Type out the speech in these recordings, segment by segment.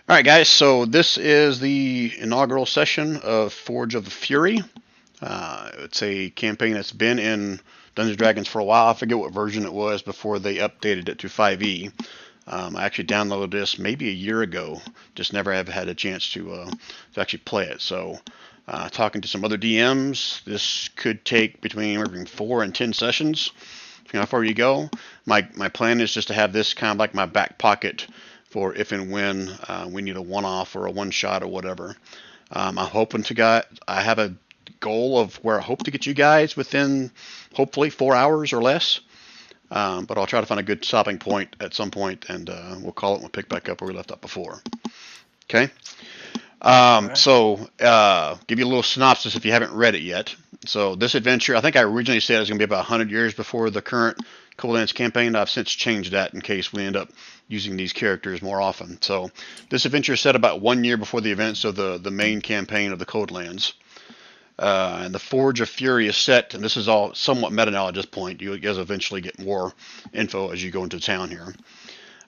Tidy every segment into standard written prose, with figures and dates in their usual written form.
All right, guys. So this is the inaugural session of Forge of the Fury. It's a campaign that's been in Dungeons and Dragons for a while. I forget what version it was before they updated it to 5e. I actually downloaded this maybe a year ago. Just never have had a chance to actually play it. So, talking to some other DMs, this could take between 4 and 10 sessions. How far you go. My plan is just to have this kind of like my back pocket for if and when we need a one-off or a one-shot or whatever. I'm hoping to get. I have a goal of where I hope to get you guys within hopefully 4 hours or less. But I'll try to find a good stopping point at some point, and we'll call it and we'll pick back up where we left off before. Okay. Right. Give you a little synopsis if you haven't read it yet. So this adventure, I think I originally said it was going to be about 100 years before the current Coldlands campaign. I've since changed that in case we end up using these characters more often. So this adventure is set about 1 year before the events of the main campaign of the Coldlands. And the Forge of Fury is set, and this is all somewhat meta now at this point. You guys eventually get more info as you go into town here.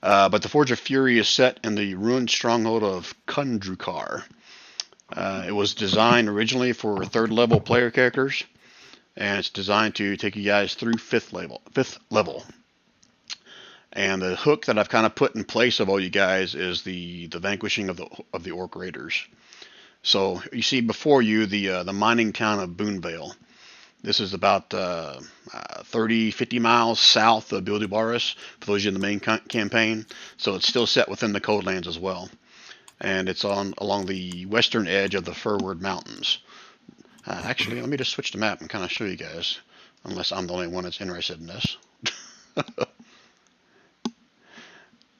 But the Forge of Fury is set in the ruined stronghold of Kundrukar. It was designed originally for third level player characters, and it's designed to take you guys through fifth level. And the hook that I've kind of put in place of all you guys is the vanquishing of the Orc Raiders. So you see before you the mining town of Boonvale. This is about 30, 50 miles south of Bildubaris, for those of you in the main campaign. So it's still set within the Coldlands as well. And it's along the western edge of the Furward Mountains. Actually, let me just switch the map and kind of show you guys, unless I'm the only one that's interested in this.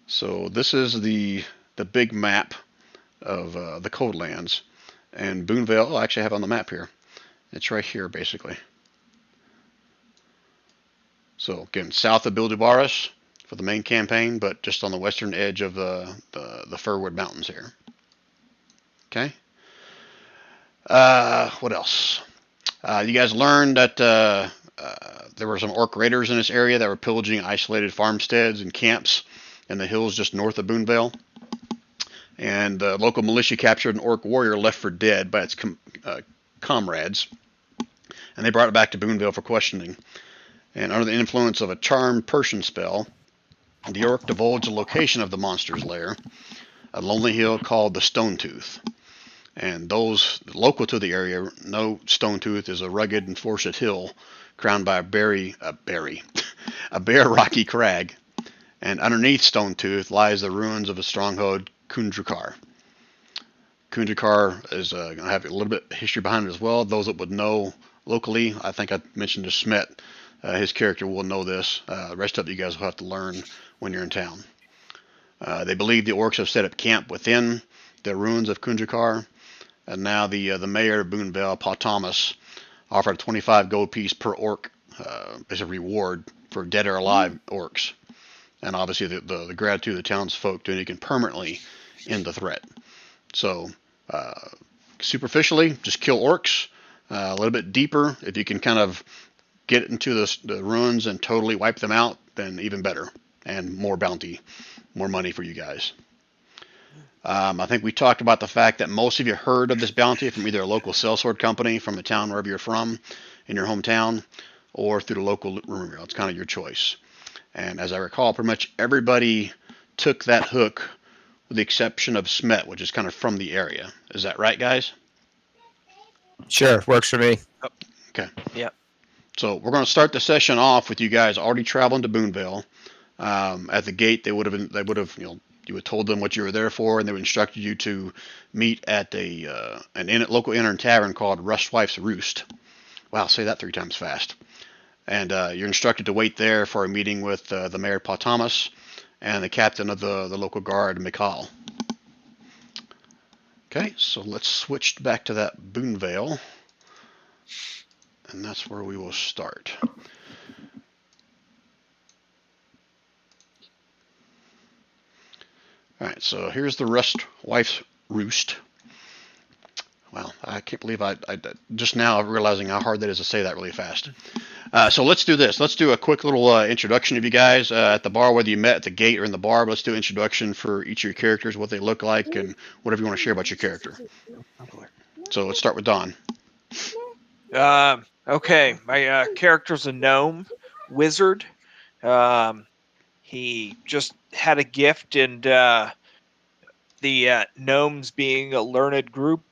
So this is the big map of the Coldlands. And Boonvale, I actually have on the map here. It's right here, basically. So again, south of Bildubaris for the main campaign, but just on the western edge of the Furwood Mountains here. Okay. What else? You guys learned that there were some Orc raiders in this area that were pillaging isolated farmsteads and camps in the hills just north of Boonvale. And the local militia captured an Orc warrior left for dead by its comrades, and they brought it back to Boonvale for questioning. And under the influence of a charmed Persian spell, the Orc divulged the location of the monster's lair, a lonely hill called the Stone Tooth. And those local to the area know Stone Tooth is a rugged and forested hill crowned by a bare rocky crag. And underneath Stone Tooth lies the ruins of a stronghold, Kundrukar. Kundrukar is going to have a little bit of history behind it as well. Those that would know locally, I think I mentioned to Smet, his character will know this. The rest of you guys will have to learn when you're in town. They believe the orcs have set up camp within the ruins of Kundrukar, and now the mayor of Boonvale, Paul Thomas, offered a 25 gold piece per orc as a reward for dead or alive orcs. And obviously the gratitude of the townsfolk doing it can permanently end the threat. So superficially, just kill orcs. A little bit deeper, if you can kind of get into the ruins and totally wipe them out, then even better. And more bounty, more money for you guys. I think we talked about the fact that most of you heard of this bounty from either a local sellsword company from the town wherever you're from, in your hometown, or through the local rumor mill. It's kind of your choice. And as I recall, pretty much everybody took that hook with the exception of Smet, which is kind of from the area. Is that right, guys? Sure, works for me. Okay. Yep. So we're going to start the session off with you guys already traveling to Boonvale. At the gate, you would told them what you were there for, and they would instructed you to meet at an local inn and tavern called Rustwife's Roost. Wow, say that 3 times fast. And you're instructed to wait there for a meeting with the mayor, Paul Thomas, and the captain of the local guard, Mikhail. Okay, so let's switch back to that Boonvale, and that's where we will start. All right, so here's the Rustwife's Roost. Wow, I can't believe I just now realizing how hard that is to say that really fast. So let's do this. Let's do a quick little introduction of you guys at the bar, whether you met at the gate or in the bar. But let's do an introduction for each of your characters, what they look like, and whatever you want to share about your character. So let's start with Don. Okay, my character's a gnome wizard. He just had a gift, and the gnomes, being a learned group,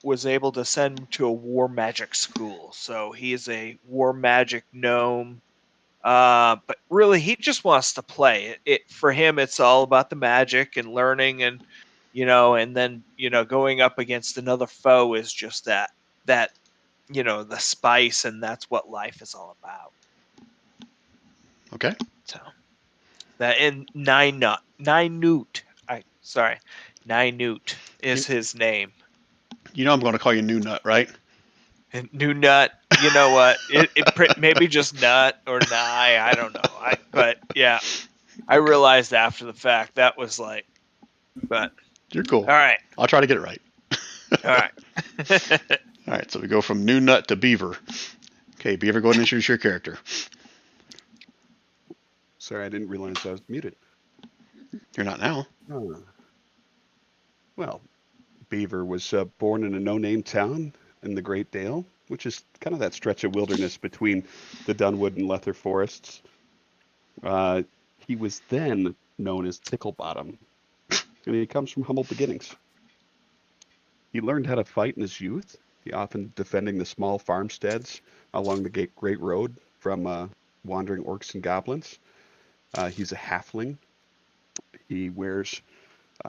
was able to send him to a war magic school. So he is a war magic gnome. But really, he just wants to play. It for him, it's all about the magic and learning, and and then going up against another foe is just that the spice, and that's what life is all about. Okay. So that in Ninute is his name. You know I'm going to call you New Nut, right? And New Nut, you know what? It maybe just Nut or Nye, I don't know. But yeah, I realized after the fact that was like, but You're cool. all right. I'll try to get it right. All right. All right, so we go from New Nut to Beaver. Okay, Beaver, go ahead and introduce your character. Sorry, I didn't realize I was muted. You're not now. Oh. Well, Beaver was born in a no-name town in the Great Dale, which is kind of that stretch of wilderness between the Dunwood and Lether forests. He was then known as Ticklebottom, and he comes from humble beginnings. He learned how to fight in his youth, he often defending the small farmsteads along the Great Road from wandering orcs and goblins. He's a halfling. He wears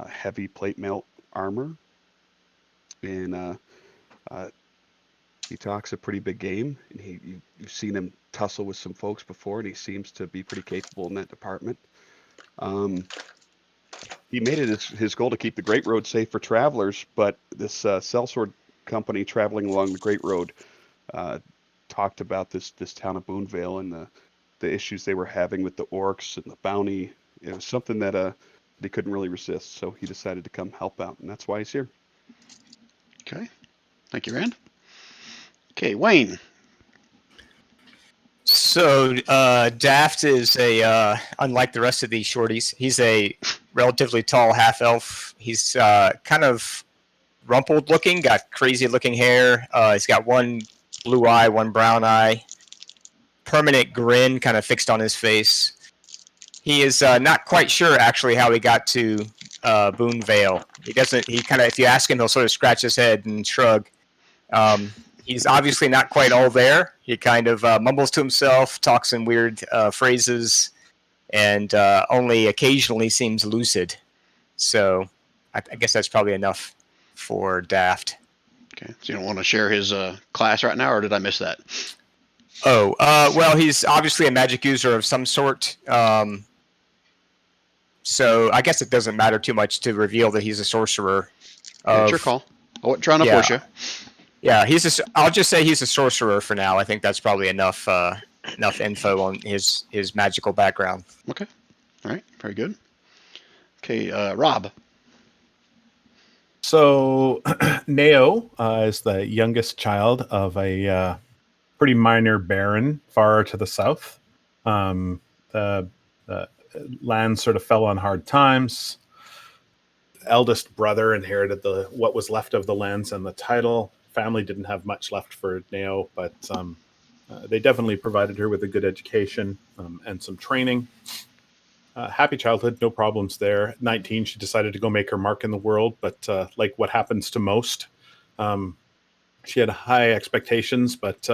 heavy plate mail armor, and he talks a pretty big game. And you've seen him tussle with some folks before, and he seems to be pretty capable in that department. He made it his goal to keep the Great Road safe for travelers, but this sellsword company traveling along the Great Road talked about this town of Boonvale and the issues they were having with the orcs and the bounty. It was something that they couldn't really resist, so he decided to come help out, and that's why he's here. Okay. Thank you, Rand. Okay, Wayne. So Daft is unlike the rest of these shorties, he's a relatively tall half elf. He's kind of rumpled looking, got crazy looking hair. He's got one blue eye, one brown eye, permanent grin kind of fixed on his face. He is not quite sure actually how he got to Boonvale. He kind of, if you ask him, he'll sort of scratch his head and shrug. He's obviously not quite all there. He kind of mumbles to himself, talks in weird phrases, and only occasionally seems lucid. So I guess that's probably enough for Daft. Okay, so you don't want to share his class right now, or did I miss that? Oh, well, he's obviously a magic user of some sort. So I guess it doesn't matter too much to reveal that he's a sorcerer. It's your call. I wasn't trying to push you. Yeah, I'll just say he's a sorcerer for now. I think that's probably enough info on his magical background. Okay. All right. Very good. Okay, Rob. So Neo is the youngest child of a pretty minor baron far to the south. The land sort of fell on hard times. The eldest brother inherited what was left of the lands and the title. Family didn't have much left for Neo, but they definitely provided her with a good education and some training. Happy childhood, no problems there. At 19, she decided to go make her mark in the world, but like what happens to most, she had high expectations, but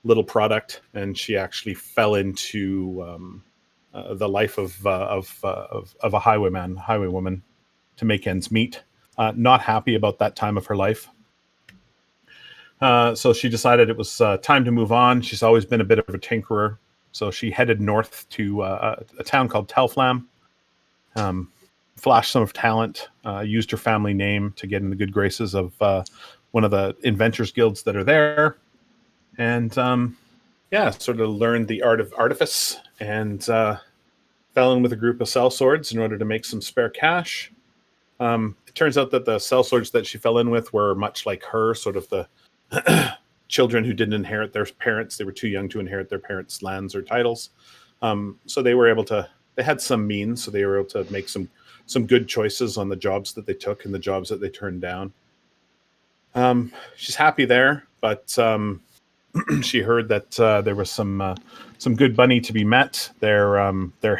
little product, and she actually fell into the life of a highwaywoman to make ends meet. Not happy about that time of her life. So she decided it was time to move on. She's always been a bit of a tinkerer. So she headed north to a town called Telflam, flashed some of talent, used her family name to get in the good graces of one of the inventors guilds that are there. And sort of learned the art of artifice and fell in with a group of sellswords in order to make some spare cash. It turns out that the sellswords that she fell in with were much like her, sort of the children who didn't inherit their parents. They were too young to inherit their parents' lands or titles. So they were able to. They had some means, so they were able to make some good choices on the jobs that they took and the jobs that they turned down. She's happy there, but she heard that there was some good money to be met. Their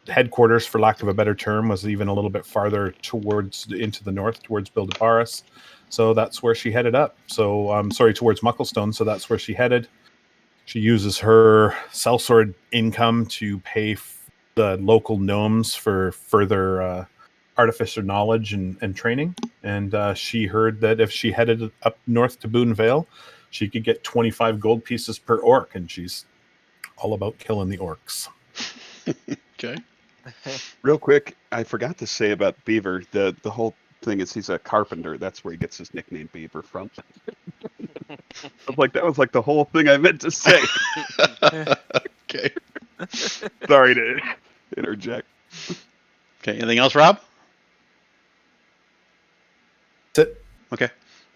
headquarters, for lack of a better term, was even a little bit farther into the north, towards Bildabaris. So that's where she headed up. So towards Mucklestone. So that's where she headed. She uses her sellsword income to pay the local gnomes for further artificer knowledge and training. And she heard that if she headed up north to Boone Vale, she could get 25 gold pieces per orc, and she's all about killing the orcs. Okay. Real quick, I forgot to say about Beaver. The whole thing is he's a carpenter. That's where he gets his nickname Beaver from. That was like the whole thing I meant to say. Okay. Sorry to interject. Okay. Anything else, Rob? That's it. Okay.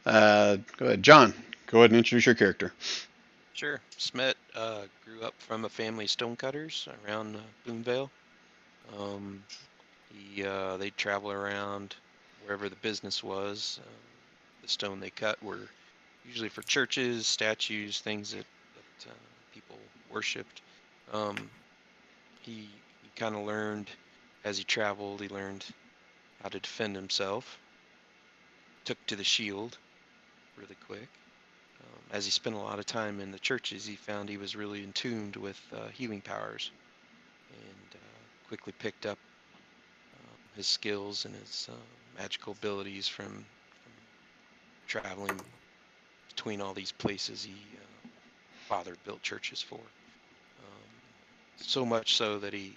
Go ahead, John. Go ahead and introduce your character. Sure. Smet grew up from a family of stonecutters around Boonvale. They'd travel around wherever the business was. The stone they cut were usually for churches, statues, things that people worshipped. He kind of learned as he traveled. He learned how to defend himself. Took to the shield really quick. As he spent a lot of time in the churches, he found he was really in tune with healing powers, and quickly picked up his skills and his magical abilities from traveling between all these places he father built churches for. So much so that he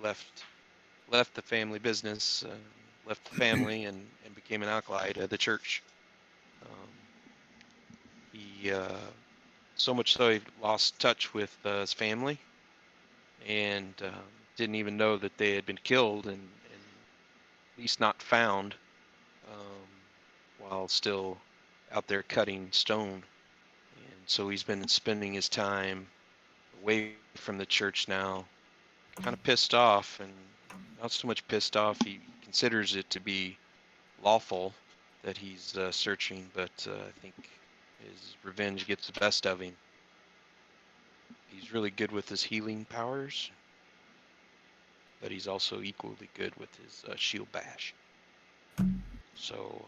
left the family business, left the family, and became an acolyte at the church. He so much so he lost touch with his family, and didn't even know that they had been killed, and at least not found, while still out there cutting stone. And so he's been spending his time away from the church now, kind of pissed off, and not so much pissed off. He considers it to be lawful that he's searching, but I think his revenge gets the best of him. He's really good with his healing powers, but he's also equally good with his shield bash. So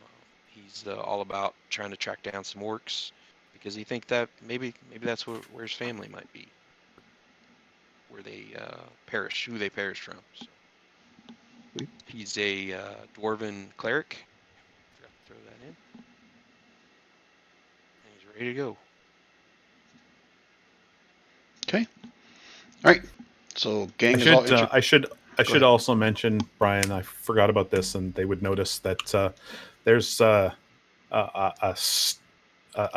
he's all about trying to track down some orcs, because he thinks that maybe that's where his family might be, where they who they perished from. So he's a dwarven cleric. Forgot to throw that in. And he's ready to go. Okay. All right. So, gang is all I should also mention, Brian, I forgot about this, and they would notice that there's a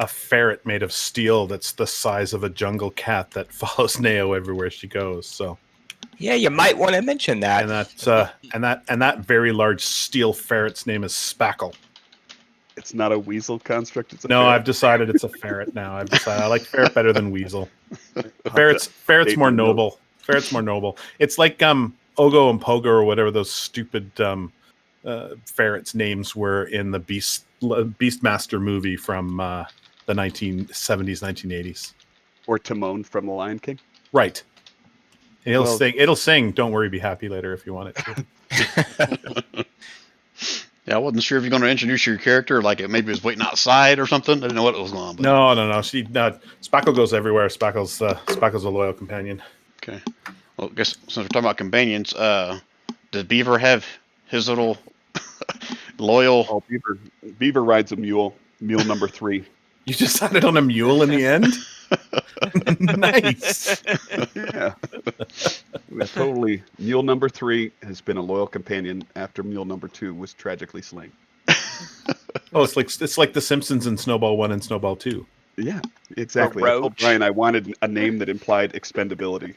ferret made of steel that's the size of a jungle cat that follows Neo everywhere she goes. So Yeah, you might want to mention that. and that very large steel ferret's name is Spackle. It's not a weasel construct. It's a No, ferret. I've decided it's a ferret now. I've decided I like ferret better than weasel. Ferret's more noble. Ferret's more noble. It's like Ogo and Pogo or whatever those stupid ferrets' names were in the Beastmaster movie from the 1970s, 1980s. Or Timon from The Lion King. Right. And Well- it'll sing "Don't Worry, Be Happy" later if you want it to. Yeah, I wasn't sure if you're going to introduce your character, like it maybe was waiting outside or something. I didn't know what was going on. But... No. Spackle goes everywhere. Spackle's a loyal companion. Okay. Well, I guess since we're talking about companions, does Beaver have his little loyal? Oh, Beaver rides a mule. Mule number 3. You decided on a mule in the end? Nice. Yeah. It was totally. Mule number 3 has been a loyal companion after mule number 2 was tragically slain. Oh, it's like The Simpsons in Snowball 1 and Snowball 2. Yeah, exactly. A I told roach. Brian I wanted a name that implied expendability.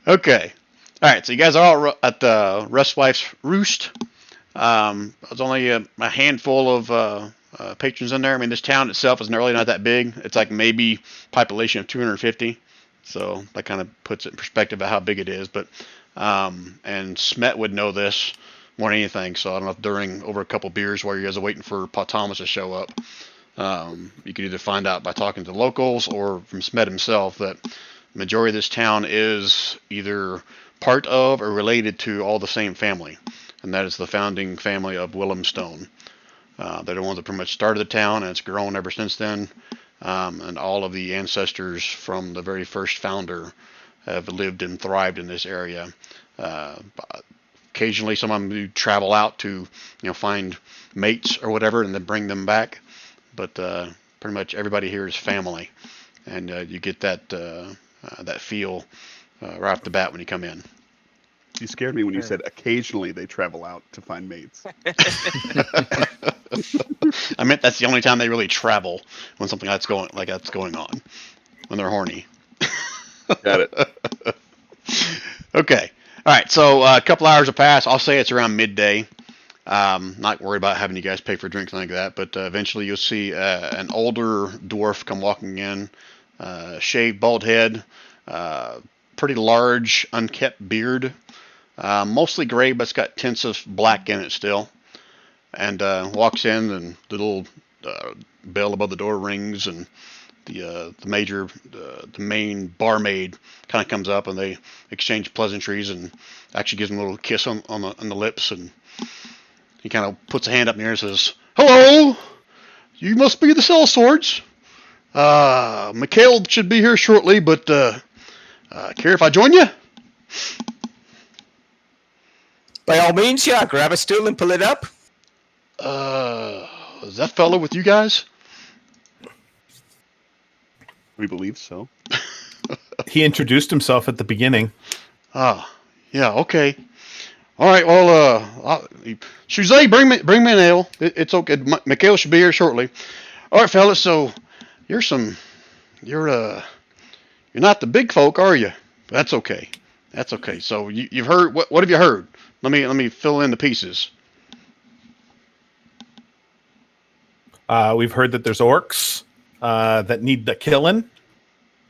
Okay. All right. So you guys are all at the Rustwife's Roost. There's only a handful of patrons in there. I mean, this town itself is really not that big. It's like maybe population of 250. So that kind of puts it in perspective of how big it is. But and Smet would know this more than anything. So I don't know if during over a couple beers while you guys are waiting for Pa Thomas to show up, you could either find out by talking to locals or from Smet himself that the majority of this town is either part of or related to all the same family, and that is the founding family of Willem Stone. They're the ones that pretty much started the town, and it's grown ever since then. And all of the ancestors from the very first founder have lived and thrived in this area. Occasionally, some of them do travel out to, find mates or whatever, and then bring them back. But pretty much everybody here is family, and you get that that feel right off the bat when you come in. You scared me when you said occasionally they travel out to find mates. I meant that's the only time they really travel, when something that's going on, when they're horny. Got it. Okay. All right. So a couple hours have passed. I'll say it's around midday. Not worried about having you guys pay for drinks like that, but eventually you'll see an older dwarf come walking in, shaved bald head, pretty large unkept beard, mostly gray, but it's got tints of black in it still. And walks in, and the little bell above the door rings, and the main barmaid kind of comes up, and they exchange pleasantries, and actually gives him a little kiss on the lips, and he kind of puts a hand up in the air and says, "Hello, you must be the sellswords. Mikhail should be here shortly, but care if I join you?" By all means, yeah. Grab a stool and pull it up. Is that fellow with you guys? We believe so. He introduced himself at the beginning. Ah, yeah, okay. All right, well, Shuzay, bring me an ale. It's okay. Mikhail should be here shortly. All right, fellas. So you're not the big folk, are you? That's okay. That's okay. So you've heard what have you heard? Let me fill in the pieces. We've heard that there's orcs that need the killing,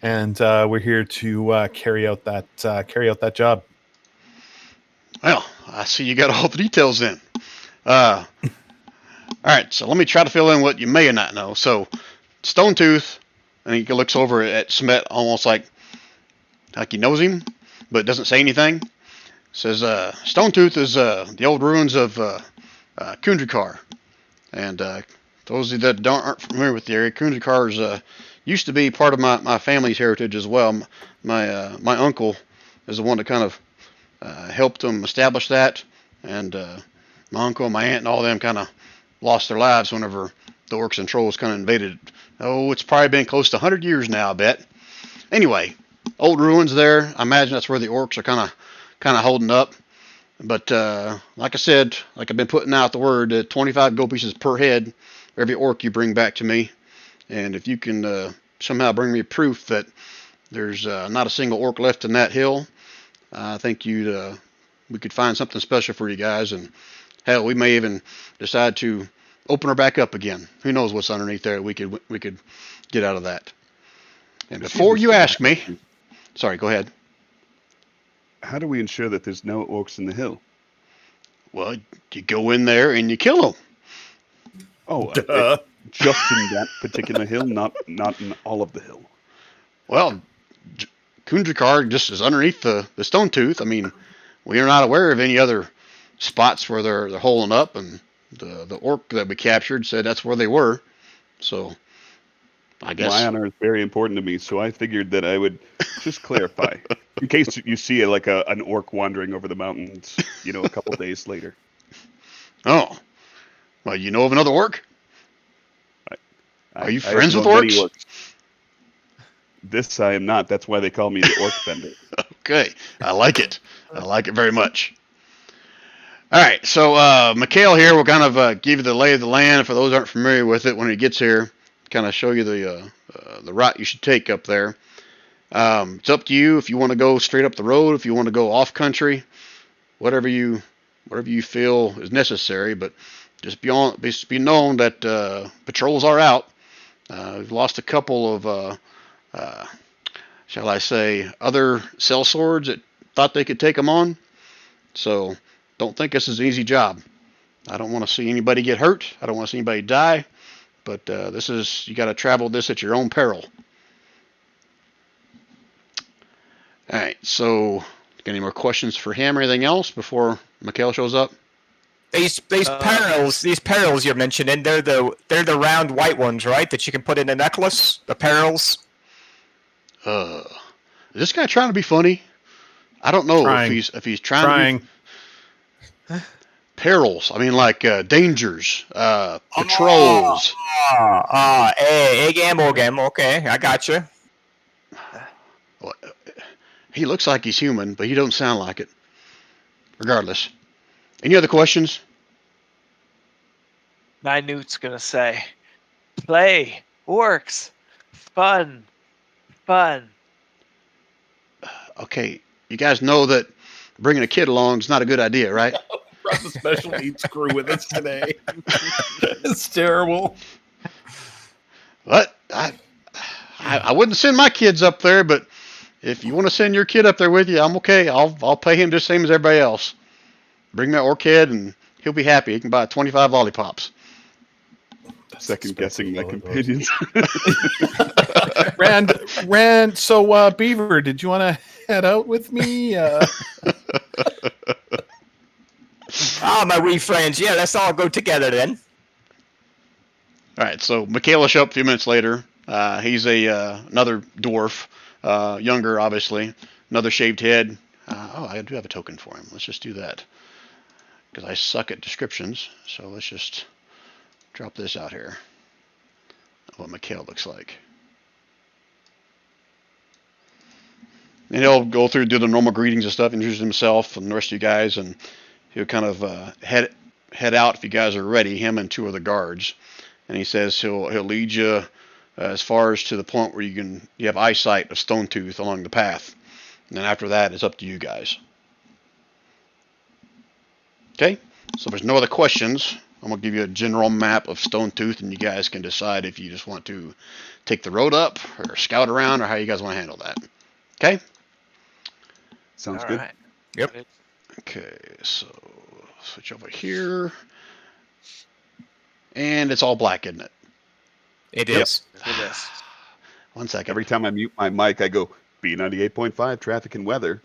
and we're here to carry out that job. Well, I see you got all the details then. All right, so let me try to fill in what you may or not know. So, Stonetooth, and he looks over at Smet almost like he knows him, but doesn't say anything. Says, Stonetooth is the old ruins of Kundrakar. And those of you that aren't familiar with the area, Kundrakar used to be part of my family's heritage as well. My uncle is the one that kind of helped them establish that, and my uncle, my aunt, and all of them kind of lost their lives whenever the orcs and trolls kind of invaded it. Oh, it's probably been close to 100 years now, I bet. Anyway, old ruins there. I imagine that's where the orcs are kind of holding up. But like I said, like I've been putting out the word, 25 gold pieces per head for every orc you bring back to me. And if you can somehow bring me proof that there's not a single orc left in that hill, I think we could find something special for you guys, and hell, we may even decide to open her back up again. Who knows what's underneath there? We could get out of that. And before you ask me, sorry, go ahead. How do we ensure that there's no orcs in the hill? Well, you go in there and you kill them. Oh, just in that particular hill, not in all of the hill. Well, Kundrakar just is underneath the Stonetooth. I mean, we are not aware of any other spots where they're holding up, and the orc that we captured said that's where they were. So, I guess My honor is very important to me, so I figured that I would just clarify in case you see an orc wandering over the mountains, a couple days later. Oh, well, you know of another orc? Are you friends with know of many orcs? This I am not. That's why they call me the Orc Bender. Okay, I like it. I like it very much. All right, so Mikhail here will kind of give you the lay of the land for those who aren't familiar with it when he gets here. Kind of show you the route you should take up there. It's up to you if you want to go straight up the road, if you want to go off country, whatever you whatever you feel is necessary. But just be known that patrols are out. We've lost a couple of, shall I say, other sellswords that thought they could take them on. So don't think this is an easy job. I don't want to see anybody get hurt. I don't want to see anybody die. But you got to travel this at your own peril. All right. So, got any more questions for him or anything else before Mikhail shows up? These perils you're mentioning, they're the round white ones, right? That you can put in a necklace. The perils. Is this guy trying to be funny? I don't know Trying. if he's trying. To be, perils. I mean, like dangers, patrols. Egam. Okay, I got you. Well, he looks like he's human, but he don't sound like it. Regardless. Any other questions? Minute's gonna say, play, orcs, fun. Okay, you guys know that bringing a kid along is not a good idea, right? Brought the special needs crew with us today. It's terrible. But I wouldn't send my kids up there, but if you want to send your kid up there with you, I'm okay. I'll pay him just the same as everybody else. Bring that orc kid, and he'll be happy. He can buy 25 lollipops. Second guessing my companions. Rand. So, Beaver, did you want to head out with me? My wee friends. Yeah, let's all go together then. All right, so Mikhail will show up a few minutes later. He's another dwarf, younger, obviously. Another shaved head. I do have a token for him. Let's just do that. Because I suck at descriptions. So let's just drop this out here. What Mikhail looks like. And he'll go through, do the normal greetings and stuff, introduce himself and the rest of you guys, and he'll kind of head out if you guys are ready, him and two of the guards. And he says he'll lead you as far as to the point where you have eyesight of Stonettooth along the path. And then after that, it's up to you guys. Okay? So if there's no other questions, I'm going to give you a general map of Stonettooth, and you guys can decide if you just want to take the road up or scout around or how you guys want to handle that. Okay? Sounds All good. right. Yep. Okay, so switch over here. And it's all black, isn't it? It Yep. is. It is. 1 second. Every time I mute my mic, I go B98.5 traffic and weather.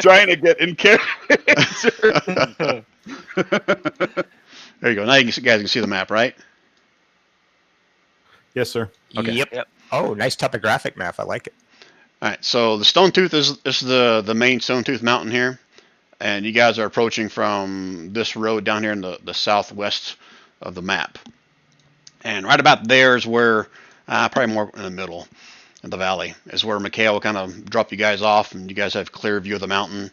Trying to get in character. There you go. Now you guys can see the map, right? Yes, sir. Okay. Yep. Oh, nice topographic map. I like it. All right, so the Stonettooth is the main Stonettooth mountain here, and you guys are approaching from this road down here in the southwest of the map. And right about there is where, probably more in the middle of the valley, is where Mikhail will kind of drop you guys off, and you guys have clear view of the mountain.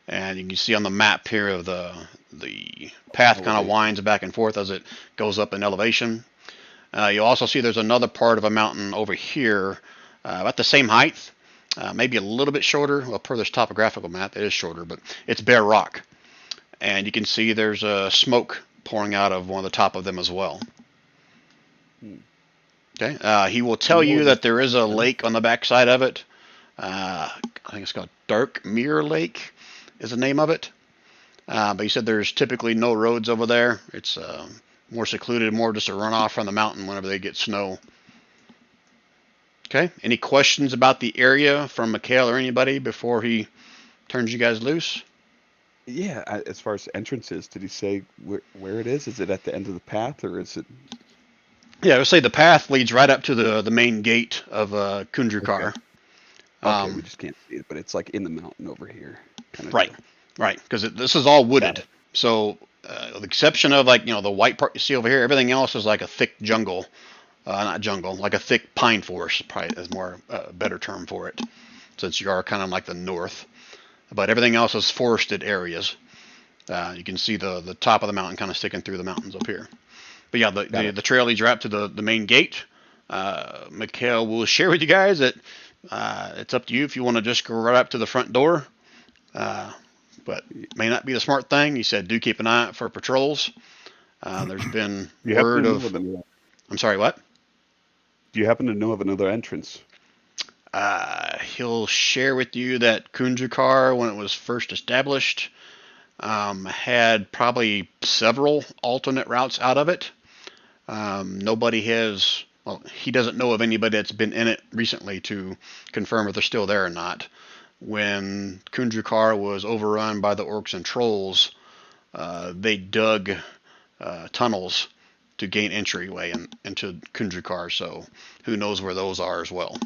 And you can see on the map here of the path kind of winds back and forth as it goes up in elevation. You'll also see there's another part of a mountain over here, about the same height. Maybe a little bit shorter. Well, per this topographical map, it is shorter, but it's bare rock. And you can see there's smoke pouring out of one of the top of them as well. Okay. He will tell you that there is a lake on the backside of it. I think it's called Dark Mirror Lake is the name of it. But he said there's typically no roads over there. It's more secluded, more just a runoff from the mountain whenever they get snow. Okay. Any questions about the area from Mikhail or anybody before he turns you guys loose? Yeah, as far as entrances, did he say where it is? Is it at the end of the path, or is it? Yeah, I would say the path leads right up to the main gate of Kundrukar. Okay, we just can't see it, but it's like in the mountain over here. Kind of Right, right, because this is all wooded. So, with the exception of the white part you see over here, everything else is like a thick jungle. Not jungle, like a thick pine forest, probably is more better term for it, since you are kind of like the north. But everything else is forested areas. You can see the top of the mountain kind of sticking through the mountains up here. But yeah, the trail leads right up to the main gate. Mikhail will share with you guys that it's up to you if you want to just go right up to the front door. but may not be the smart thing. He said, do keep an eye out for patrols. There's been You happen word to know of. of another, I'm sorry, what? do you happen to know of another entrance? He'll share with you that Kunjukar, when it was first established, had probably several alternate routes out of it. Nobody has, well, he doesn't know of anybody that's been in it recently to confirm if they're still there or not. When Kunjukar was overrun by the orcs and trolls, they dug tunnels to gain entryway into Kunjukar, so who knows where those are as well.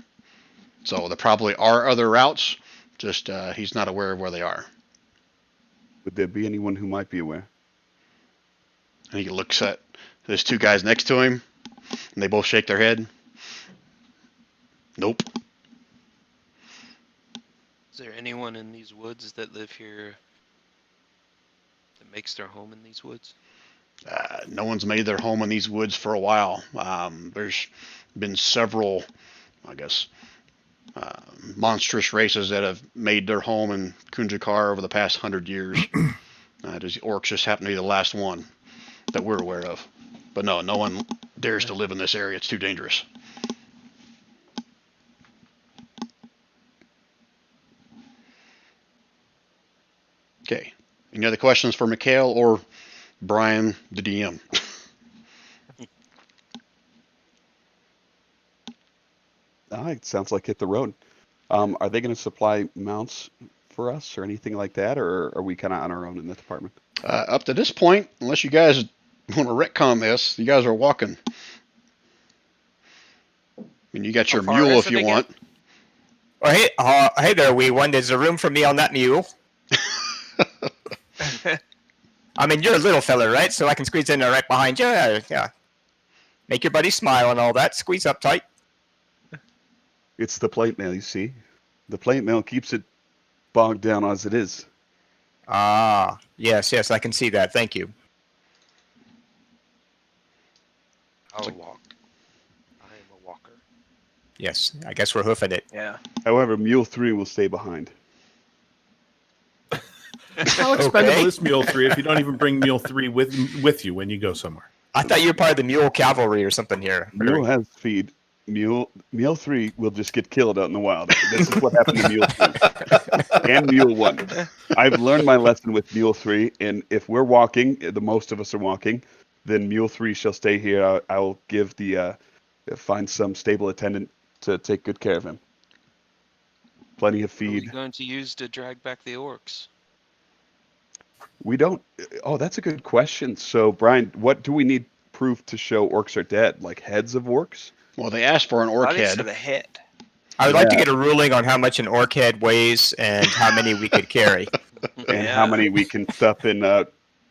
So there probably are other routes, just he's not aware of where they are. Would there be anyone who might be aware? And he looks at there's two guys next to him, and they both shake their head. Nope. Is there anyone in these woods that live here that makes their home in these woods? No one's made their home in these woods for a while. There's been several, I guess, monstrous races that have made their home in Kunjukar over the past 100 years. The orcs just happen to be the last one that we're aware of. But no one dares to live in this area. It's too dangerous. Okay. Any other questions for Mikhail or Brian, the DM? It sounds like hit the road. Are they going to supply mounts for us or anything like that, or are we kind of on our own in that department? Up to this point, unless you guys want to retcon this, you guys are walking. I mean, you got your How far mule is if it you again? want. Oh, hey there, wee one. There's a room for me on that mule. I mean, you're a little fella, right? So I can squeeze in there right behind you. Yeah. Make your buddy smile and all that. Squeeze up tight. It's the plate mail, you see. The plate mail keeps it bogged down as it is. Ah, yes, I can see that. Thank you. I'll walk. I am a walker. Yes, I guess we're hoofing it. Yeah. However, Mule 3 will stay behind. How expendable Okay. is Mule 3 if you don't even bring Mule 3 with you when you go somewhere? I thought you were part of the mule cavalry or something here. Mule has feed. Mule 3 will just get killed out in the wild. This is what happened to Mule 3 and Mule 1. I've learned my lesson with Mule 3, and if we're walking, the most of us are walking, then Mule 3 shall stay here. I will give find some stable attendant to take good care of him. Plenty of What are we feed. going to use to drag back the orcs? We don't. Oh, that's a good question. So, Brian, what do we need proof to show orcs are dead? Like heads of orcs? Well, they asked for an orc Bodies head. to the head. I would like to get a ruling on how much an orc head weighs and how many we could carry. And how Yeah. many we can stuff in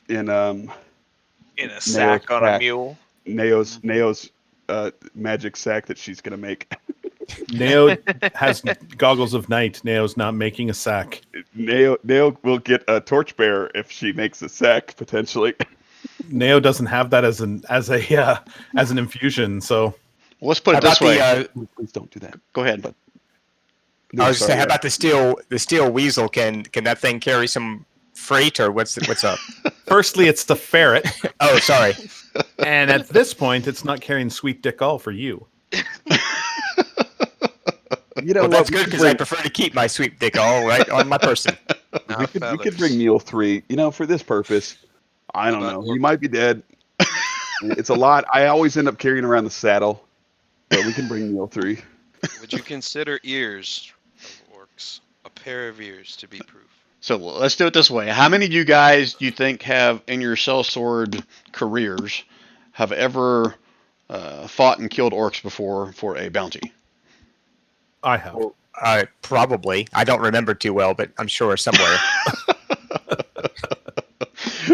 In a sack on a sack. mule. Neo's magic sack that she's gonna make. Neo has goggles of night. Neo's not making a sack. Neo will get a torchbearer if she makes a sack potentially. Neo doesn't have that as an infusion. So Well, let's put How it this about way. Please don't do that. Go ahead. No, I was sorry, saying, how about the steel weasel? Can that thing carry some freight, or what's up? firstly, it's the ferret, Oh, sorry. and at this point, it's not carrying Sweet Dick All for you. You know Well, what? that's We good could because I bring- prefer to keep my sweet dick all right on my person. Nah, we could fellas. bring Mule 3. You know, for this purpose. I don't How know. about He might be dead. It's a lot. I always end up carrying around the saddle, but we can bring Mule 3. Would you consider ears of orcs? A pair of ears to be proof. So let's do it this way. How many of you guys do you think have in your sellsword careers have ever fought and killed orcs before for a bounty? I have. Probably. I don't remember too well, but I'm sure somewhere.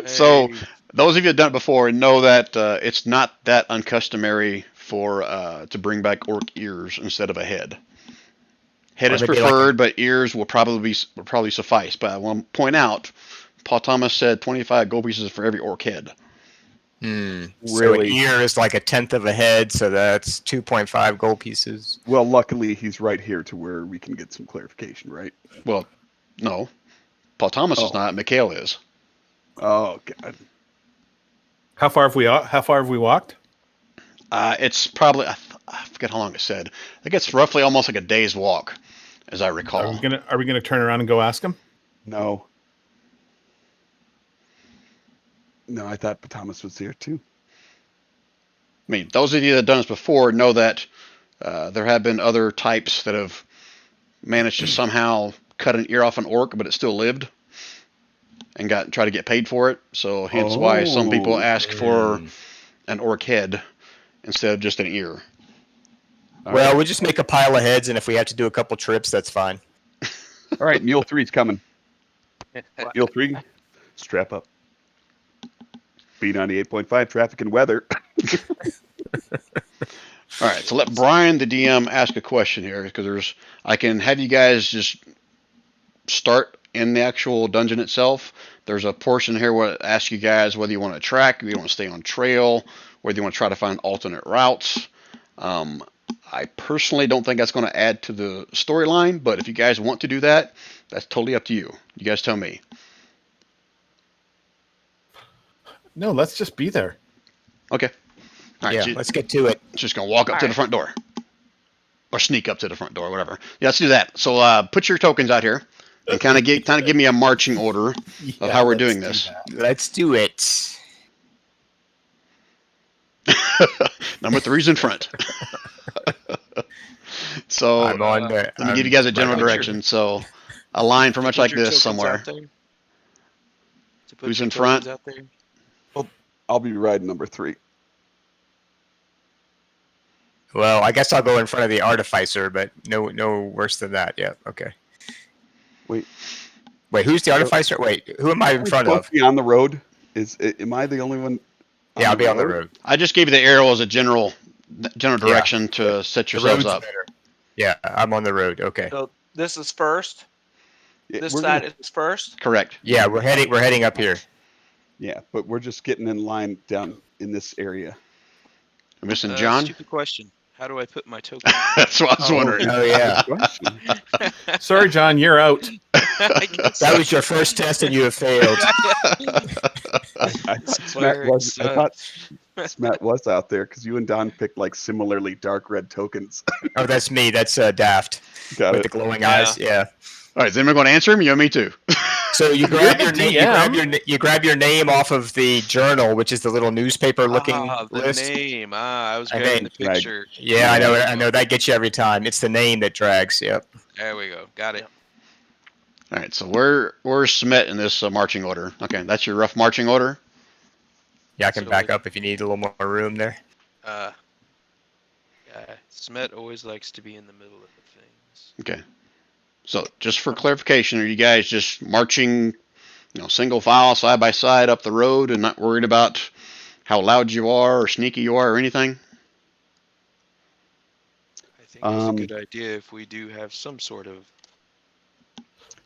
So Hey, those of you that done it before know that it's not that uncustomary for to bring back orc ears instead of a head. Head Or is maybe like preferred, but ears will probably suffice. But I want to point out, Paul Thomas said 25 gold pieces for every orc head. So an Really? ear is like a tenth of a head, so that's 2.5 gold pieces. Well, luckily he's right here to where we can get some clarification, right? Well, no. Paul Thomas is Oh. not. Mikhail is. Oh God. How far have we walked? It's probably I forget how long it said. I think it's roughly almost like a day's walk, as I recall. Are we gonna turn around and go ask him? No. No, I thought Thomas was here too. I mean, those of you that have done this before know that there have been other types that have managed to somehow cut an ear off an orc, but it still lived, and try to get paid for it. So hence why some people ask for an orc head instead of just an ear. All Well, right. we just make a pile of heads, and if we have to do a couple trips, that's fine. All right, Mule 3's coming. Mule 3, strap up. B98.5 traffic and weather. All right, so let Brian, the DM, ask a question here because I can have you guys just start in the actual dungeon itself. There's a portion here where it asks you guys whether you want to track, whether you want to stay on trail, whether you want to try to find alternate routes. I personally don't think that's going to add to the storyline, but if you guys want to do that, that's totally up to you. You guys tell me. No, let's just be there. Okay. All right, Yeah, so let's get to it. just going to walk up to the Alright. front door. Or sneak up to the front door, whatever. Yeah, let's do that. So put your tokens out here and kind of give me a marching order of how we're doing this. Let's do it. Number 3's in front. So I'm on the. let me give you guys a general put your- direction. So a line pretty much Put like your this tokens somewhere. out there. To put Who's your in front? tokens out there. I'll be riding number 3. Well, I guess I'll go in front of the artificer, but no worse than that. Yeah. Okay. Wait. Wait, who's the artificer? Wait, who am I in front of? On the road? Am I the only one? Yeah, I'll be on the road. I just gave you the arrow as a general direction to set The yourselves road's up. better. Yeah, I'm on the road. Okay. So this is first. Yeah, This we're side gonna- is first. Correct. Yeah, we're heading up here. Yeah, but we're just getting in line down in this area. I'm missing John. Stupid question. How do I put my token? That's what I was wondering. Oh yeah, Good question. Sorry, John, you're out. I guess that was your first test and you have failed. I thought Smat was out there because you and Don picked like similarly dark red tokens. Oh, that's me. That's Daft Got with it. the glowing Yeah. eyes. Yeah. All right, is anyone going to answer him? You and me too. So you grab You're your the name. DM. You grab your name off of the journal, which is the little newspaper-looking the list. name. I was And grabbing then the drag. picture. Yeah, I know. That gets you every time. It's the name that drags. Yep. There we go. Got it. All right, so we're Smet in this marching order. Okay, that's your rough marching order. Yeah, I can So back we- up if you need a little more room there. Yeah, Smet always likes to be in the middle of the things. Okay. So just for clarification, are you guys just marching, single file, side by side up the road and not worried about how loud you are or sneaky you are or anything? I think it's a Um, good idea if we do have some sort of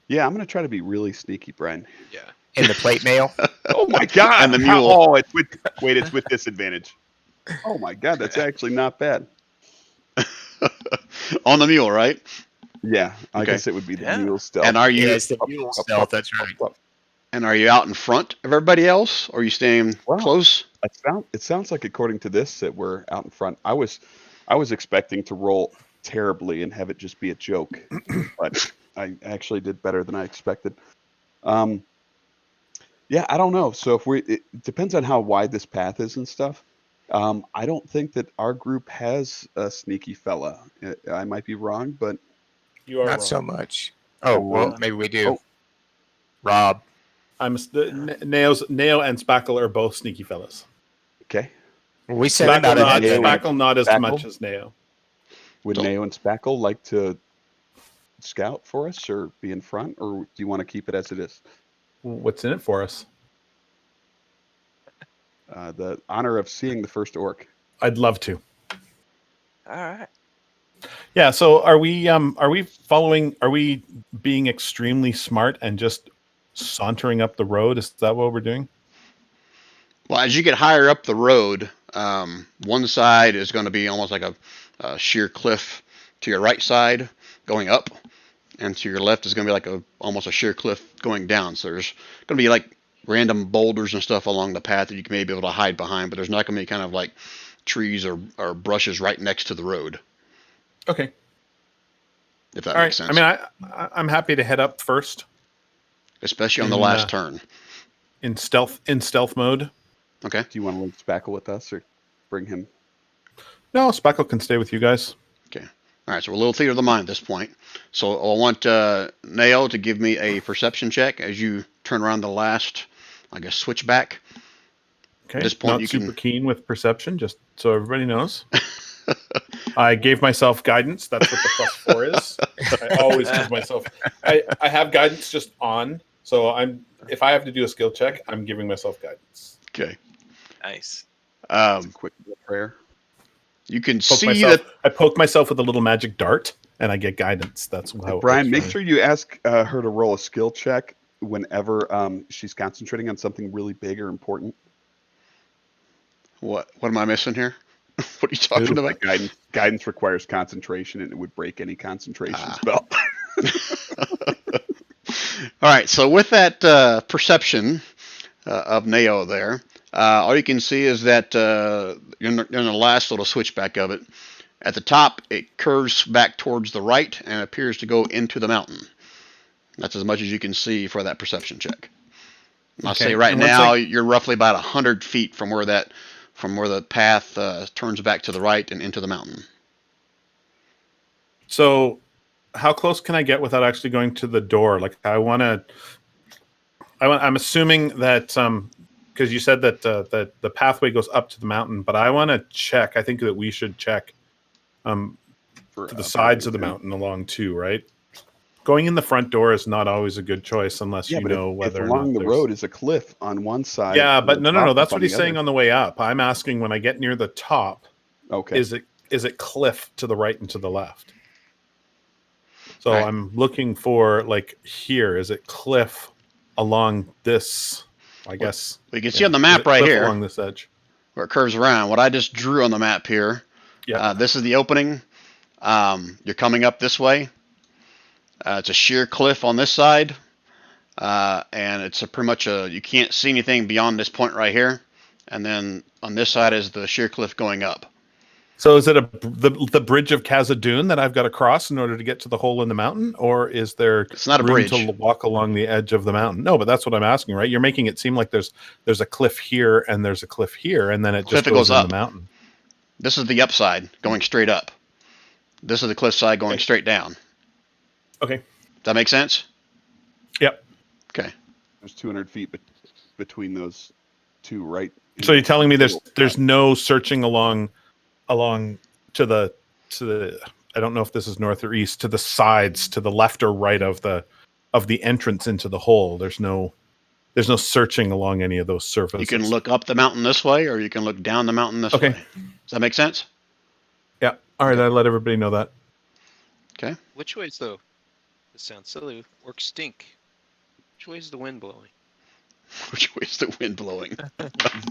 Yeah, I'm gonna try to be really sneaky, Brian. yeah. In the plate mail. Oh my god! And the mule. Oh, it's with disadvantage. Oh my god, that's actually not bad. On the mule, right? Yeah, I Okay. guess it would be the Yeah. mule stealth. And are you Yeah, it's the mule stealth. That's right. out in front of everybody else, or are you staying Well, close? It sounds like according to this that we're out in front. I was expecting to roll terribly and have it just be a joke, but I actually did better than I expected. Yeah, I don't know. So it depends on how wide this path is and stuff. I don't think that our group has a sneaky fella. I might be wrong, but You are Not wrong. so much. Oh well, maybe we do. Oh. Rob. Neo and Spackle are both sneaky fellas. okay. Well, we sent him out Spackle ahead. not, anyway. Spackle not as Spackle? much as Neo. Would Don't- Neo and Spackle like to scout for us or be in front, or do you want to keep it as it is? What's in it for us? The honor of seeing the first orc. I'd love to. All right. Yeah. So are we being extremely smart and just sauntering up the road? Is that what we're doing? Well, as you get higher up the road, one side is going to be almost like a sheer cliff to your right side going up. and to your left is going to be like almost a sheer cliff going down. So there's going to be like random boulders and stuff along the path that you may be able to hide behind, but there's not going to be kind of like trees or brushes right next to the road, Okay. if that All makes right. sense. I mean, I'm happy to head up first Especially on the in, last turn. in stealth mode. Okay. Do you want to leave Spackle with us or bring him? No, Speckle can stay with you guys. All right, so we're a little theater of the mind at this point. So I want Nao to give me a perception check as you turn around the last, I guess, switchback. Okay. At this point, Not you super can. keen with perception, just so everybody knows. I gave myself guidance. That's what the +4 is. I always give myself. I have guidance just on. So if I have to do a skill check, I'm giving myself guidance. Okay. Nice. Quick little prayer. You can Poke see myself, that. I poke myself with a little magic dart, and I get guidance. That's how. it Brian, works make for me. sure you ask her to roll a skill check whenever she's concentrating on something really big or important. What am I missing here? What are you talking about? Guidance requires concentration, and it would break any concentration Ah. spell. All right, so with that perception of Nao there, all you can see is that in the last little switchback of it, at the top, it curves back towards the right and appears to go into the mountain. That's as much as you can see for that perception check. I'll Okay, say right and once now you're roughly about 100 feet from where the path turns back to the right and into the mountain. So, how close can I get without actually going to the door? Like, I'm assuming that because you said that that the pathway goes up to the mountain, but I want to check. I think that we should check to the sides of the mountain along too, right? Going in the front door is not always a good choice unless Yeah, you but know if whether or along not the there's... road is a cliff on one side. Yeah, and but the no. top That's up what on he's the saying other. on the way up. I'm asking when I get near the top, Okay. is it cliff to the right and to the left? So Right. I'm looking for like here. Is it cliff along this? I guess You can see on the map right cliff here along this edge. where it curves around. What I just drew on the map here. Yeah. This is the opening. You're coming up this way. It's a sheer cliff on this side, and it's pretty much you can't see anything beyond this point right here. And then on this side is the sheer cliff going up. So is it the bridge of Khazad-dûm that I've got to cross in order to get to the hole in the mountain, or is there It's not a room bridge. to walk along the edge of the mountain? No, but that's what I'm asking, right? You're making it seem like there's a cliff here and there's a cliff here, and then it Cliff just that goes goes in up. the mountain. This is the upside going straight up. This is the cliff side going Okay. straight down. Okay. Does that make sense? Yep. Okay. There's 200 feet between those two, right? So you're telling me there's no searching along to the I don't know if this is north or east, to the sides, to the left or right of the entrance into the hole. There's no searching along any of those surfaces. You can look up the mountain this way, or you can look down the mountain this Okay. way. Does that make sense? Yeah. All right. I let everybody know that. Okay. Which way's though? This sounds silly. Orcs stink. Which way's the wind blowing? Which way is the wind blowing?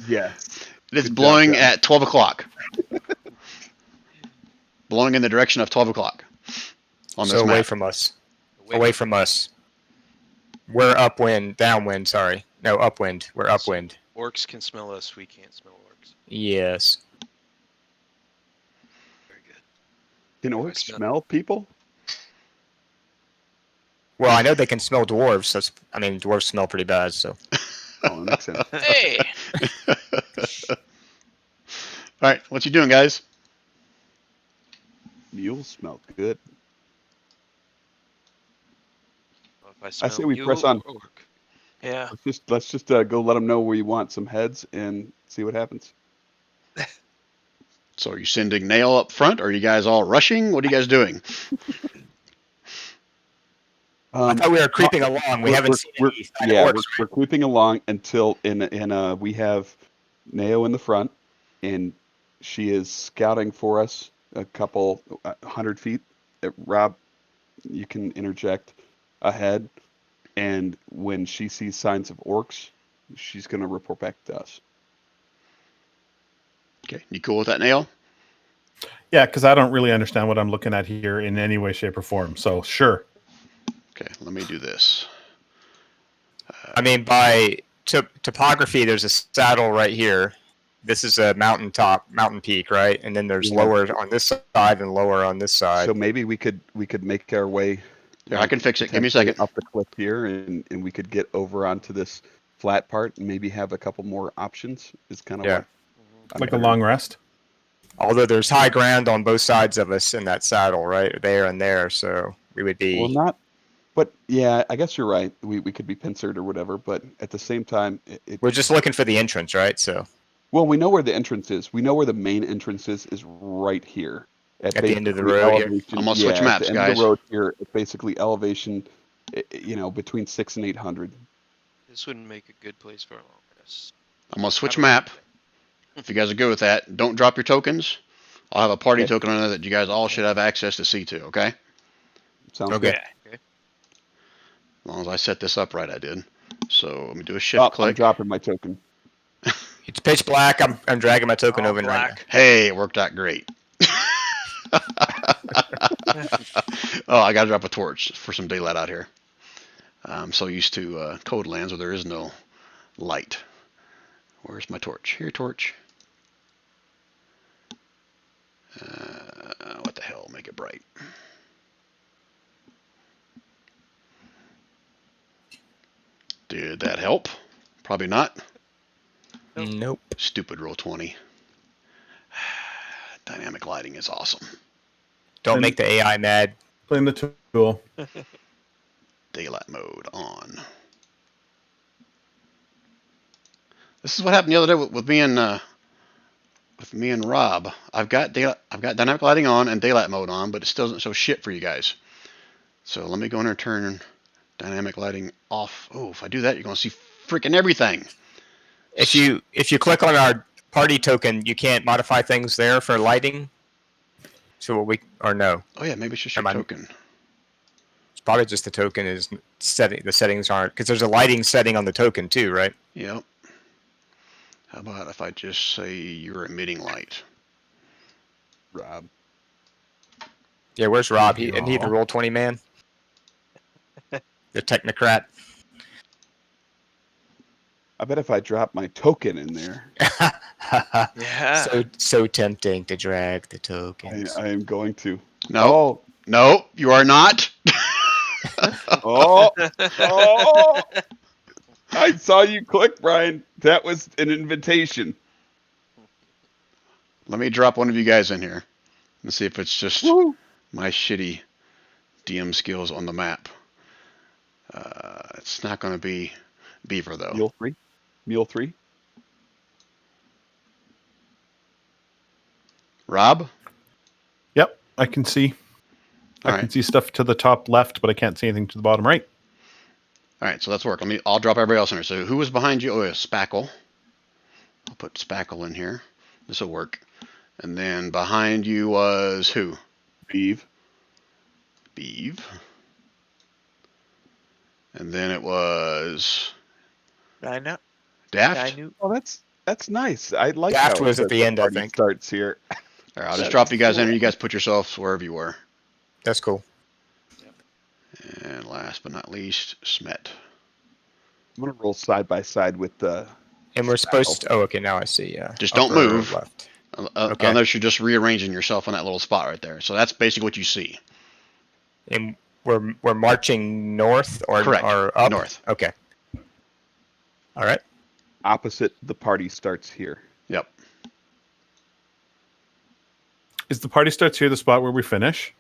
Yes. It's Good blowing job, John. at 12 o'clock. Blowing in the direction of 12 o'clock. On this So away map. from us. Away Away from us. We're upwind, downwind. Sorry, no upwind. We're upwind. Orcs can smell us. We can't smell orcs. Yes. Very good. Can I orcs smell- smell people? Well, I know they can smell dwarves. So dwarves smell pretty bad. So Oh, that makes sense. Hey! All right. What you doing, guys? Mules smell good. Well, if I say smell we mule press on. or orc. Yeah. Let's just go let them know we want some heads and see what happens. So are you sending Nail up front? Or are you guys all rushing? What are you guys doing? I thought we were creeping along. We haven't seen any sign of yeah, orcs. we're creeping along until we have Nao in the front, and she is scouting for us a couple 100 feet. Rob, you can interject ahead, and when she sees signs of orcs, she's going to report back to us. Okay. You cool with that, Nail? Yeah, because I don't really understand what I'm looking at here in any way, shape, or form. So sure. Okay, let me do this. I mean, by topography, there's a saddle right here. This is a mountain peak, right? And then there's Yeah. lower on this side and lower on this side. So maybe we could make our way. Yeah, I can fix it. Give me a potentially second. Up the cliff here, and we could get over onto this flat part and maybe have a couple more options. Is kind of Yeah. what. I'm Like a hearing. long rest. Although there's high ground on both sides of us in that saddle, right there and there, so we would be. Well, not. But yeah, I guess you're right. We could be pincered or whatever, but at the same time, We're just looking for the entrance, right? So well, we know where the entrance is. We know where the main entrance is right here. At the end of the basically road here? elevation- I'm gonna switch yeah, maps, at the end guys. of the road here, it's basically elevation, between 600 and 800. This wouldn't make a good place for a long rest. I'm gonna switch I don't know. map. If you guys are good with that, don't drop your tokens. I'll have a party Okay. token on there that you guys all should have access to see to. Okay. Sounds Okay. good. As long as I set this up right, I did. So let me do a shift Oh, I'm click. dropping my token. it's pitch black. I'm dragging my token All over right now. black. Hey, it worked out great. Oh, I gotta drop a torch for some daylight out here. I'm so used to Code Lands where there is no light. Where's my torch? Here, torch. What the hell? Make it bright. Did that help? Probably not. Nope. Stupid Roll20. Dynamic lighting is awesome. Don't And- make the AI mad. Playing the tool. Daylight mode on. This is what happened the other day with me and Rob. I've got dynamic lighting on and daylight mode on, but it still doesn't show shit for you guys. So let me go in and turn dynamic lighting off. Oh, if I do that, you're gonna see freaking everything. If you click on our party token, you can't modify things there for lighting. So no. Oh yeah, maybe it's just your Am I- token. It's probably just the token is setting. The settings aren't because there's a lighting setting on the token too, right? Yep. How about if I just say you're emitting light? Rob. Yeah. Where's Rob? Isn't he the Aw. Roll20 man? The technocrat. I bet if I drop my token in there, Yeah. So tempting to drag the tokens. I am going to. No, no, you are not. Oh, oh! I saw you click, Brian. That was an invitation. Let me drop one of you guys in here and see if it's just Woo! my shitty DM skills on the map. It's not going to be Beaver though. Mule 3. Rob? Yep, I can see. I All can right. see stuff to the top left, but I can't see anything to the bottom right. All right, so let's work. I'll drop everybody else in here. So who was behind you? Oh, yeah, Spackle. I'll put Spackle in here. This will work. And then behind you was who? Beeve. Beeve. And then it was I know. Daft. I knew. Oh, that's nice. I like Daft how was at the end, I party think. starts here. All right, I'll just drop you guys in, and you guys put yourselves wherever you were. That's cool. And last but not least, Smet. I'm gonna roll side by side with the. And we're supposed to. Oh, okay. Now I see. Yeah. Just don't Upper move. Left. Okay. Unless you're just rearranging yourself on that little spot right there. So that's basically what you see. And we're marching north or Correct. or up. North. Okay. All right. Opposite the party starts here. Yep. Is the party starts here the spot where we finish?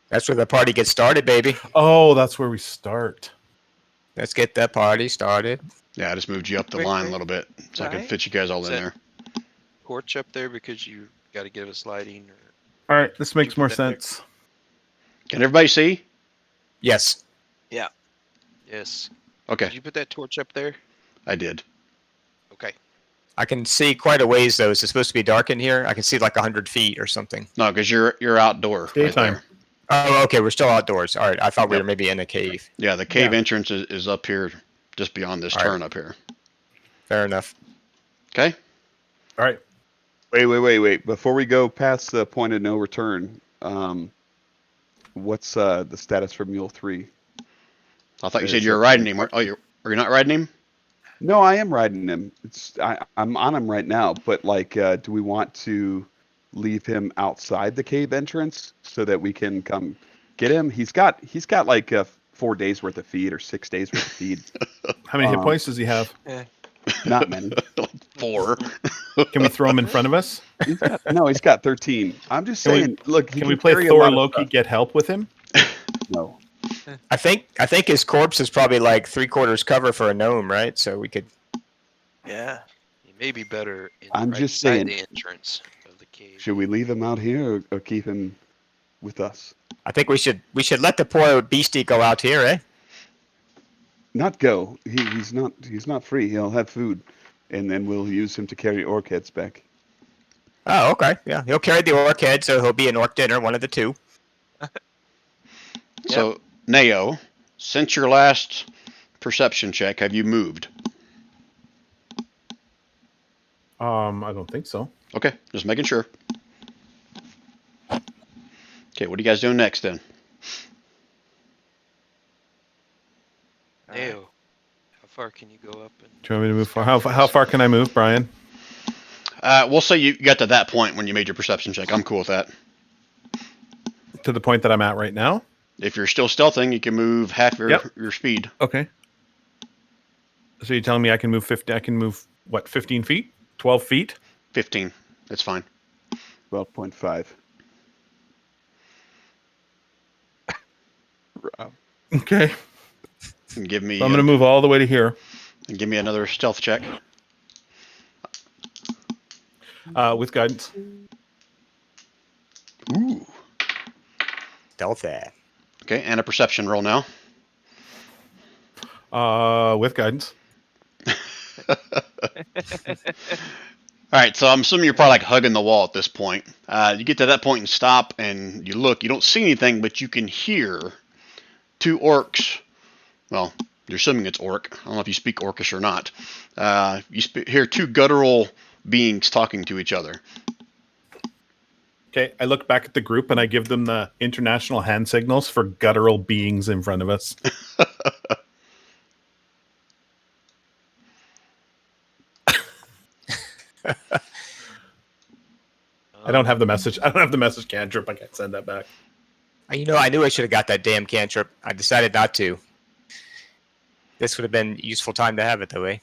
That's where the party gets started, baby. Oh, that's where we start. Let's get that party started. Yeah, I just moved you up the Quick, line a quick. little bit so I could Right. fit you guys all in Is that- there. Torch up there because you got to give us lighting. Or All right, this makes You more put that there. sense. Can everybody see? Yes. yes. Okay, Did you put that torch up there? I did. Okay. I can see quite a ways though. Is it supposed to be dark in here? I can see like 100 feet or something. No, because you're outdoor. Right Daytime. there. Oh, okay. We're still outdoors. All right. I thought we Yep. were maybe in a cave. Yeah, the cave Yeah. entrance is up here, just beyond this All right. turn up here. Fair enough. Okay. All right. Wait. Before we go past the point of no return, what's the status for Mule 3? I thought you Is said you were that riding the him. Are you not riding him? No, I am riding him. I'm on him right now, but like, do we want to leave him outside the cave entrance so that we can come get him? He's got like 4 days worth of feed or 6 days worth of feed. How many hit Um, points does he have? Not many. 4. Can we throw him in front of us? He's got 13. I'm just Can we- saying, look, he Can can we play carry a Thor lot of Loki stuff. get help with him? No. I think his corpse is probably like 3/4 cover for a gnome, right? So we could. Yeah. It may be better in I'm right just beside saying. the entrance of the cave. Should we leave him out here or keep him with us? I think we should let the poor beastie go out here, eh? Not go. He's not free. He'll have food, and then we'll use him to carry orc heads back. Oh, okay. Yeah, he'll carry the orc head, so he'll be an orc dinner, one of the two. So, Neo, since your last perception check, have you moved? I don't think so. Okay, just making sure. Okay, what are you guys doing next then? Neo, how far can you go up? And Do you want me to move far? How far can I move, Brian? We'll say you got to that point when you made your perception check. I'm cool with that. To the point that I'm at right now? If you're still stealthing, you can move half your speed. Okay. So you're telling me I can move 50? I can move what? 15 feet? 12 feet? 15. That's fine. 12.5. Okay. And give me So I'm going to move all the way to here. another stealth check. With guidance. Ooh. Stealth that. Okay, and a perception roll now. With guidance. All right, so I'm assuming you're probably like hugging the wall at this point. You get to that point and stop, and you look. You don't see anything, but you can hear 2 orcs. Well, you're assuming it's orc. I don't know if you speak orcish or not. You hear 2 guttural beings talking to each other. Okay, I look back at the group and I give them the international hand signals for guttural beings in front of us. I don't have the message. I don't have the message cantrip. I can't send that back. You know, I knew I should have got that damn cantrip. I decided not to. This would have been a useful time to have it, though, eh?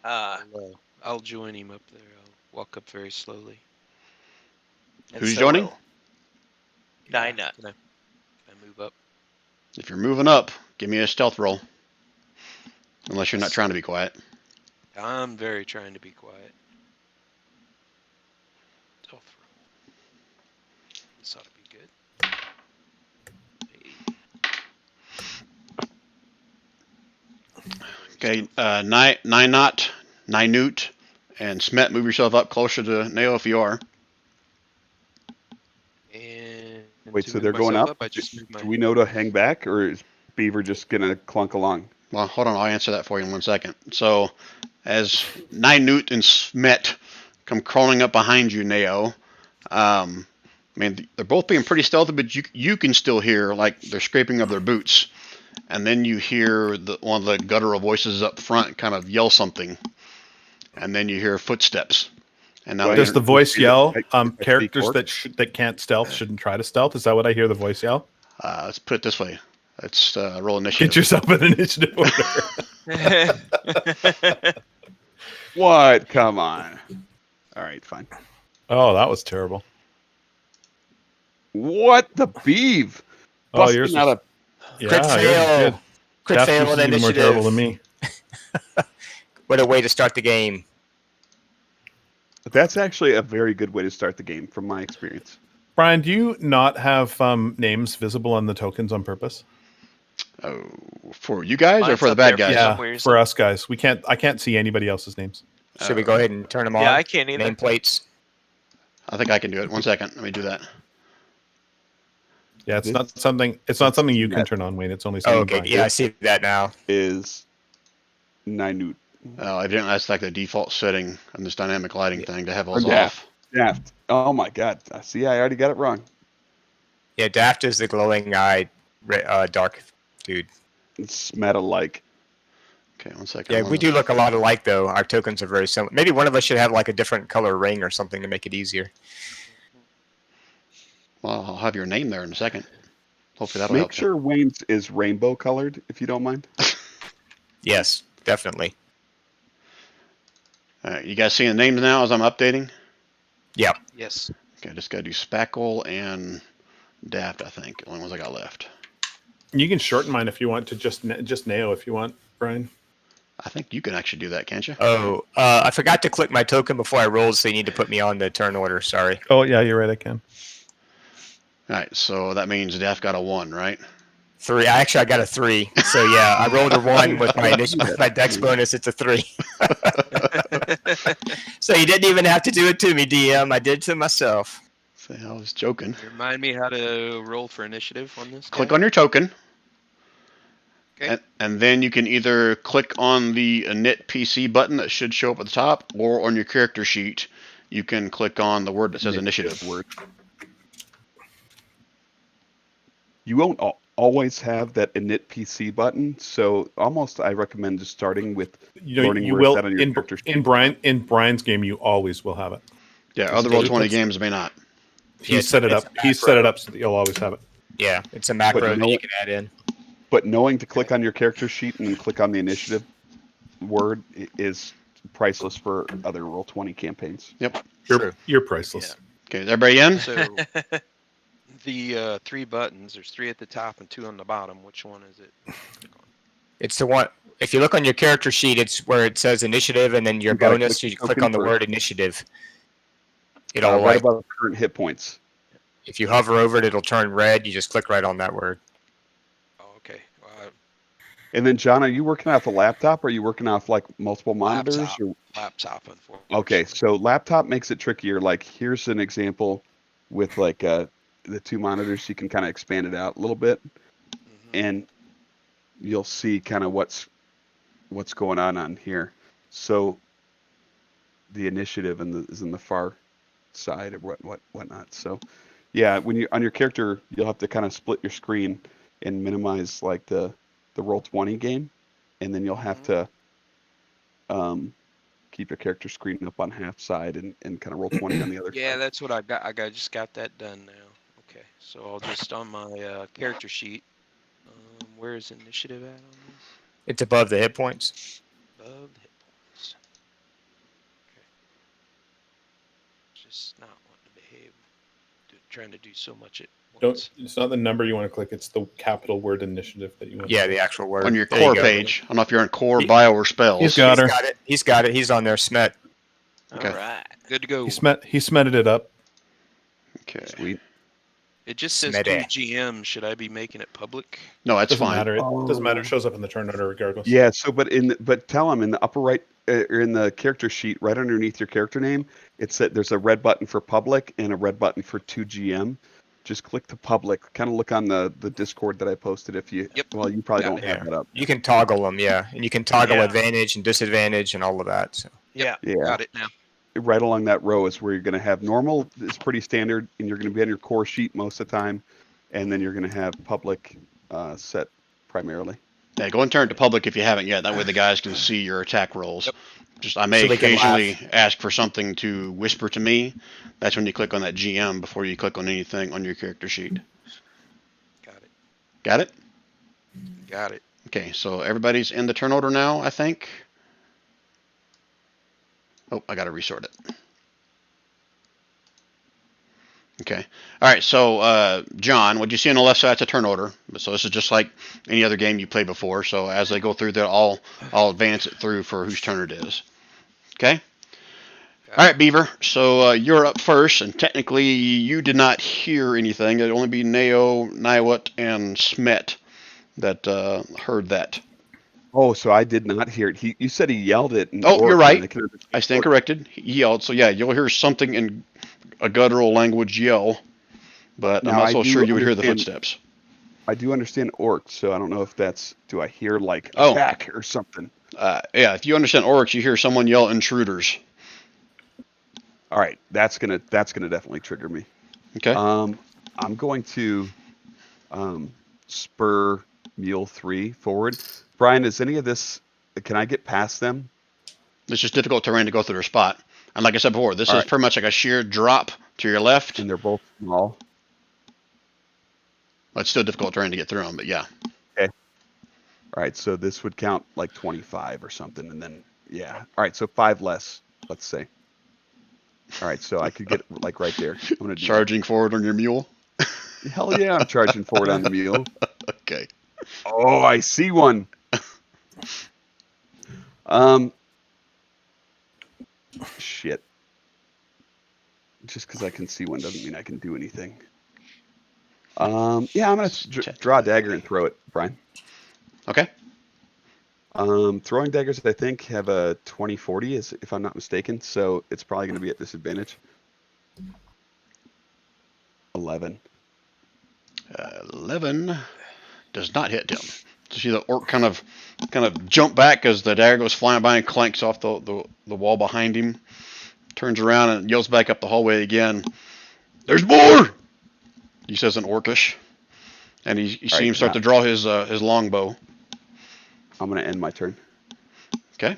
I'll join him up there. I'll walk up very slowly. And Who's so joining? will Nina. Can I move up? If you're moving up, give me a stealth roll. Unless you're not trying to be quiet. I'm very trying to be quiet. Stealth roll. This ought to be good. Hey. Okay, Ninut, and Smet, move yourself up closer to Neo if you are. And Wait, to so move they're going myself up? I just moved my. Do we know to hang back, or is Beaver just gonna clunk along? Well, hold on, I'll answer that for you in 1 second. So, as Ninut and Smet come crawling up behind you, Neo, I mean, they're both being pretty stealthy, but you can still hear, like, they're scraping of their boots. And then you hear one of the guttural voices up front kind of yell something. And then you hear footsteps. And now Does the voice yell? I Characters speak that can't stealth shouldn't try to stealth. Is that what I hear the voice yell? let's put it this way. Let's roll initiative. Get yourself an initiative order. What? Come on. All right, fine. Oh, that was terrible. What the beeve? Oh, Busting yours out was, of yeah, Crit yours was fail. good. Crit Daft fail was on even more initiative. terrible than me. What a way to start the game. That's actually a very good way to start the game, from my experience. Brian, do you not have names visible on the tokens on purpose? Oh, for you guys or Mine's for the up bad there for guys? some Yeah, reason. for us guys. I can't see anybody else's names. Should we go ahead and turn them on? Yeah, I can't either. Nameplates. I think I can do it. 1 second. Let me do that. Yeah, it's This- not something. It's not something you can Net. turn on, Wayne. It's only Oh, something. okay. Brian. Yeah, I see that now. Is Ninut. Evidently, that's like the default setting on this dynamic lighting thing to have those Daft. off. Daft. Oh my god. See, I already got it wrong. Yeah, Daft is the glowing eye dark dude. It's meta-like. Okay, 1 second. Yeah, I'm we on do the- look a lot alike, though. Our tokens are very similar. Maybe one of us should have like a different color ring or something to make it easier. Well, I'll have your name there in a second. Hopefully that'll Make help sure Wayne's is rainbow colored, if you don't mind. Yes, definitely. you. All right, you guys seeing the names now as I'm updating? Yeah. Yes. Okay, I just gotta do Spackle and Daft, I think. Only ones I got left. You can shorten mine if you want to just Nao if you want, Brian. I think you can actually do that, can't you? Oh, I forgot to click my token before I rolled, so you need to put me on the turn order. Sorry. Oh yeah, you're right. I can. All right, so that means Daft got a 1, right? 3. Actually, I got a 3. So yeah, I rolled a 1 with my dex bonus. It's a 3. So you didn't even have to do it to me, DM. I did it to myself. See, I was joking. Remind me how to roll for initiative on this. Click guy? on your token. Okay. And then you can either click on the init PC button that should show up at the top, or on your character sheet, you can click on the word that says initiative. Word. You won't always have that init PC button, so almost I recommend just starting with learning You where it's will at on your character sheet. in Brian's game. You always will have it. Yeah, Just other do Roll20 it. games may not. He Yeah, set it it's up. He set it up so that you'll always have it. Yeah, it's a macro But that you can add in. But knowing to click on your character sheet and then click on the initiative word is priceless for other Roll20 campaigns. You're priceless. Okay, is everybody in? So the 3 buttons. There's 3 at the top and 2 on the bottom. Which one is it? It's the one. If you look on your character sheet, it's where it says initiative, and then your You gotta bonus. click You click token on the first. word initiative. It'll Right like above current hit points. if you hover over it, it'll turn red. You just click right on that word. Oh, okay. And then, John, are you working off a laptop or are you working off like multiple monitors? Laptop. Or... Laptop, unfortunately. Okay, so laptop makes it trickier. Like, here's an example with like the 2 monitors. You can kind of expand it out a little bit, and you'll see kind of what's going on here. So the initiative is in the far side or whatnot. So yeah, when you on your character, you'll have to kind of split your screen and minimize like the Roll20 game, and then you'll have to keep your character screen up on half side and kind of Roll20 on the other Yeah, side. that's what I got. Just got that done now. Okay, so I'll just on my character sheet. Where is initiative at on this? It's above the hit points. Above the hit points. Okay. Just not wanting to behave. Trying to do so much at once. It's not the number you want to click. It's the capital word initiative that you want. Yeah, the actual word. On your There you core go. page. I don't know if you're in core, He- bio, or spells. He's got her. He's got it. He's on there. Smet. Okay. All right. Good to go. He smeted it up. Okay. Sweet. It just says Smeddy. 2 GM. Should I be making it public? No, that's Doesn't fine. matter. It doesn't matter. It shows up in the turn order regardless. Yeah. So, but tell them in the upper right or in the character sheet, right underneath your character name, it's that there's a red button for public and a red button for 2 GM. Just click to public. Kind of look on the Discord that I posted. If you, Yep. well, you probably Got don't it. have that up. You can toggle them, yeah, and you can toggle Yeah. advantage and disadvantage and all of that. So. Yeah. Yeah. Got it now. Right along that row is where you're going to have normal is pretty standard, and you're going to be on your core sheet most of the time, and then you're going to have public set primarily. Yeah, go and turn it to public if you haven't yet. That way the guys can see your attack rolls. Yep. Just I may So they can occasionally ask for something to whisper to me. That's when you click on that GM before you click on anything on your character sheet. Got it. Got it? Got it. Okay, so everybody's in the turn order now, I think. Oh, I got to resort it. Okay. All right, so John, what you see on the left side is a turn order. So this is just like any other game you played before. So as they go through, I'll advance it through for whose turn it is. Okay? All right, Beaver. So you're up first, and technically you did not hear anything. It'd only be Nao, Niwat, and Smet that heard that. Oh, so I did not hear it. You said he yelled it. in Oh, you're Orc, right. and I could I stand corrected. He yelled. So yeah, you'll hear something in a guttural language yell, but I'm Now, not I so do sure you would hear the understand- footsteps. I do understand Orc, so I don't know if that's. Do I hear like Oh. attack or something? Yeah, if you understand Oryx, you hear someone yell intruders. All right, that's gonna definitely trigger me. Okay. I'm going to spur mule 3 forward. Brian, is any of this? Can I get past them? It's just difficult terrain to go through their spot. And like I said before, this All is right. pretty much like a sheer drop to your left. And they're both small. But it's still difficult terrain to get through them. But yeah, All right, so this would count like 25 or something, and then yeah. All right, so 5 less, let's say. All right, so I could get like right there. I'm gonna do charging forward on your mule. that. Hell yeah, I'm charging forward on the mule. Okay. Oh, I see one. Shit. Just because I can see one doesn't mean I can do anything. Yeah, I'm gonna draw a dagger and throw it, Brian. Okay. Throwing daggers, I think, have a 20/40, if I'm not mistaken, so it's probably going to be at disadvantage. 11. 11 does not hit him. So see the orc kind of jump back as the dagger goes flying by and clanks off the wall behind him. Turns around and yells back up the hallway again. There's more! He says in Orcish. And you see him start to draw his longbow. I'm going to end my turn. Okay.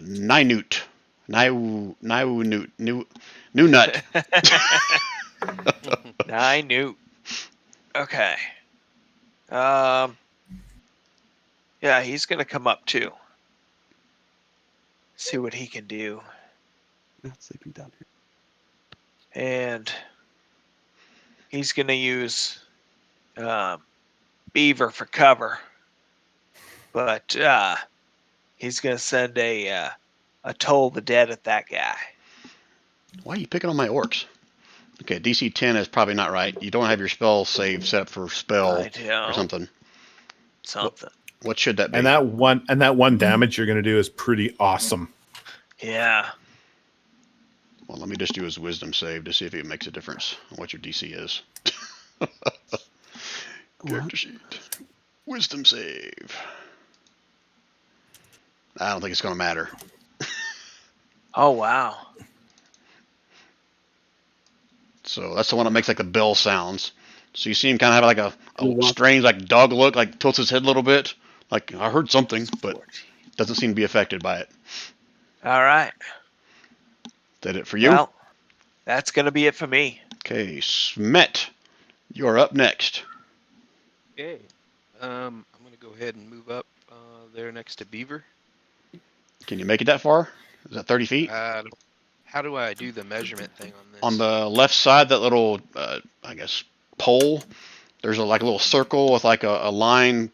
Nynute. New nut. Nynute. Okay. Yeah, he's gonna come up too. See what he can do. Not sleeping down here. And he's gonna use Beaver for cover. But he's gonna send a Toll the Dead at that guy. Why are you picking on my orcs? Okay, DC 10 is probably not right. You don't have your spell save set up for spell I do. or something. What should that be? And that one damage you're going to do is pretty awesome. Yeah. Well, let me just do his wisdom save to see if it makes a difference on what your DC is. Character sheet. Wisdom save. I don't think it's going to matter. Oh, wow. So that's the one that makes like the bell sounds. So you see him kind of have like a strange like dog look, like tilts his head a little bit. Like I heard something, but doesn't seem to be affected by it. All right. Is that it for you? Well, that's going to be it for me. Okay, Smet, you're up next. Okay. I'm going to go ahead and move up there next to Beaver. Can you make it that far? Is that 30 feet? How do I do the measurement thing on this? On the left side, that little, I guess, pole, there's like a little circle with like a line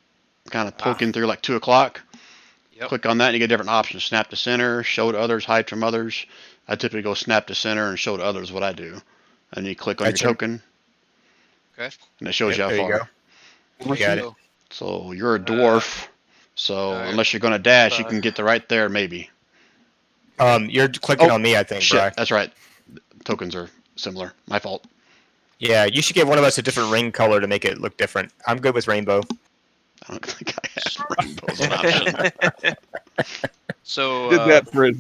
kind of poking through like 2 o'clock. Yep. Click on that and you get different options. Snap to center, show to others, hide from others. I typically go snap to center and show to others what I do. And you click on your token. Okay. And it shows you how there you far. go. You got it. So you're a dwarf. So unless you're going to dash, you can get to right there maybe. You're clicking on me, I think, Shit, Brian. that's right. Tokens are similar. My fault. Yeah, you should give one of us a different ring color to make it look different. I'm good with rainbow. I don't think I have rainbow as an option. So Did that for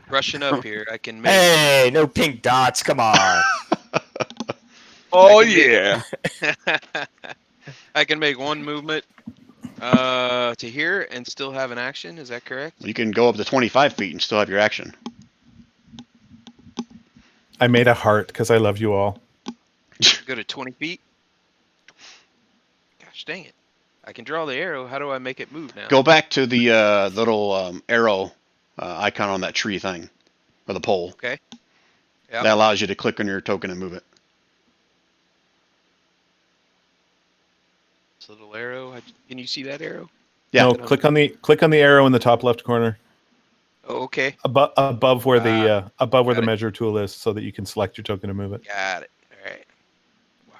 rushing up here, I can make. Hey, no pink dots. Come on. Oh yeah. I can make one movement to here and still have an action. Is that correct? You can go up to 25 feet and still have your action. I made a heart because I love you all. Go to 20 feet. Gosh dang it! I can draw the arrow. How do I make it move now? Go back to the little arrow icon on that tree thing, or the pole. Okay. Yep. That allows you to click on your token and move it. This little arrow. Can you see that arrow? Yeah. No, click on the arrow in the top left corner, Oh, okay. above where the it. measure tool is, so that you can select your token and move it. Got it. All right. Wow.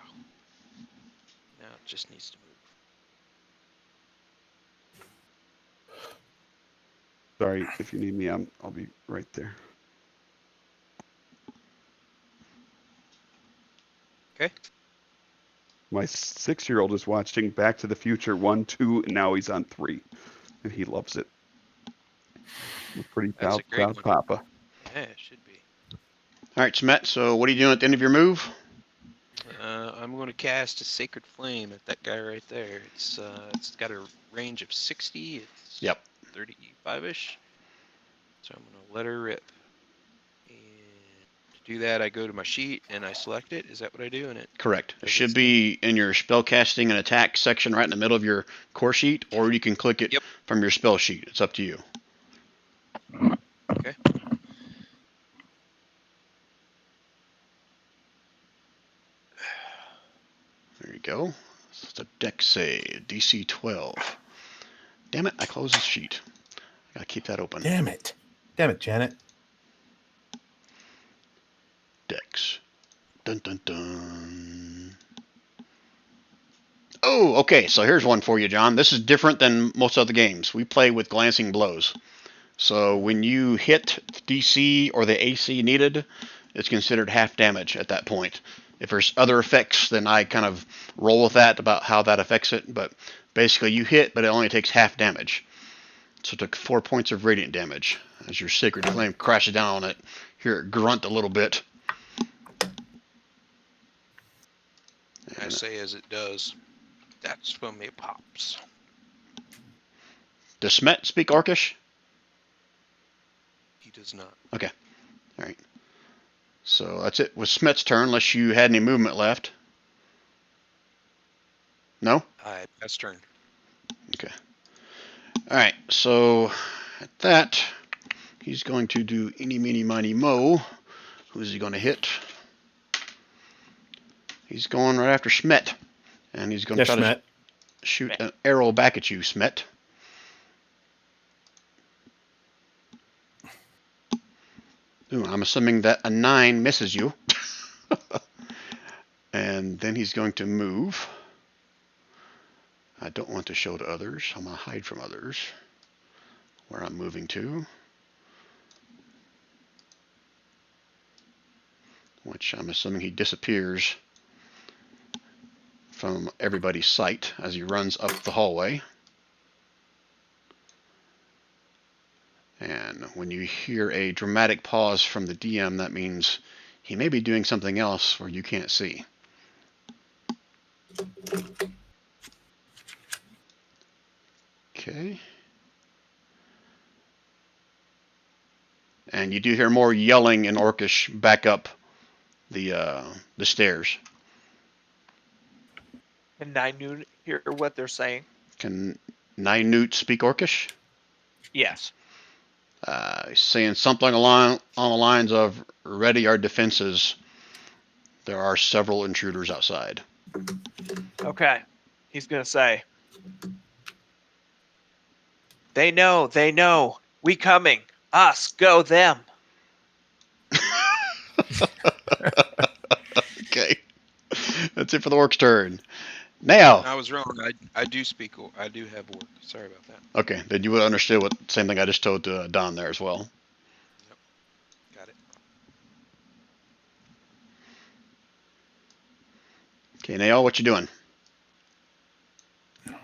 Now it just needs to move. Sorry, if you need me, I'll be right there. Okay. My 6-year-old is watching Back to the Future 1, 2, and now he's on 3, and he loves it. I'm a pretty That's proud, a great proud one. papa. Yeah, it should be. All right, Smet. So what are you doing at the end of your move? I'm going to cast a Sacred Flame at that guy right there. It's got a range of 60. It's Yep. 35-ish. So I'm going to let her rip. And to do that, I go to my sheet and I select it. Is that what I do? And it Correct. It does should its be in your spellcasting and attack section right in the middle of your core sheet, or you can click it Yep. from your spell sheet. It's up to you. Okay. There you go. So it's a deck save, DC 12. Damn it, I closed the sheet. I gotta keep that open. Damn it, Janet. Dex. Dun dun dun. Oh, okay. So here's one for you, John. This is different than most other games. We play with glancing blows. So when you hit DC or the AC needed, it's considered half damage at that point. If there's other effects, then I kind of roll with that about how that affects it. But basically, you hit, but it only takes half damage. So it took 4 points of radiant damage as your Sacred Flame crashes down on it. Hear it grunt a little bit. I say as it does. That's when it pops. Does Smet speak Orcish? He does not. Okay. All right. So that's it with Smet's turn, unless you had any movement left. No? I pass turn. Okay. All right. So at that, he's going to do eeny, meeny, miny, mo. Who's he going to hit? He's going right after Smet. And he's going to Yes, try Matt. to shoot an arrow back at you, Smet. Ooh, I'm assuming that a 9 misses you. And then he's going to move. I don't want to show to others. I'm going to hide from others where I'm moving to. Which I'm assuming he disappears from everybody's sight as he runs up the hallway. And when you hear a dramatic pause from the DM, that means he may be doing something else where you can't see. Okay. And you do hear more yelling in Orcish back up the stairs. Can Nine hear what they're saying? Can Nynute speak Orcish? Yes. Saying something on the lines of "Ready our defenses. There are several intruders outside." Okay. He's gonna say, They know. We coming. Us, go them. Okay. That's it for the orc's turn. Now. I was wrong. I do speak. I do have work. Sorry about that. Okay, then you would understand what same thing I just told Don there as well. Yep. Got it. Okay, Nael, what you doing?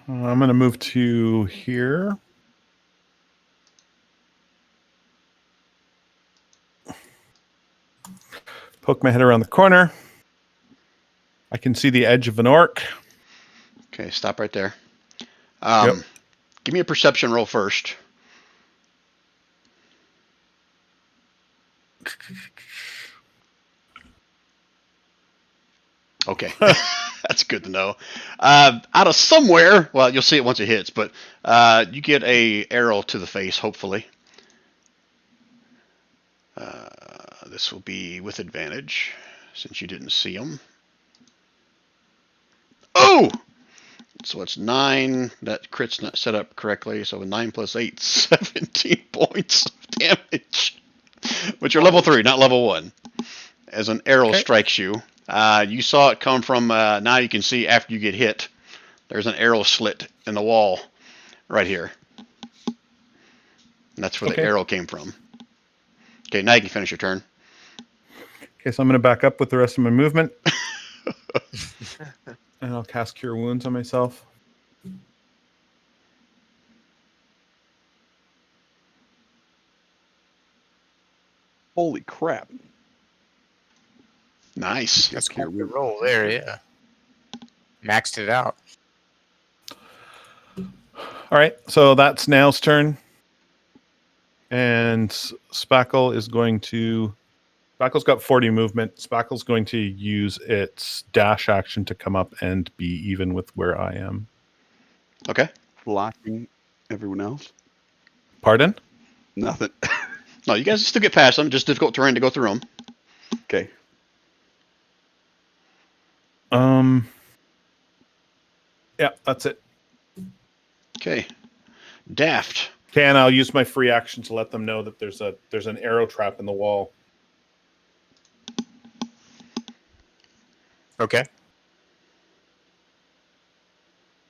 I'm going to move to here. Poke my head around the corner. I can see the edge of an orc. Okay, stop right there. Yep. Give me a perception roll first. Okay, that's good to know. Out of somewhere, well, you'll see it once it hits, but you get a arrow to the face, hopefully. This will be with advantage, since you didn't see him. Oh! So it's 9. That crit's not set up correctly, so 9 plus 8, 17 points of damage. But you're level 3, not level 1. As an arrow strikes you. You saw it come from, now you can see after you get hit, there's an arrow slit in the wall right here. And that's where the arrow came from. Okay, now you can finish your turn. Okay, so I'm going to back up with the rest of my movement. And I'll cast Cure Wounds on myself. Holy crap. Nice. That's Here quite we- the roll there, yeah. Maxed it out. All right, so that's Nail's turn. And Spackle is going to. Spackle's got 40 movement. Spackle's going to use its dash action to come up and be even with where I am. Okay. Blocking everyone else. Pardon? Nothing. No, you guys still get past them. Just difficult terrain to go through them. Okay. Yeah, that's it. Okay. Daft. Okay, and I'll use my free action to let them know that there's an arrow trap in the wall. Okay.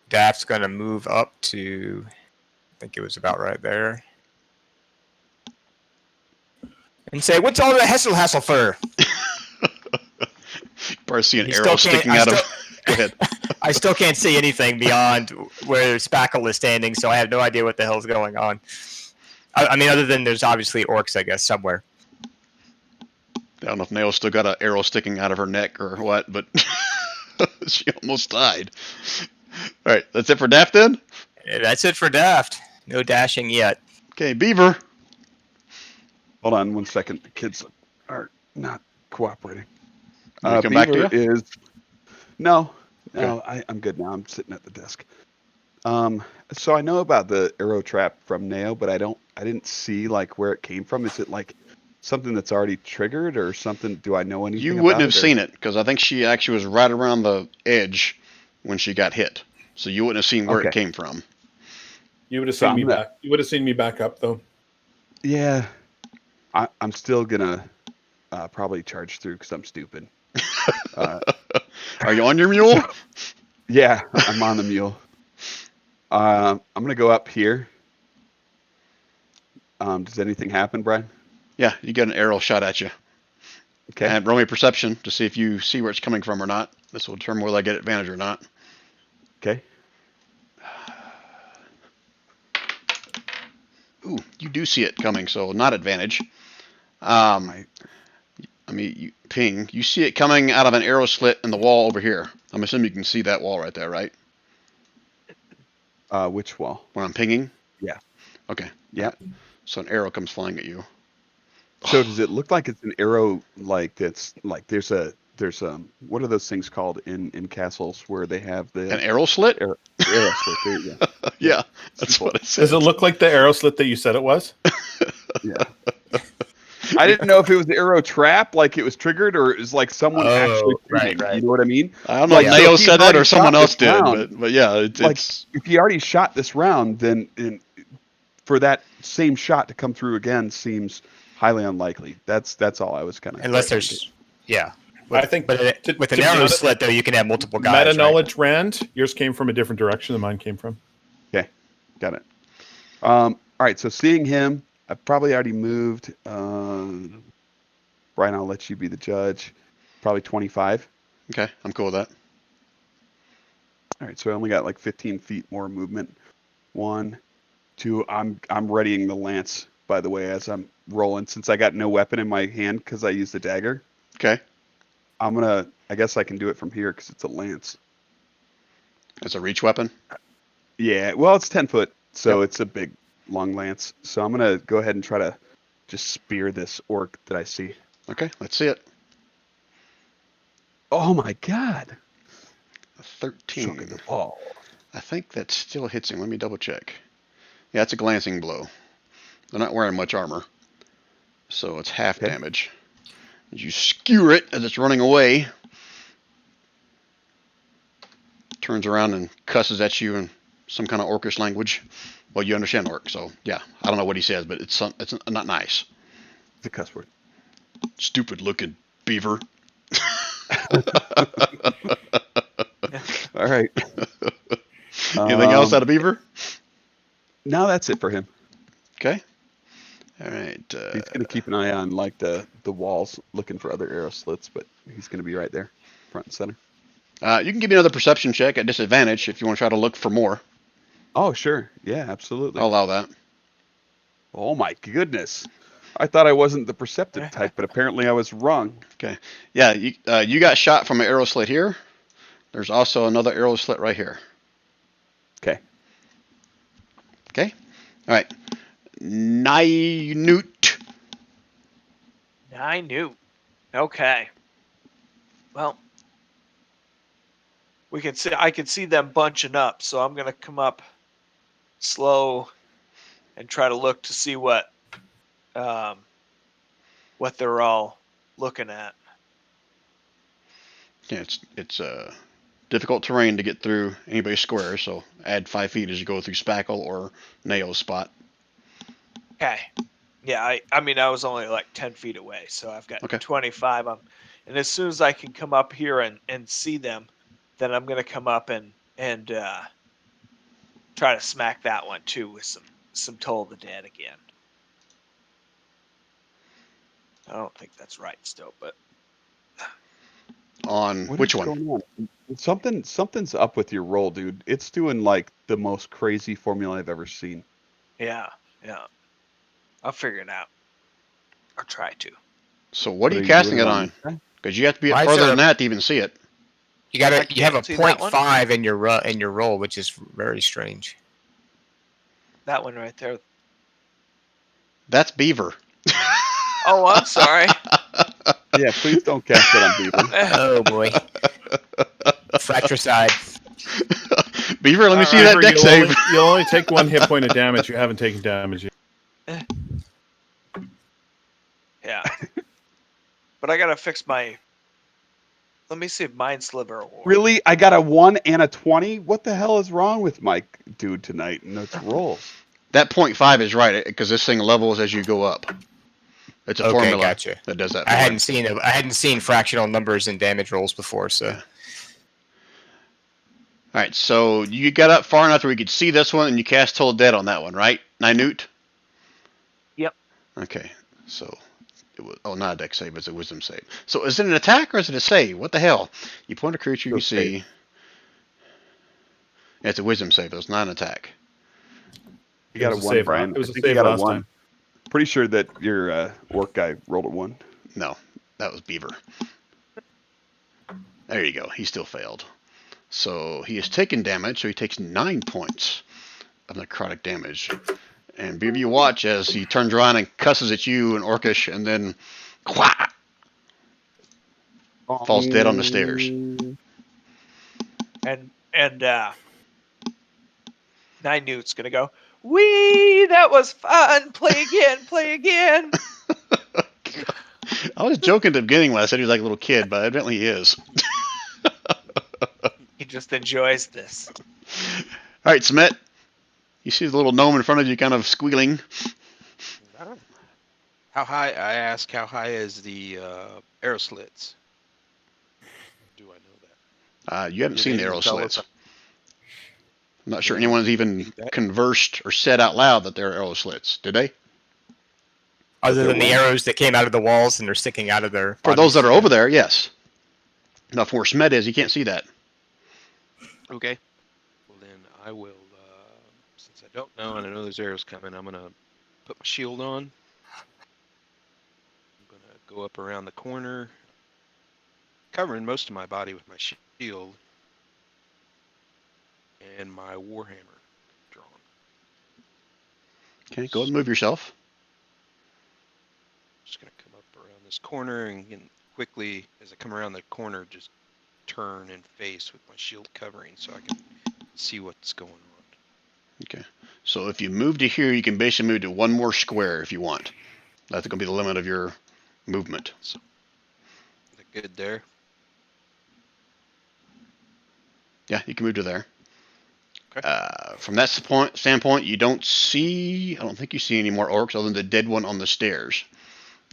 Daft's gonna move up to, I think it was about right there, and say, "What's all the hassle for?" Probably see an He arrow still can't- sticking I out of. still- Go ahead. I still can't see anything beyond where Spackle is standing, so I have no idea what the hell's going on. I mean, other than there's obviously orcs, I guess, somewhere. I don't know if Nail's still got an arrow sticking out of her neck or what, but she almost died. All right, that's it for Daft then? That's it for Daft. No dashing yet. Okay, Beaver. Hold on 1 second. The kids are not cooperating. Want me to come back to Beaver is no, Okay. I'm good now. I'm sitting at the desk. So I know about the arrow trap from Nao, but I didn't see like where it came from. Is it like something that's already triggered or something? Do I know anything? You about wouldn't have it, or- seen it because I think she actually was right around the edge when she got hit. So you wouldn't have seen where it Okay. came from. You would have So seen me I'm gonna- back. You would have seen me back up though. Yeah, I'm still gonna probably charge through because I'm stupid. Are you on your mule? Yeah, I'm on the mule. I'm gonna go up here. Does anything happen, Brian? Yeah, you get an arrow shot at you. Okay. And roll me perception to see if you see where it's coming from or not. This will determine whether I get advantage or not. Okay. Ooh, you do see it coming, so not advantage. Right. I mean, you see it coming out of an arrow slit in the wall over here. I'm assuming you can see that wall right there, right? Which wall? When I'm pinging? Yeah. Okay. Yeah. So an arrow comes flying at you. So does it look like it's an arrow? Like it's like there's what are those things called in castles where they have the An arrow slit? arrow slit? There you go. Yeah, that's Simple. what it says. Does it look like the arrow slit that you said it was? Yeah. I didn't know if it was the arrow trap, like it was triggered, or it was like someone actually right, shooting. right. You know what I mean? I don't know Like, if so Nao if he's said that or already someone shot else this did, round, but yeah, it's like if he already shot this round, then for that same shot to come through again seems highly unlikely. That's all I was kind of. Unless there's, yeah. I think But with an to be arrow honest- slit, though, you can have multiple guys. Meta right? knowledge, Rand. Yours came from a different direction than mine came from. Got it. All right. So seeing him, I probably already moved. Brian, I'll let you be the judge. Probably 25. okay. I'm cool with that. All right. So I only got like 15 feet more movement. 1, 2. I'm readying the lance. By the way, as I'm rolling, since I got no weapon in my hand because I used the dagger, Okay. I guess I can do it from here because it's a lance. It's a reach weapon. Yeah. Well, it's 10 foot, so it's a big, long lance. So I'm gonna go ahead and try to just spear this orc that I see. Okay, let's see it. Oh my god! A 13. Shock of the ball. I think that still hits him. Let me double check. Yeah, it's a glancing blow. They're not wearing much armor, so it's half Okay. damage. You skewer it as it's running away. Turns around and cusses at you in some kind of orcish language. Well, you understand orc, so yeah. I don't know what he says, but it's not nice. It's a cuss word. Stupid looking beaver. All right. Anything else out of beaver? No, that's it for him. Okay. All right. He's gonna keep an eye on like the walls, looking for other arrow slits, but he's gonna be right there, front and center. You can give me another perception check at disadvantage if you want to try to look for more. Oh, sure. Yeah, absolutely. I'll allow that. Oh my goodness. I thought I wasn't the perceptive type, but apparently I was wrong. Yeah, you got shot from an arrow slit here. There's also another arrow slit right here. Okay. Okay. All right. Nynute. I knew. Okay. Well, we can see. I can see them bunching up, so I'm gonna come up slow and try to look to see what they're all looking at. Yeah, it's difficult terrain to get through anybody's square, so add 5 feet as you go through Spackle or Nail's spot. Okay. Yeah, I mean, I was only like 10 feet away, so I've got Okay. 25. And as soon as I can come up here and see them, then I'm gonna come up and try to smack that one too with some Toll of the Dead again. I don't think that's right still, but On What which is one? going on? Something's up with your roll, dude. It's doing like the most crazy formula I've ever seen. yeah. I'll figure it out. I'll try to. So what are you doing casting it it on? this guy? Because you have to be Mine's further a- than that to even see it. You I got to you have a can't see that one. 0.5 in your roll, which is very strange. That one right there. That's Beaver. Oh, I'm sorry. Yeah, please don't cast it on Beaver. Oh boy. Fratricide. Beaver, let me All see right. that deck you'll save. Only, you'll only take 1 hit point of damage. You haven't taken damage yet. Yeah. But I gotta fix my. Let me see if Mind Sliver Award. Really? I got a 1 and a 20? What the hell is wrong with my dude tonight and its rolls? That 0.5 is right because this thing levels as you go up. It's a Okay, formula gotcha. that does that. I for you. hadn't seen fractional numbers and damage rolls before, so Yeah. All right, so you got up far enough where you could see this one, and you cast Toll Dead on that one, right? Nynute? Yep. Okay, so it was not a deck save, it's a wisdom save. So is it an attack or is it a save? What the hell? You point a creature you It's a save. see. Yeah, it's a wisdom save. It's not an attack. You got a It was a 1, save Brian. it was I a think you save got a last 1. time. Pretty sure that your orc guy rolled a 1. No, that was Beaver. There you go. He still failed. So he has taken damage, so he takes 9 points of necrotic damage. And Beaver, you watch as he turns around and cusses at you and Orcish, and then quack, falls dead on the stairs. And Nine Newt's gonna go. Wee, that was fun. Play again. Play again. I was joking at the beginning when I said he was like a little kid, but evidently he is. He just enjoys this. All right, Smet. You see the little gnome in front of you kind of squealing. How high? I ask, how high is the arrow slits? Do I know that? You haven't Did seen the anyone arrow tell us? slits. I'm not sure Did anyone's anyone even speak that? conversed or said out loud that they're arrow slits. Did they? other than the arrows that came out of the walls and they're sticking out of their For those that bodies. are over there, yes. Now, for where Smet is, you can't see that. Okay. Well, then I will, since I don't know and I know there's arrows coming, I'm going to put my shield on. I'm going to go up around the corner, covering most of my body with my shield and my warhammer drawn. Okay, go ahead and move yourself. Just going to come up around this corner and quickly, as I come around the corner, just turn and face with my shield covering so I can see what's going on. Okay. So if you move to here, you can basically move to one more square if you want. That's going to be the limit of your movement. Is that good there? Yeah, you can move to there. Okay. From that standpoint, you don't see, I don't think you see any more orcs other than the dead one on the stairs.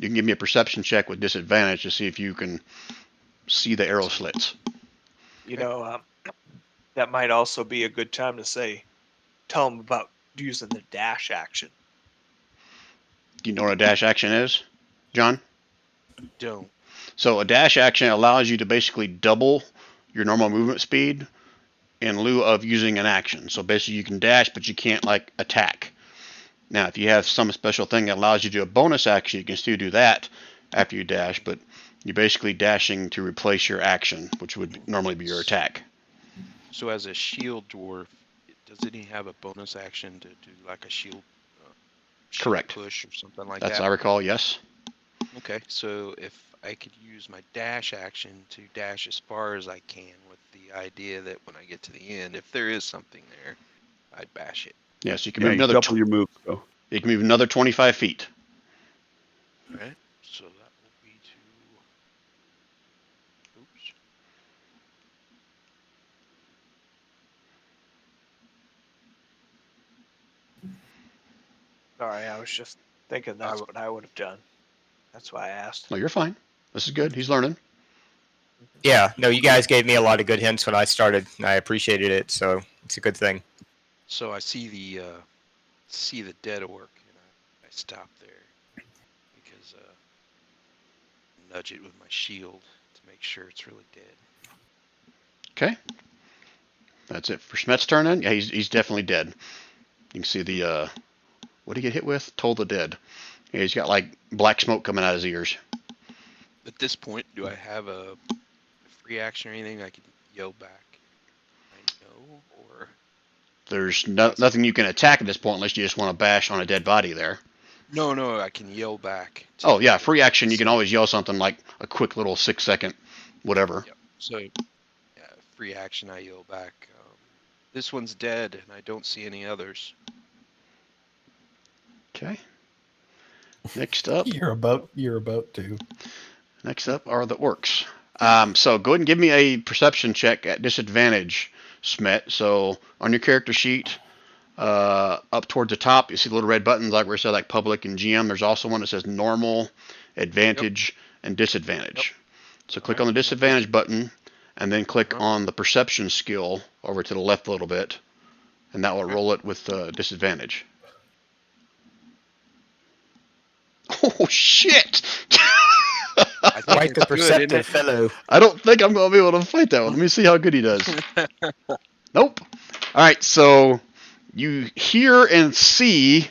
You can give me a perception check with disadvantage to see if you can see the arrow slits. You know, that might also be a good time to tell them about using the dash action. Do you know what a dash action is, John? Don't. So a dash action allows you to basically double your normal movement speed in lieu of using an action. So basically you can dash, but you can't like attack. Now, if you have some special thing that allows you to do a bonus action, you can still do that after you dash, but you're basically dashing to replace your action, which would normally be your attack. So as a shield dwarf, doesn't he have a bonus action to do like a shield Correct. push or something like That's that? I recall, yes. Okay, so if I could use my dash action to dash as far as I can with the idea that when I get to the end, if there is something there, I'd bash it. Yes, you can Yeah, move you another. double your moves, go. You can move another 25 feet. Right? So that will be to. Oops. Sorry, I was just thinking that's what I would have done. That's why I asked. No, you're fine. This is good. He's learning. Yeah, no, you guys gave me a lot of good hints when I started, and I appreciated it. So it's a good thing. So I see the dead orc, and I stop there because nudge it with my shield to make sure it's really dead. Okay. That's it for Smet's turn then. Yeah, he's definitely dead. You can see the what did he get hit with? Toll the Dead. Yeah, he's got like black smoke coming out of his ears. At this point, do I have a free action or anything I can yell back? I know, or There's nothing you can attack at this point unless you just want to bash on a dead body there. no, I can yell back. Oh yeah, free action. You can always yell something like a quick little 6-second, whatever. Yep. So, yeah, free action. I yell back. This one's dead, and I don't see any others. Okay. Next up. You're about to. Next up are the orcs. So go ahead and give me a perception check at disadvantage, Smet. So on your character sheet, up towards the top, you see the little red buttons like where it says like public and GM. There's also one that says normal, advantage, and disadvantage. So click on the disadvantage button, and then click on the perception skill over to the left a little bit, and that will roll it with disadvantage. Oh shit! I think Quite the it's good, isn't perceptive it? fellow. I don't think I'm going to be able to fight that one. Let me see how good he does. Nope. All right, so you hear and see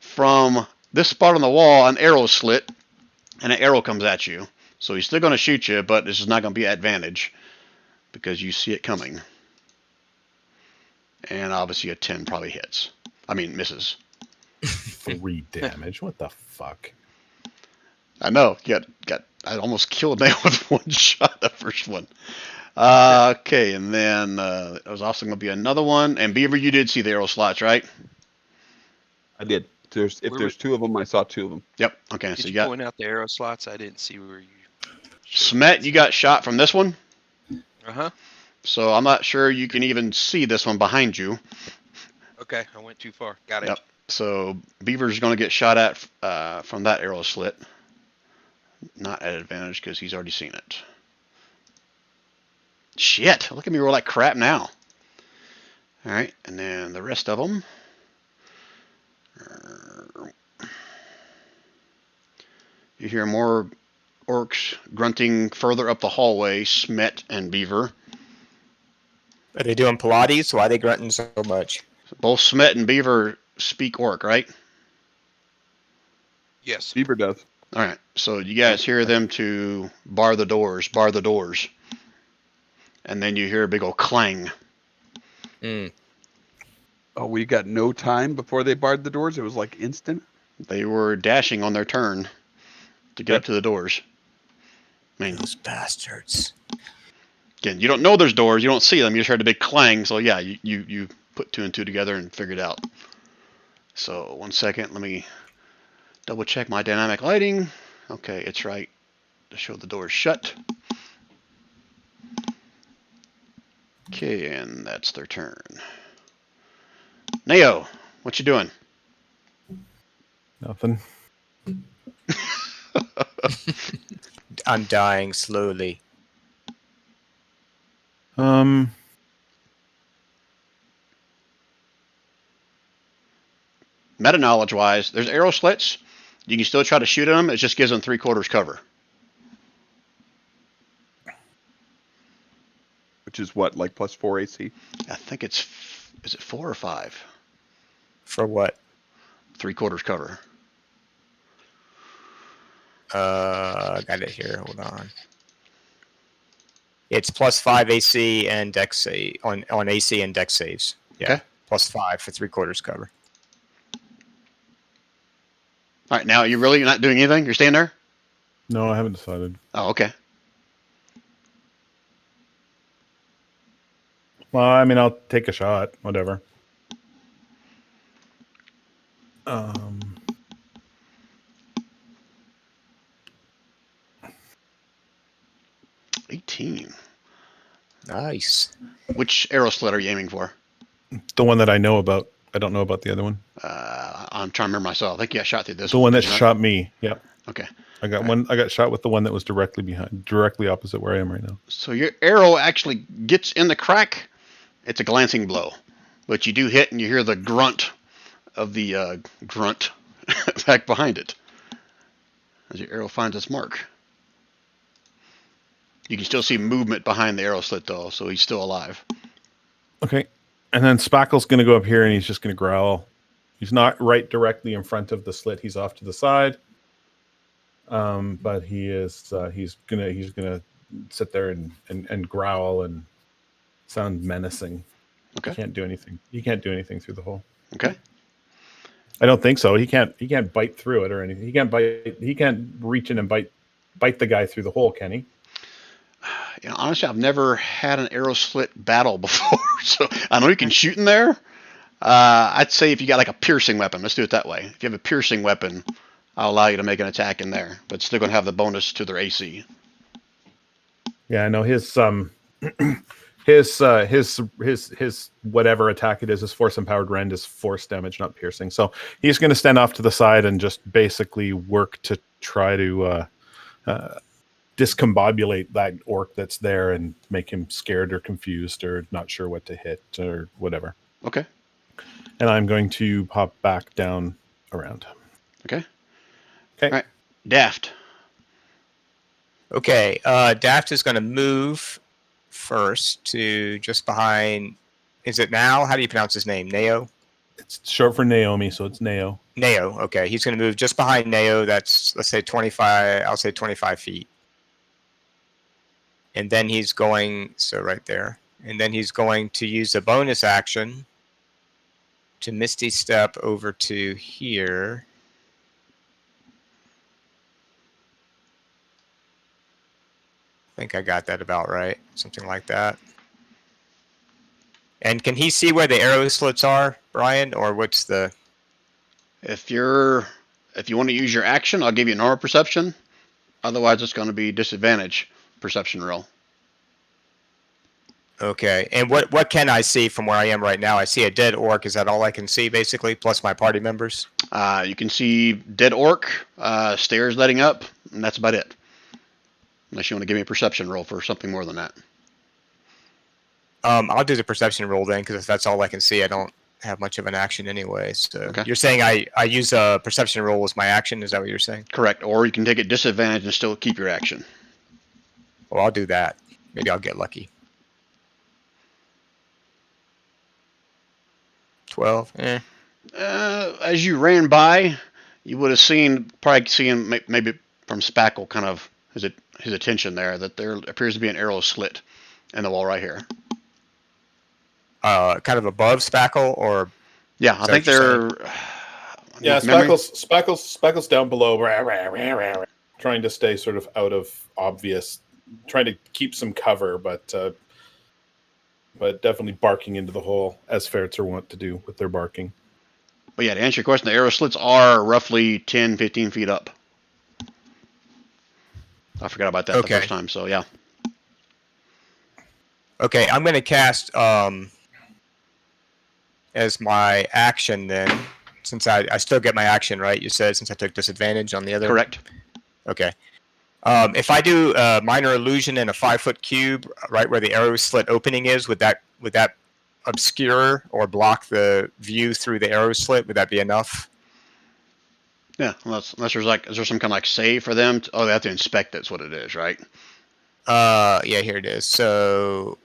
from this spot on the wall an arrow slit, and an arrow comes at you. So he's still going to shoot you, but this is not going to be advantage because you see it coming. And obviously a 10 probably hits. I mean, misses. 3 damage. What the fuck? I know. I almost killed Nail with one shot, the first one. Okay, and then there was also going to be another one. And Beaver, you did see the arrow slots, right? I did. There's 2 of them, I saw 2 of them. Yep. Okay, Did so you you got point out the arrow slots? I didn't see where you. Smet, you got shot from this one. Uh-huh. So I'm not sure you can even see this one behind you. Okay, I went too far. Got it. Yep. So Beaver's going to get shot at from that arrow slit. Not at advantage because he's already seen it. Shit! Look at me roll like crap now. All right, and then the rest of them. You hear more orcs grunting further up the hallway. Smet and Beaver. Are they doing Pilates? Why are they grunting so much? Both Smet and Beaver speak orc, right? Yes. Beaver does. All right, so you guys hear them to bar the doors, and then you hear a big old clang. Mm. Oh, we got no time before they barred the doors? It was like instant? They were dashing on their turn to get up to the doors. I mean, Those bastards. again, you don't know there's doors, you don't see them, you just heard a big clang, so yeah, you put 2 and 2 together and figured it out. So, 1 second, let me double check my dynamic lighting. Okay, it's right to show the doors shut. Okay, and that's their turn. Neo, what you doing? Nothing. I'm dying slowly. Meta knowledge wise, there's arrow slits. You can still try to shoot at them. It just gives them 3/4 cover. Which is what, like +4 AC? I think is it 4 or 5? For what? 3/4 cover. Got it here. Hold on. It's +5 AC and dex save on AC and dex saves. Yeah, Okay. +5 for 3/4 cover. All right, now you're not doing anything? You're staying there? No, I haven't decided. Oh, okay. Well, I mean, I'll take a shot. Whatever. 18. Nice. Which arrow slit are you aiming for? The one that I know about. I don't know about the other one. I'm trying to remember myself. I think I shot through this The one that did you not? shot me. Yep. Okay. I got shot with the one that was directly opposite where I am right now. So your arrow actually gets in the crack. It's a glancing blow, but you do hit, and you hear the grunt of the grunt back behind it as your arrow finds its mark. You can still see movement behind the arrow slit, though, so he's still alive. Okay. And then Spackle's going to go up here and he's just going to growl. He's not right directly in front of the slit. He's off to the side. But he is. He's gonna sit there and growl and sound menacing. Okay. He can't do anything. He can't do anything through the hole. Okay. I don't think so. He can't bite through it or anything. He can't bite. He can't reach in and bite the guy through the hole, can he? You know, honestly, I've never had an arrow slit battle before, so I know you can shoot in there. I'd say if you got like a piercing weapon, let's do it that way. If you have a piercing weapon, I'll allow you to make an attack in there, but still going to have the bonus to their AC. Yeah, I know his his whatever attack it is, his force empowered rend is force damage, not piercing. So he's going to stand off to the side and just basically work to try to discombobulate that orc that's there and make him scared or confused or not sure what to hit or whatever. Okay. And I'm going to pop back down around. Okay. Okay. All right. Daft. Okay, Daft is going to move first to just behind. Is it Now? How do you pronounce his name? Nao? It's short for Naomi, so it's Nao. Nao. Okay, he's going to move just behind Nao. That's, let's say 25. I'll say 25 feet. And then he's going, so right there. And then he's going to use a bonus action to Misty Step over to here. I think I got that about right. Something like that. And can he see where the arrow slits are, Brian? Or what's the... If you want to use your action, I'll give you normal perception. Otherwise, it's going to be disadvantage perception roll. Okay. And what can I see from where I am right now? I see a dead orc. Is that all I can see, basically, plus my party members? You can see dead orc, stairs letting up, and that's about it. Unless you want to give me a perception roll for something more than that. I'll do the perception roll then, because if that's all I can see, I don't have much of an action anyway. So Okay. You're saying I use a perception roll as my action? Is that what you're saying? Correct. Or you can take it disadvantage and still keep your action. Well, I'll do that. Maybe I'll get lucky. 12. As you ran by, you would have probably seen maybe from Spackle kind of his attention there that there appears to be an arrow slit in the wall right here. Kind of above Spackle, or... Yeah, I think Is that they're... Yeah, memory? Spackle's down below, trying to stay sort of out of obvious, trying to keep some cover, but definitely barking into the hole as ferrets are wont to do with their barking. But yeah, to answer your question, the arrow slits are roughly 10, 15 feet up. I forgot about that the Okay. first time, so yeah. Okay, I'm going to cast as my action then, since I still get my action, right? You said, since I took disadvantage on the other. Correct. Okay. If I do a minor illusion in a 5-foot cube, right where the arrow slit opening is, would that obscure or block the view through the arrow slit? Would that be enough? Yeah, unless there's is there some kind of like save for them? They have to inspect that's what it is, right? Yeah, here it is. So,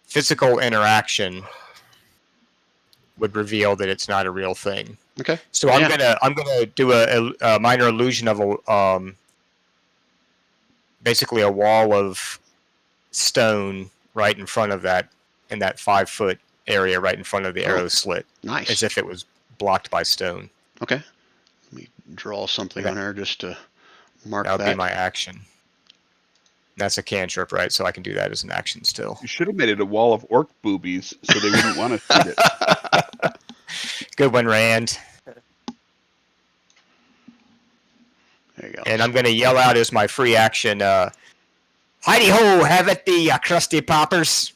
physical interaction would reveal that it's not a real thing. Okay. So Yeah. I'm gonna do a minor illusion of a basically a wall of stone right in front of that, in that 5 foot area right in front of the Oh, arrow slit, nice. as if it was blocked by stone. Okay. Let me draw something Okay. on here just to mark That would that. be my action. That's a cantrip, right? So I can do that as an action still. You should have made it a wall of orc boobies so they wouldn't want to shoot it. Good one, Rand. There you go. And I'm going to yell out as my free action, Heidi ho, have it the crusty poppers.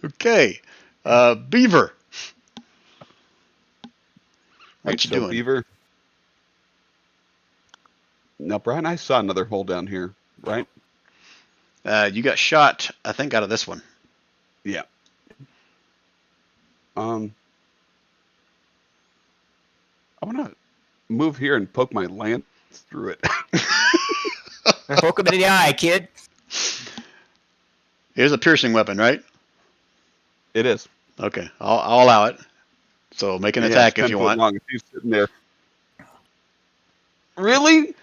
Okay. Beaver. What Right, you so doing? Beaver. Now, Brian, I saw another hole down here, right? You got shot, I think, out of this one. Yeah. I want to move here and poke my lance through it. Poke him in the eye, kid. Here's a piercing weapon, right? It is. Okay. I'll allow it. So make an Yeah, attack it's if 10 you foot want. long. He's sitting there. Really?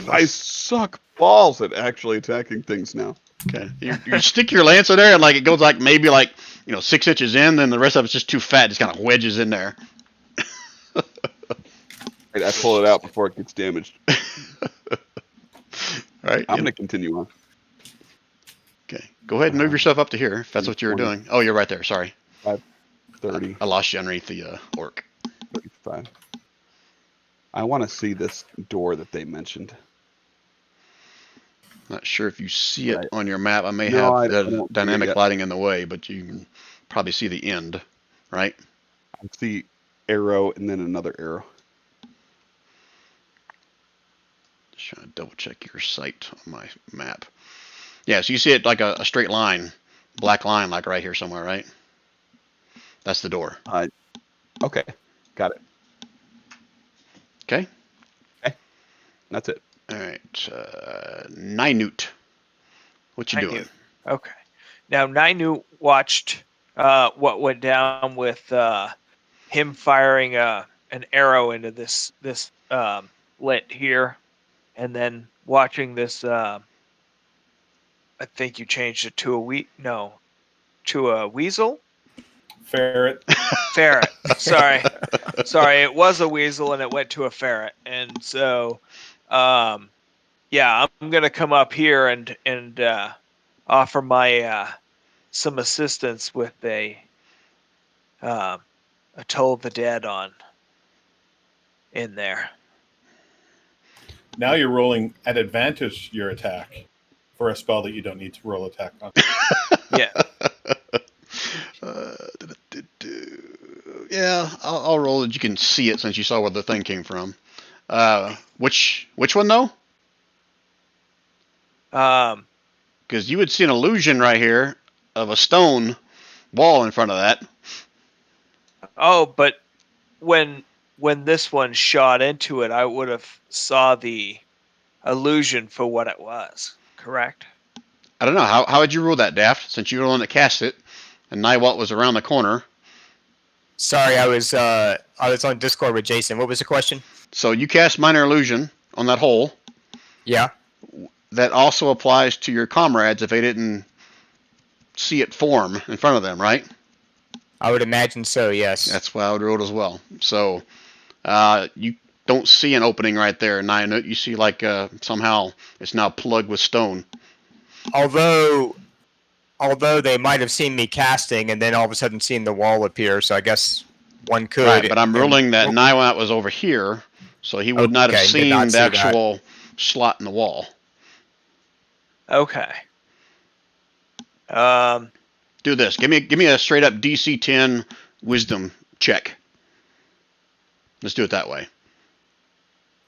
I suck balls at actually attacking things now. Okay. You stick your lance in there and like it goes like maybe like 6 inches in, then the rest of it's just too fat, just kind of wedges in there. Right, I pull it out before it gets damaged. Right. I'm going to continue on. Okay. Go ahead and move yourself up to here if that's what you were 20. doing. Oh, you're right there. Sorry. 30, I lost you underneath the orc. 35. I want to see this door that they mentioned. Not sure if you see it Right. on your map. I may No, I have the don't see it dynamic yet. lighting in the way, but you can probably see the end, right? I see arrow and then another arrow. Just trying to double check your sight on my map. Yeah, so you see it like a straight line, black line, like right here somewhere, right? That's the door. Okay, got it. Okay. That's it. All right. Ninute. What you doing? Ninute. Okay. Now Ninute watched what went down with him firing an arrow into this lit here, and then watching this. I think you changed it to a weasel. Ferret. Ferret. Sorry, it was a weasel and it went to a ferret, and so, yeah, I'm gonna come up here and offer my some assistance with a Toll of the Dead on in there. Now you're rolling at advantage your attack for a spell that you don't need to roll attack on. Yeah. Yeah, I'll roll it. You can see it since you saw where the thing came from. Which one though? Because you would see an illusion right here of a stone wall in front of that. Oh, but when this one shot into it, I would have saw the illusion for what it was. Correct. I don't know. How would you rule that, Daft? Since you were the one that cast it, and Nightwalt was around the corner. Sorry, I was on Discord with Jason. What was the question? So you cast Minor Illusion on that hole. Yeah. That also applies to your comrades if they didn't see it form in front of them, right? I would imagine so, yes. That's why I would rule it as well. So you don't see an opening right there, Ninute. You see like somehow it's now plugged with stone. Although they might have seen me casting and then all of a sudden seen the wall appear, so I guess one could. Right, but I'm ruling that Nightwalt was over here, so he would not have Okay, did seen not the see that. actual slot in the wall. Okay. Do this. Give me a straight up DC 10 Wisdom check. Let's do it that way.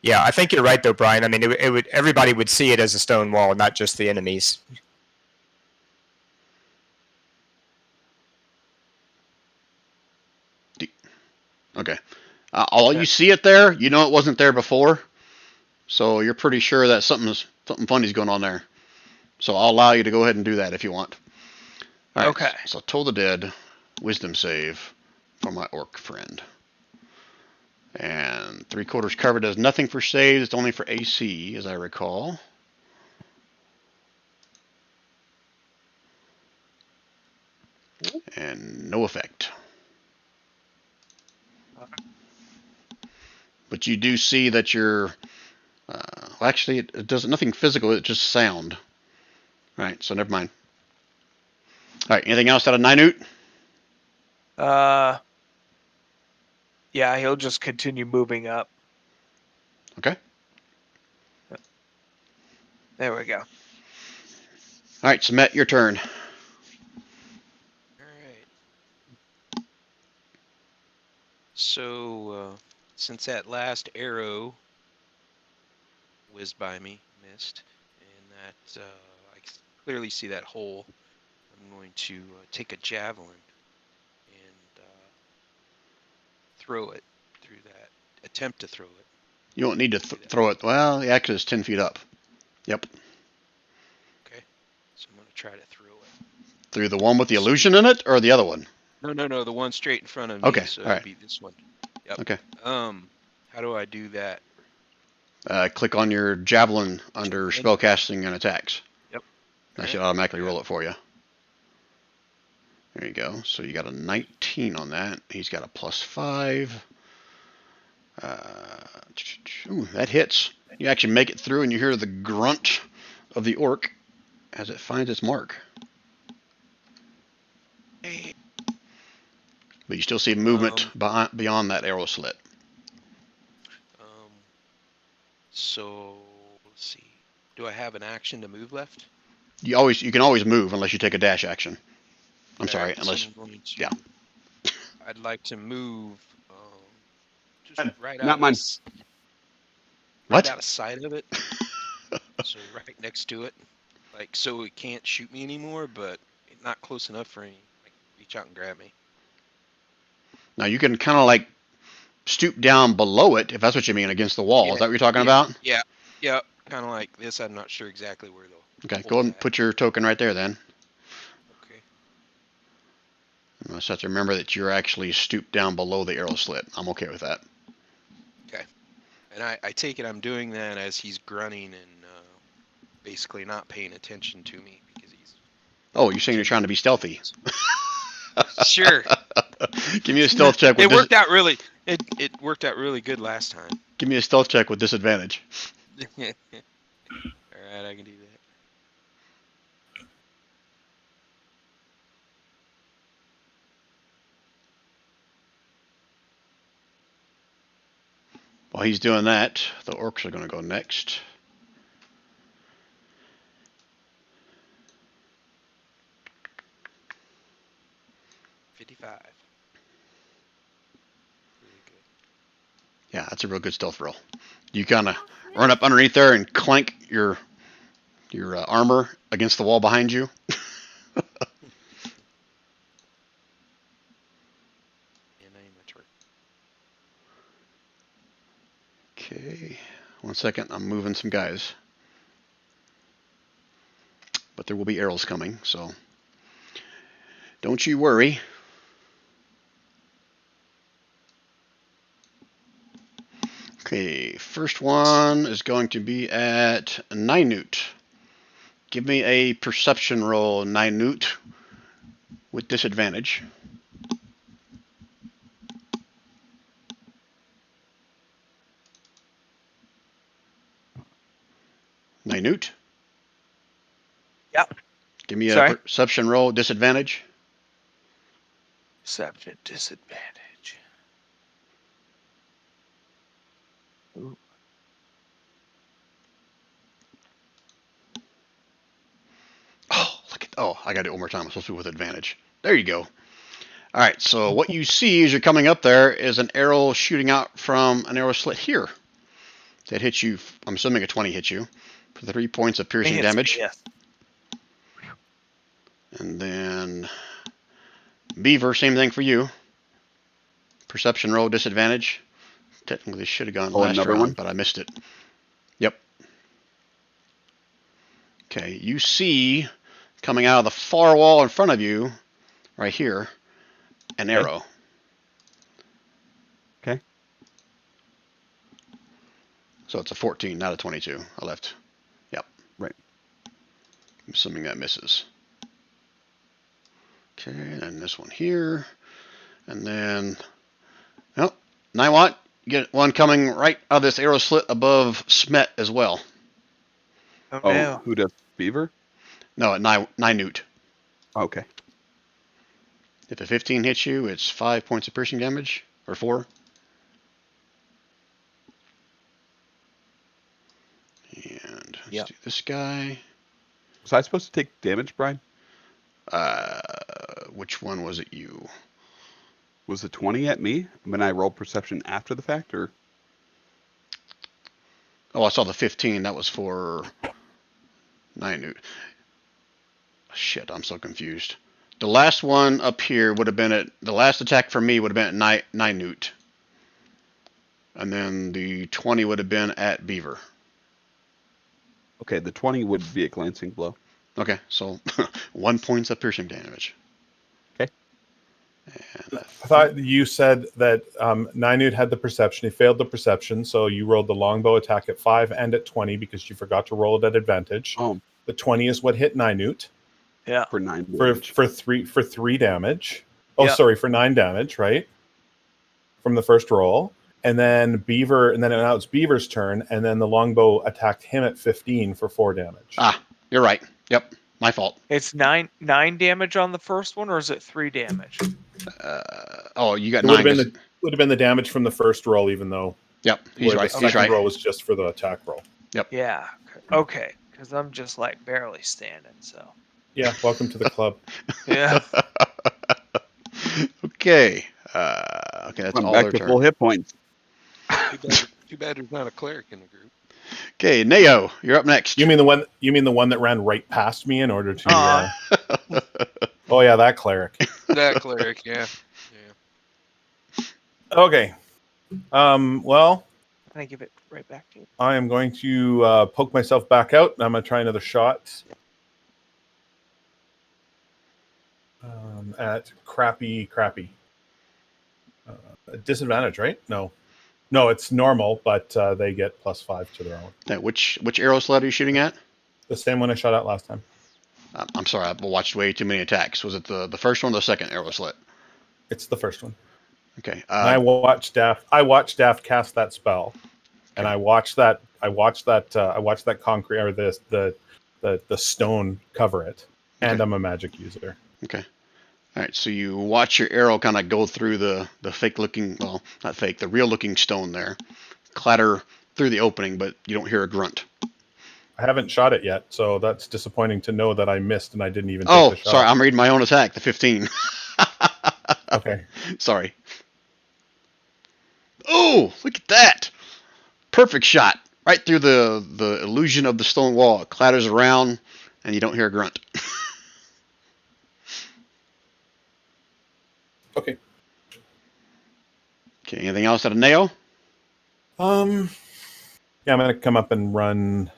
Yeah, I think you're right though, Brian. I mean, it would everybody would see it as a stone wall, not just the enemies. Okay. All you see it there, you know it wasn't there before, so you're pretty sure that something funny's going on there. So I'll allow you to go ahead and do that if you want. All right, Okay. So Toll the Dead, Wisdom save. for my orc friend. And 3/4 cover does nothing for saves. It's only for AC, as I recall. And no effect. But you do see that you're... well, actually, it does nothing physical. It's just sound. All right, so never mind. All right, anything else out of Ninute? Yeah, he'll just continue moving up. Okay. There we go. All right, Samet, your turn. All right. So, since that last arrow whizzed by me, missed, and that I clearly see that hole, I'm going to take a javelin and throw it through that. Attempt to throw it. You don't need to throw it. Well, yeah, because it's 10 feet up. Yep. Okay. So I'm going to try to throw it. Through the one with the illusion in it, or the other one? No, the one straight in front of me. Okay, So all right. it'd be this one. Yep. Okay. How do I do that? Click on your javelin under spellcasting and attacks. Yep. That should automatically roll it for you. There you go. So you got a 19 on that. He's got a +5. Ooh, that hits. You actually make it through, and you hear the grunt of the orc as it finds its mark. But you still see movement beyond that arrow slit. So let's see. Do I have an action to move left? You can always move unless you take a dash action. I'm sorry, Alright, so unless I'm going to- yeah. I'd like to move just right Not out mine. What? right out of sight of it. So right next to it. Like so it can't shoot me anymore, but not close enough for any like reach out and grab me. Now you can kind of like stoop down below it, if that's what you mean, against the wall. Is that what you're talking about? Yeah, kind of like this. I'm not sure exactly where though. Okay, go ahead and put your token right there then. Okay. I just have to remember that you're actually stooped down below the arrow slit. I'm okay with that. Okay. And I take it I'm doing that as he's grunting and basically not paying attention to me because he's. Oh, you're saying you're trying to be stealthy. Sure. Give me a stealth check with It worked out really. It worked out really good last time. Give me a stealth check with disadvantage. All right, I can do that. While he's doing that, the orcs are going to go next. $55. Really good. Yeah, that's a real good stealth roll. You kind of run up underneath there and clank your armor against the wall behind you. Okay, 1 second. I'm moving some guys. But there will be arrows coming, so don't you worry. Okay, first one is going to be at Ninute. Give me a perception roll, Ninute, with disadvantage. Ninute? Yep. Give me a Sorry? perception roll, disadvantage. Perception disadvantage. Ooh. Oh, look at, oh, I got to do it one more time. I'm supposed to be with advantage. There you go. All right, so what you see as you're coming up there is an arrow shooting out from an arrow slit here. That hits you, I'm assuming a 20 hits you, for 3 points of piercing Hits me, damage. yes. And then Beaver, same thing for you. Perception roll, disadvantage. Technically, this should have gone last another round, one? but I missed it. Yep. Okay, you see coming out of the far wall in front of you, right here, an arrow. So it's a 14, not a 22. I left. Yep. Right. I'm assuming that misses. Okay, and this one here. And then, oh, 9 watt. You get one coming right out of this arrow slit above Smet as well. Oh, Oh, no. who does Beaver? No, at 9 newt. Okay. If a 15 hits you, it's 5 points of piercing damage, or 4. And let's Yep. do this guy. Was I supposed to take damage, Brian? Which one was it you? Was the 20 at me when I rolled perception after the fact, or? Oh, I saw the 15. That was for 9 newt. Shit, I'm so confused. The last one up here would have been at, the last attack for me would have been at 9 newt. And then the 20 would have been at Beaver. Okay, the 20 would be a glancing blow. Okay, so 1 point of piercing damage. Okay. And I thought you said that Ninute had the perception. He failed the perception, so you rolled the longbow attack at 5 and at 20 because you forgot to roll it at advantage. Oh, The 20 is what hit Ninute Yeah. for 9 for damage. for 3 damage. Oh, Yeah. sorry, for 9 damage, right? From the first roll. And then Beaver, and then now it's Beaver's turn, and then the longbow attacked him at 15 for 4 damage. you're right. Yep, my fault. It's nine damage on the first one, or is it 3 damage? Oh, you got It would 9. have been the damage from the first roll, even though Yep, he's where right. the He's second right. roll was just for the attack roll. Yeah. Okay. Because I'm just like barely standing. So. Yeah, welcome to the club. Yeah. Okay. Okay, that's I'm all back their to turn. full hit points. Too bad there's not a cleric in the group. Okay, Neo, you're up next. You mean the one? You mean the one that ran right past me in order to? Aw. Oh yeah, that cleric. That cleric, yeah. Yeah. Okay. Well, Can I give it right back to you? I am going to poke myself back out, and I'm going to try another shot at crappy. Disadvantage, right? No, it's normal, but they get +5 to their own. Now, which arrow sled are you shooting at? The same one I shot at last time. I'm sorry, I watched way too many attacks. Was it the first one or the second arrow slit? It's the first one. Okay. And I watched Daft cast that spell, and I watched that concrete or the stone cover it. And Okay. I'm a magic user. Okay. All right, so you watch your arrow kind of go through the fake looking, well, not fake, the real looking stone there, clatter through the opening, but you don't hear a grunt. I haven't shot it yet, so that's disappointing to know that I missed and I didn't even take Oh, the shot. sorry, I'm reading my own attack, the 15. Okay. Sorry. Oh, look at that. Perfect shot. Right through the illusion of the stone wall. It clatters around, and you don't hear a grunt. Okay. Okay, anything else out of Neo? Yeah, I'm gonna come up and run.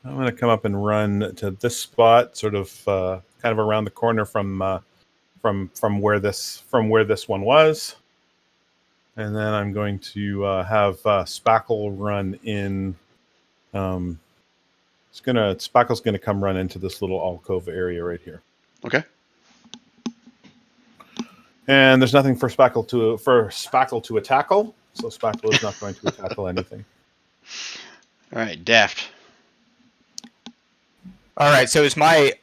I'm gonna come up and run to this spot, sort of kind of around the corner from where this one was, and then I'm going to have Spackle run in. Spackle's gonna come run into this little alcove area right here. Okay. And there's nothing for Spackle to tackle, so Spackle is not going to tackle anything. All right, Daft. All right, so is my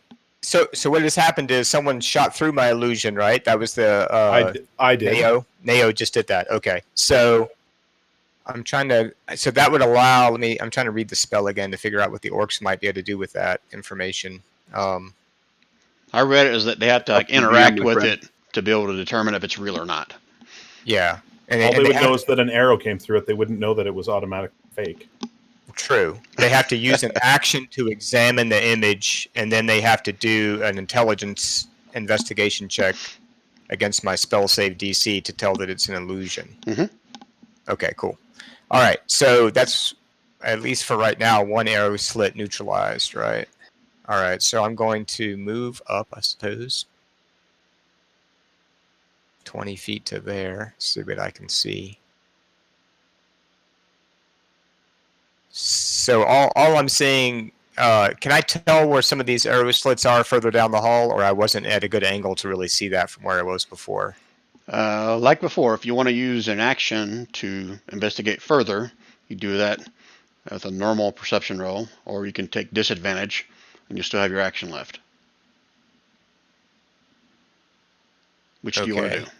so what has happened is someone shot through my illusion, right? That was the I did. Neo just did that. Okay, so I'm trying to. So that would allow me. I'm trying to read the spell again to figure out what the orcs might be able to do with that information. I read it as that they have to like Up to the interact DM, my with friend. it to be able to determine if it's real or not. Yeah, and All they would have- know is that an arrow came through it. They wouldn't know that it was automatic fake. True. They have to use an action to examine the image, and then they have to do an intelligence investigation check against my spell save DC to tell that it's an illusion. Mhm. Okay, cool. All right, so that's, at least for right now, one arrow slit neutralized, right? All right, so I'm going to move up, I suppose. 20 feet to there, so that I can see. So all I'm seeing, can I tell where some of these arrow slits are further down the hall, or I wasn't at a good angle to really see that from where I was before? Like before, if you want to use an action to investigate further, you do that with a normal perception roll, or you can take disadvantage, and you still have your action left. Which do you want to Okay. do?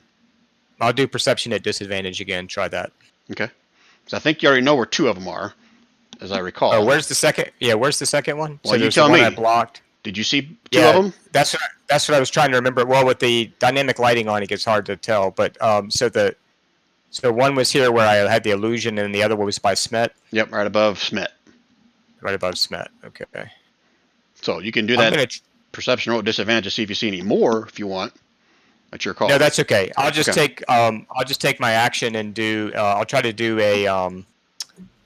I'll do perception at disadvantage again. Try that. Okay. So I think you already know where two of them are, as I recall. Oh, where's the second? Yeah, where's the second one? Well, So you there's tell the one me. I blocked. Did you see two Yeah, of them? that's what I was trying to remember. Well, with the dynamic lighting on, it gets hard to tell. But so one was here where I had the illusion, and the other one was by Smet, Yep, right above Smet. right above Smet. Okay. So you can do I'm that gonna. perception roll at disadvantage to see if you see any more if you want. That's your call. No, that's okay. I'll just Okay. take my action and do. I'll try to do a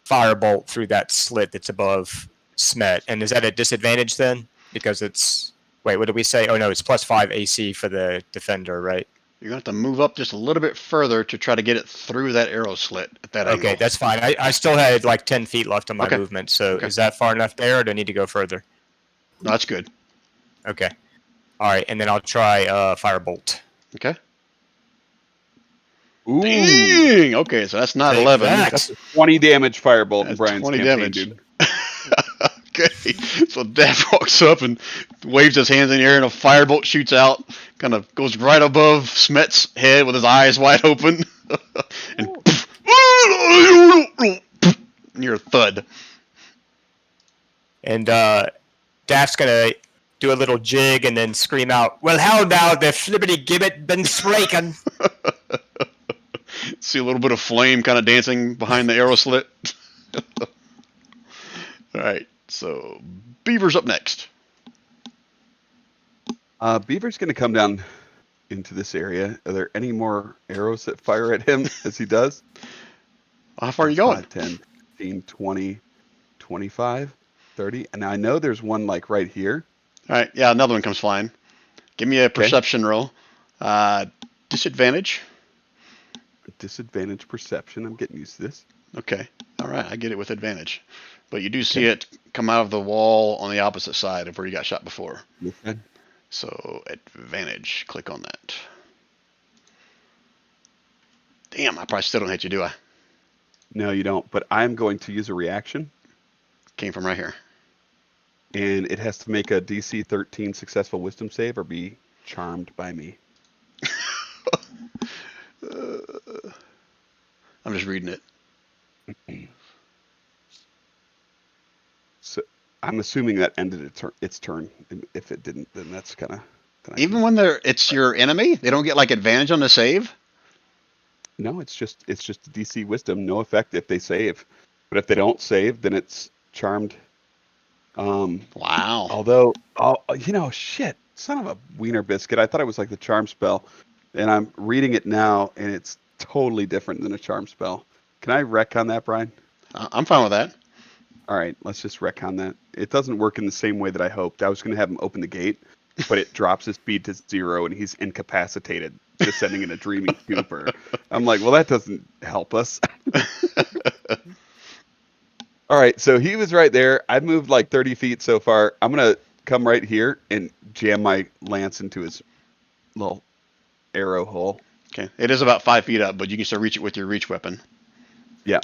firebolt through that slit that's above Smet. And is that a disadvantage then? Because it's wait, what did we say? Oh no, it's +5 AC for the defender, right? You're going to have to move up just a little bit further to try to get it through that arrow slit at that Okay, angle. that's fine. I still had like 10 feet left on my Okay. movement. So Okay. is that far enough there, or do I need to go further? No, that's good. Okay. All right, and then I'll try firebolt. Okay. Ooh, Dang! Okay, so that's not Take 11. that. that's a 20 damage firebolt in That's Brian's 20 campaign, damage. dude. Okay, so Daft walks up and waves his hands in the air, and a firebolt shoots out, kind of goes right above Smet's head with his eyes wide open, and you're a thud. And Daft's gonna do a little jig and then scream out, "Well, how now, the flippity gibbet been spraken?" See a little bit of flame kind of dancing behind the arrow slit. All right, so Beaver's up next. Beaver's going to come down into this area. Are there any more arrows that fire at him as he does? How far are you going? 5, 10, 15, 20, 25, 30. And I know there's one like right here. All right, yeah, another one comes flying. Give me a perception roll. Disadvantage. Disadvantage perception. I'm getting used to this. Okay. All right, I get it with advantage. But you do see it come out of the wall on the opposite side of where you got shot before. Okay. So advantage, click on that. Damn, I probably still don't hit you, do I? No, you don't. But I'm going to use a reaction, Came from right here. and it has to make a DC 13 successful wisdom save or be charmed by me. I'm just reading it. So I'm assuming that ended its turn. And if it didn't, then that's kind of. Even when it's your enemy, they don't get like advantage on the save. No, it's just DC wisdom, no effect if they save. But if they don't save, then it's charmed. Wow. Although, shit, son of a wiener biscuit. I thought it was like the charm spell, and I'm reading it now, and it's totally different than a charm spell. Can I retcon that, Brian? I'm fine with that. All right, let's just retcon that. It doesn't work in the same way that I hoped. I was going to have him open the gate, but it drops his speed to 0, and he's incapacitated, descending in a dreaming stupor. I'm like, well, that doesn't help us. All right, so he was right there. I've moved like 30 feet so far. I'm going to come right here and jam my lance into his little arrow hole. Okay. It is about 5 feet up, but you can still reach it with your reach weapon. Yeah.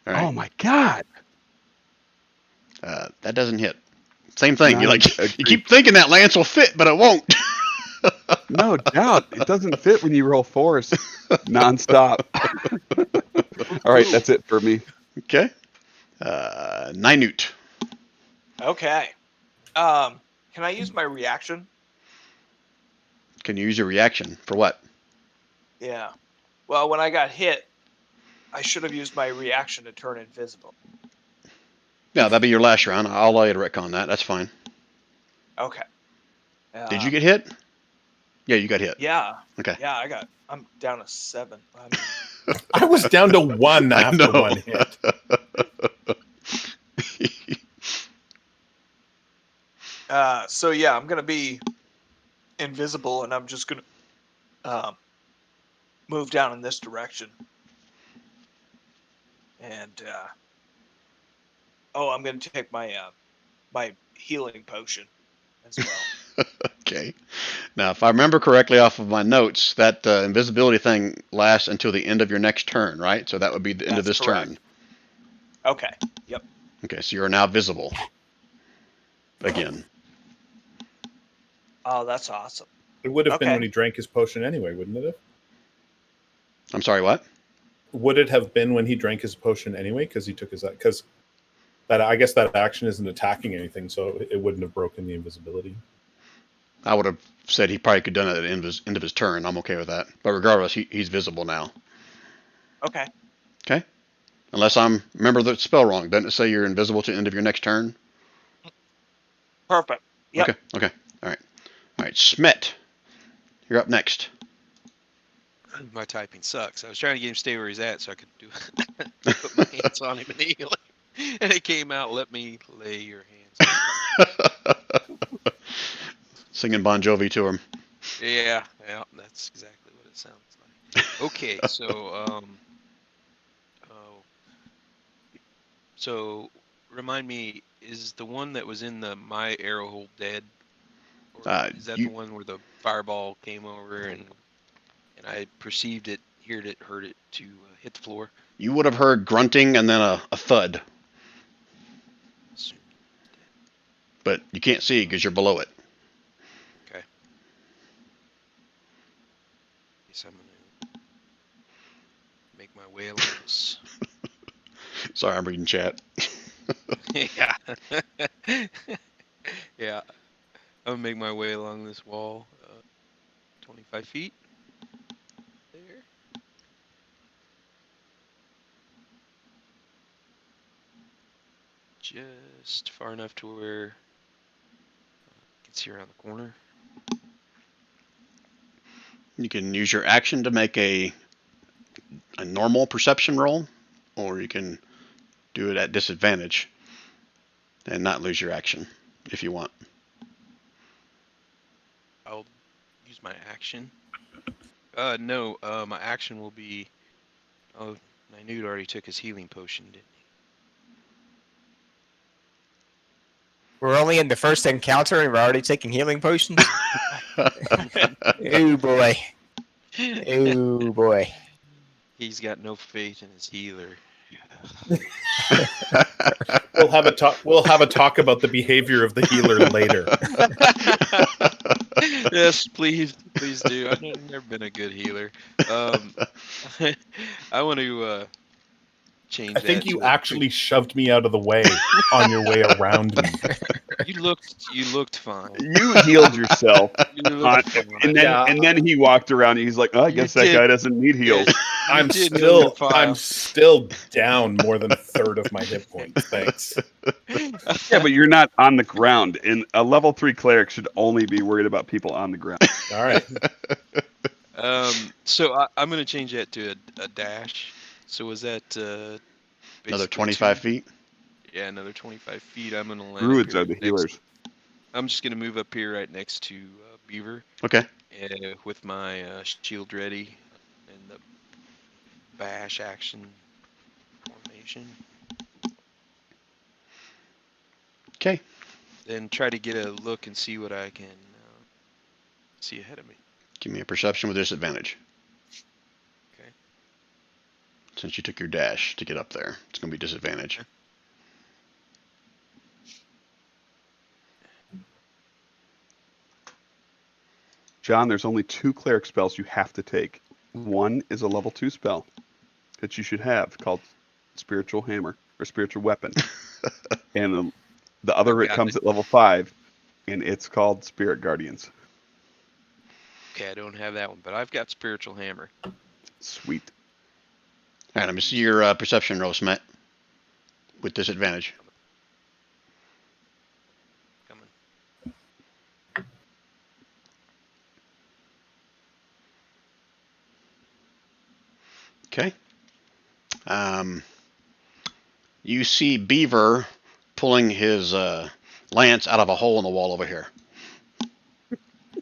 All right. Oh, my God. That doesn't hit. Same thing. No, You like agreed. you keep thinking that lance will fit, but it won't. No doubt. It doesn't fit when you roll force nonstop. All right, that's it for me. Okay. Ninute. Okay. Can I use my reaction? Can you use your reaction for what? Yeah. Well, when I got hit, I should have used my reaction to turn invisible. Yeah, that'd be your last round. I'll allow you to retcon that. That's fine. Okay. Did you get hit? Yeah, you got hit. Yeah. Okay. Yeah, I'm down to 7. I was down to 1 I after know. 1 hit. So yeah, I'm gonna be invisible, and I'm just gonna move down in this direction, and Oh, I'm going to take my my healing potion as well. Okay. Now, if I remember correctly off of my notes, that invisibility thing lasts until the end of your next turn, right? So that would be the end of That's this correct. turn. Okay. Yep. Okay, so you are now visible again. Oh, that's awesome. It would have been Okay. when he drank his potion anyway, wouldn't it have? I'm sorry, what? Would it have been when he drank his potion anyway? Because he took his because that I guess that action isn't attacking anything, so it wouldn't have broken the invisibility. I would have said he probably could have done it at the end of his turn. I'm okay with that. But regardless, he's visible now. Okay. Okay? Unless I'm remember the spell wrong. Doesn't it say you're invisible to the end of your next turn? Perfect. Yep. Okay. Okay. All right. All right. Smet, you're up next. My typing sucks. I was trying to get him to stay where he's at so I could do put my hands on him and heal him. And it came out, let me lay your hands on him. Singing Bon Jovi to him. Yeah, that's exactly what it sounds like. Okay, so remind me, is the one that was in the My Arrowhole dead? Or is that the one where the fireball came over and I perceived it, heard it to hit the floor? You would have heard grunting and then a thud, but you can't see because you're below it. Okay. Guess I'm gonna make my way along this. Sorry, I'm reading chat. Yeah. Yeah. I'm gonna make my way along this wall, 25 feet. There. Just far enough to where I can see around the corner. You can use your action to make a normal perception roll, or you can do it at disadvantage and not lose your action if you want. I'll use my action. No, my action will be. Oh, Nynute already took his healing potion, didn't he? We're only in the first encounter and we're already taking healing potions. Oh boy. Oh boy. He's got no faith in his healer. We'll have a talk. We'll have a talk about the behavior of the healer later. Yes, please do. I've never been a good healer. I want to change. I think that you to a actually shoved me out of the way on your way around me. You looked fine. You healed yourself, You looked fine. and then he walked around. And he's like, "Oh, I guess that did. guy doesn't need heals." You did heal your file. I'm still down more than a third of my hit points. Thanks. Yeah, but you're not on the ground. And a level 3 cleric should only be worried about people on the ground. All right. So I'm gonna change that to a dash. So was that Another basically 25 2? feet. Yeah, another 25 feet. I'm gonna land. Druids up are here the healers. I'm just gonna move up here right next to Beaver, Okay. with my shield ready and the bash action formation. Okay. Then try to get a look and see what I can see ahead of me. Give me a perception with disadvantage. Okay. Since you took your dash to get up there, it's going to be disadvantage. Okay. John, there's only 2 cleric spells you have to take. One is a level 2 spell that you should have called Spiritual Hammer or Spiritual Weapon. And the other it comes at level 5, and it's called Spirit Guardians. Okay, I don't have that one, but I've got Spiritual Hammer. Sweet. All right, let me see your perception roll, Smet, with disadvantage. Coming. Okay. You see Beaver pulling his lance out of a hole in the wall over here.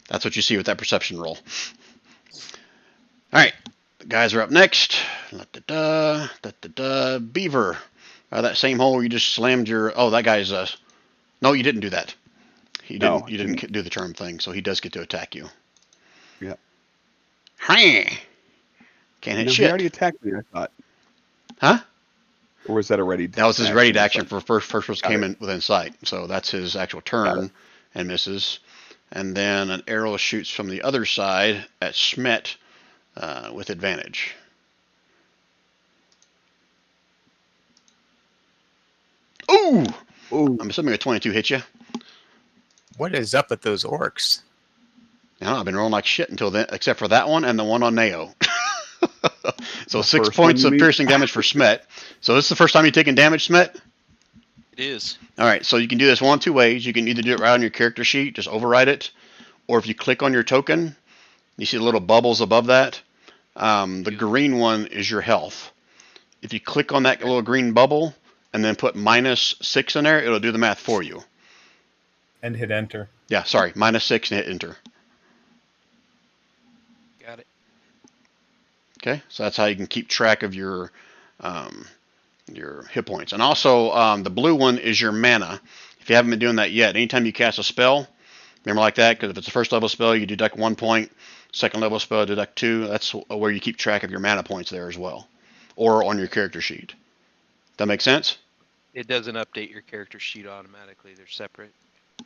That's what you see with that perception roll. All right, the guys are up next. Beaver, That same hole where you just slammed your. Oh, that guy's. No, you didn't do that. He No, didn't. You didn't do the charm thing, so he does get to attack you. Yeah. Hey, can't hit No, he shit. already attacked me, I thought. Huh? Or was that already? That was his ready to action Sorry. for first was Got came it. in within sight. So that's his actual Got turn and misses. And then an arrow shoots from the other side at Schmet with advantage. Ooh! Ooh. I'm assuming a 22 hit you. What is up with those orcs? I've been rolling like shit until then, except for that one and the one on Nao. So The 6 first one, points you of mean? piercing damage for Smet. So this is the first time you've taken damage, Smet? It is. All right, so you can do this one of two ways. You can either do it right on your character sheet, just override it, or if you click on your token, you see the little bubbles above that. The green one is your health. If you click on that little green bubble and then put -6 in there, it'll do the math for you. And hit enter. Yeah, sorry, -6 and hit enter. Got it. Okay, so that's how you can keep track of your hit points. And also, the blue one is your mana. If you haven't been doing that yet, anytime you cast a spell, remember like that, because if it's a first level spell, you deduct 1 point. Second level spell, deduct 2. That's where you keep track of your mana points there as well, or on your character sheet. That make sense? It doesn't update your character sheet automatically. They're separate.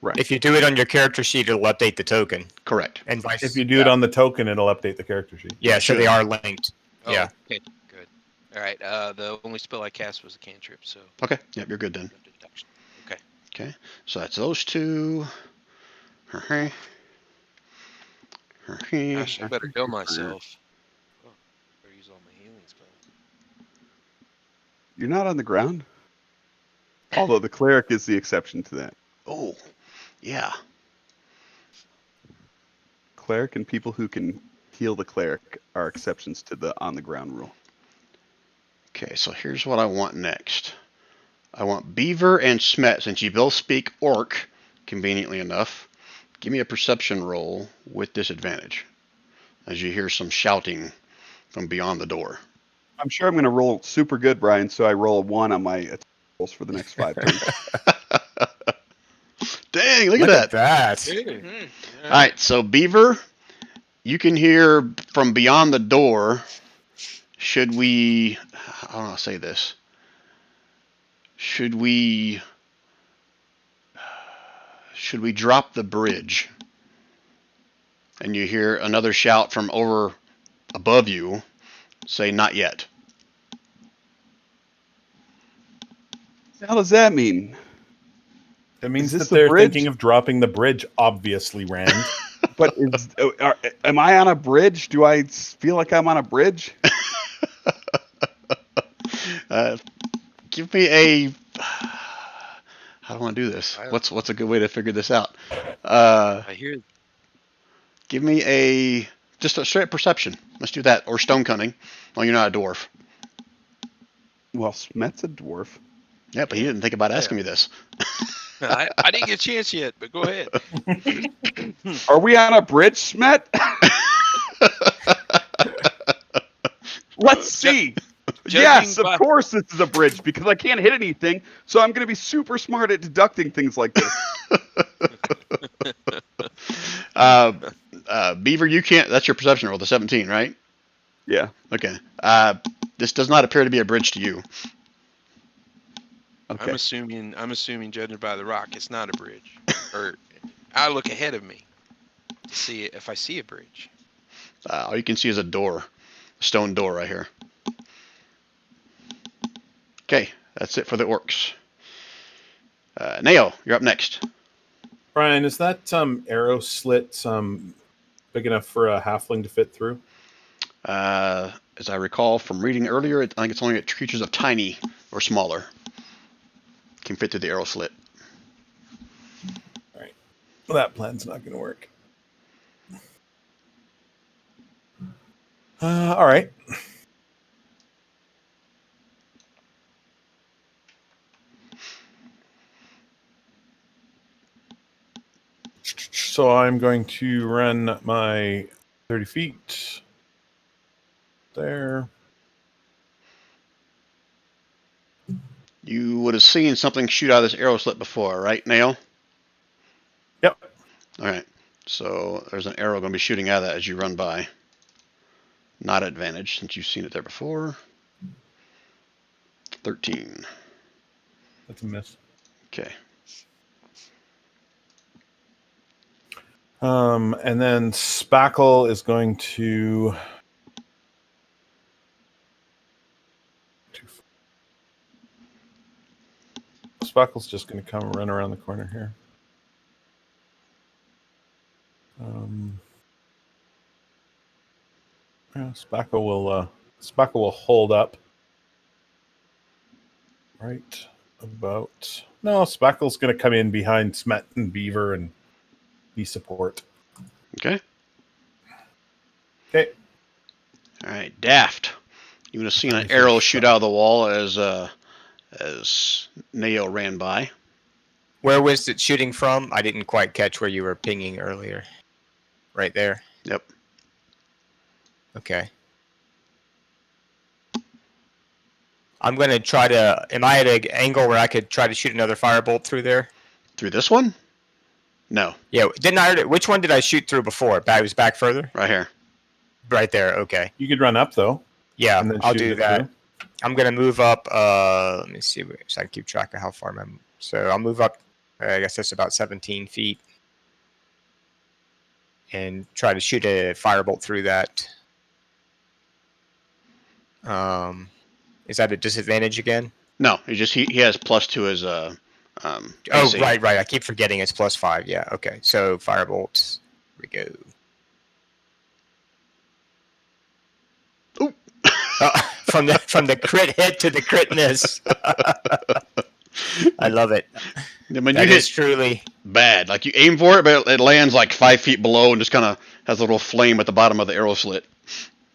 Right. If you do it on your character sheet, it'll update the token. Correct. And vice. If you do it on the token, it'll update the character sheet. Yeah, so they should. are linked. Oh, Yeah. okay, good. All right. The only spell I cast was a cantrip, so Okay. Yep, you're good then. no deduction. Okay. So that's those two. Gosh, I better heal myself. Oh, better use all my healing spells. You're not on the ground? Although the cleric is the exception to that. Oh, yeah. Cleric and people who can heal the cleric are exceptions to the on the ground rule. Okay, so here's what I want next. I want Beaver and Smet, since you both speak Orc, conveniently enough, give me a perception roll with disadvantage as you hear some shouting from beyond the door. I'm sure I'm going to roll super good, Brian, so I roll a 1 on my attack rolls for the next 5 turns. Dang, look Look at that. that. Mm-hmm. All right, so Beaver, you can hear from beyond the door. Should we, I don't know how to say this. Should we drop the bridge? And you hear another shout from over above you say, not yet. What the hell does that mean? It means this that the they're bridge? thinking of dropping the bridge, obviously, Rand. But am I on a bridge? Do I feel like I'm on a bridge? Give me a. How do I want to do this? What's a good way to figure this out? I hear. Give me just a straight perception. Let's do that, or stone cunning. Well, you're not a dwarf. Well, Smet's a dwarf. Yeah, but he didn't think about asking me this. I didn't get a chance yet, but go ahead. Are we on a bridge, Smet? Let's see. Yes, of course this is a bridge because I can't hit anything, so I'm going to be super smart at deducting things like this. Beaver, you can't. That's your perception roll, the 17, right? Yeah. Okay. This does not appear to be a bridge to you. Okay. I'm assuming, judging by the rock, it's not a bridge. Or I look ahead of me to see if I see a bridge. All you can see is a door, a stone door right here. Okay, that's it for the orcs. Nao, you're up next. Brian, is that arrow slit big enough for a halfling to fit through? As I recall from reading earlier, I think it's only creatures of tiny or smaller can fit through the arrow slit. All right. Well, that plan's not going to work. All right. So I'm going to run my 30 feet there. You would have seen something shoot out of this arrow slit before, right, Nail? Yep. All right. So there's an arrow going to be shooting out of that as you run by. Not advantage since you've seen it there before. 13. That's a miss. Okay. And then Spackle is going to. Spackle's just going to come and run around the corner here. Yeah, Spackle will hold up. Right about. No, Spackle's going to come in behind Smet and Beaver and be support. Okay. Okay. All right, Daft. You would have seen an Nice arrow shot. shoot out of the wall as Nail ran by. Where was it shooting from? I didn't quite catch where you were pinging earlier. Right there. Yep. Okay. I'm going to try to... Am I at an angle where I could try to shoot another firebolt through there? Through this one? No, Yeah. Didn't I... Which one did I shoot through before? I was back further? right here. Right there. Okay. You could run up though. Yeah, And then I'll shoot do it that. through. I'm going to move up... let me see so I can keep track of how far I'm... So I'll move up... I guess that's about 17 feet. And try to shoot a firebolt through that. Is that a disadvantage again? No, he has plus to his Oh, AC. right. I keep forgetting it's +5. Yeah, okay. So firebolts. Here we go. Oop. From the crit hit to the crit miss. I love it. I mean, That you is hit truly... bad. Like you aim for it, but it lands like 5 feet below and just kind of has a little flame at the bottom of the arrow slit.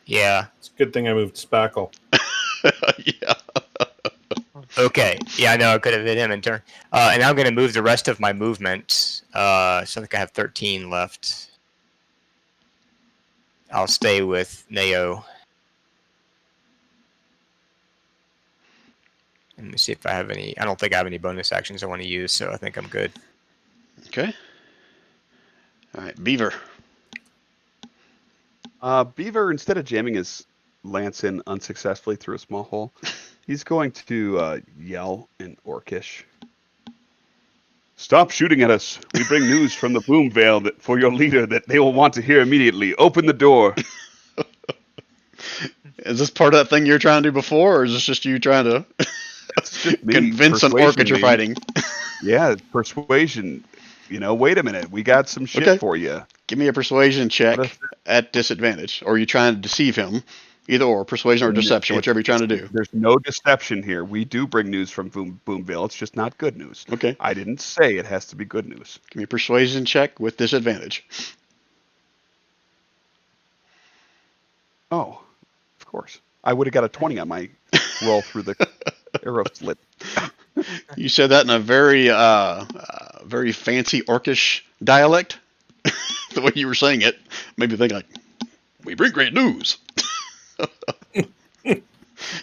Yeah. It's a good thing I moved Spackle. Yeah. Okay. Yeah, I know I could have hit him in turn. And I'm going to move the rest of my movement. So I think I have 13 left. I'll stay with Neo. Let me see if I have any. I don't think I have any bonus actions I want to use, so I think I'm good. Okay. All right, Beaver. Beaver, instead of jamming his lance in unsuccessfully through a small hole, he's going to yell in Orcish. Stop shooting at us. We bring news from the Boomvale that for your leader that they will want to hear immediately. Open the door. Is this part of that thing you were trying to do before, or is this just you trying to It's just me convince an orc that you're persuasion, fighting? Yeah, persuasion. You know, wait a minute. We got some shit Okay. for you. Give me a persuasion check What at disadvantage. Or are you trying to deceive him? Either or, persuasion or deception, whichever you're trying to do. There's no deception here. We do bring news from Boomville. It's just not good news. Okay. I didn't say it has to be good news. Give me a persuasion check with disadvantage. Oh, of course. I would have got a 20 on my roll through the arrow slit. You said that in a very, very fancy orcish dialect. The way you were saying it made me think like, we bring great news.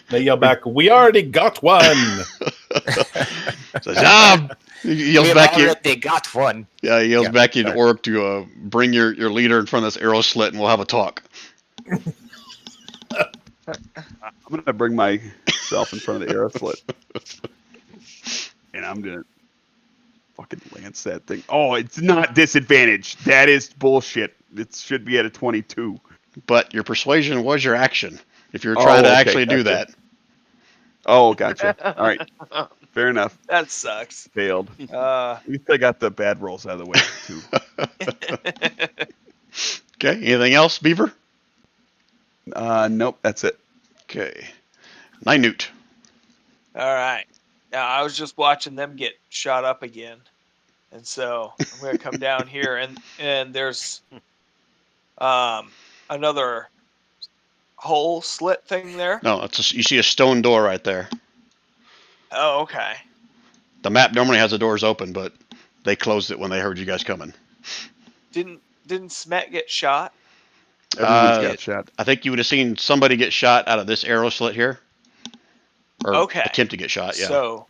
They yell back, "We already got one!" Says, he yells back here. They got one. Yeah, he yells Yeah, back in sorry. orc to bring your leader in front of this arrow slit, and we'll have a talk. I'm going to bring myself in front of the arrow slit. And I'm going to fucking lance that thing. Oh, it's not disadvantage. That is bullshit. It should be at a 22. But your persuasion was your action. If you're trying to okay, actually do that, gotcha. Oh, gotcha. All right. Fair enough. That sucks. Failed. Uh, At least I got the bad rolls out of the way, too. okay. Anything else, Beaver? Nope, that's it. Okay. Ninute. all right. Now I was just watching them get shot up again, and so I'm gonna come down here, and there's another hole slit thing there. No, you see a stone door right there. Oh, okay. The map normally has the doors open, but they closed it when they heard you guys coming. Didn't Smet get shot? Everyone's got shot. I think you would have seen somebody get shot out of this arrow slit here. Or Okay. attempt to get shot, yeah. So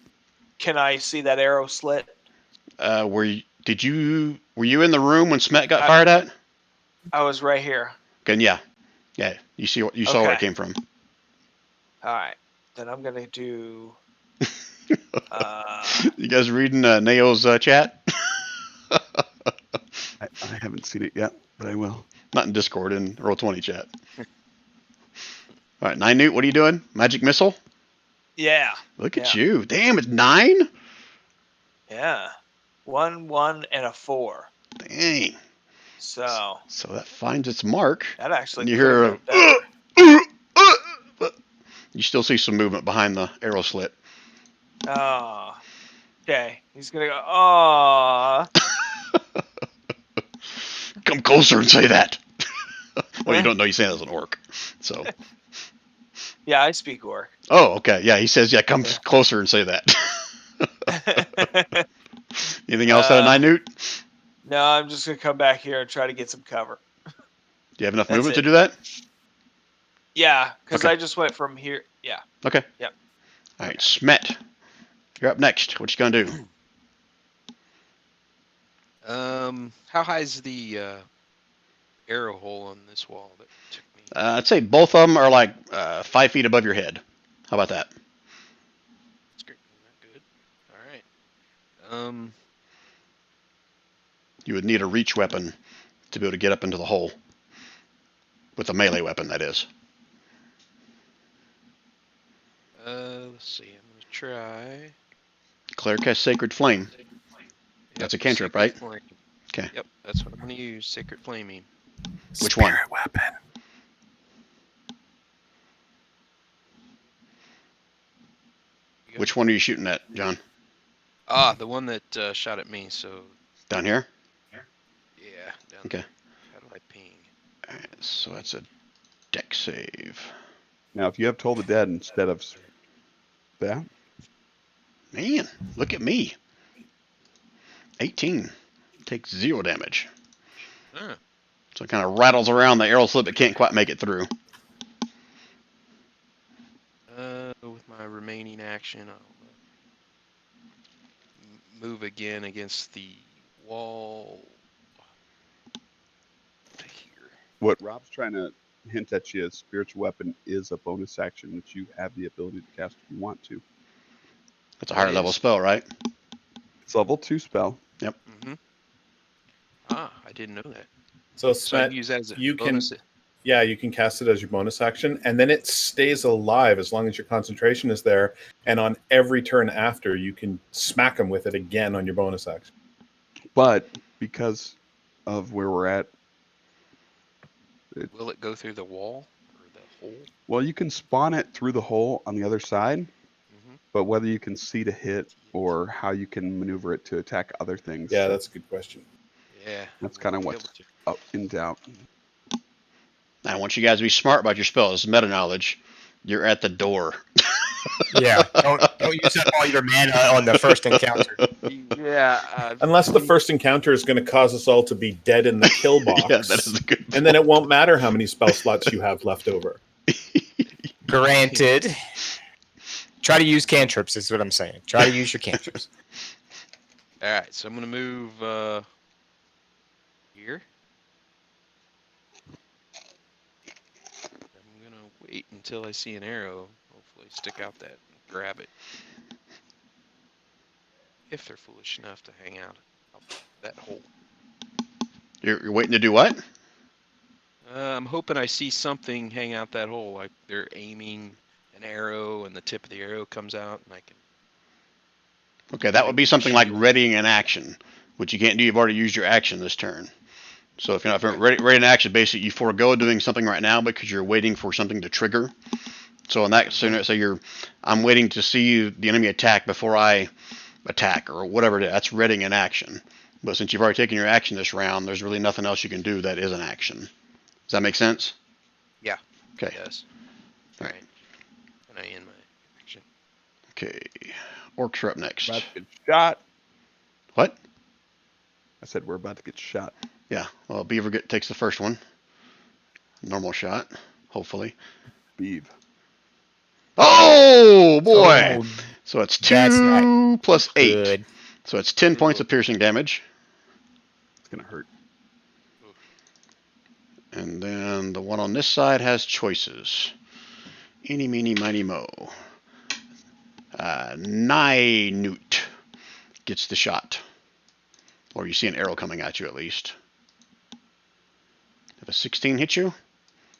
Can I see that arrow slit? Were you in the room when Smet got fired at? I was right here. Then yeah. You saw where it Okay. came from. All right. Then I'm gonna do. You guys reading Neo's chat? I haven't seen it yet, but I will. Not in Discord, in Roll20 chat. All right, 9 Newt, what are you doing? Magic missile? Yeah. Look at you. Damn, it's 9? Yeah. 1, 1, and a 4. Dang. So So that finds its mark. that actually And you could hear have been better. you still see some movement behind the arrow slit. Oh. Okay. He's gonna go. Oh. Come closer and say that. Well, you don't know you say that as an orc. So. Yeah, I speak orc. Oh, okay. Yeah, he says, come closer and say that. Anything else out of 9 Newt? No, I'm just gonna come back here and try to get some cover. Do you have enough That's movement it. to do that? Yeah, because Okay. I just went from here. Yeah. Okay. Yep. All right, Smet. You're up next. What you gonna do? How high is the arrow hole on this wall that took me? I'd say both of them are like 5 feet above your head. How about that? That's great. Not good. All right. You would need a reach weapon to be able to get up into the hole. With a melee weapon, that is. Let's see. I'm gonna try. Cleric has Sacred Flame. That's a cantrip, Sacred right? Flame. Okay. Yep, that's what I'm gonna use. Sacred Flaming. Which one? Spirit weapon. You got- Which one are you shooting at, John? the one that shot at me. So Down here? yeah. Down Okay. there. How do I ping? All right, so that's a deck save. Now, if you have Toll the Dead instead of that, Man, look at me. 18. Takes 0 damage. Huh. So it kind of rattles around the arrow slip but can't quite make it through. With my remaining action, I'll move again against the wall. To here. what Rob's trying to hint at you is spiritual weapon is a bonus action that you have the ability to cast if you want to. That's a higher level spell, right? It's level 2 spell. Mm-hmm. I didn't know that. So, So I Smet, can use that as a you can- bonus. yeah, you can cast it as your bonus action, and then it stays alive as long as your concentration is there. And on every turn after, you can smack them with it again on your bonus action. But because of where we're at, Will it go through the wall or the hole? well, you can spawn it through the hole on the other side, Mm-hmm. but whether you can see to hit or how you can maneuver it to attack other things, Yeah, that's a good question. Yeah. That's I kinda won't be what's- able to. up in doubt. Now, I want you guys to be smart about your spells. Meta knowledge. You're at the door. Yeah, don't use up all your mana on the first encounter. Yeah. Unless the first encounter is going to cause us all to be dead in the kill box. Yeah, that is a good And then it won't matter how many spell slots you have left over. Granted. Try to use cantrips is what I'm saying. Try to use your cantrips. All right, so I'm gonna move here. I'm gonna wait until I see an arrow. Hopefully, stick out that and grab it. If they're foolish enough to hang out that hole. You're waiting to do what? I'm hoping I see something hang out that hole, like they're aiming an arrow and the tip of the arrow comes out, and I can. Okay, that would be something like readying an action, which you can't do. You've already used your action this turn. So if you're not ready an action, basically you forego doing something right now because you're waiting for something to trigger. So in that scenario, say I'm waiting to see the enemy attack before I attack or whatever it is. That's readying an action. But since you've already taken your action this round, there's really nothing else you can do that is an action. Does that make sense? Yeah. Okay. Yes. All All right. right. And I end my action. Okay. Orcs are up next. About to get shot. What? I said we're about to get shot. Yeah. Well, Beaver takes the first one. Normal shot, hopefully. Beeve. Oh boy! Oh, So it's That's 2 plus 8. Good. So it's 10 points of piercing damage. It's gonna hurt. And then the one on this side has choices. Eeny, meeny, miny, mo. Nynute gets the shot. Or you see an arrow coming at you at least. If a 16 hit you,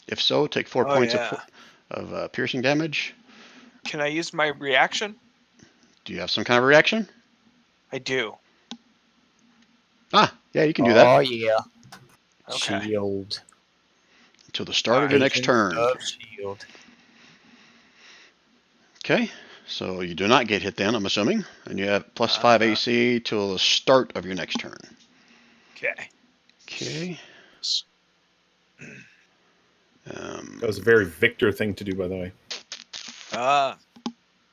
if so, take 4 Oh, points yeah. of piercing damage. Can I use my reaction? Do you have some kind of reaction? I do. Ah, yeah, you can do that Oh yeah. Okay. Shield. until the start of your next Agent turn. of Shield. Okay, so you do not get hit then, I'm assuming, and you have plus 5 AC till the start of your next turn. Okay. Okay. That was a very Victor thing to do, by the way.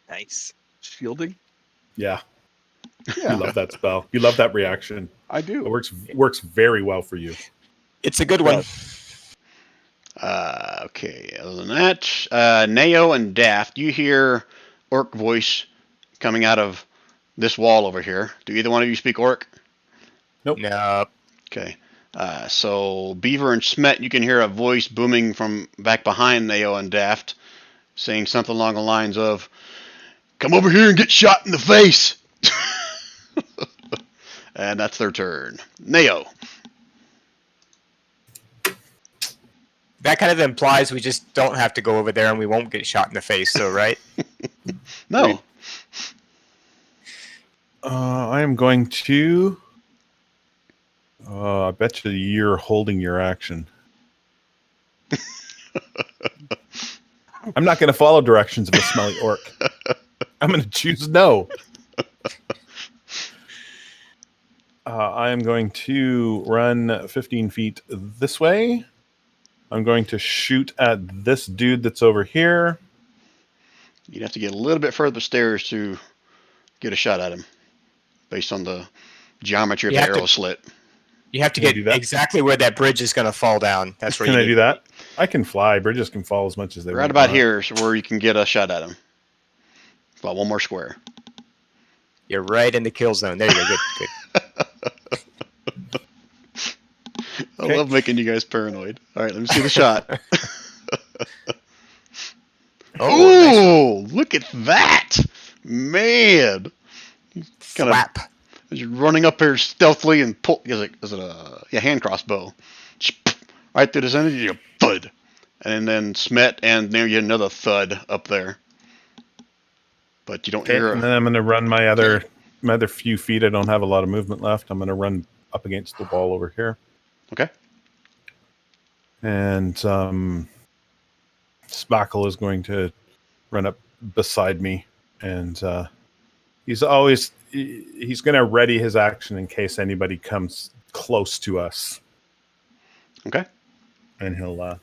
Nice. Shielding? Yeah, Yeah, you love that spell. You love that reaction. I It do. works very well for you. It's a good one. Okay, other than that, Neo and Daft, you hear Orc voice coming out of this wall over here. Do either one of you speak Orc? Nope. No. Okay. So Beaver and Smet, you can hear a voice booming from back behind Neo and Daft, saying something along the lines of, "Come over here and get shot in the face!" And that's their turn. Neo. That kind of implies we just don't have to go over there and we won't get shot in the face, though, right? No. I am going to. I bet you you're holding your action. I'm not going to follow directions of a smelly orc. I'm going to choose no. I am going to run 15 feet this way. I'm going to shoot at this dude that's over here. You'd have to get a little bit further upstairs to get a shot at him, based on the geometry of You the have to- arrow slit. You have to Can I get do that? exactly where that bridge is going to fall down. That's where Can you I need do that? I can fly. Bridges can fall as much as they Right want. about here is where you can get a shot at him. About one more square. You're right in the kill zone. There you go. Good. I Okay. love making you guys paranoid. All right, let me see the shot. Oh, nice. Ooh, look at that. Man. Kind of Flap. as you're running up here stealthily and pull. Is it a hand crossbow? Right through the center, you thud. And then Smet and there you get another thud up there. But you don't Okay, hear and a. then I'm going to run my other few feet. I don't have a lot of movement left. I'm going to run up against the wall over here. Okay. And Spackle is going to run up beside me, and he's going to ready his action in case anybody comes close to us, Okay. and he'll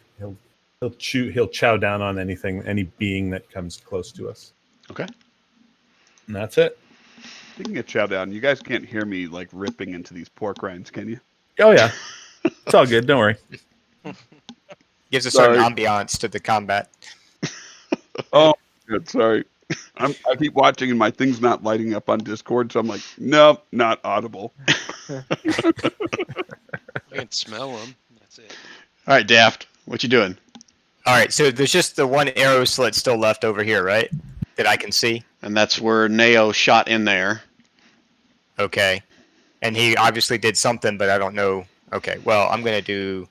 chow down on any being that comes close to us. Okay. And that's it. Speaking of chow down, you guys can't hear me like ripping into these pork rinds, can you? Oh yeah, it's all good. Don't worry. Gives a certain Sorry. ambiance to the combat. Oh, good. Sorry. I keep watching and my thing's not lighting up on Discord, so I'm like, nope, not audible. You can smell them. That's it. All right, Daft. What you doing? All right, so there's just the one arrow slit still left over here, right? That I can see. And that's where Neo shot in there. Okay. And he obviously did something, but I don't know. Okay, well, I'm going to do...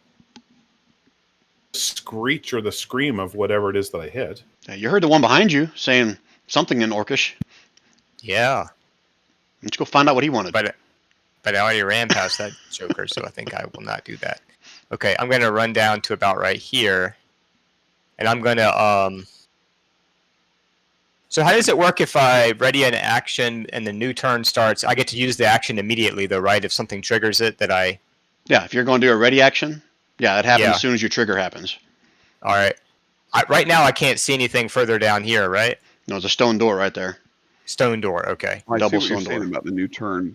Screech or the scream of whatever it is that I hit. You heard the one behind you saying something in Orcish. Yeah, Let's go find out what he wanted. but I already ran past that Joker, so I think I will not do that. Okay, I'm going to run down to about right here. And I'm going to... So how does it work if I ready an action and the new turn starts? I get to use the action immediately, though, right? If something triggers it, that I... Yeah, if you're going to do a ready action, yeah, it happens Yeah. as soon as your trigger happens. All right. Right now, I can't see anything further down here, right? No, it's a stone door right there. Stone door, okay. I Double see what you're stone saying door. about the new turn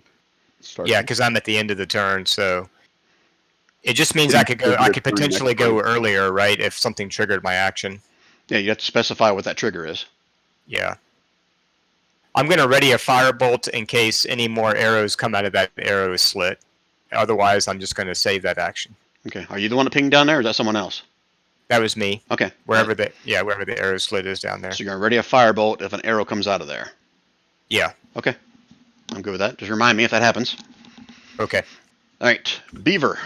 starting. Yeah, because I'm at the end of the turn, so... It just means I could potentially go earlier, right? If something triggered my action. Yeah, you have to specify what that trigger is. Yeah. I'm going to ready a firebolt in case any more arrows come out of that arrow slit. Otherwise, I'm just going to save that action. Okay. Are you the one that pinged down there, or is that someone else? That was me. Okay. Wherever the arrow slit is down there. So you're going to ready a firebolt if an arrow comes out of there. Yeah. Okay. I'm good with that. Just remind me if that happens. Okay. All right. Beaver.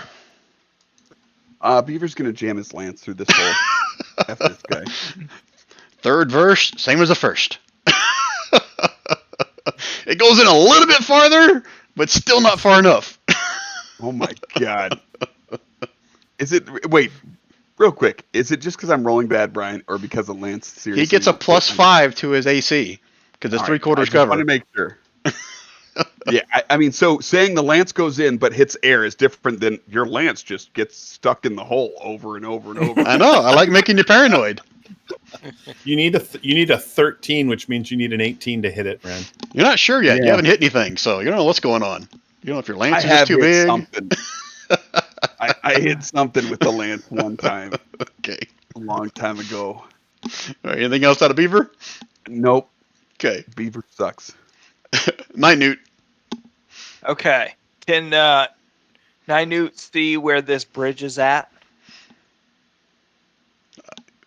Beaver's gonna jam his lance through this hole after this guy. Third verse, same as the first. It goes in a little bit farther, but still not far enough. Oh my god. Is it? Wait, real quick. Is it just because I'm rolling bad, Brian, or because of Lance? Seriously, He gets a +5 to his AC because it's All right, 3/4 I just cover. want to make sure. Yeah, I mean, so saying the lance goes in but hits air is different than your lance just gets stuck in the hole over and over and over. I know. I like making you paranoid. You need a 13, which means you need an 18 to hit it, Rand. You're not sure yet. You Yeah. haven't hit anything, so you don't know what's going on. You don't know if your I lance is have just too hit big. something. I hit something with the lance one time Okay. a long time ago. All right, anything else out of Beaver? Nope, Okay. Beaver sucks. Night Newt. Okay. Can Nynute see where this bridge is at?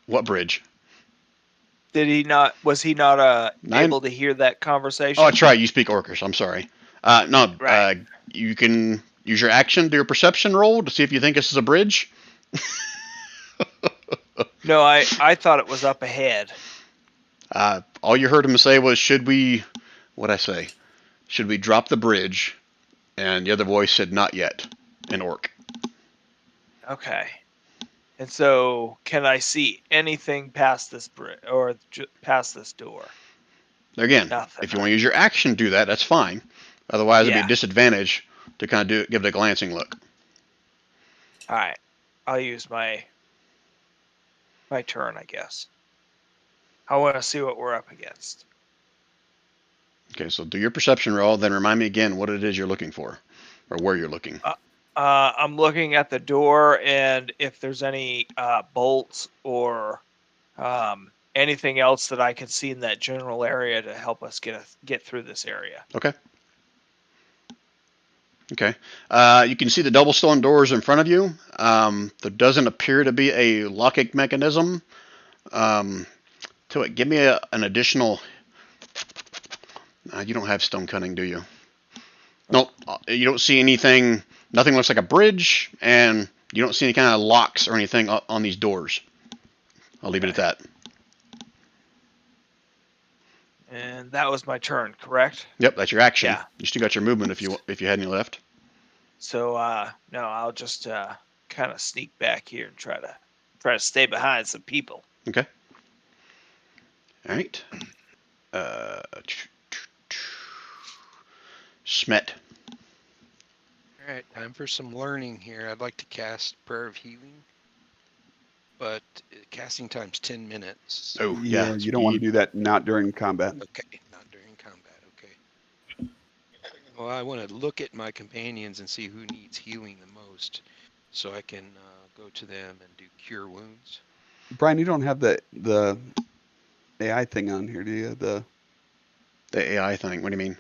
What bridge? Did he not? Was he not able to hear that conversation? Oh, that's right. You speak Orcish. I'm sorry. No. Right. You can use your action, do a perception roll to see if you think this is a bridge. No, I thought it was up ahead. All you heard him say was, "Should we?" What'd I say? Should we drop the bridge? And the other voice said, "Not yet," in Orc. Okay. And so, can I see anything past this bridge or past this door? Again, Nothing. if you want to use your action, do that. That's fine. Otherwise, it'd be Yeah. a disadvantage to kind of give it a glancing look. All right. I'll use my turn, I guess. I want to see what we're up against. Okay, so do your perception roll, then remind me again what it is you're looking for, or where you're looking. I'm looking at the door and if there's any bolts or anything else that I can see in that general area to help us get through this area. Okay. Okay. You can see the double stone doors in front of you. There doesn't appear to be a locking mechanism to it. Give me an additional. You don't have stone cunning, do you? Nope. You don't see anything. Nothing looks like a bridge, and you don't see any kind of locks or anything on these doors. I'll leave it at that. And that was my turn, correct? Yep, that's your action. Yeah. You still got your movement if you had any left. So no, I'll just kind of sneak back here and try to stay behind some people. Okay. All right. Smet. All right, time for some learning here. I'd like to cast Prayer of Healing, but casting time's 10 minutes. Oh, yeah. You don't want to do that not during combat. Okay, not during combat. Okay. Well, I want to look at my companions and see who needs healing the most, so I can go to them and do cure wounds. Brian, you don't have the AI thing on here, do you? The AI thing. What do you mean?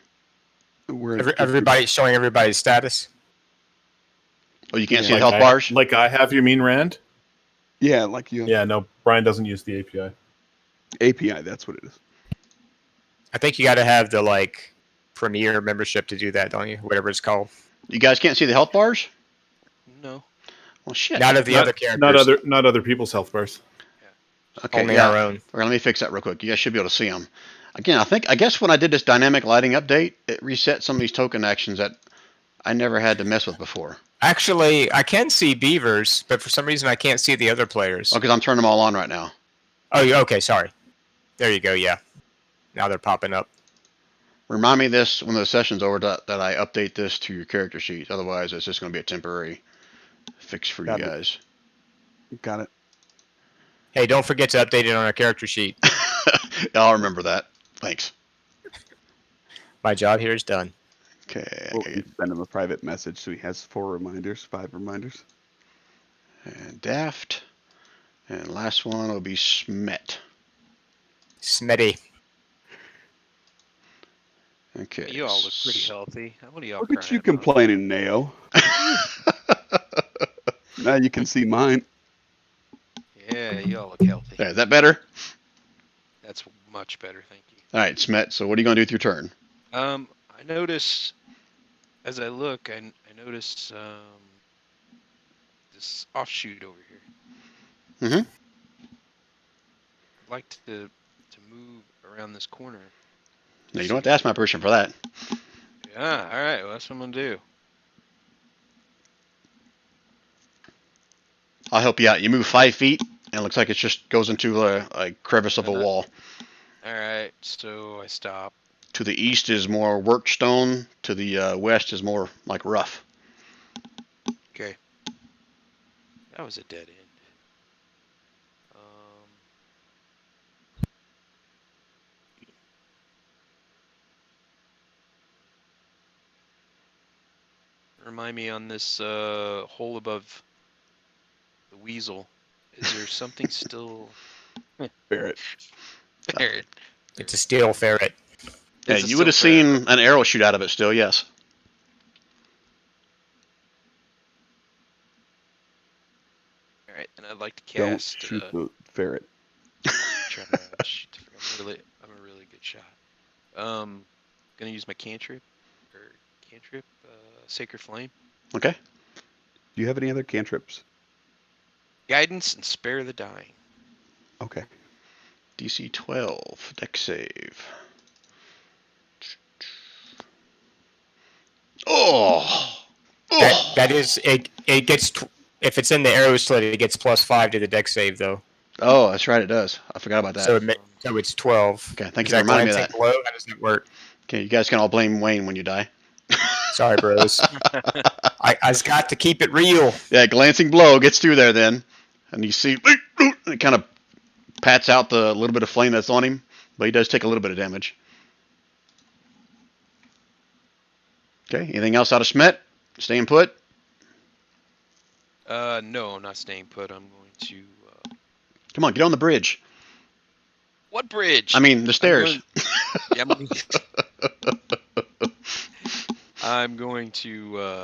where Everybody showing everybody's status. Oh, you can't see Yeah. the health bars? Like I have, you mean, Rand? Yeah, like you. Yeah, no, Brian doesn't use the API. API, that's what it is. I think you got to have the like Premier membership to do that, don't you? Whatever it's called. You guys can't see the health bars? No. Well, shit. Not of the other characters. Not other people's health bars. Okay, only yeah. our own. Okay, let me fix that real quick. You guys should be able to see them. Again, I guess when I did this dynamic lighting update, it reset some of these token actions that I never had to mess with before. Actually, I can see Beavers, but for some reason I can't see the other players. Oh, because I'm turning them all on right now. Oh, okay. Sorry. There you go. Yeah. Now they're popping up. Remind me of this when the session's over that I update this to your character sheet. Otherwise, it's just going to be a temporary fix for Got you it. guys. Got it. Hey, don't forget to update it on our character sheet. I'll remember that. Thanks. My job here is done. Okay. We'll send him a private message so he has 5 reminders. And Daft. And last one will be Smet. Smetty. Okay. You all look pretty healthy. What are y'all Look at crying you about? complaining, Nao. Now you can see mine. Yeah, you all look healthy. There, is that better? That's much better, thank you. All right, Smet. So what are you going to do with your turn? I notice as I look, I notice this offshoot over here. Mhm. I'd like to move around this corner. No, you don't have to ask my permission for that. Yeah, all right. Well, that's what I'm gonna do. I'll help you out. You move 5 feet, and it looks like it just goes into a crevice of a wall. All right, so I stop. To the east is more worked stone. To the west is more like rough. Okay, that was a dead end. Um, remind me on this hole above the weasel. Is there something still Ferret. there? It's a steel ferret. Yeah, It's a you would have still ferret. seen an arrow shoot out of it still, yes. All right, and I'd like to Don't cast. shoot the ferret. Try to shoot the ferret. I'm a really good shot. Gonna use my cantrip Sacred Flame, Okay. Do you have any other cantrips? Guidance, and Spare the Dying. Okay. DC 12. Deck save. Oh! Oh! That is it. It gets if it's in the arrow slit, it gets +5 to the deck save though. Oh, that's right, it does. I forgot about that. So it's 12. Okay, thank Is you for that reminding me of glancing that. below? How does that work? Okay, you guys can all blame Wayne when you die. Sorry, bros. I've got to keep it real. Yeah, glancing blow gets through there then. And you see, it kind of pats out the little bit of flame that's on him, but he does take a little bit of damage. Okay, anything else out of Smet? Staying put? No, I'm not staying put. I'm going to. Come on, get on the bridge. What bridge? I mean, the stairs. Yeah, I'm going to run.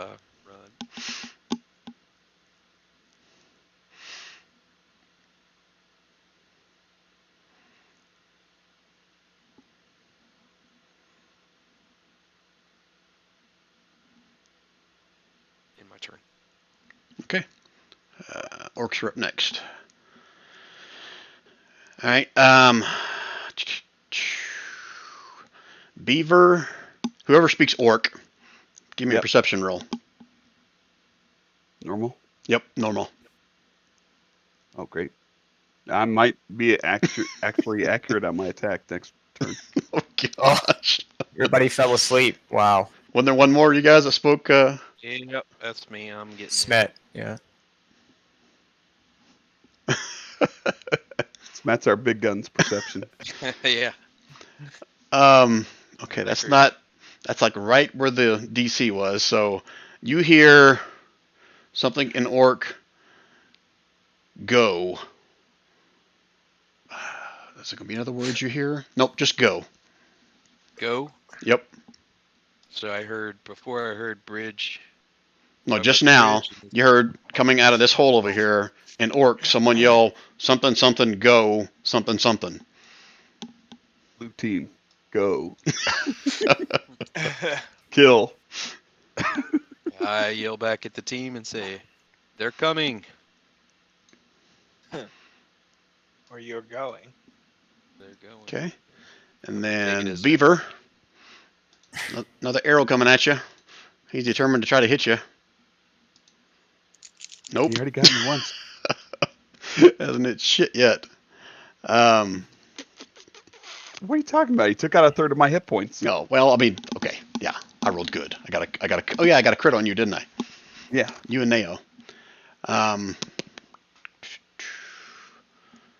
In my turn. Okay. Orcs are up next. All right. Beaver. Whoever speaks Orc, give me a Yep. perception roll. Normal? Yep, normal. Oh, great. I might be actually accurate on my attack next turn. Oh gosh. Everybody fell asleep. Wow. Wasn't there one more of you guys that spoke? Yep, that's me. I'm getting Smet. Yeah. That's our big guns perception. Yeah. Okay, that's not. That's like right where the DC was. So you hear something in Orc. Go. Is there gonna be another word you hear? Nope, just go. Go. Yep. So I heard before. I heard bridge. No, Talk just about the now bridge. you heard coming out of this hole over here in Orc. Someone yell something something go something something. Blue team, go. Kill. I yell back at the team and say, "They're coming." Where you're going. They're going. Okay. And Take it then as- Beaver. Another arrow coming at you. He's determined to try to hit you. Nope. You already got me once. Hasn't hit shit yet. What are you talking about? You took out a third of my hit points. No, well, I mean, okay, yeah, I rolled good. I got a. Oh yeah, I got a crit on you, didn't I? Yeah. You and Nao.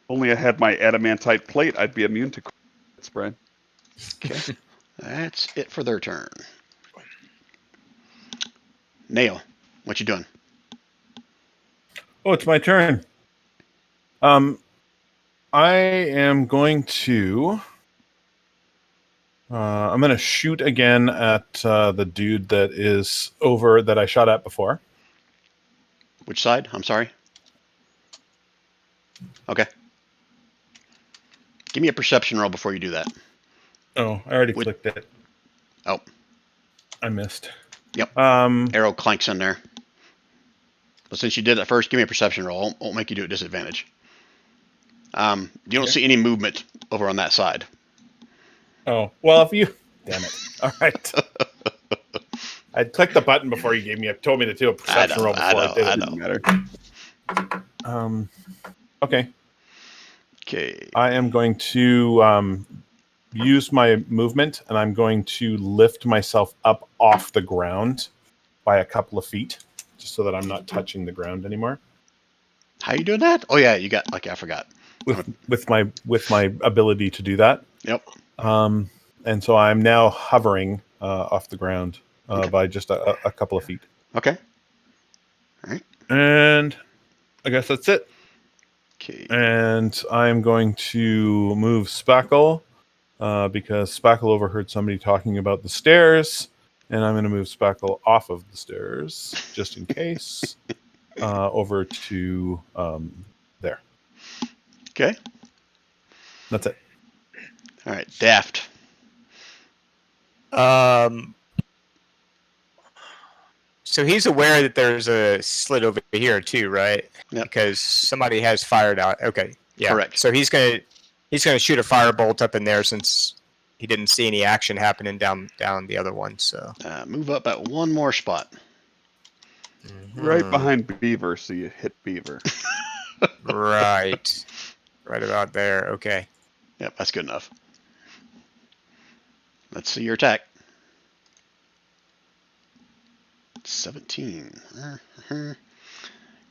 Only I had my adamantite plate, I'd be immune to crit spread. Okay, that's it for their turn. Nao, what you doing? Oh, it's my turn. I am going to I'm going to shoot again at the dude that is over that I shot at before. Which side? I'm sorry. Okay. Give me a perception roll before you do that. Oh, I already Would- clicked it. Oh. I missed. Yep. Um, Arrow clanks in there. But since you did it first, give me a perception roll. Won't make you do it at disadvantage. You don't Okay. see any movement over on that side. oh, well, if you... Damn it. All right. I clicked the button before you told me to do a perception roll before I did it. Didn't matter. Okay. Okay. I am going to use my movement, and I'm going to lift myself up off the ground by a couple of feet, just so that I'm not touching the ground anymore. How you doing that? Oh yeah, you got. Okay, I forgot. With my ability to do that. Yep. And so I'm now hovering off the ground Okay. by just a couple of feet. Okay. And I guess that's it. Okay. And I'm going to move Spackle because Spackle overheard somebody talking about the stairs, and I'm going to move Spackle off of the stairs just in case over to there. Okay. That's it. All right. Daft. So he's aware that there's a slit over here too, right? Yep. Because somebody has fired out. Okay. Yeah. Correct. So he's gonna shoot a firebolt up in there since he didn't see any action happening down the other one. So Move up at one more spot. Right behind Beaver, so you hit Beaver. Right. Right about there. Okay. Yep, that's good enough. Let's see your attack. 17.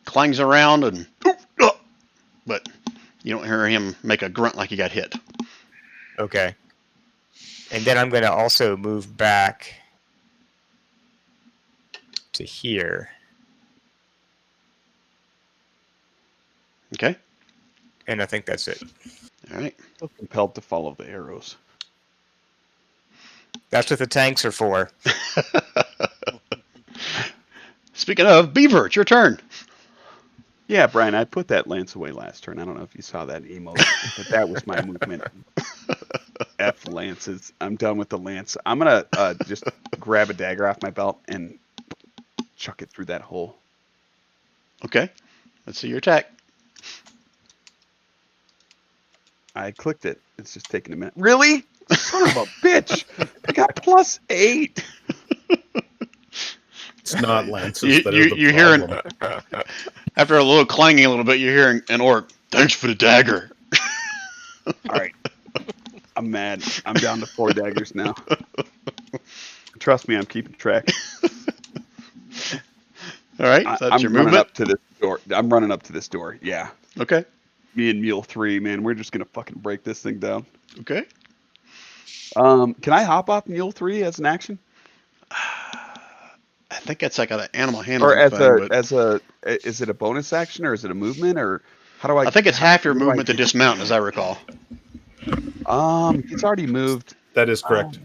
Clangs around and but you don't hear him make a grunt like he got hit. Okay. And then I'm gonna also move back to here. Okay. And I think that's it. All right. Feel compelled to follow the arrows. That's what the tanks are for. Speaking of Beaver, it's your turn. Yeah, Brian, I put that lance away last turn. I don't know if you saw that emote, but that was my movement. F lances. I'm done with the lance. I'm gonna just grab a dagger off my belt and chuck it through that hole. Okay. Let's see your attack. I clicked it. It's just taking a minute. Really? Son of a bitch! I got +8. It's not lances You- that you- are the you're hearing- problem. After a little clanging a little bit, you're hearing an orc. Thanks for the dagger. All right. I'm mad. I'm down to 4 daggers now. Trust me, I'm keeping track. All right. So that's I'm your running movement. up to this door. I'm running up to this door. Yeah. Okay. Me and Mule 3, man, we're just gonna fucking break this thing down. Okay. Can I hop off Mule 3 as an action? I think that's like an animal handling Or thing. is it a bonus action or is it a movement or how do I think it's half your how do I movement to do- dismount, as I recall. He's already moved. That is correct.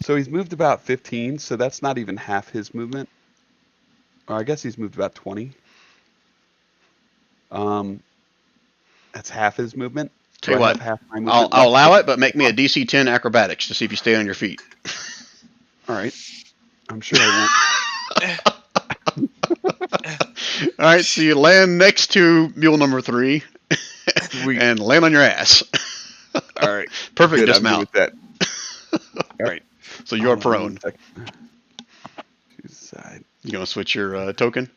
So he's moved about 15, so that's not even half his movement. Or I guess he's moved about 20. That's half his movement. Tell you Do I what, have half my I'll movement allow left? it, but make me a DC 10 acrobatics to see if you stay on your feet. All right. I'm sure I All right, so you land next to mule number 3 Sweet. and land on your ass. won't. All right. Perfect Good, I'm good dismount. with that. All right. So you're Hold on prone. one second. To the side. You gonna switch your token?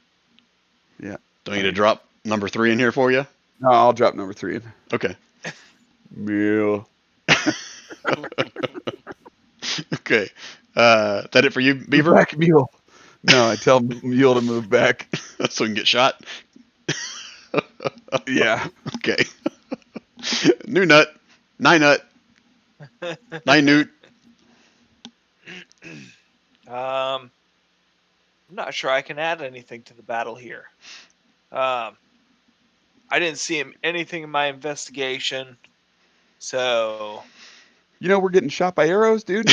Yeah. Do I need to drop number 3 in here for you? No, I'll drop number 3 in. Okay. Mule. Okay. That it for you, Beaver? Back Mule. No, I tell Mule to move back. So we can get shot? Yeah. Okay. New nut. Nine nut. Nine newt. I'm not sure I can add anything to the battle here. I didn't see anything in my investigation, so You know we're getting shot by arrows, dude.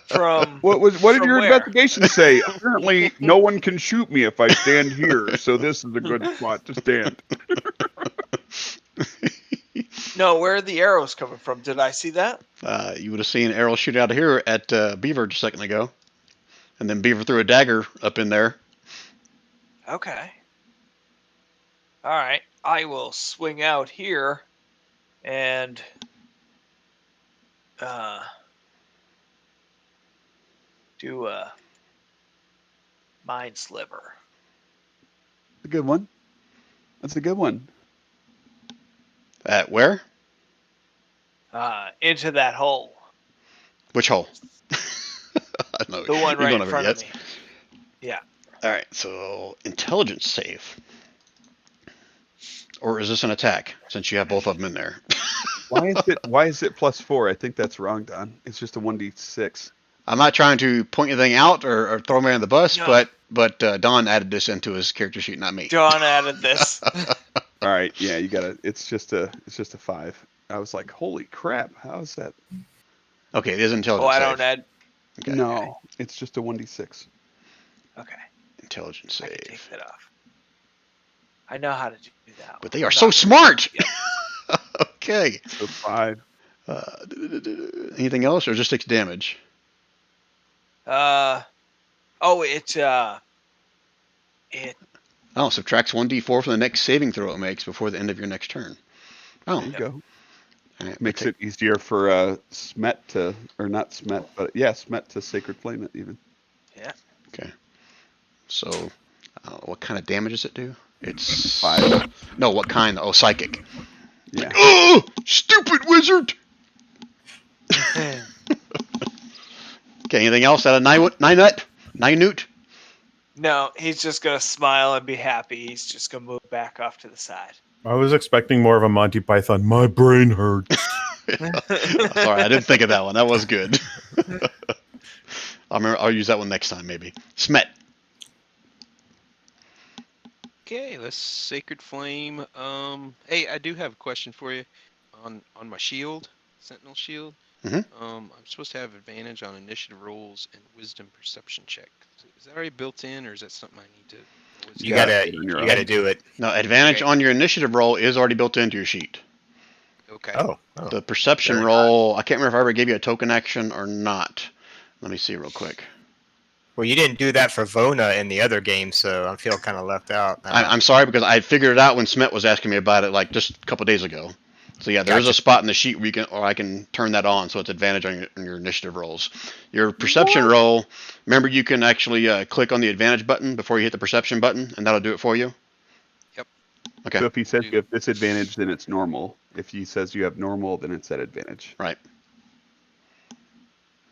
From What did From your where? investigation say? Apparently, no one can shoot me if I stand here, so this is a good spot to stand. No, where are the arrows coming from? Did I see that? You would have seen Errol shoot out of here at Beaver just a second ago, and then Beaver threw a dagger up in there. Okay. All right. I will swing out here and do a mind sliver. A good one. That's a good one. At where? Into that hole. Which hole? I know. The one You're right going in over front yet. of me. Yeah. All right. So intelligence save, or is this an attack? Since you have both of them in there. Why is it +4? I think that's wrong, Don. It's just a 1d6. I'm not trying to point anything out or throw me on the bus, No. but Don added this into his character sheet, not me. John added this. All right, yeah, you got it. It's just a 5. I was like, holy crap, how is that? Okay, it is intelligence Oh, I save. don't add. Okay. No, it's just a 1d6. Okay. Intelligence I can take save. that off. I know how to do that. But they are so smart. Yep. Okay. So 5. Anything else, or just 6 damage? Oh, it Oh, subtracts 1d4 from the next saving throw it makes before the end of your next turn. Oh, There you go. all right, Makes okay. it easier for Smet to, or not Smet, but yeah, Smet to Sacred Flame it even. Okay. So, what kind of damage does it do? It's 5. No, what kind? Oh, psychic. Yeah. Oh, stupid wizard. Okay, anything else out of Ninut? No, he's just gonna smile and be happy. He's just gonna move back off to the side. I was expecting more of a Monty Python. My brain hurts. Sorry, I didn't think of that one. That was good. I'll use that one next time, maybe. Smet. Okay, let's Sacred Flame. Hey, I do have a question for you on my shield, Sentinel shield. Mhm. I'm supposed to have advantage on initiative rolls and wisdom perception check. Is that already built in, or is that something I need to? You Yeah, gotta on you your own. gotta do it. No, advantage Okay. on your initiative roll is already built into your sheet. Okay. Oh, The perception Very roll, I can't remember if I ever gave you a token action or not. Let me see real quick. well, you didn't do that for Vona in the other game, so I feel kind of left out. I'm sorry because I figured it out when Smet was asking me about it like just a couple days ago. So yeah, there is a Gotcha. spot in the sheet where you can, or I can turn that on, so it's advantage on your initiative rolls. Your perception roll, remember you can actually click on the advantage button before you hit the perception button, and that'll do it for you. Yep. Okay. So if he says you have disadvantage, then it's normal. If he says you have normal, then it's at advantage. Right.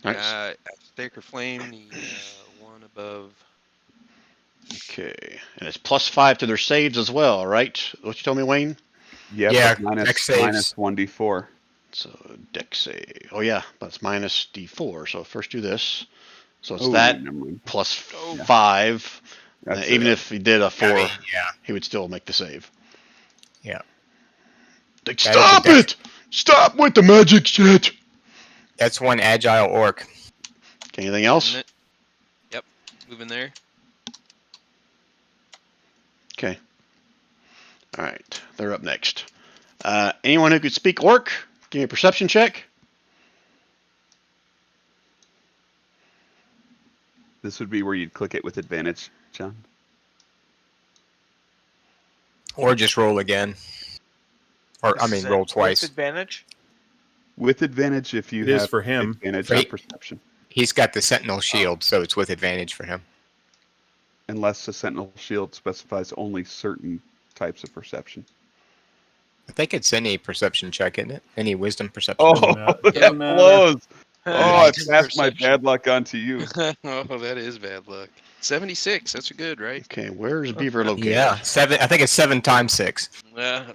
All right. Sacred Flame, the one above. Okay, and it's +5 to their saves as well, right? What you told me, Wayne? Yeah, Yeah, but dex saves. minus 1d4. So dex save. Oh yeah, but it's minus D4. So first do this. So it's Oh, that never mind. plus Oh. 5. That's Even it. if he did a 4, I mean, yeah. he would still make the save. Yeah. Like, That is a stop dex- it! Stop with the magic shit! That's one agile orc. Okay, anything else? Isn't it? Yep. Moving there. Okay. All right, they're up next. Anyone who could speak orc, give me a perception check. This would be where you'd click it with advantage, John. Or just roll again. Or, I This mean, is roll at twice. Disadvantage. With advantage if you It have is for him. advantage For on he- perception. He's got the Sentinel shield, so it's with advantage for him. Unless the Sentinel shield specifies only certain types of perception. I think it's any perception check, isn't it? Any wisdom perception. Oh, Doesn't that matter. blows. Oh, I Wisdom passed my perception. bad luck onto you. Oh, that is bad luck. 76. That's good, right? Okay, where's Beaver located? Yeah, 7. I think it's 7 times 6. Yeah.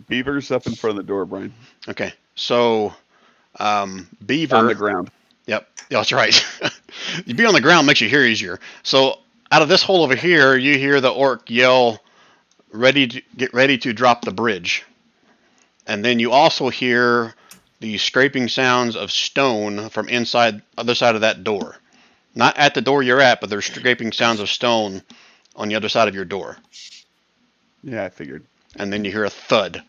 Beaver's up in front of the door, Brian. Okay, so Beaver. On the ground. Yep, yeah, that's right. You be on the ground makes you hear easier. So out of this hole over here, you hear the orc yell, "Get ready to drop the bridge," and then you also hear the scraping sounds of stone from inside other side of that door. Not at the door you're at, but there's scraping sounds of stone on the other side of your door. Yeah, I figured. And then you hear a thud.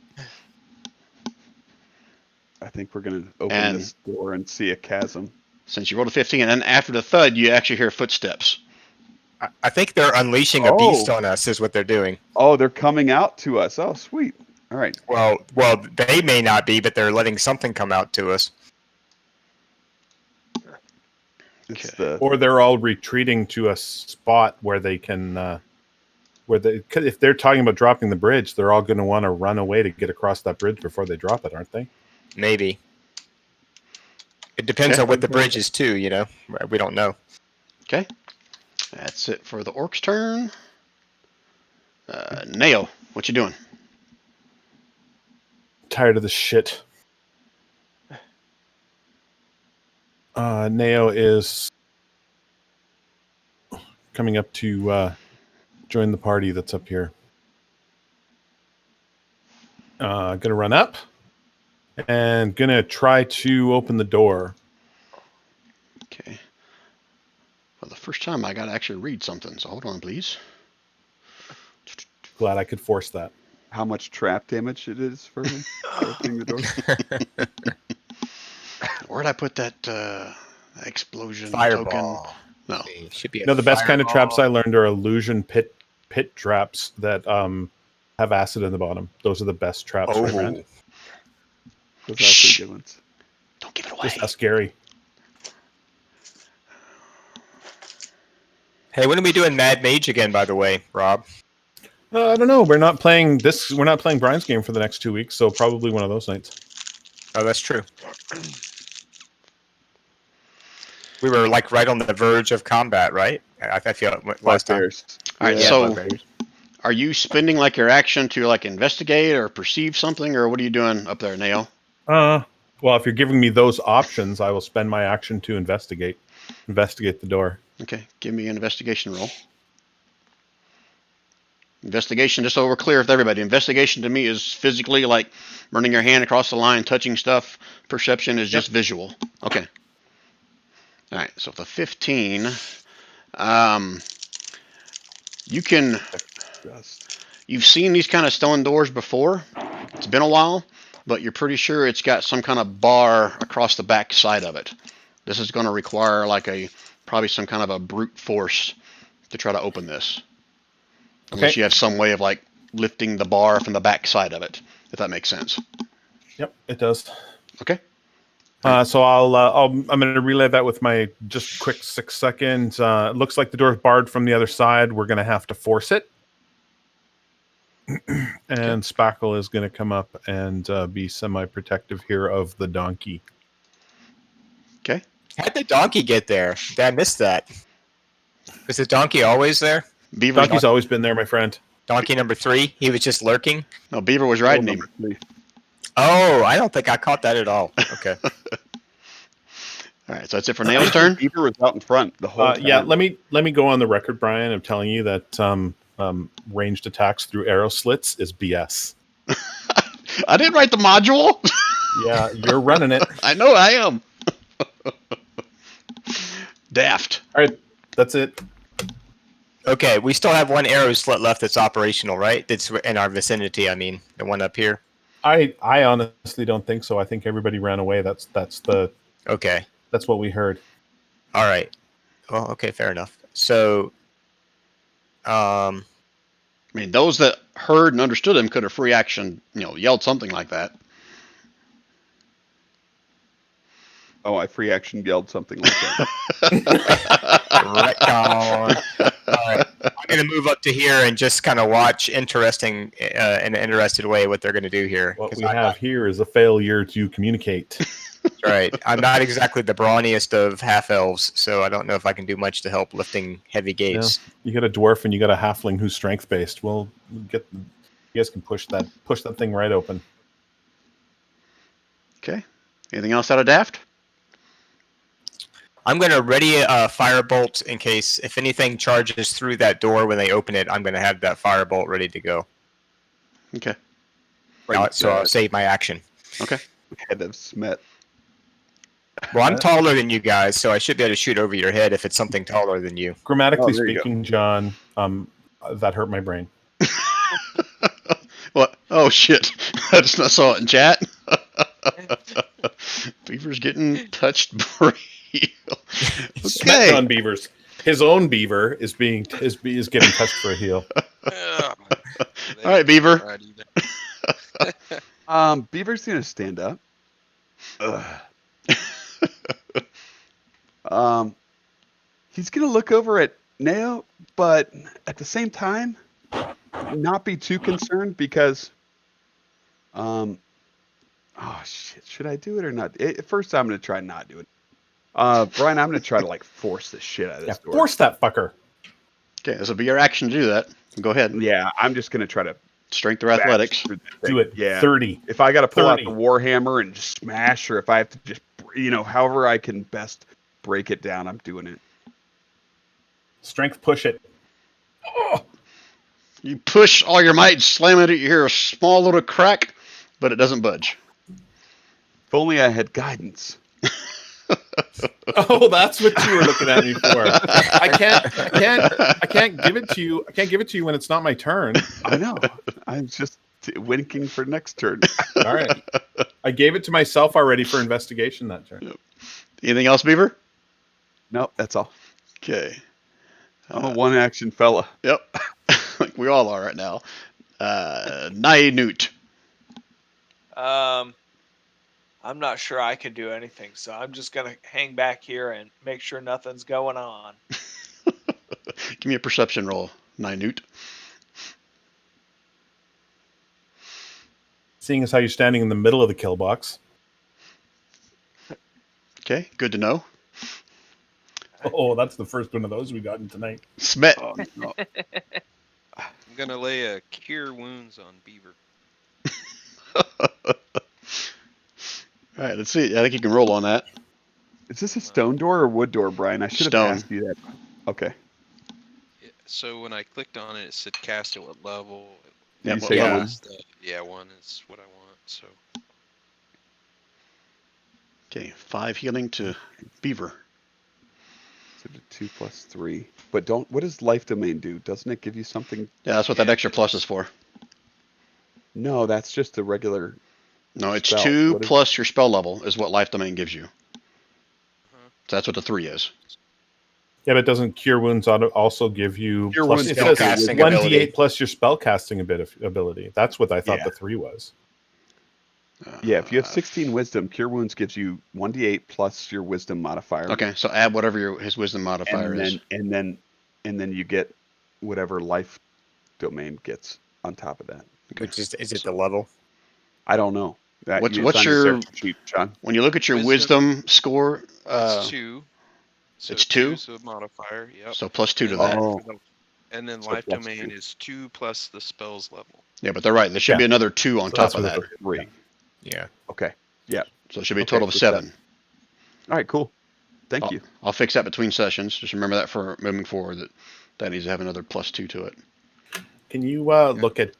I think we're gonna open And- this door and see a chasm. Since you rolled a 15, and then after the thud, you actually hear footsteps. I think they're unleashing a beast Oh. on us, is what they're doing. Oh, they're coming out to us. Oh, sweet. All right. Well, they may not be, but they're letting something come out to us. It's Okay. the Or they're all retreating to a spot where they can, if they're talking about dropping the bridge, they're all going to want to run away to get across that bridge before they drop it, aren't they? Maybe. It depends Okay. on what the bridge is too. You know, we don't know. Okay. That's it for the orc's turn. Nao, what you doing? Tired of this shit. Nao is coming up to join the party that's up here. Gonna run up and gonna try to open the door. Okay. For the first time, I got to actually read something, so hold on, please. Glad I could force that. how much trap damage it is for him opening the door. Where'd I put that explosion Fireball. token? No. Should be. No, the best kind of traps I fireball. learned are illusion pit traps that have acid in the bottom. Those are the best traps. I ran. Those are pretty good ones. Don't give it away. Just ask Gary. Hey, when are we doing Mad Mage again? By the way, Rob. I don't know. We're not playing this. We're not playing Brian's game for the next 2 weeks, so probably one of those nights. Oh, that's true. We were like right on the verge of combat, right? I feel it last time. Bugbears. All right, Yeah, so bugbears. are you spending like your action to like investigate or perceive something, or what are you doing up there, Nao? Well, if you're giving me those options, I will spend my action to investigate the door. Okay, give me an investigation roll. Investigation, just so we're clear with everybody. Investigation to me is physically like running your hand across the line, touching stuff. Perception is just visual. Okay. All right, so the 15, you can. Just- You've seen these kind of stone doors before. It's been a while, but you're pretty sure it's got some kind of bar across the back side of it. This is going to require like probably some kind of a brute force to try to open this. Unless Okay. you have some way of like lifting the bar from the back side of it, if that makes sense. Yep, it does. Okay. So I'm going to relay that with my just quick 6 seconds. It looks like the door is barred from the other side. We're going to have to force it. And Spackle is going to come up and be semi-protective here of the donkey. Okay. How'd the donkey get there? Did I miss that? Is the donkey always there? Beaver. Donkey's always been there, my friend. Donkey number 3? He was just lurking? No, Beaver was riding him. Number 3. Oh, I don't think I caught that at all. Okay. All right, so that's it for Nail's turn. Beaver was out in front the whole time. Yeah, let me go on the record, Brian, of telling you that ranged attacks through arrow slits is BS. I didn't write the module. Yeah, you're running it. I know I am. Daft. All right, that's it. Okay, we still have one arrow slit left that's operational, right? That's in our vicinity, I mean. The one up here. I honestly don't think so. I think everybody ran away. That's Okay. what we heard. All right. Well, okay, fair enough. So, I mean, those that heard and understood him could have free action, yelled something like that. Oh, I free action yelled something like that. retcon. All right. I'm going to move up to here and just kind of watch in an interested way what they're going to do here. What 'Cause we I'm have here is a failure to communicate. not- right. I'm not exactly the brawniest of half elves, so I don't know if I can do much to help lifting heavy gates. You got a dwarf and you got a halfling who's strength based. Well, you guys can push that thing right open. Okay. Anything else out of Daft? I'm going to ready a firebolt in case if anything charges through that door when they open it. I'm going to have that firebolt ready to go. Okay. So I'll save my action. Okay. Head of Smet. Well, I'm taller than you guys, so I should be able to shoot over your head if it's something taller than you. Grammatically Oh, there you go. speaking, John, that hurt my brain. What? Oh shit! I just saw it in chat. Beaver's getting touched real. Smet Okay. on beavers. His own beaver is getting touched for a heel. Ugh. All right, Beaver. Right either. Beaver's gonna stand up. Ugh. He's gonna look over at Neo, but at the same time, not be too concerned because, oh shit, should I do it or not? At first, I'm gonna try not do it. Brian, I'm gonna try to like force the shit out of Yeah, this door. force that fucker. Okay, this will be your action to do that. Go ahead. Yeah, I'm just gonna try to Strength or athletics. bash through that Do thing. it. Yeah. 30. If I got to pull out 30. the Warhammer and just smash, or if I have to just, however I can best break it down, I'm doing it. Strength push it. Oh, You push all your might, slam it. You hear a small little crack, but it doesn't budge. If only I had guidance. oh, that's what you were looking at me for. I can't give it to you. I can't give it to you when it's not my turn. I know. I'm just winking for next turn. All right. I gave it to myself already for investigation that turn. Anything else, Beaver? Nope, that's all. Okay. I'm a one action fella. Yep. Like we all are right now. Nute. I'm not sure I can do anything, so I'm just gonna hang back here and make sure nothing's going on. Give me a perception roll, Nute. Seeing as how you're standing in the middle of the kill box. Okay, good to know. Oh, that's the first one of those we got in tonight. Smet. Oh, no. I'm gonna lay a cure wounds on Beaver. All right, let's see. I think you can roll on that. Is this a stone door or wood door, Brian? I should have Stone. asked you that. Okay. So when I clicked on it, it said cast at what level. Yeah, You what say level? one. Yeah, 1 is what I want. So Okay, 5 healing to Beaver. So the 2 + 3. But don't. What does life domain do? Doesn't it give you something? Yeah, that's what that Yeah, extra it plus is. is for. No, that's just a regular. No, it's Spell. 2 What is- plus your spell level is what life domain gives you. So that's what the 3 is. Yeah, but doesn't Cure Wounds also give you Cure plus, Wounds it helps says you with 1d8 ability. plus your spellcasting ability. That's what I thought Yeah. the 3 was. Yeah, if you have 16 wisdom, Cure Wounds gives you 1d8 plus your wisdom modifier. Okay, so add whatever his wisdom modifier and is. then you get whatever life domain gets on top of that. Which is it the level? I don't know. That, What's- it's what's on your- character sheet, John? When you look at your Wisdom. wisdom score, it's 2. So it's 2? is a modifier. Yep. so plus 2 to And that. then- And then So life plus domain 2. is 2 plus the spells level. Yeah, but they're right. There should Yeah. be another 2 on So top that's of what that. it- 3. Yeah. Okay. So it should be a Okay, total of so 7. All right, cool. Thank I'll, you. I'll fix that between sessions. Just remember that for moving forward. That needs to have another plus 2 to it. Can you look at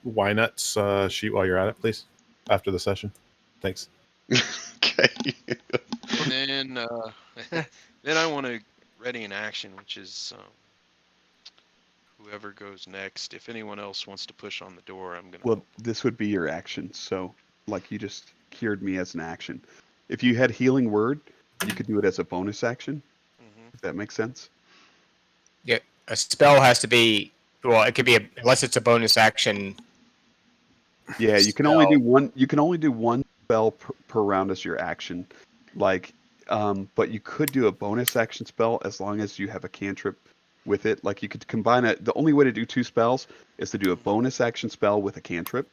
Wynut's sheet while you're at it, please? After the session. Thanks. Okay. And then then I want to ready an action, which is whoever goes next. If anyone else wants to push on the door, I'm gonna. Well, this would be your action. So, like, you just cured me as an action. If you had healing word, you could do it as a bonus action. Mhm. If that makes sense. A spell has to be it could be unless it's a bonus action. Yeah, you can only do Spell. one. You can only do one spell per round as your action. Like, but you could do a bonus action spell as long as you have a cantrip with it. Like, you could combine it. The only way to do 2 spells is to do a bonus action spell with a cantrip.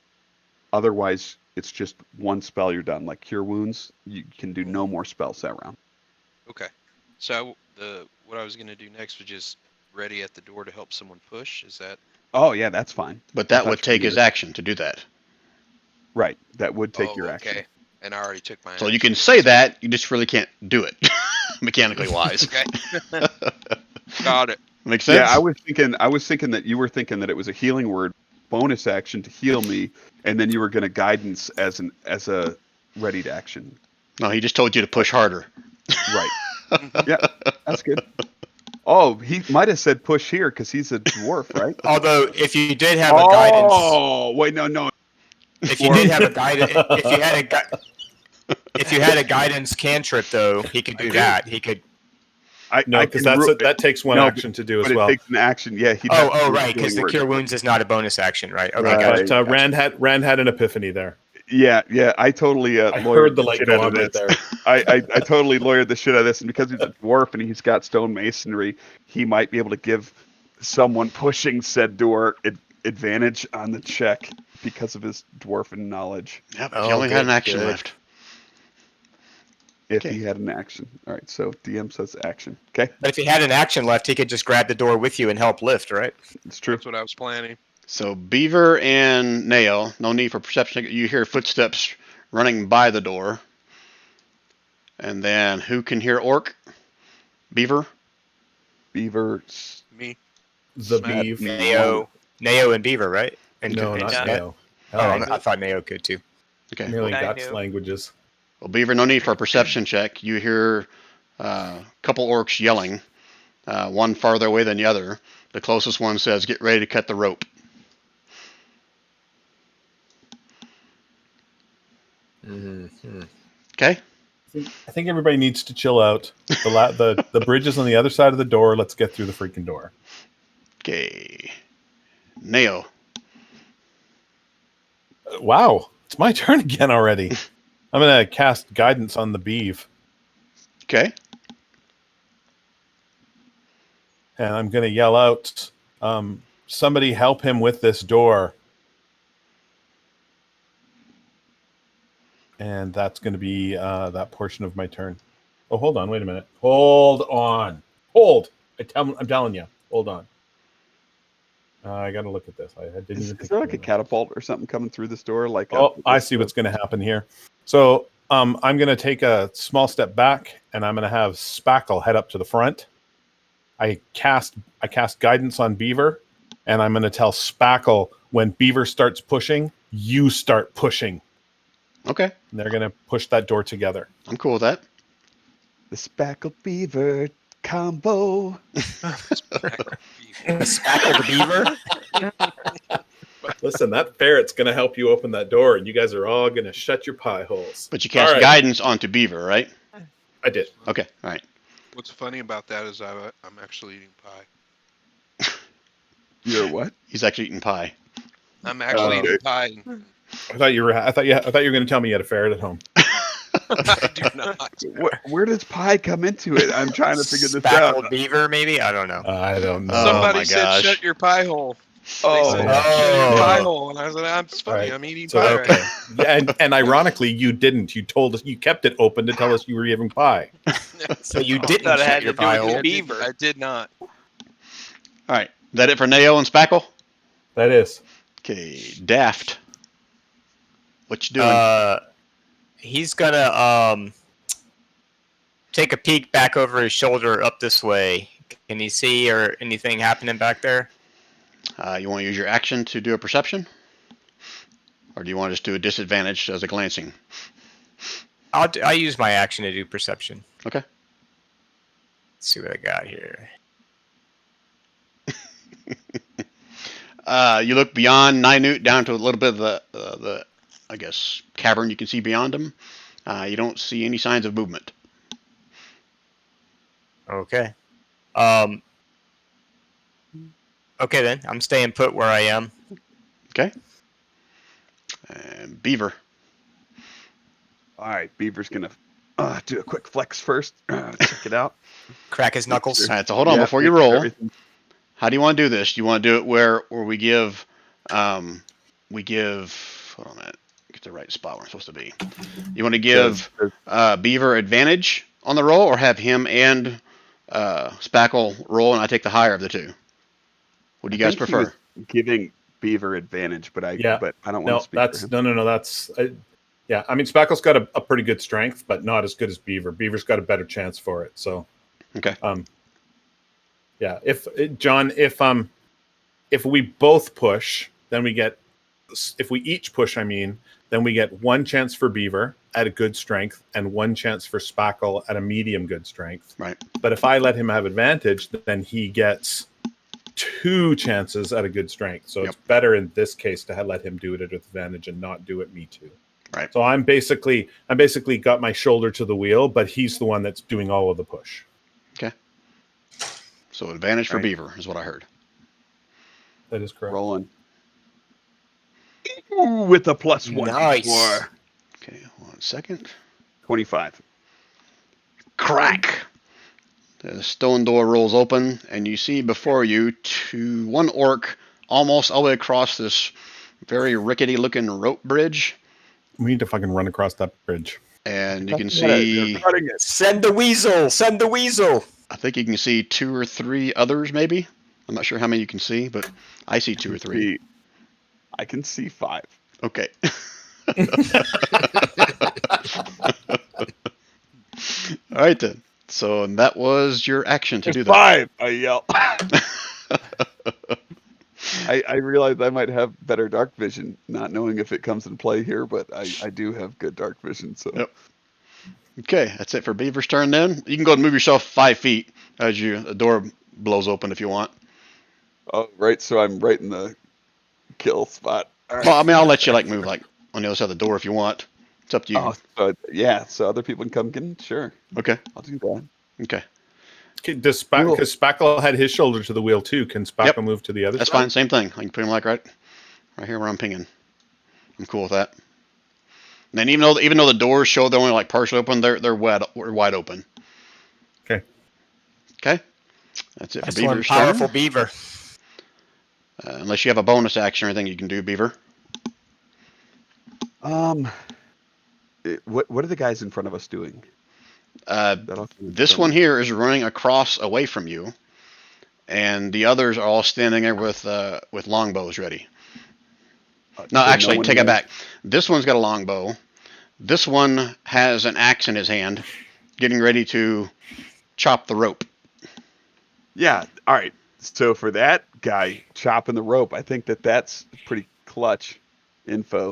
Otherwise, it's just one spell. You're done. Like Cure Wounds, you can do no more spells that round. Okay. So what I was gonna do next was just ready at the door to help someone push. Is that Oh yeah, that's fine. But that thought would you take were his gonna- action to do that. Right. That would take Oh, your okay. action. And I already took my. So you action. can say that, you just really can't do it, mechanically wise. Okay. Got it. Makes sense? Yeah, I was thinking that you were thinking that it was a healing word bonus action to heal me, and then you were going to guidance as a readied action. No, he just told you to push harder. Right. Yeah, that's good. Oh, he might have said push here because he's a dwarf, right? Although, if you did have a guidance, Oh, wait, no. if you did have a guidance, if you had a guidance cantrip, though, he could do that. He could. No, I because can that takes one no, action to do as but well. it takes an action. Yeah. Oh, right, because the cure wounds is not a bonus action, right? Okay, Right. gotcha. But Rand had an epiphany there. Yeah. I totally I lawyered heard the light shit go out on of right this. there. I totally lawyered the shit out of this, and because he's a dwarf and he's got stone masonry, he might be able to give someone pushing said door advantage on the check because of his dwarven knowledge. Yep, Oh, he only had an good, action good. left. If Okay. he had an action. All right, so DM says action. Okay, But if he had an action left, he could just grab the door with you and help lift, right? it's true. That's what I was planning. So Beaver and Nail, no need for perception. You hear footsteps running by the door. And then who can hear Orc? Beaver? Beaver. Me. The Smack. Beeve. Nao and Beaver, right? And No, and not Smack. Nao. Oh, I thought Nao could too. Okay. Nearly I Dutch knew. languages. Well, Beaver, no need for a perception check. You hear a couple orcs yelling, one farther away than the other. The closest one says, "Get ready to cut the rope." Mm-hmm. Okay? I think everybody needs to chill out. The bridge is on the other side of the door. Let's get through the freaking door. Okay. Neo. Wow, it's my turn again already. I'm gonna cast guidance on the Beeve, Okay. and I'm gonna yell out, "Somebody help him with this door!" And that's going to be that portion of my turn. Oh, hold on, wait a minute. Hold on, hold. I'm telling you, hold on. I got to look at this. I didn't even Is think there of like a that. catapult or something coming through this door? Like Oh, I see what's going to happen here. So I'm going to take a small step back, and I'm going to have Spackle head up to the front. I cast guidance on Beaver, and I'm going to tell Spackle when Beaver starts pushing, you start pushing. Okay. And they're going to push that door together. I'm cool with that. the Spackle Beaver combo. Spackle the Beaver. Listen, that ferret's going to help you open that door, and you guys are all going to shut your pie holes. But you cast All right. guidance onto Beaver, right? I did. Okay. All right. What's funny about that is I'm actually eating pie. You're what? He's actually eating pie. I'm actually okay. eating pie. I thought you were going to tell me you had a ferret at home. I do not. Where does pie come into it? I'm trying to figure this Spackled out. Beaver, maybe? I don't know. I don't know. Oh, Somebody my said, gosh. "Shut your pie hole." Oh, They said, yeah. "Shut your Oh. pie hole," and I was like, "It's funny. Right. I'm eating So, pie." okay. Right Yeah, and ironically, you didn't. You told us you kept it open to tell us you were giving pie. So you didn't Thought it shut had your to do pie with hole. the Beaver. I did not. All right. Is that it for Neo and Spackle? That is. Okay. Daft. What you doing? He's gonna take a peek back over his shoulder up this way. Can he see or anything happening back there? You want to use your action to do a perception? Or do you want to just do a disadvantage as a glancing? I'll use my action to do perception. Okay. Let's see what I got here. You look beyond Ninute down to a little bit of the I guess, cavern you can see beyond him. You don't see any signs of movement. Okay. Okay then. I'm staying put where I am. Okay. And Beaver. all right. Beaver's gonna do a quick flex first. Check it out. Crack his knuckles. All right, so hold on Yeah, before you make sure roll. everything- How do you want to do this? Do you want to do it where we give hold on a minute, get the right spot where I'm supposed to be. You want to give Beaver advantage on the roll, or have him and Spackle roll and I take the higher of the two? What do you guys I think he was prefer? giving Beaver advantage, but I Yeah. don't want No, to speak that's for him. no. That's yeah. I mean, Spackle's got a pretty good strength, but not as good as Beaver. Beaver's got a better chance for it. So, Okay. yeah. If John, if we both push, then we get, if we each push, then we get 1 chance for Beaver at a good strength and 1 chance for Spackle at a medium good strength. Right. But if I let him have advantage, then he gets 2 chances at a good strength. So it's better in this case to let him do it at advantage and not do it me too. Right. So I'm basically got my shoulder to the wheel, but he's the one that's doing all of the push. Okay. So advantage for Right. Beaver is what I heard. That is correct. Rolling. Ooh, with a +1. Nice. For Okay, 1 second. 25. Crack! The stone door rolls open, and you see before you one orc almost all the way across this very rickety-looking rope bridge, We need to fucking run across that bridge. and you can Yeah, see, they're cutting it. Send the weasel. Send the weasel. I think you can see 2 or 3 others, maybe. I'm not sure how many you can see, but I see 2 or 3. I can see 5. Okay. All right then. So that was your action to do that. 5! I yell. I realize I might have better dark vision, not knowing if it comes in play here, but I do have good dark vision. So Yep. Okay, that's it for Beaver's turn then. You can go and move yourself 5 feet as the door blows open if you want. Oh, right. So I'm right in the kill spot. All right. Well, I mean, I'll let you move on the other side of the door if you want. It's up to you. Oh, so, yeah. So other people can come in. Sure, Okay. I'll do that. Okay. Okay, because Spackle had his shoulder to the wheel too. Can Spackle Yep. move to the other That's side? fine. Same thing. I can put him right here where I'm pinging. I'm cool with that. And then even though the doors show they're only like partially open, they're wide open. Okay. Okay. That's it for Excellent, Beaver's powerful turn. beaver. Unless you have a bonus action or anything you can do, Beaver. What are the guys in front of us doing? That'll This one here is running across away from you, and the others are all standing there with longbows ready. No, actually, take it back. This one's got a longbow. This one has an axe in his hand, getting ready to chop the rope. Yeah. All right. So for that guy chopping the rope, I think that's pretty clutch info.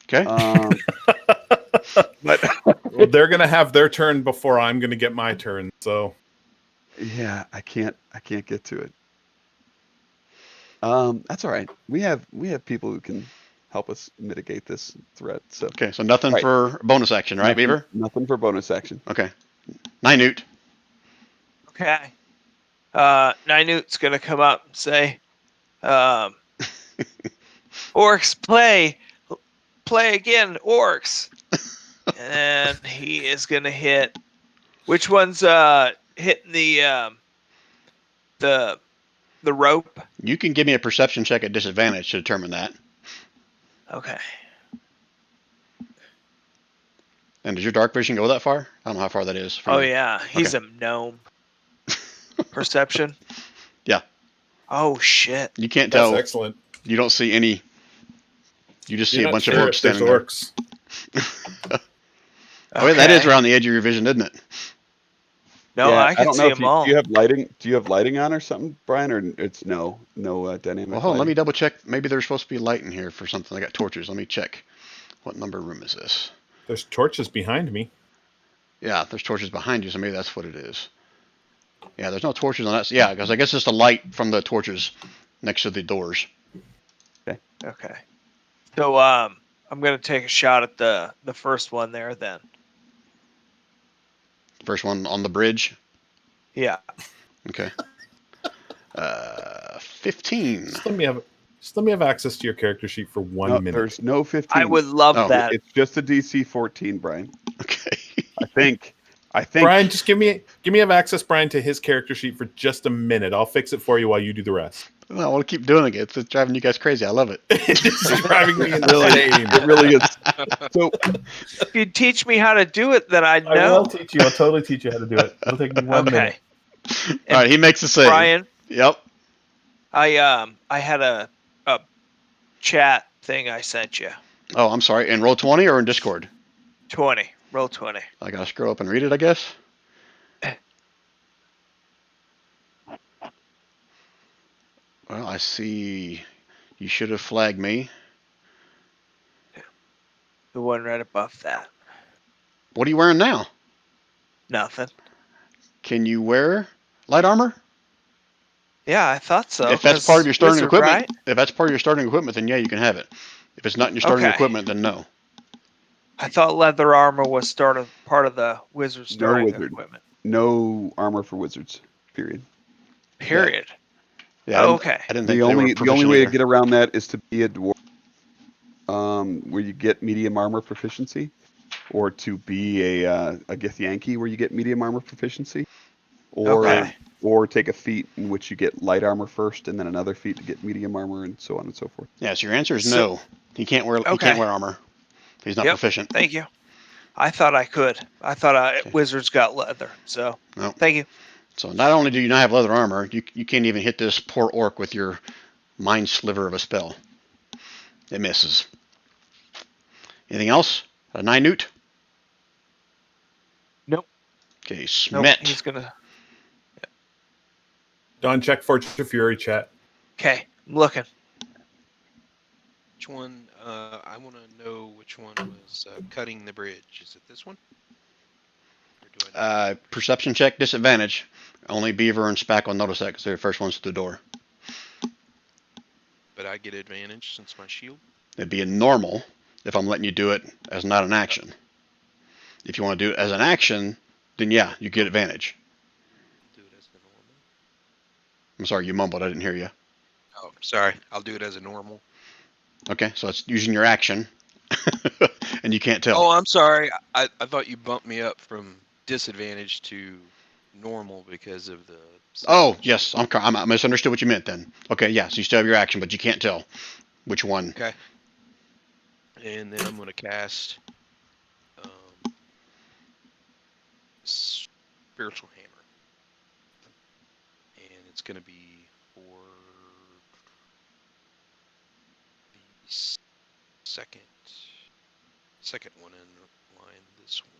Okay. But Well, they're gonna have their turn before I'm gonna get my turn. So yeah, I can't get to it. That's all right. We have people who can help us mitigate this threat. So Okay. So nothing Right. for bonus action, right, Beaver? Nothing for bonus action. Okay. Nynute. Okay. Ninute's gonna come up and say, "Orcs, play again, orcs." And he is gonna hit. Which one's hitting the rope? You can give me a perception check at disadvantage to determine that. Okay. And does your dark vision go that far? I don't know how far that is. for Oh you. yeah, he's a gnome. Perception. Yeah. Oh shit. You can't that's tell. excellent. You don't see any. You just see You're a not bunch of sure orcs if there's standing there. orcs. Oh, yeah, that is Okay. around the edge of your vision, isn't it? No, Yeah, I can don't see know if them all. Do you have lighting? Do you have lighting on or something, Brian? Or it's no dynamic. Well, hold on. Let me lighting? double check. Maybe there's supposed to be light in here for something. I got torches. Let me check. What number room is this? There's torches behind me. Yeah, there's torches behind you, so maybe that's what it is. Yeah, there's no torches on that. Yeah, because I guess it's the light from the torches next to the doors. Okay. So I'm gonna take a shot at the first one there then. First one on the bridge. Yeah. Okay. 15. Just let me have access to your character sheet for 1 No, minute. there's no 15. I would love Oh, that. It's just a DC 14, Brian. Okay. I think. Brian, just give me have access, Brian, to his character sheet for just a minute. I'll fix it for you while you do the rest. Well, I want to keep doing it. It's driving you guys crazy. I love it. This is driving me Really, insane. it really is. So If you teach me how to do it, then I'd I will know. teach you. I'll totally teach you how to do it. It'll take me 1 minute. Okay. All right, he makes a save. Brian, Yep. I had a chat thing I sent you. Oh, I'm sorry. In Roll20 or in Discord? 20. Roll 20. I gotta scroll up and read it, I guess. Well, I see You should have flagged me. The one right above that. What are you wearing now? Nothing. Can you wear light armor? Yeah, I thought so. If that's part of your starting wizard, equipment, right? if that's part of your starting equipment, then yeah, you can have it. If it's not in your starting Okay. equipment, then no. I thought leather armor was part of the wizard starting wizard. equipment. No armor for wizards. Period. Period. Yeah, Oh, okay. I didn't think The they were only proficient way to either. get around that is to be a dwarf, where you get medium armor proficiency, or to be a Githyanki where you get medium armor proficiency, or Okay. or take a feat in which you get light armor first, and then another feat to get medium armor, and so on and so forth. Yeah, so your answer is So- no. He can't wear. He Okay. can't wear armor. He's not Yep. proficient. Thank you. I thought I could. I thought Okay. wizards got leather. So No. thank you. So not only do you not have leather armor, you can't even hit this poor orc with your mind sliver of a spell. It misses. Anything else? A 9 newt? Nope. Okay, Nope, Smet. he's gonna. Don, check Fortune Fury chat. Okay, I'm looking. Which one? I want to know which one was cutting the bridge. Is it this one? Or do I know? Perception check, disadvantage. Only Beaver and Spack will notice that because they're the first ones to the door. But I get advantage since my shield. It'd be a normal if I'm letting you do it as not an action. If you want to do it as an action, then yeah, you get advantage. Do it as the normal. I'm sorry, you mumbled. I didn't hear you. Oh, sorry. I'll do it as a normal. Okay, so it's using your action, and you can't tell. Oh, I'm sorry. I thought you bumped me up from disadvantage to normal because of the. Oh, yes, I misunderstood what you meant then. Okay, yeah, so you still have your action, but you can't tell which one. Okay. And then I'm going to cast Spiritual Hammer. And it's going to be for the second one in line. This one.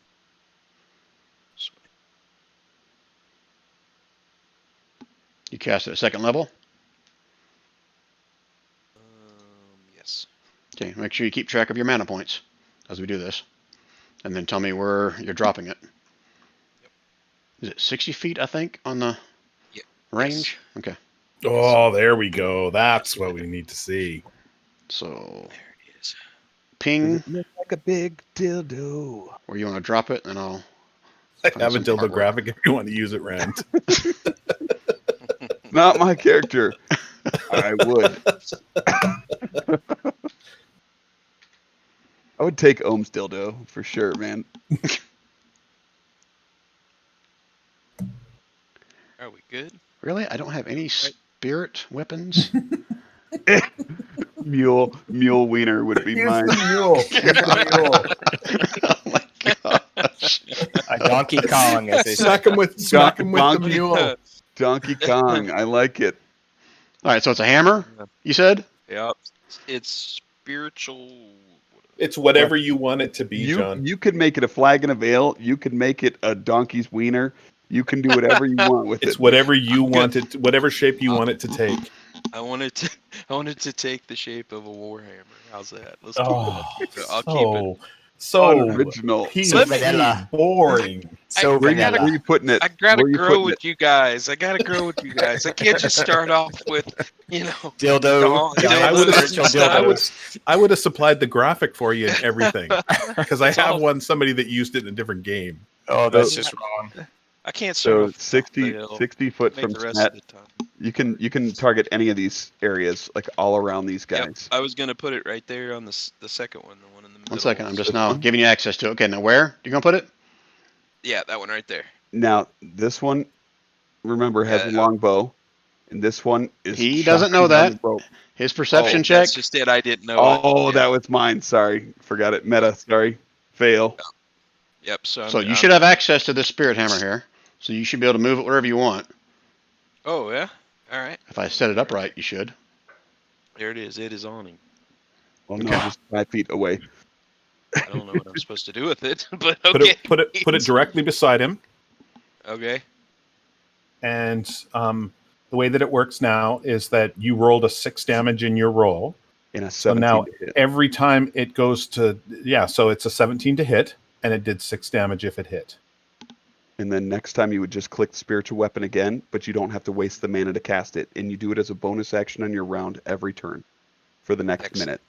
This way. You cast it at second level. Yes. Okay, make sure you keep track of your mana points as we do this. And then tell me where you're dropping it. Yep. Is it 60 feet, I think, on the Yep. range? Okay, Oh, there we go. That's what we need to see. so There it is. ping Look like a big dildo. where you want to drop it, and I'll... I have a some dildo artwork. graphic if you want to use it, Rand. Not my character. I would. I would take Ohm's dildo for sure, man. Are we good? Really? I don't have any spirit weapons? Mule wiener would be mine. mule. Use the Oh my gosh. A Donkey Kong, as they say. Smack him with the Donkey. mule. Donkey Kong. I like it. All right, so it's a hammer, you said? Yep. It's spiritual. It's whatever you want it to be, John. You could make it a flag and a veil. You could make it a donkey's wiener. You can do whatever you want with It's it. whatever you want it, whatever shape you want it to take. I wanted to take the shape of a warhammer. How's that? Let's keep Oh, it. I'll keep it. so Original. PC, Vanilla. boring. So Where vanilla. you putting it? I gotta Where you grow putting with you guys. I can't just start off with, Dildo. Yeah, I would Spiritual dildos. I would have supplied the graphic for you and everything because I It's have all- one somebody that used it in a different game. Oh, that's just wrong. I can't start So off with 60 They'll 60 foot make from the rest Smet. of the time. You can target any of these areas, like all around these Yep, guys. I was gonna put it right there on the second one, the one in the middle. 1 second, I'm just This now one? giving you access to it. Okay, now where? You gonna put it? Yeah, that one right there. Now this one, remember, has a Yeah. long bow, and this one is. He doesn't know shocking on that. the rope. His perception Oh, check. That's just it. I didn't know. Oh, it. Yeah. that was mine. Sorry, forgot it. Meta. Sorry, fail. Yep. So. So you should have access to this spirit hammer here. So you should be able to move it wherever you want. Oh yeah. All right. If I set it up right, you should. There it is. It is awning. Well, no, just 5 feet away. I don't know what I'm supposed to do with it, but Put okay. it put it directly beside him, Okay. and The way that it works now is that you rolled a 6 damage in your roll. In a So 17 now to hit. every time it goes to, so it's a 17 to hit, and it did 6 damage if it hit. And then next time you would just click spiritual weapon again, but you don't have to waste the mana to cast it. And you do it as a bonus action on your round every turn for the next Excellent. minute.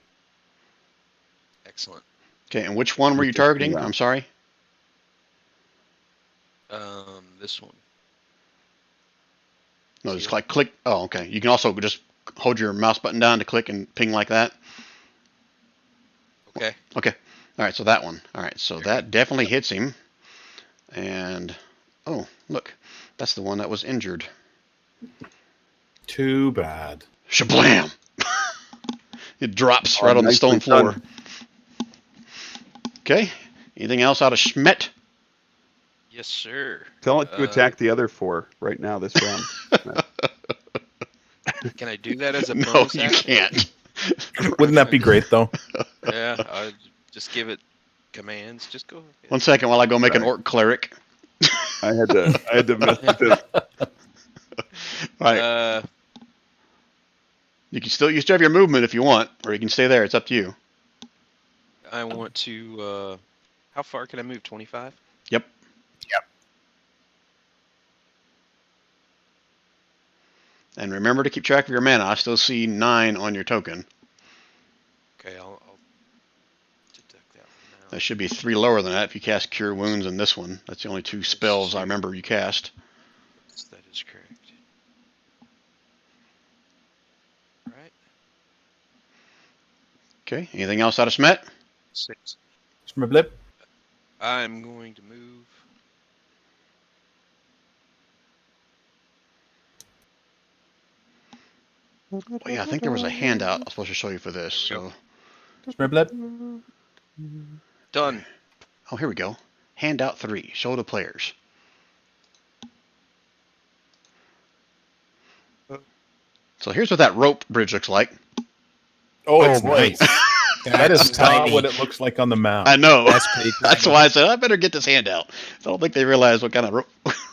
Excellent. Okay, and which one were you Just a targeting? round. I'm sorry. This one. No, just Seal. like click. Oh, okay. You can also just hold your mouse button down to click and ping like that. Okay. Okay. All right, so that one. All right, so that definitely hits him. And, oh, look. That's the one that was injured. Too bad. Shablam! It drops Oh, right on the nicely stone floor. done. Okay. Anything else out of Schmet? Yes, sir. Tell it to attack the other 4 right now this round. Can I do that as a No, bonus you action? can't. Wouldn't that be great, though? Yeah, I just give it commands. Just go. ahead. One second while I go make an Right. orc cleric. I had to mess with this. All right. You still have your movement if you want, or you can stay there. It's up to you. I want to. How far can I move? 25. Yep. And remember to keep track of your mana. I still see 9 on your token. Okay, I'll deduct that one now. That should be 3 lower than that if you cast Cure Wounds in this one. That's the only 2 spells I remember you cast. Yes, that is correct. Right. Okay. Anything else out of Smet? 6. Smurblip. I'm going to move. Oh yeah, I think there was a handout I was supposed to show you for this. There we So, Smurblip. Done. oh, here we go. Handout 3. Show the players. So here's what that rope bridge looks like. Oh, Oh, it's boy. nice. That is not tiny. what it looks like on the map. I know. That's pretty That's tiny. why I said I better get this handout. I don't think they realize what kind of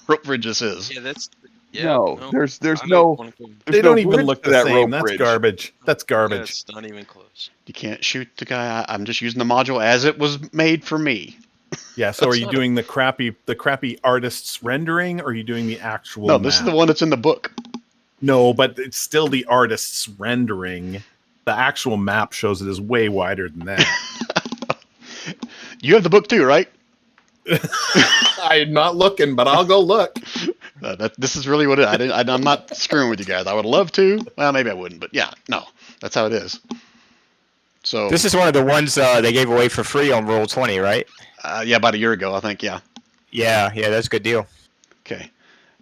rope bridge this is. Yeah, that's. Yeah, No, there's I no don't wanna go- there's They no don't even bridge look to the that same. rope That's bridge. garbage. That's Yeah, garbage. it's not even close. You can't shoot the guy. I'm just using the module as it was made for me. Yeah. So, are That's you not a- doing the crappy artist's rendering, or are you doing the actual? No, this is map? the one that's in the book. No, but it's still the artist's rendering. The actual map shows it is way wider than that. You have the book too, right? I'm not looking, but I'll go look. This is really what it is. I'm not screwing with you guys. I would love to. Well, maybe I wouldn't, but yeah, no, that's how it is. So This is one of the ones they gave away for free on Roll20, right? yeah, about a year ago, I think. Yeah. Yeah, that's a good deal. Okay.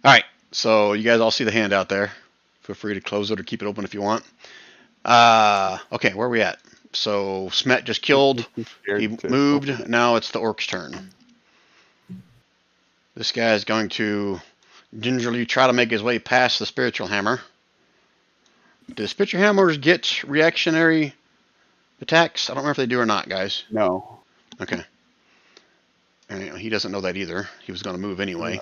All right. So you guys all see the handout there. Feel free to close it or keep it open if you want. Okay, where are we at? So Smet just killed. He moved. Now it's the orc's turn. This guy is going to gingerly try to make his way past the spiritual hammer. Do the spiritual hammers get reactionary attacks? I don't remember if they do or not, guys. No. Okay. And he doesn't know that either. He was going to move anyway.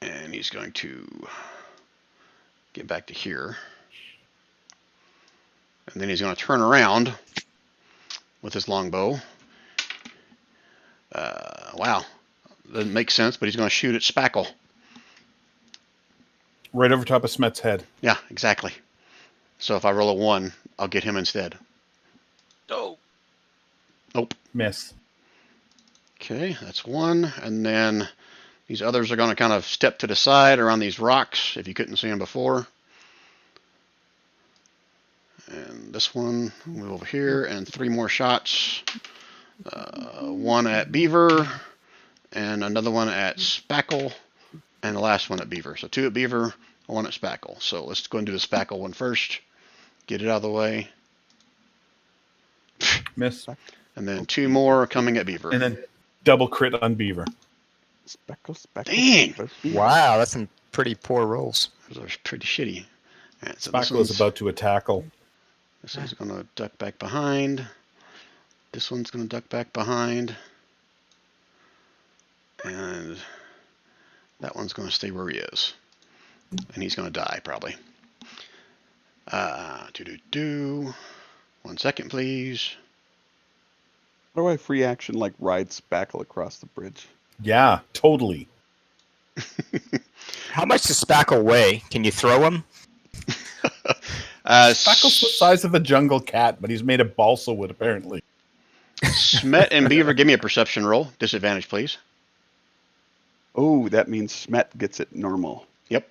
And he's going to get back to here. And then he's going to turn around with his longbow. Wow. Doesn't make sense, but he's going to shoot at Spackle. Right over top of Smet's head. Yeah, exactly. So if I roll a 1, I'll get him instead. Oh, Nope. Miss. Okay, that's 1. And then these others are going to kind of step to the side around these rocks, if you couldn't see them before. And this one, move over here, and 3 more shots. 1 at Beaver, and another one at Spackle, and the last one at Beaver. So 2 at Beaver, 1 at Spackle. So let's go and do the Spackle one first. Get it out of the way. Miss. And then 2 more coming at Beaver. And then double crit on Beaver. Speckle. Dang! Wow, that's some pretty poor rolls. Those are pretty shitty. All right, so this Spackle is one's, about to tackle. this one's going to duck back behind. This one's going to duck back behind. And that one's going to stay where he is. and he's going to die probably. 1 second, please. How do I free action like ride Spackle across the bridge? Yeah, totally. How much does Spackle weigh? Can you throw him? Spackle's the size of a jungle cat, but he's made of balsa wood, apparently. Smet and Beaver, give me a perception roll. Disadvantage, please. Oh, that means Smet gets it normal. Yep.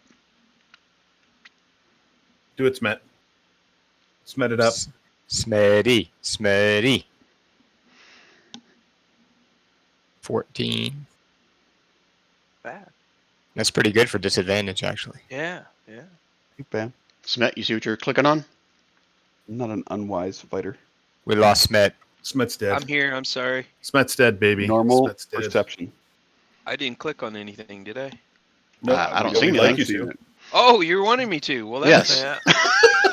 Do it, Smet. Smet it up. Smetty. 14. Bad. That's pretty good for disadvantage, actually. Yeah. Too bad. Smet, you see what you're clicking on? I'm not an unwise fighter. We lost Smet. Smet's dead. I'm here. I'm sorry. Smet's dead, baby. Normal Smet's dead. perception. I didn't click on anything, did I? I don't see We'd anything. like you to. Oh, you're wanting me to. Well, that's Yes. Yeah.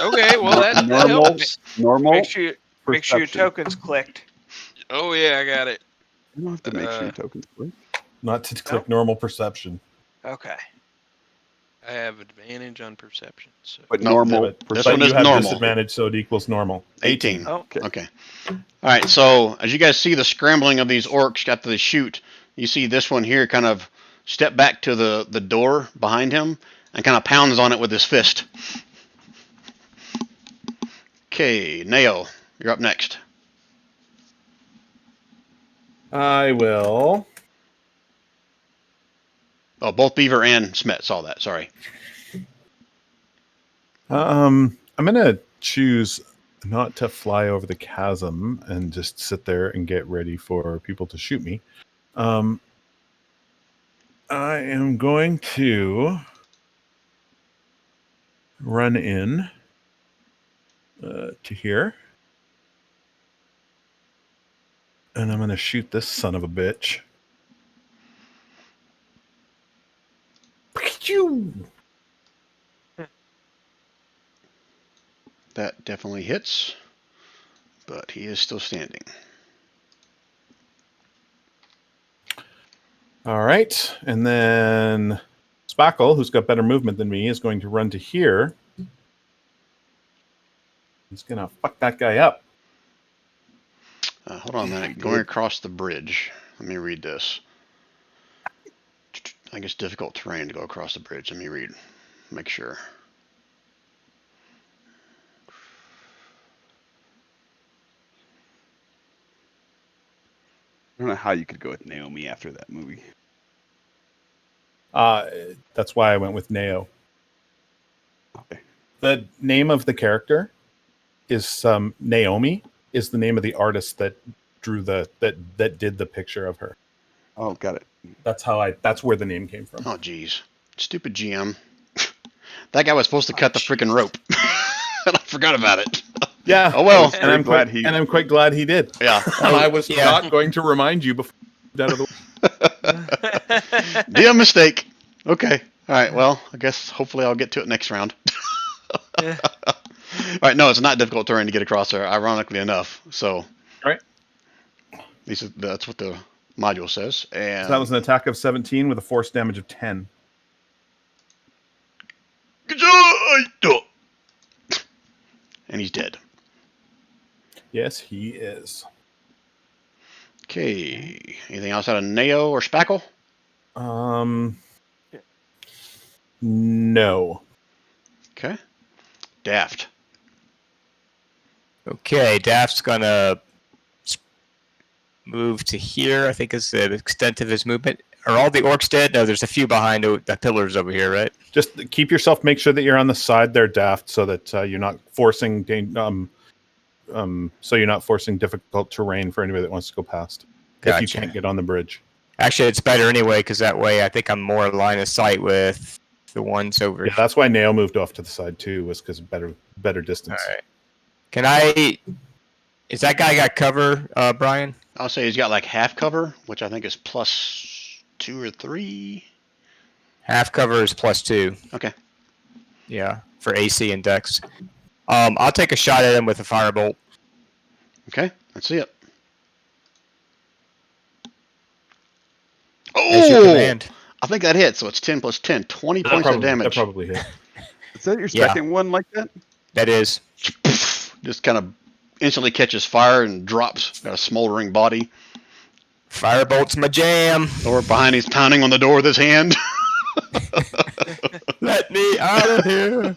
okay. Well, that Normal. helps. Normal. Make sure your perception. token's clicked. Oh yeah, I got it. You don't have to make sure your tokens work. Not to click normal perception. Okay. I have advantage on perception. So But No, normal this But one you is have normal. disadvantage, so it equals normal. 18. Oh, Okay. All right. So as you guys see the scrambling of these orcs after they shoot, you see this one here kind of step back to the door behind him and kind of pounds on it with his fist. Okay, Nao, you're up next. I will. Oh, both Beaver and Smet saw that. Sorry. I'm gonna choose not to fly over the chasm and just sit there and get ready for people to shoot me. I am going to run in to here. And I'm going to shoot this son of a bitch. Pew! That definitely hits, but he is still standing. All right. And then Spackle, who's got better movement than me, is going to run to here. He's going to fuck that guy up. Hold on a minute. Going across the bridge. Let me read this. I guess difficult terrain to go across the bridge. Let me read. Make sure. I don't know how you could go with Naomi after that movie. That's why I went with Nao. Okay. The name of the character is Naomi. Is the name of the artist that drew that did the picture of her. Oh, got it. That's where the name came from. Oh, geez. Stupid GM. That guy was supposed to cut the freaking rope. And I forgot about it. Yeah. Oh, well. And I'm glad quite glad he did. Yeah. And I was Yeah. not going to remind you before out of the DM mistake. Okay. All right. Well, I guess hopefully I'll get to it next round. All right. No, it's not difficult terrain to get across there, ironically enough. So. Right. At least that's what the module says. And So that was an attack of 17 with a force damage of 10. And he's dead. Yes, he is. Okay. Anything else out of Nao or Spackle? No. Okay. Daft. Okay, Daft's gonna move to here. I think is the extent of his movement. Are all the orcs dead? No, there's a few behind the pillars over here, right? Just keep yourself. Make sure that you're on the side there, Daft, so that you're not forcing. So you're not forcing difficult terrain for anybody that wants to go past. If you Gotcha. can't get on the bridge. Actually, it's better anyway because that way I think I'm more line of sight with the ones over Yeah, here. that's why Nao moved off to the side too, was because better distance. All right. Can I? Is that guy got cover, Brian? I'll say he's got like half cover, which I think is +2 or 3. Half cover is +2. Okay. Yeah, for AC and Dex. I'll take a shot at him with a firebolt. Okay. Let's see it. As your Oh! command. I think that hits. So it's 10 plus 10, 20 That points of probably, that damage. probably hit. Is that your Yeah. second one like that? That is. Just kind of instantly catches fire and drops. Got a smoldering body. Firebolt's my jam. Or behind, he's pounding on the door with his hand. Let me out of here.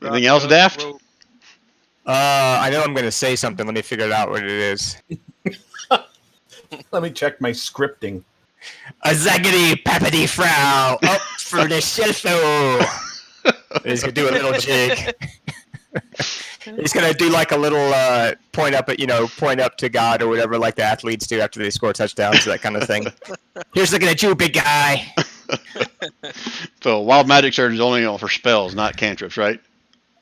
Anything else, Daft? I know I'm going to say something. Let me figure out what it is. Let me check my scripting. A zaggity pappity frow up for the shelf. He's going to do a little jig. He's going to do like a little point up to God or whatever, like the athletes do after they score touchdowns, that kind of thing. Here's looking at you, big guy. So wild magic surge is only for spells, not cantrips, right?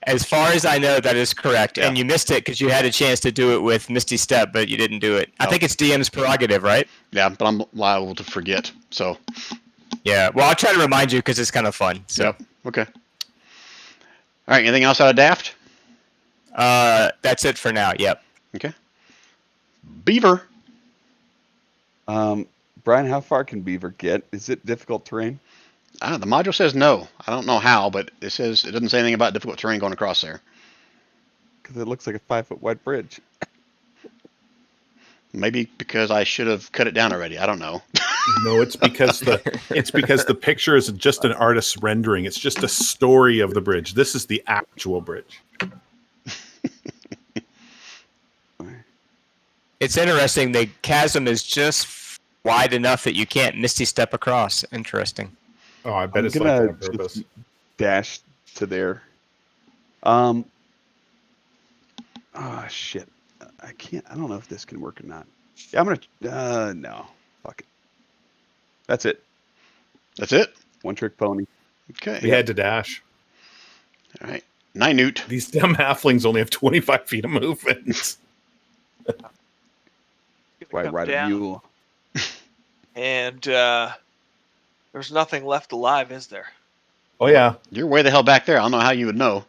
As far as I know, that is correct. Yeah. And you missed it because you had a chance to do it with Misty Step, but you didn't do it. I Oh. think it's DM's prerogative, right? Yeah, but I'm liable to forget. So, Yeah. Well, I'll try to remind you because it's kind of fun. So Yep. Okay. All right. Anything else out of Daft? that's it for now. Yep. Okay. Beaver. Brian, how far can Beaver get? Is it difficult terrain? The module says no. I don't know how, but it doesn't say anything about difficult terrain going across there. Because it looks like a 5-foot wide bridge. Maybe because I should have cut it down already. I don't know. No, it's because the picture is just an artist's rendering. It's just a story of the bridge. This is the actual bridge. It's interesting. The chasm is just wide enough that you can't Misty Step across. Interesting. Oh, I bet I'm it's like gonna that on purpose. just dash to there. Oh shit. I can't. I don't know if this can work or not. Yeah, I'm gonna. No. Fuck it. That's it. That's it. One trick pony. Okay. We had to dash. All right. Ninute. These damn halflings only have 25 feet of movement. Why Come ride a down, mule? and there's nothing left alive, is there? Oh yeah, You're way the hell back there. I don't know how you would know.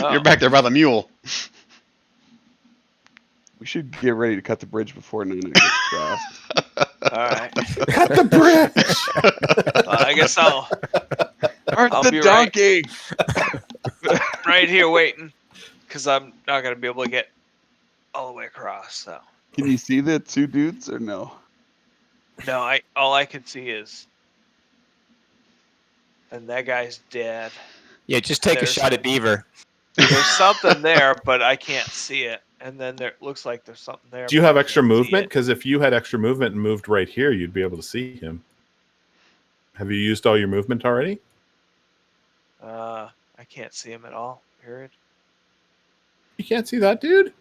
You're back there by the mule. We should get ready to cut the bridge before Nana gets crossed. All right. cut the bridge. I guess I'll Art be the donkey. right here waiting, because I'm not gonna be able to get all the way across. So Can you see the two dudes or no? no, all I can see is, and that guy's dead. Yeah, just take There's- a shot at Beaver. There's something there, but I can't see it. And then there looks like there's something there. Do you but have I extra can't see movement? it. Because if you had extra movement and moved right here, you'd be able to see him. Have you used all your movement already? I can't see him at all. Period. You can't see that dude?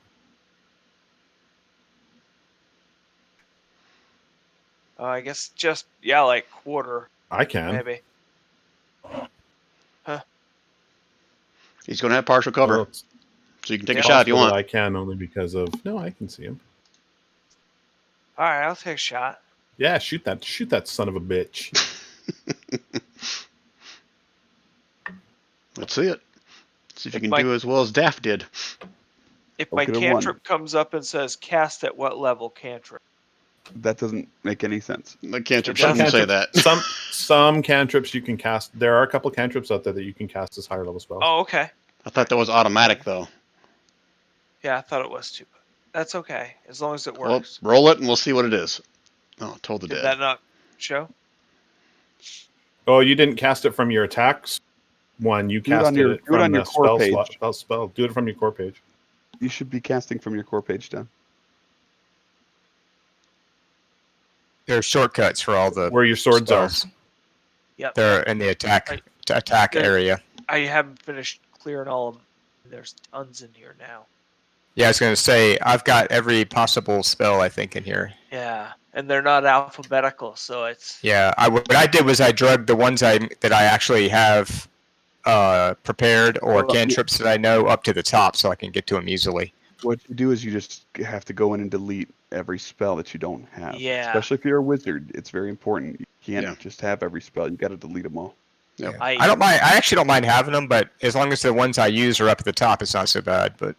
I guess just like quarter I can. maybe. He's going to have partial cover, Well, it's so you can take a Yeah. shot if you possible that want. I can only because of no, I can see him. All right, I'll take a shot. Yeah, shoot that son of a bitch. Let's see it. See if you If can my- do as well as Daft did. If my Okay, one. cantrip comes up and says cast at what level cantrip? That doesn't make any sense. The cantrip It shouldn't doesn't. say that. Some cantrips you can cast. There are a couple cantrips out there that you can cast as higher level spells. Oh, okay. I thought that was automatic though. Yeah, I thought it was too. But that's okay as long as it Well, works. roll it and we'll see what it is. Oh, told the Did dead. that not show? Oh, you didn't cast it from your attacks one. You Do it on casted your- it do it from on your the core spell page. slot. Spell. Do it from your core page. You should be casting from your core page down. There are shortcuts for all the Where your swords are. spells. Yep. They're in the attack There- area. I haven't finished clearing all of them. There's tons in here now. Yeah, I was going to say I've got every possible spell I think in here. Yeah, and they're not alphabetical, so it's Yeah, what I did was I drugged the ones that I actually have prepared or Well, yeah. cantrips that I know up to the top so I can get to them easily. What you do is you just have to go in and delete every spell that you don't have. Yeah. Especially if you're a wizard, it's very important. You can't Yeah. just have every spell. You got to delete them all. Yep. Yeah. I don't mind. I actually don't mind having them, but as long as the ones I use are up at the top, it's not so bad. But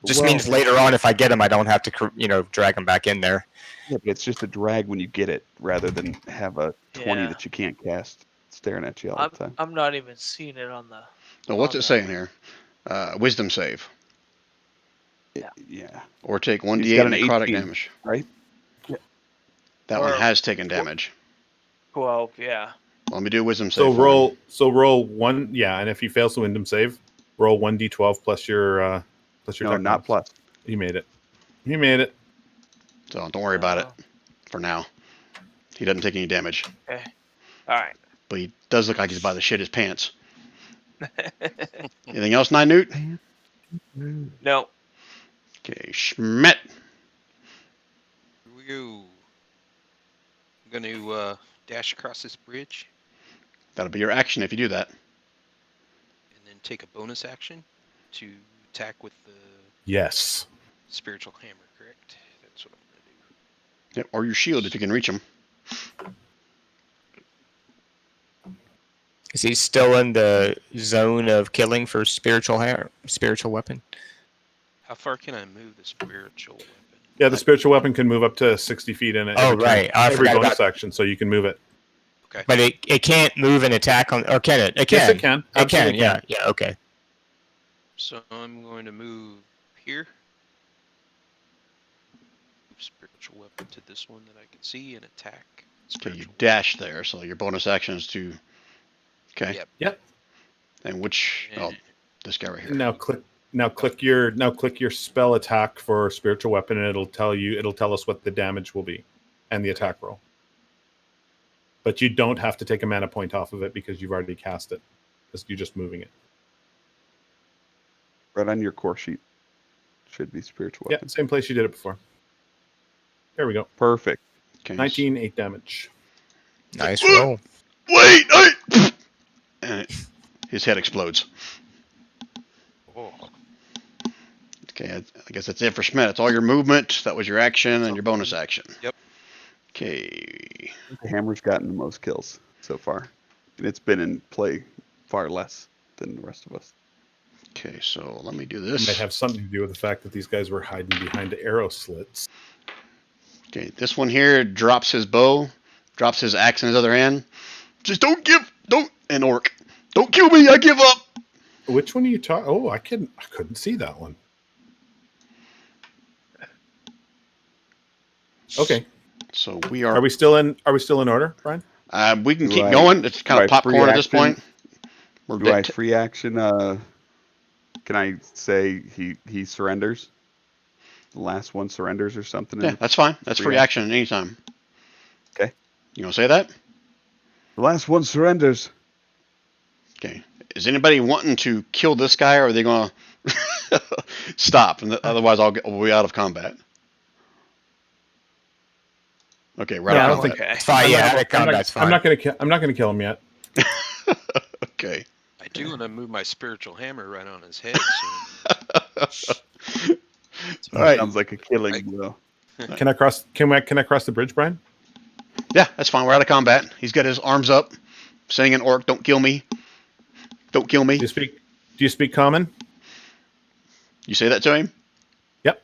Just Well, means later on, if I get him, I don't have to, drag him back in there. yeah, but it's just a drag when you get it, rather than have a 20 Yeah. that you can't cast staring at you all the time. I'm not even seeing it on the. So what's on it that saying one. here? Wisdom save. Yeah. Or take He's 1d8 got an necrotic 18, damage. right? That one Or- has taken damage. 12, yeah. Let me do a wisdom So save. for him. roll one, yeah, and if he fails the wisdom save, roll 1d12 plus your No, dex not bonus. plus. He made it. He made it. So don't worry about it for now. He doesn't take any damage. Okay. All right. But he does look like he's about to shit his pants. Anything else, Nine Newt? No. Okay, Schmidt. Here we go. I'm going to dash across this bridge That'll be your action if you do that. and then take a bonus action to attack with the Yes. spiritual hammer, correct? That's what I'm going to do. Yep, or your shield if you can reach him. Is he still in the zone of killing for spiritual weapon? How far can I move the spiritual weapon? Yeah, the spiritual weapon can move up to 60 feet in it. Oh, right. I Every forgot bonus about- action, so you can move it. But it can't move and attack on, or can it? It can. Yes, it can. It can. Absolutely Yeah. Yeah. Okay. So I'm going to move here. Move spiritual weapon to this one that I can see and attack. Okay, you Spiritual dash there, so your bonus action is to. Okay. Yep. Yep. And which? Oh, weapon. this guy right here. Now click your spell attack for spiritual weapon, and it'll tell us what the damage will be, and the attack roll. But you don't have to take a mana point off of it because you've already cast it. Because you're just moving it. Right on your core sheet. Should be spiritual Yeah, weapon. same place you did it before. There we go. Perfect. Okay. 19, 8 damage. Nice roll. Wait! And his head explodes. Oh, Okay, I guess that's it for Schmidt. It's all your movement. That was your action and your bonus action. Yep. Okay. The hammer's gotten the most kills so far. And it's been in play far less than the rest of us. Okay, so let me do It this. might have something to do with the fact that these guys were hiding behind arrow slits. Okay, this one here drops his bow, drops his axe in his other hand. Just don't, and orc. Don't kill me, I give up. Which one are you talking? Oh, I couldn't see that one. Okay. So we Are are, we still in order, Brian? we can Do keep I- going. It's kind do of I free popcorn at this action? point. We're Do I bit- free action? Can I say he surrenders? The last one surrenders or something? yeah, that's fine. That's free Free action anytime. Okay. You gonna say that? The last one surrenders. Okay. Is anybody wanting to kill this guy, or are they gonna stop? And otherwise, we'll be out of combat. Okay, right. No, I out don't of think- combat. It's fine. Yeah, out of combat's fine. I'm not gonna kill him yet. Okay. I do want to move my spiritual hammer right on his head. So All right. Sounds like a killing Right. blow. Can I cross the bridge, Brian? Yeah, that's fine. We're out of combat. He's got his arms up, saying in orc, "Don't kill me. Don't kill me." Do you speak common? You say that to him? Yep.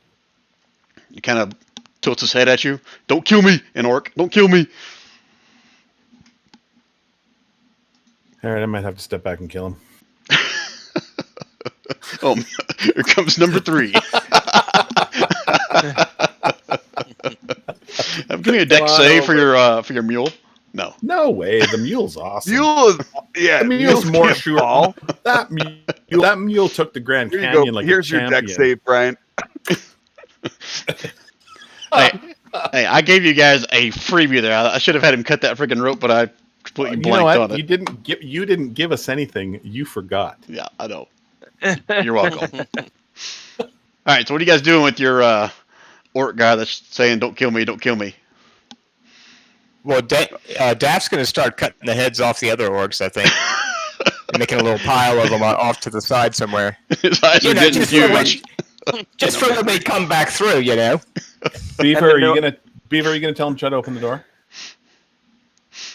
He kind of tilts his head at you. "Don't kill me," in orc. "Don't kill me." All right, I might have to step back and kill him. Oh, here comes number 3. Give me a deck Come on save for over. your mule. No. No way. The mule's awesome. Yeah, The mule's more can't sure. fall. That mule took the Grand Here you Canyon go. like Here's a your champion. deck save, Brian. Hey, I gave you guys a freebie there. I should have had him cut that freaking rope, but I completely You know blanked what? on it. You didn't give us anything. You forgot. Yeah, I know. You're welcome. All right, so what are you guys doing with your orc guy that's saying, "Don't kill me, don't kill me"? Well, Daft's going to start cutting the heads off the other orcs, I think. And making a little pile of them off to the side somewhere. His eyes are getting just for huge. Just for when they come back through, you know. Beaver, are no- you gonna tell him try to open the door?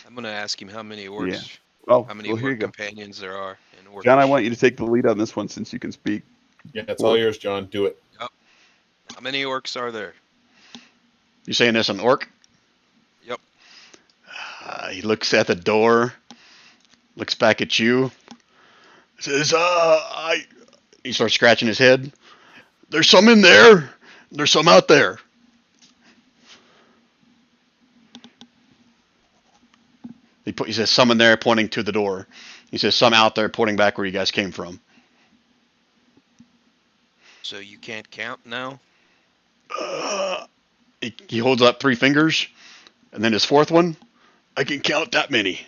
I'm going to ask him how many orcs, Yeah. Oh, how many well, here you orc go. companions there are in orc. John, I want you to take the lead on this one since you can speak Yeah, it's all yours, John. Do it. How many orcs are there? You saying this an orc? Yep. He looks at the door, looks back at you, says, He starts scratching his head. There's some in there. There's some out there. He says some in there, pointing to the door. He says some out there, pointing back where you guys came from. So you can't count now? He holds up 3 fingers, and then his 4th one. I can count that many.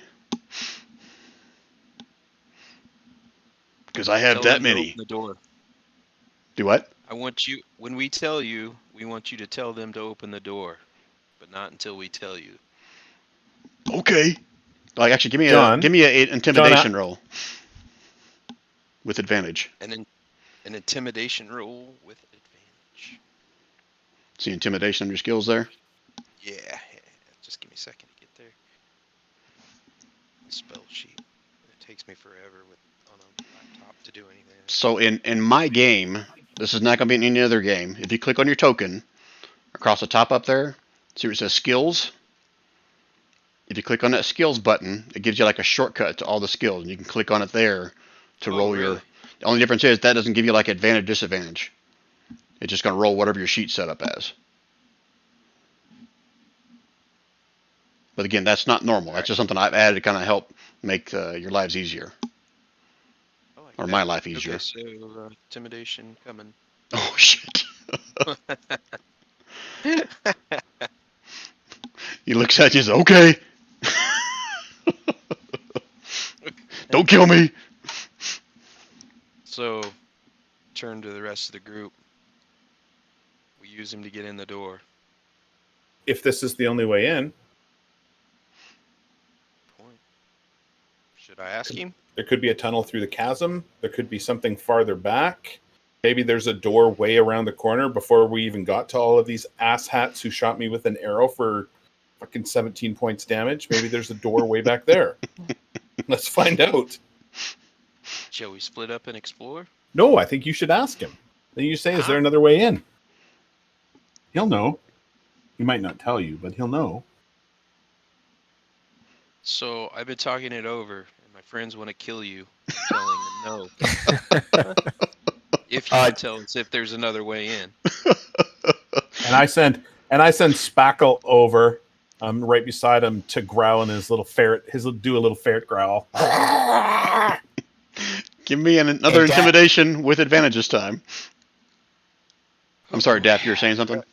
Because I have Tell that them to many. open the door. Do what? I want you, when we tell you, we want you to tell them to open the door, but not until we tell you. Okay. Like, actually, John? give me a intimidation roll with advantage. And then an intimidation roll with advantage. See intimidation on your skills there. Yeah. Just give me a second to get there. Spell sheet. It takes me forever on a laptop to do anything. So in my game, this is not going to be in any other game. If you click on your token across the top up there, see where it says skills. If you click on that skills button, it gives you like a shortcut to all the skills, and you can click on it there to roll really? your. The only difference is that doesn't give you like advantage, disadvantage. It's just going to roll whatever your sheet's set up as. But again, that's not normal. That's just something I've added to kind of help make your lives easier, I like or that. my life easier. Okay, so intimidation coming. Oh shit! He looks at you and says, "Okay, don't kill me." So, turn to the rest of the group. We use him to get in the door. If this is the only way in, Point. Should I ask him? there could be a tunnel through the chasm. There could be something farther back. Maybe there's a door way around the corner before we even got to all of these asshats who shot me with an arrow for fucking 17 points damage. Maybe there's a door way back there. Let's find out. Shall we split up and explore? No, I think you should ask him. Then you say, is there another way in? He'll know. He might not tell you, but he'll know. So, I've been talking it over, and my friends want to kill you. I'm telling them no. If you can tell us if there's another way in. And I send Spackle over, right beside him to growl in his little ferret. Do a little ferret growl. Give me another intimidation with advantage this time. I'm sorry, Daff, you were saying something?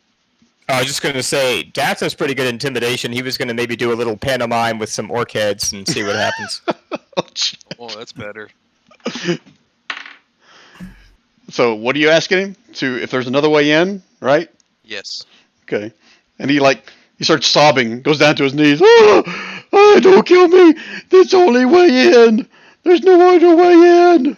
I was just going to say, Daft has pretty good intimidation. He was going to maybe do a little pantomime with some orc heads and see what happens. Oh, that's better. So what are you asking him? If there's another way in, right? Yes. Okay. And he starts sobbing, goes down to his knees. Don't kill me. There's only way in. There's no other way in.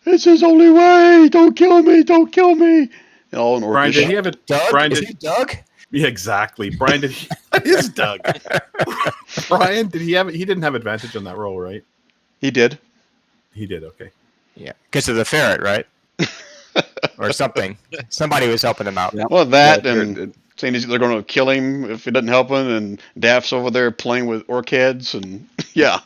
It's his only way. Don't kill me. Don't kill me. And all in Brian, orcish. did he have a Doug? Brian, Is did he Doug? Yeah, exactly. Brian, did he? That is Doug. Brian, did he have? He didn't have advantage on that roll, right? He did. He did. Okay. Yeah, because of the ferret, right? Or something. Somebody was helping him out. Yeah. Well, that Yeah, and saying they're going to kill him if it doesn't help him, and Daff's over there playing with orc heads, and yeah,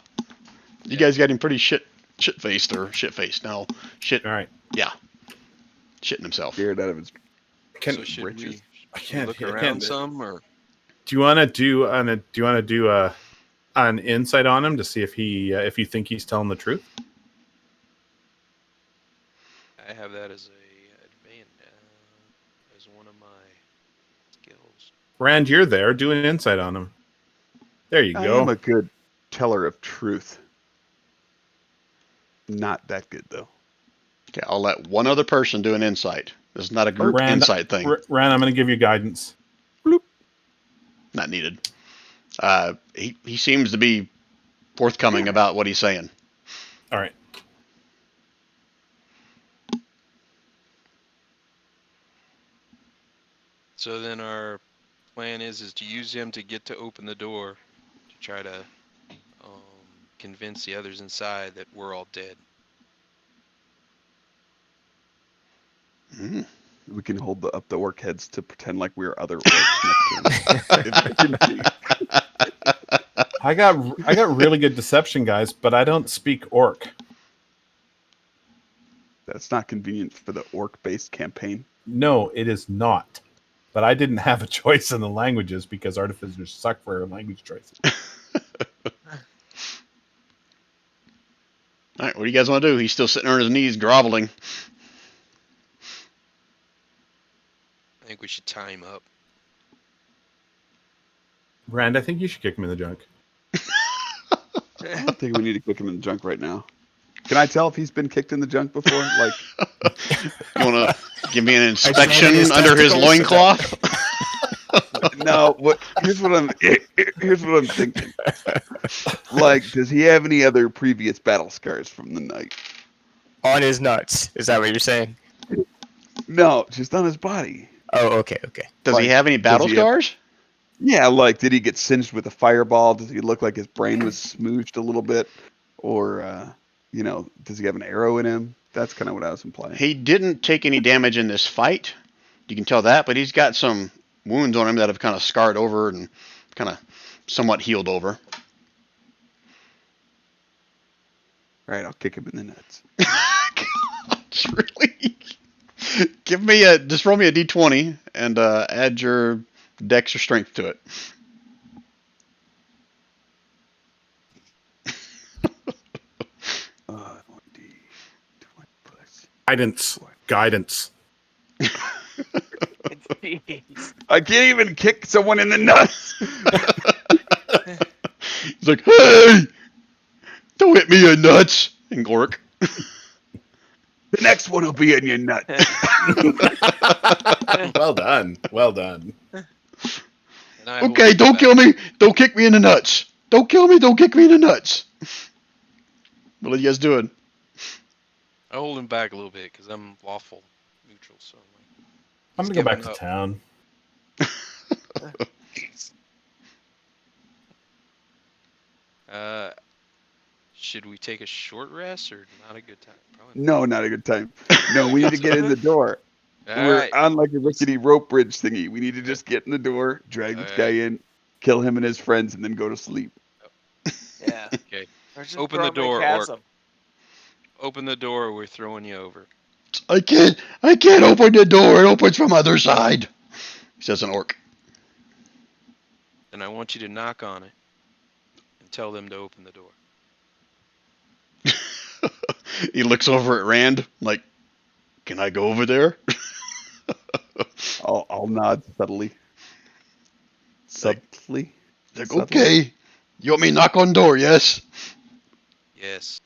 you guys got him pretty shit faced or shit faced. No, shit. All right. Yeah, shitting himself. Scared out of his So should we, britches. I should we look around some, or Do you want to do an insight on him to see if you think he's telling the truth? I have that as as one of my skills. Rand, you're there. Do an insight on him. There you I go. am a good teller of truth. Not that good though. Okay, I'll let one other person do an insight. This is not a group Rand, insight thing. Rand, I'm going to give you guidance. Not needed. He seems to be forthcoming about what he's saying. All right. So then our plan is to use him to get to open the door to try to convince the others inside that we're all dead. Mm. We can hold up the orc heads to pretend like we're other orcs next to him. If they can see. I got really good deception, guys, but I don't speak orc. That's not convenient for the orc-based campaign. No, it is not. But I didn't have a choice in the languages because artificers suck for language choices. All right, what do you guys want to do? He's still sitting on his knees, groveling. I think we should tie him up. Rand, I think you should kick him in the junk. I don't think we need to kick him in the junk right now. Can I tell if he's been kicked in the junk before? Like, You want to give me an Examining inspection his under his testicles? loincloth? no. Here's what I'm thinking. Like, does he have any other previous battle scars from the night? On his nuts. Is that what you're saying? No, just on his body. Oh, okay. Does he have any battle does he have- scars? Yeah, like, did he get singed with a fireball? Does he look like his brain was smooched a little bit? Or, does he have an arrow in him? That's kind of what I was implying. He didn't take any damage in this fight. You can tell that, but he's got some wounds on him that have kind of scarred over and kind of somewhat healed over. All right, I'll kick him in the nuts. Gosh, really? Just roll me a d20 and add your dex or strength to it. Guidance. Jeez. I can't even kick someone in the nuts. He's like, hey, don't hit me in nuts. And Gork. The next one will be in your nut. Well done. Well done. And I hold Okay, him don't back. kill me. Don't kick me in the nuts. Don't kill me. Don't kick me in the nuts. What are you guys doing? I hold him back a little bit because I'm lawful neutral. So I'm Just gonna go give back him to up. town. Should we take a short rest or not a good time? Probably No, not a good time. No, we need to get in the door. not. We're Alright. on like a rickety rope bridge thingy. We need to just get in the door, drag this guy in, kill him and his friends, and then go to sleep. Yeah. Okay. Or just Open throw the him in door, chasm. Open the door or we're throwing you over. I can't open the door. It opens from other side. He says an orc. And I want you to knock on it and tell them to open the door. He looks over at Rand like, can I go over there? I'll nod subtly. Subtly? Like, Subtly? okay. You want me to knock on the door, yes? Yes.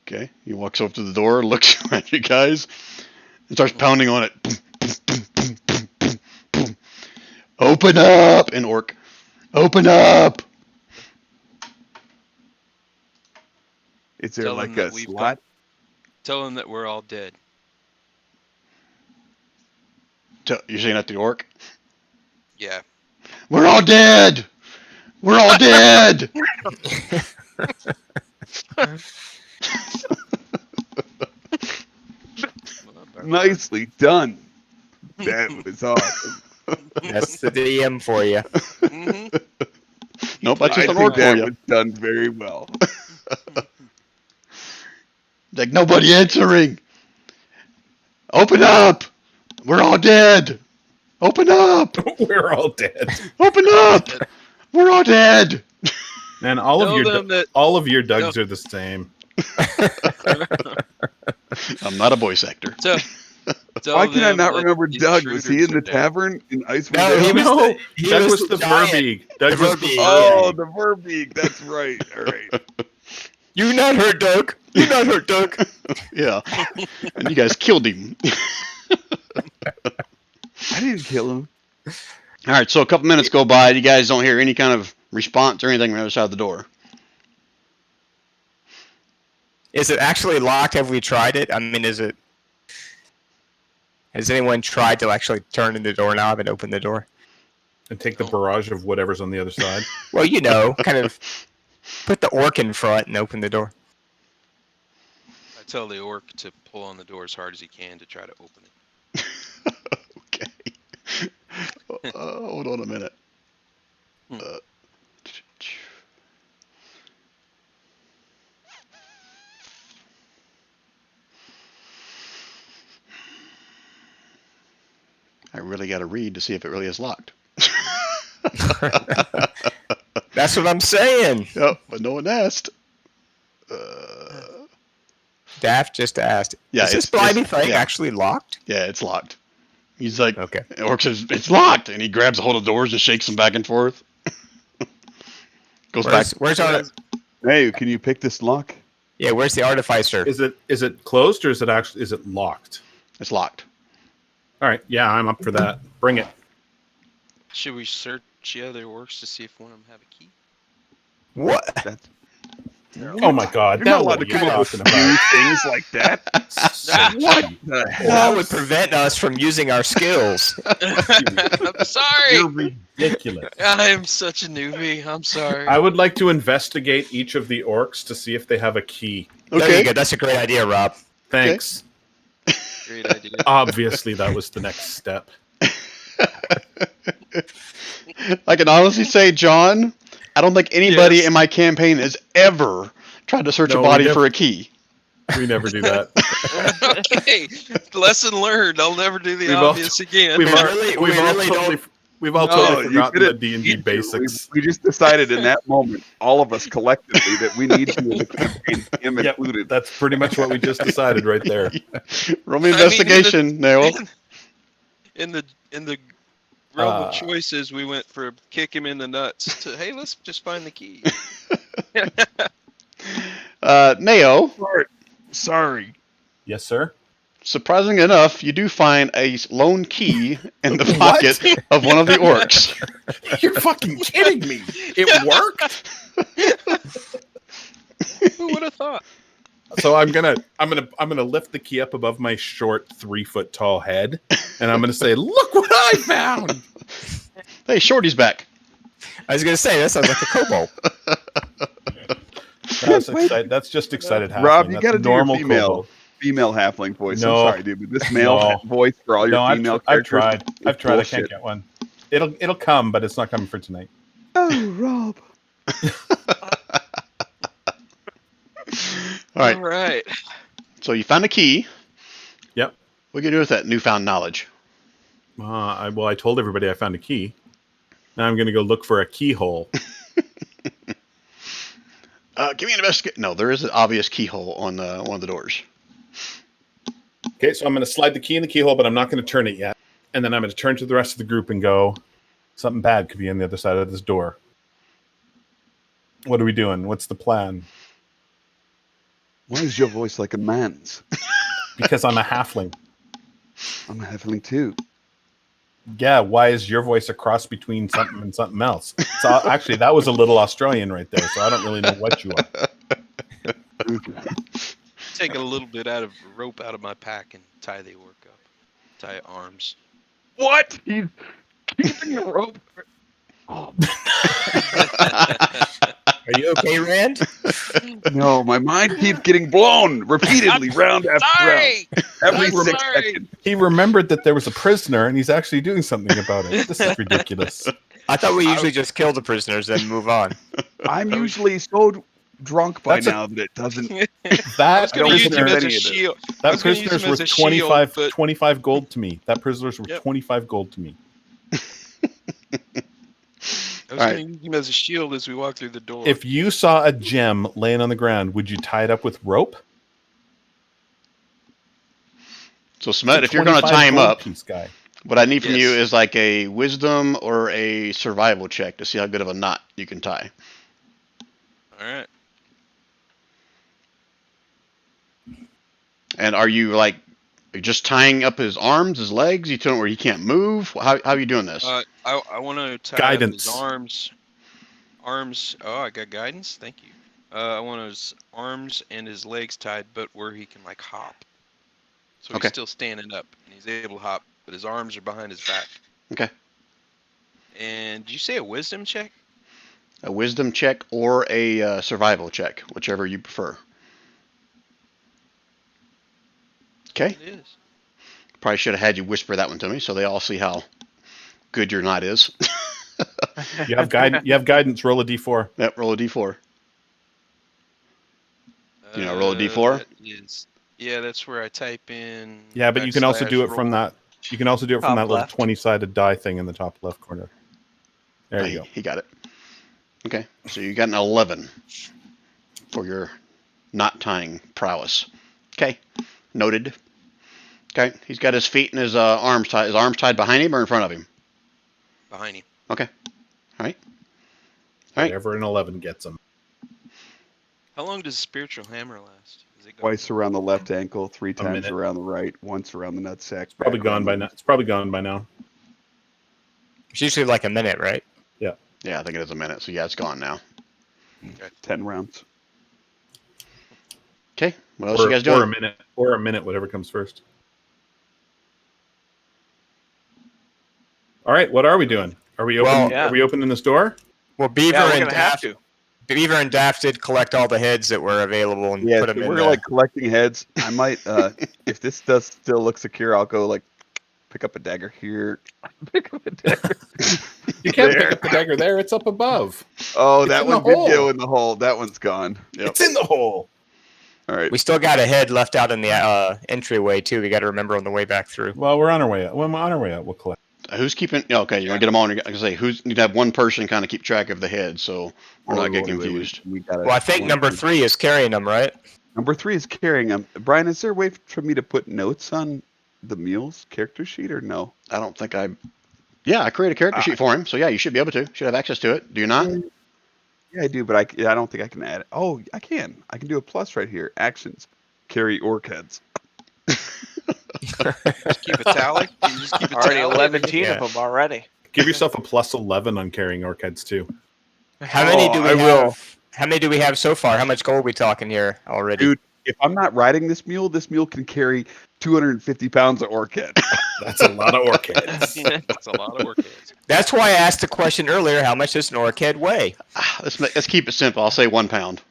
Okay. He walks over to the door, looks at you guys, and starts pounding on it. Boom, boom, boom, boom, boom, boom, boom. Open up! An orc. Open up! Is there Tell them like that a we've slot? Tell them that we're all dead. You're saying that to the orc? Yeah. We're all dead! We're all dead! Nicely done. That was awesome. That's the DM for you. hmm Nope, that's just I an think orc for that you. was done very well. Like, nobody answering. Open up! We're all dead! Open up! We're all dead. Open up! We're all dead! Man, all Tell of them that. your Dougs are the same. I'm not a voice actor. Tell Why can I them not that remember these Doug? Was he in the intruders are dead. tavern in Icewind No, Dale? he was No, he Doug was was the giant. Verbeeg. Doug The was the Verbeeg. Oh, Verbeeg. the Verbeeg. That's right. All right. You not hurt, Doug. You not hurt, Doug. Yeah. And you guys killed him. I didn't kill him. All right, so a couple minutes go by. You guys don't hear any kind of response or anything from the other side of the door. Is it actually locked? Have we tried it? I mean, is it? Has anyone tried to actually turn in the doorknob and open the door? And take the barrage of whatever's on the other side. Well, you know, kind of put the orc in front and open the door. tell the orc to pull on the door as hard as he can to try to open it. Okay. Hold on a minute. Hmm. Uh, I really got to read to see if it really is locked. That's what I'm saying. Yep, but no one asked. Daft just asked. Yeah, is this it's- blimey it's- thing yeah. actually locked? Yeah, it's locked. He's like, Okay. Orc says, it's locked. And he grabs a hold of the doors and shakes them back and forth. Goes Where's back. our? Hey, can you pick this lock? Yeah, where's the artificer? Is it closed or is it locked? It's locked. All right, yeah, I'm up for that. Bring it. Should we search the other orcs to see if one of them have a key? What? That's Oh my God! You're not now allowed what to are come you up with talking new about? things like that. What the hell? That would prevent us from using our skills. I'm sorry. You're ridiculous. I am such a newbie. I'm sorry. I would like to investigate each of the orcs to see if they have a key. There Okay. you go. That's a great idea, Rob. Thanks. Great idea. Obviously, that was the next step. I can honestly say, John, I don't think anybody Yes. in my campaign has ever tried to search No, a we body never- for a key. We never do that. Okay, lesson learned. I'll never do the We've all- obvious again. We've We all, really- we've we all really totally, don't- we've all No, totally you forgotten the couldn't D&D need to. basics. We just decided in that moment, all of us collectively, that we need to in the campaign, him Yep, included. that's pretty much what we just decided right there. Roll me I mean, investigation, Nail. In the realm of Uh, choices, we went from kick him in the nuts to hey, let's just find the key. Nao, Sorry. Yes, sir. surprisingly enough, you do find a lone key in the What? pocket of one of the orcs. You're fucking kidding me. It worked. Who would have thought? So I'm gonna lift the key up above my short 3-foot tall head, and I'm gonna say, "Look what I found!" Hey, Shorty's back. I was gonna say that sounds like a kobold. That's just excited. Rob, halfling. you That's gotta do your normal female. kobold. Female halfling voice. No. I'm sorry, dude, but this male No. voice for all your No, I've female tried. characters. is I've tried. I bullshit. can't get one. It'll come, but it's not coming for tonight. Oh, Rob. All right, All right. so you found a key. Yep. What can you do with that newfound knowledge? I told everybody I found a key. Now I'm gonna go look for a keyhole. Give me an investigate. No, there is an obvious keyhole on one of the doors. Okay, so I'm going to slide the key in the keyhole, but I'm not going to turn it yet. And then I'm going to turn to the rest of the group and go, something bad could be on the other side of this door. What are we doing? What's the plan? Why is your voice like a man's? Because I'm a halfling. I'm a halfling too. Yeah, why is your voice a cross between something and something else? So actually, that was a little Australian right there, so I don't really know what you are. Take a little bit out of rope out of my pack and tie the orc up. Tie arms. What? He's keeping the rope. Oh, Are you okay, Rand? no, my mind keeps getting blown repeatedly, round after Sorry. round. Every I'm 6 sorry. seconds. He remembered that there was a prisoner, and he's actually doing something about it. This is ridiculous. I thought we usually just kill the prisoners then move on. I'm usually so drunk by That's a- now that it doesn't. I That was going don't to use him remember as a any of this. shield. I That was gonna use prisoner's him as worth a shield, 25, but- 25 gold to me. That prisoner's worth Yep. 25 gold to me. I was Alright. going to use him as a shield as we walk through the door. If you saw a gem laying on the ground, would you tie it up with rope? So, It's Smet, a if you're going to 25 tie him gold up, piece guy. what I need from you Yes. is like a wisdom or a survival check to see how good of a knot you can tie. All right. And are you like just tying up his arms, his legs? You tell him where he can't move? How are you doing this? I want to tie Guidance. up his arms. Arms. Oh, I got guidance. Thank you. I want his arms and his legs tied, but where he can like hop. So Okay. he's still standing up and he's able to hop, but his arms are behind his back. Okay. And did you say a wisdom check? A wisdom check or a survival check, whichever you prefer. Okay. It is. Probably should have had you whisper that one to me so they all see how good your knot is. You have guidance. You have guidance. Roll a d4. Yep, roll a d4. You know, roll a d4? That is, yeah, that's where I type in. Yeah, but you can also do it from /roll. that. You can also do it from Top that little left. 20-sided die thing in the top left corner. There Oh, you go. He got it. Okay, so you got an 11 for your knot tying prowess. Okay, noted. Okay, he's got his feet and his arms tied. His arms tied behind him or in front of him? Behind him. Okay, all right. All right. Whatever an 11 gets them. How long does spiritual hammer last? Is it go? Twice around the left ankle, 3 times minute. around the right, once around the nutsack. Probably back gone around by the- now. It's probably gone by now. It's usually like a minute, right? Yeah, I think it is a minute. So yeah, it's gone now. 10 rounds. Okay, what else you guys doing? Or a minute, whatever comes first. All right, what are we doing? Are we open? Well, yeah. Are we opening this door? Well, Beaver Yeah, we're and gonna have Daft, to. Beaver and Daft did collect all the heads that were available and Yeah, put so them in we're the. like collecting heads. I might, if this does still look secure, I'll go like pick up a dagger here. Pick up a dagger. You can't There. pick up the dagger there. It's up above. Oh, It's that in the one did hole. go in the hole. That one's gone. Yep. It's in the hole. All right. We still got a head left out in the entryway too. We got to remember on the way back through. Well, we're on our way out. When we're on our way out, we'll collect. Who's keeping? Yeah, okay, you want to get them all. I can say who's. You have one person kind of keep track of the head, so we're not getting Wait, confused. we gotta- Well, I think number 3 is carrying them, right? Number 3 is carrying them. Brian, is there a way for me to put notes on the mule's character sheet or no? I don't think I. Yeah, I create a character sheet for him, so yeah, you should be able to. Should have access to it. Do you not? Yeah, I do, but I don't think I can add it. Oh, I can. I can do a plus right here. Actions. Carry orc heads. Just keep a tally. You just keep a Already tally. 11 Yeah. of them already. Give yourself a plus 11 on carrying orc heads too. How many do we I will. have? How many do we have so far? How much gold are we talking here already? Dude, if I'm not riding this mule can carry 250 pounds of orc head. That's a lot of orc heads. That's a lot of work. Heads. That's why I asked the question earlier. How much does an orc head weigh? Let's keep it simple. I'll say 1 pound.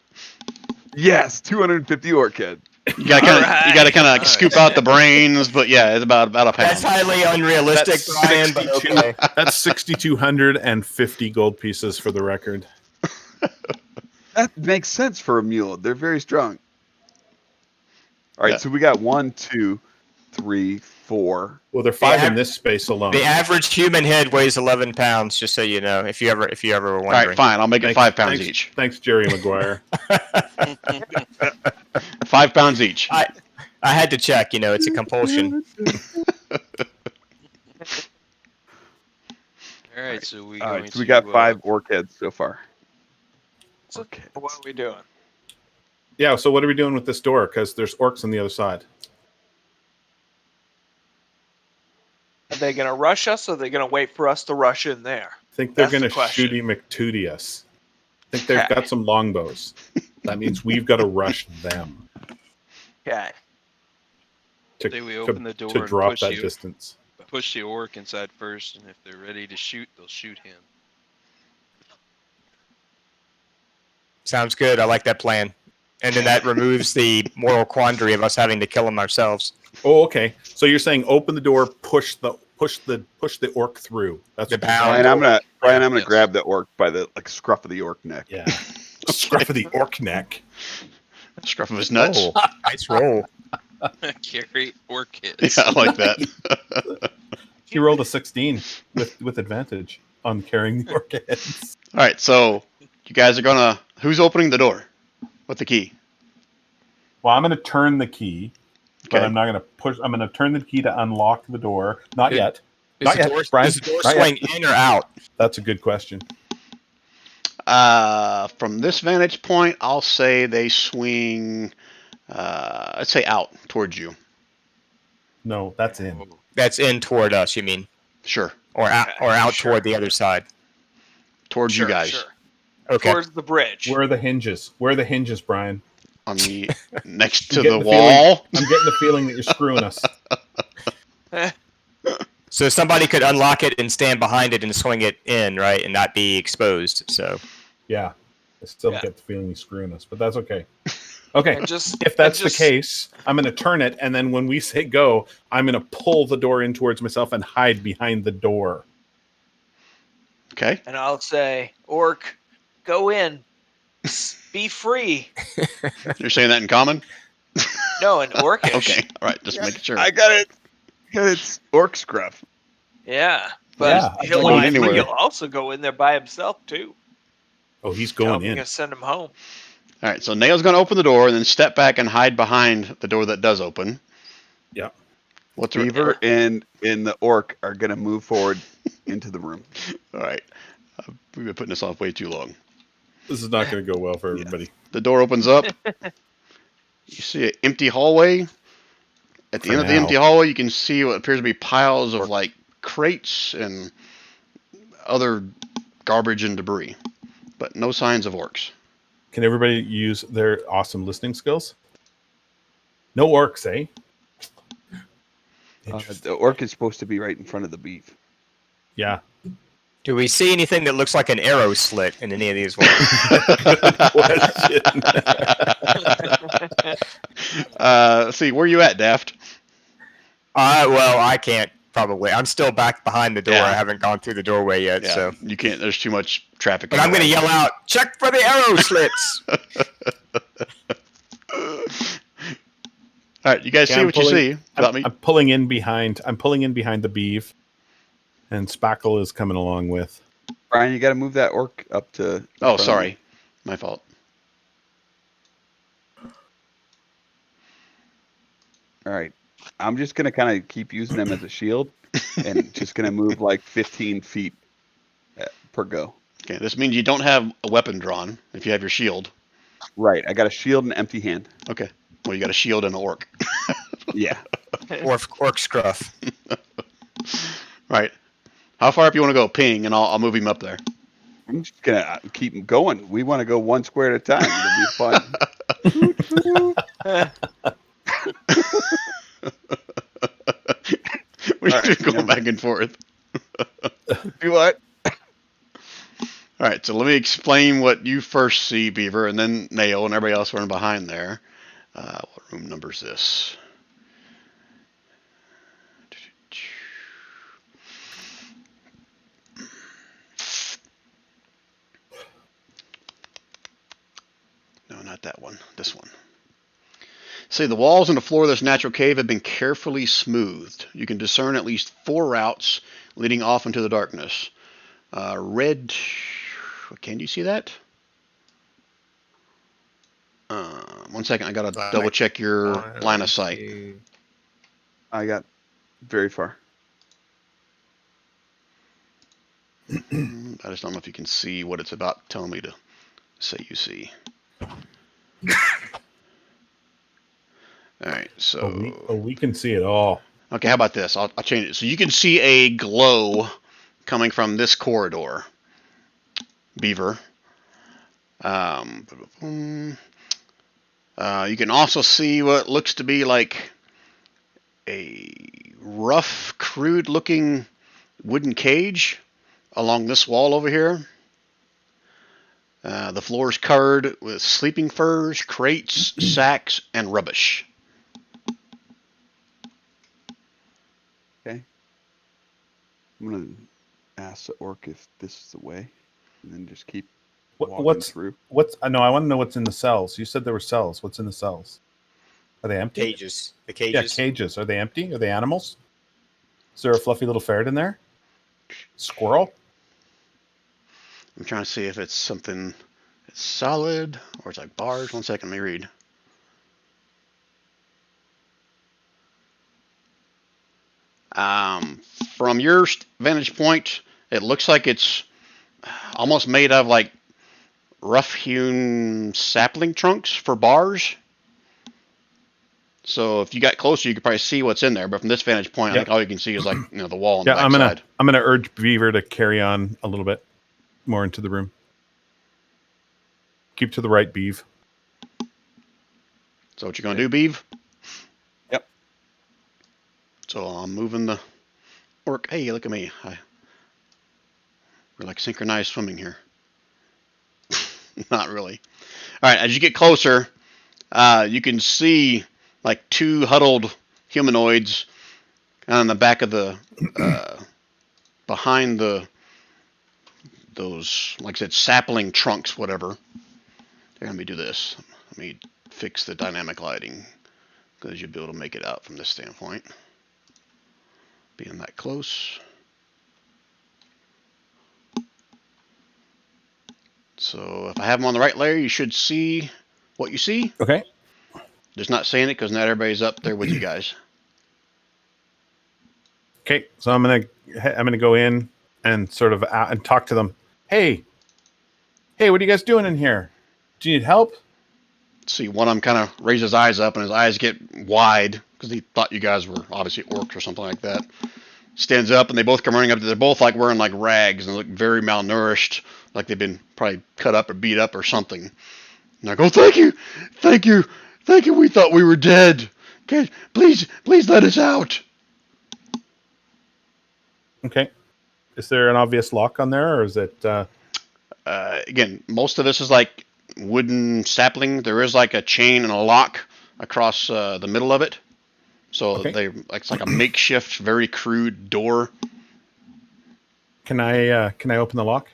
Yes, 250 orc head. You gotta kind of Alright. you gotta kind of Alright. scoop out the brains, but yeah, it's about a pound. That's highly unrealistic, That's Brian. But 62. okay. That's 6,250 gold pieces for the record. That makes sense for a mule. They're very strong. All right, Yeah. so we got 1, 2, 3, 4. Well, they're 5 Yeah. in this space alone. The average human head weighs 11 pounds. Just so you know, if you ever were All wondering. right, fine. I'll make it Thanks- 5 pounds thanks- each. Thanks, Jerry Maguire. 5 pounds each. I had to check. You know, it's a compulsion. All right, so we All going right, so we to, got 5 orc heads so far. So Orc heads. what are we doing? Yeah, so what are we doing with this door? Because there's orcs on the other side. Are they going to rush us, or are they going to wait for us to rush in there? I think they're That's the going to question. shooty McTooty us. I think they've Okay. got some longbows. That means we've got to rush them Okay. to, Say we to- open the door to and drop push that you. distance. push the orc inside first, and if they're ready to shoot, they'll shoot him. Sounds good. I like that plan. And then that removes the moral quandary of us having to kill them ourselves. Oh, okay. So you're saying open the door, push the orc through. That's The what you're bound. saying. Brian, I'm gonna Yes. grab the orc by the scruff of the orc neck. Yeah. Scruff of the orc neck. Scruff of his nuts. Oh, nice roll. Carry orc kids. Yeah, I like that. He rolled a 16 with advantage on carrying the orc heads. All right, so you guys are gonna. Who's opening the door with the key? Well, I'm going to turn the key, but Okay. I'm not going to push. I'm going to turn the key to unlock the door. Not It- yet. Does Not the yet, door, Brian. does the door Not swing in or out? That's a good question. From this vantage point, I'll say they swing. Let's say out towards you. No, that's in. Oh, That's in toward us, you mean? Sure, Or out Sure. toward the other side. towards Sure, you guys sure. Okay. Towards the bridge. Where are the hinges? Where are the hinges, Brian? on the next I'm to the getting the wall. I'm getting the feeling that you're screwing us. So somebody could unlock it and stand behind it and swing it in, right, and not be exposed. So Yeah. I still Yeah. get the feeling you're screwing us, but that's okay. Okay. And just If that's and just, the case, I'm going to turn it, and then when we say go, I'm going to pull the door in towards myself and hide behind the door. Okay. and I'll say, Orc, go in. Psst, be free. You're saying that in common? No, in Orcish. Okay. All right. Just making sure. I got it. It's orc scruff. Yeah. Yeah, But he'll, going be free. anywhere. He'll also go in there by himself too. Oh, he's I'm going in. gonna send him home. All right. So Nail's going to open the door and then step back and hide behind the door that does open. Yeah. What's the Beaver and the orc are going to move forward into the room. All right. We've been putting this off way too long. This is not going to go well for everybody. The door opens up. You see an empty hallway. At the For end of the now. empty hallway, you can see what appears to be piles of like crates and other garbage and debris, but no signs of orcs. Can everybody use their awesome listening skills? No orcs, eh? The orc is supposed to be right in front of the beef. Yeah. Do we see anything that looks like an arrow slit in any of these ones? Let's see, where you at, Daft? Well, I can't probably. I'm still back behind the door. Yeah. I haven't gone through the doorway yet, Yeah, so. you can't. There's too much traffic. But I'm going to yell out, check for the arrow slits. All right, you guys Yeah, see I'm what you pulling- see without me? I'm pulling in behind. I'm pulling in behind the beef, and Spackle is coming along with. Brian, you got to move that orc up to. the Oh, front of sorry, you. my fault. All right. I'm just going to kind of keep using them as a shield and just going to move like 15 feet per go. Okay, this means you don't have a weapon drawn if you have your shield. Right. I got a shield and empty hand. Okay, well you got a shield and an orc. Yeah. Orc scruff. Right. How far up you want to go? Ping, and I'll move him up there. I'm just going to keep going. We want to go one square at a time. It'll be fun. We're All right, just going never back and forth. Do what? All right, so let me explain what you first see, Beaver, and then Nail and everybody else running behind there. What room number is this? No, not that one. This one. See, the walls and the floor of this natural cave have been carefully smoothed. You can discern at least 4 routes leading off into the darkness. Red. Can you see that? One second, I gotta double check your line of sight. I got very far. I just don't know if you can see what it's about telling me to say you see. All right, so we can see it all. okay, how about this? I'll change it so you can see a glow coming from this corridor, Beaver. You can also see what looks to be like a rough, crude-looking wooden cage along this wall over here. The floor is covered with sleeping furs, crates, sacks, and rubbish. Okay. I'm going to ask the orc if this is the way and then just keep walking through. No, I want to know what's in the cells. You said there were cells. What's in the cells? Are they empty? Cages. The cages. Yeah, cages. Are they empty? Are they animals? Is there a fluffy little ferret in there? Squirrel? I'm trying to see if it's something that's solid or it's like bars. One second, let me read. From your vantage point, it looks like it's almost made of like rough-hewn sapling trunks for bars. So if you got closer, you could probably see what's in there. But from this vantage point, I think all you can see is like the wall on the backside. I'm gonna urge Beaver to carry on a little bit more into the room. Keep to the right, Beav. So what you gonna do, Beav? Yep. So I'm moving the orc. Hey, look at me. We're like synchronized swimming here. Not really. All right, as you get closer, You can see like two huddled humanoids on the back of the behind those, like I said, sapling trunks, whatever. Here, let me do this. Let me fix the dynamic lighting because you'll be able to make it out from this standpoint. Being that close. So if I have them on the right layer, you should see what you see. Okay. Just not saying it because not everybody's up there with you guys. Okay. So I'm gonna go in and sort of and talk to them. Hey, what are you guys doing in here? Do you need help? See, one of them kind of raises his eyes up, and his eyes get wide because he thought you guys were obviously orcs or something like that. Stands up, and they both come running up. They're both like wearing like rags and look very malnourished, like they've been probably cut up or beat up or something. And I go, thank you. We thought we were dead. Okay, please let us out. Okay. Is there an obvious lock on there, or is it? Again, most of this is like wooden sapling. There is like a chain and a lock across the middle of it. So Okay. it's like a makeshift, very crude door. Can I open the lock?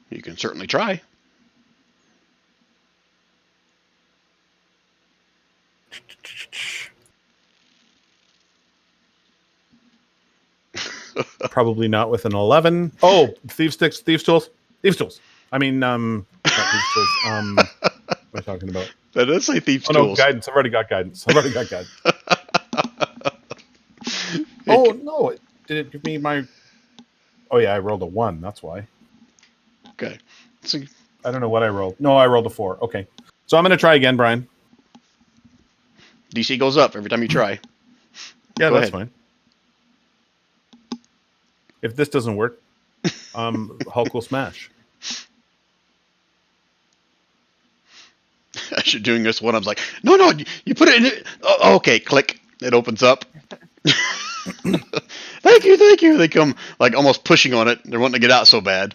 You can certainly try. Probably not with an 11. Oh, thieves tools. I mean, not thieves tools. What am I talking about? That does say thieves' Oh no, tools. guidance. I've already got guidance. Oh no! Did it give me my? Oh yeah, I rolled a 1. That's why. Okay. See, I don't know what I rolled. No, I rolled a 4. Okay, so I'm gonna try again, Brian. DC goes up every time you try. Yeah, Go that's ahead. fine. If this doesn't work, Hulk will smash. As you're doing this one, I'm like, no, you put it in it. Oh, okay, click. It opens up. Thank you. They come like almost pushing on it. They're wanting to get out so bad.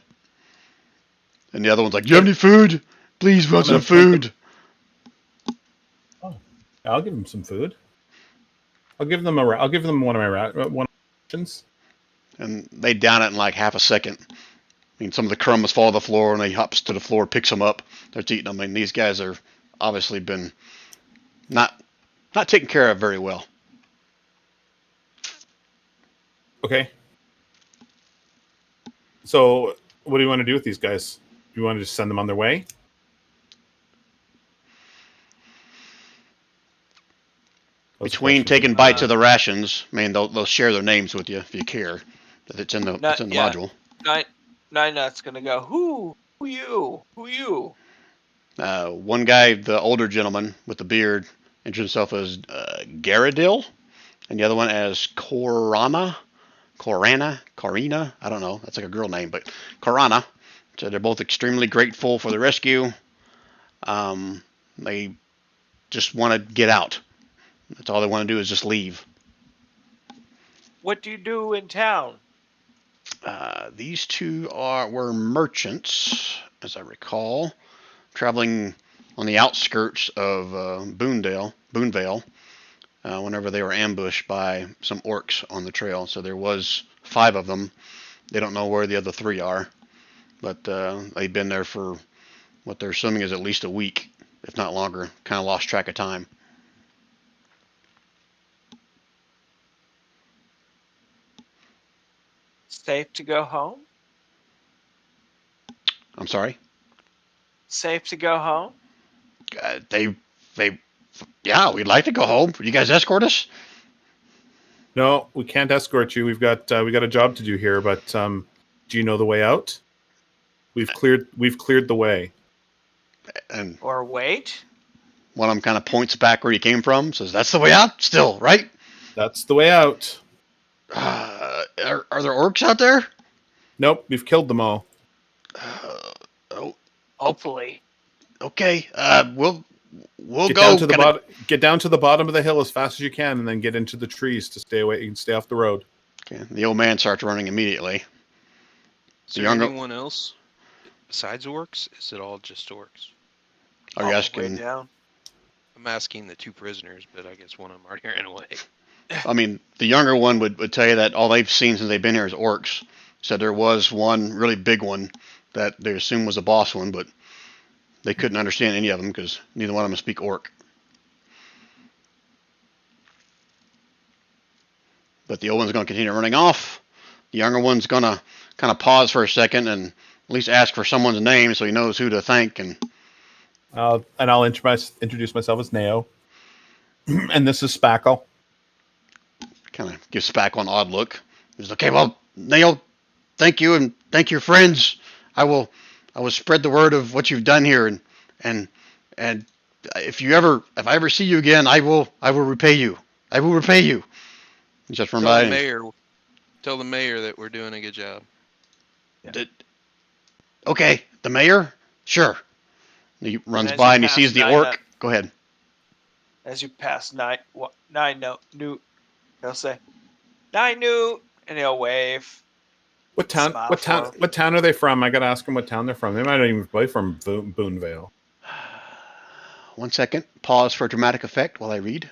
And the other one's like, do you have any food? Please, want some I'm gonna flank food. I'll give them some food. I'll give them one of my rations. And they down it in like half a second. I mean, some of the crumbs fall to the floor, and he hops to the floor, picks them up. They're eating them. I mean, these guys are obviously been not taken care of very well. Okay. So, what do you want to do with these guys? Do you want to just send them on their way? That's a Between question. taking bites of the rations, I mean, they'll share their names with you if you care. That it's in the Yeah. module. Nine Nut's gonna go. Who you? One guy, the older gentleman with the beard, introduced himself as Garadil, and the other one as Corina. I don't know. That's like a girl name, but Corana. So they're both extremely grateful for the rescue. They just want to get out. That's all they want to do is just leave. What do you do in town? These two were merchants, as I recall, traveling on the outskirts of Boonvale, whenever they were ambushed by some orcs on the trail. So there was 5 of them. They don't know where the other 3 are, but they've been there for what they're assuming is at least a week, if not longer. Kind of lost track of time. Safe to go home? I'm sorry. Safe to go home? Yeah, we'd like to go home. Would you guys escort us? No, we can't escort you. We've got a job to do here. But do you know the way out? We've cleared the way. And Or wait? one of them kind of points back where he came from, says, "That's the way out. Still, right? That's the way out. Are there orcs out there?" Nope, we've killed them all. Hopefully. Okay. We'll Get go. down to the bottom. Get down to the bottom of the hill as fast as you can, and then get into the trees to stay away. You can stay off the road. Okay. The old man starts running immediately. Is The there younger- anyone else besides orcs? Is it all just orcs? Are All you the way asking? down. I'm asking the two prisoners, but I guess one of them already ran away. I mean, the younger one would tell you that all they've seen since they've been here is orcs. Said there was one really big one that they assumed was a boss one, but they couldn't understand any of them because neither one of them speak orc. But the old one's going to continue running off. The younger one's going to kind of pause for a second and at least ask for someone's name so he knows who to thank. And I'll introduce myself as Nao, and this is Spackle. kind of gives Spackle an odd look. He's okay, well, Nail, thank you, and thank your friends. I will spread the word of what you've done here, and if I ever see you again, I will repay you. I will repay you. Just Tell the reminding. mayor that we're doing a good job. Okay, the mayor? Sure. He runs as by you and he pass sees the nine orc. up- Go ahead. As you pass nine new, he'll say, "Nine new," and he'll wave. What town? Smile What town? for 'em. What town are they from? I gotta ask them what town they're from. They might not even be from Boonvale. 1 second. Pause for dramatic effect while I read.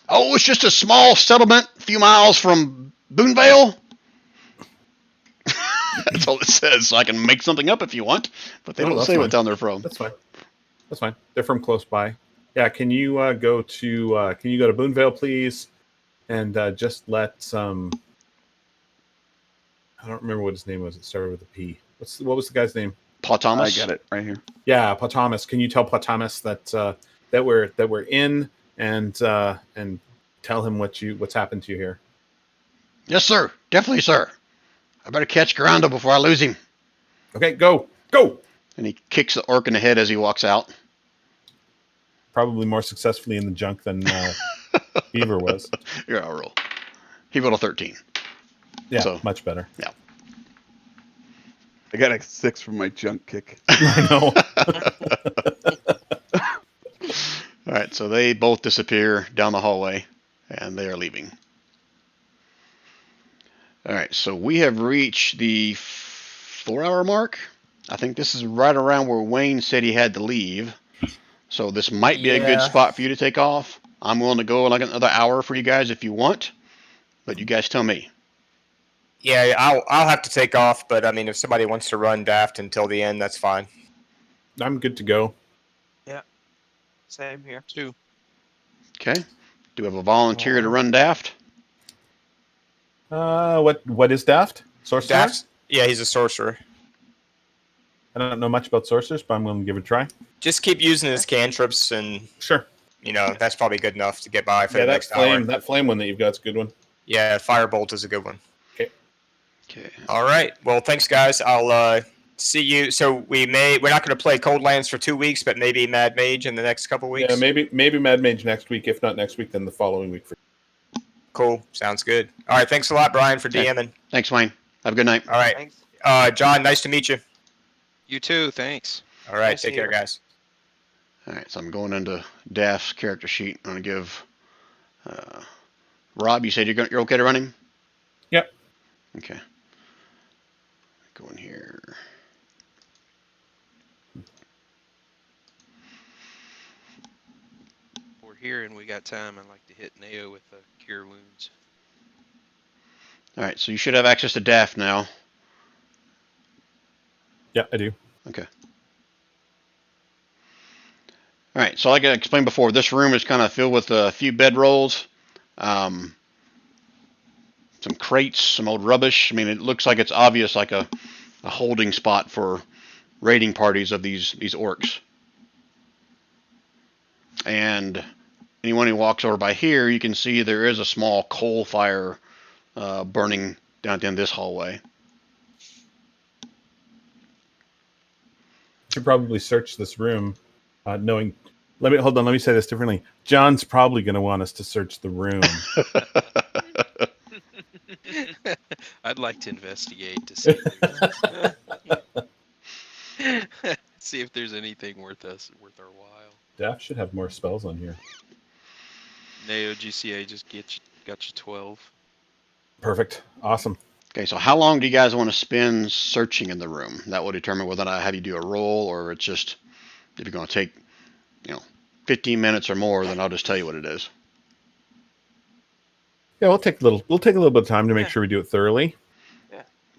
Oh, it's just a small settlement a few miles from Boonvale. That's all it says. So I can make something up if you want, but they No, don't that's say what fine. town they're from. That's fine. That's fine. They're from close by. Yeah. Can you go to Boonvale, please, and just let some. I don't remember what his name was. It started with a P. What was the guy's name? Paul Thomas. I got it right here. Yeah, Paul Thomas. Can you tell Paul Thomas that we're in and tell him what's happened to you here? Yes, sir. Definitely, sir. I better catch Garando before I lose him. Okay, go. And he kicks the orc in the head as he walks out. Probably more successfully in the junk than Beaver was. Here, I'll roll. He rolled a 13. Yeah, So- much better. I got a 6 from my junk kick. I know. All right, so they both disappear down the hallway, and they are leaving. All right, so we have reached the 4-hour mark. I think this is right around where Wayne said he had to leave. So this might be a good Yeah. spot for you to take off. I'm willing to go like another hour for you guys if you want, but you guys tell me. Yeah, I'll have to take off, but I mean, if somebody wants to run Daft until the end, that's fine. I'm good to go. Same here. 2. Okay. Do we have a volunteer to run Daft? What is Daft? Sorcerer? Daft, yeah, he's a sorcerer. I don't know much about sorcerers, but I'm willing to give it a try. Just keep using his cantrips, and Sure. that's probably good enough to get by for Yeah, the that next flame, hour. that flame one that you've got's a good one. Yeah, Firebolt is a good one. Okay. All right. Well, thanks, guys. I'll see you. So we're not going to play Cold Lands for 2 weeks, but maybe Mad Mage in the next couple weeks. Yeah, maybe Mad Mage next week. If not next week, then the following week. Cool. Sounds good. All right. Thanks a lot, Brian, for Okay. DMing. Thanks, Wayne. Have a good night. All right. Thanks. John, nice to meet you. You too. Thanks. All right. Nice to Take care, meet you. guys. All right, so I'm going into Daft's character sheet. I'm going to give Rob, you said you're okay to run him? Yep. Okay. Go in here. We're here and we got time. I'd like to hit Nao with Cure Wounds. All right, so you should have access to Daft now. Yeah, I do. Okay. All right, so like I explained before, this room is kind of filled with a few bedrolls, some crates, some old rubbish. I mean, it looks like it's obvious like a holding spot for raiding parties of these orcs. And anyone who walks over by here, you can see there is a small coal fire burning down at the end of this hallway. Should probably search this room, knowing. Let me say this differently. John's probably going to want us to search the room. I'd like to investigate to see see if there's anything worth our while. Daft should have more spells on here. Nao GCA just got you 12. Perfect. Awesome. Okay, so how long do you guys want to spend searching in the room? That will determine whether or not I have you do a roll or it's just If you're going to take, 15 minutes or more, then I'll just tell you what it is. Yeah, we'll take a little bit of time to make Yeah. sure we do it thoroughly.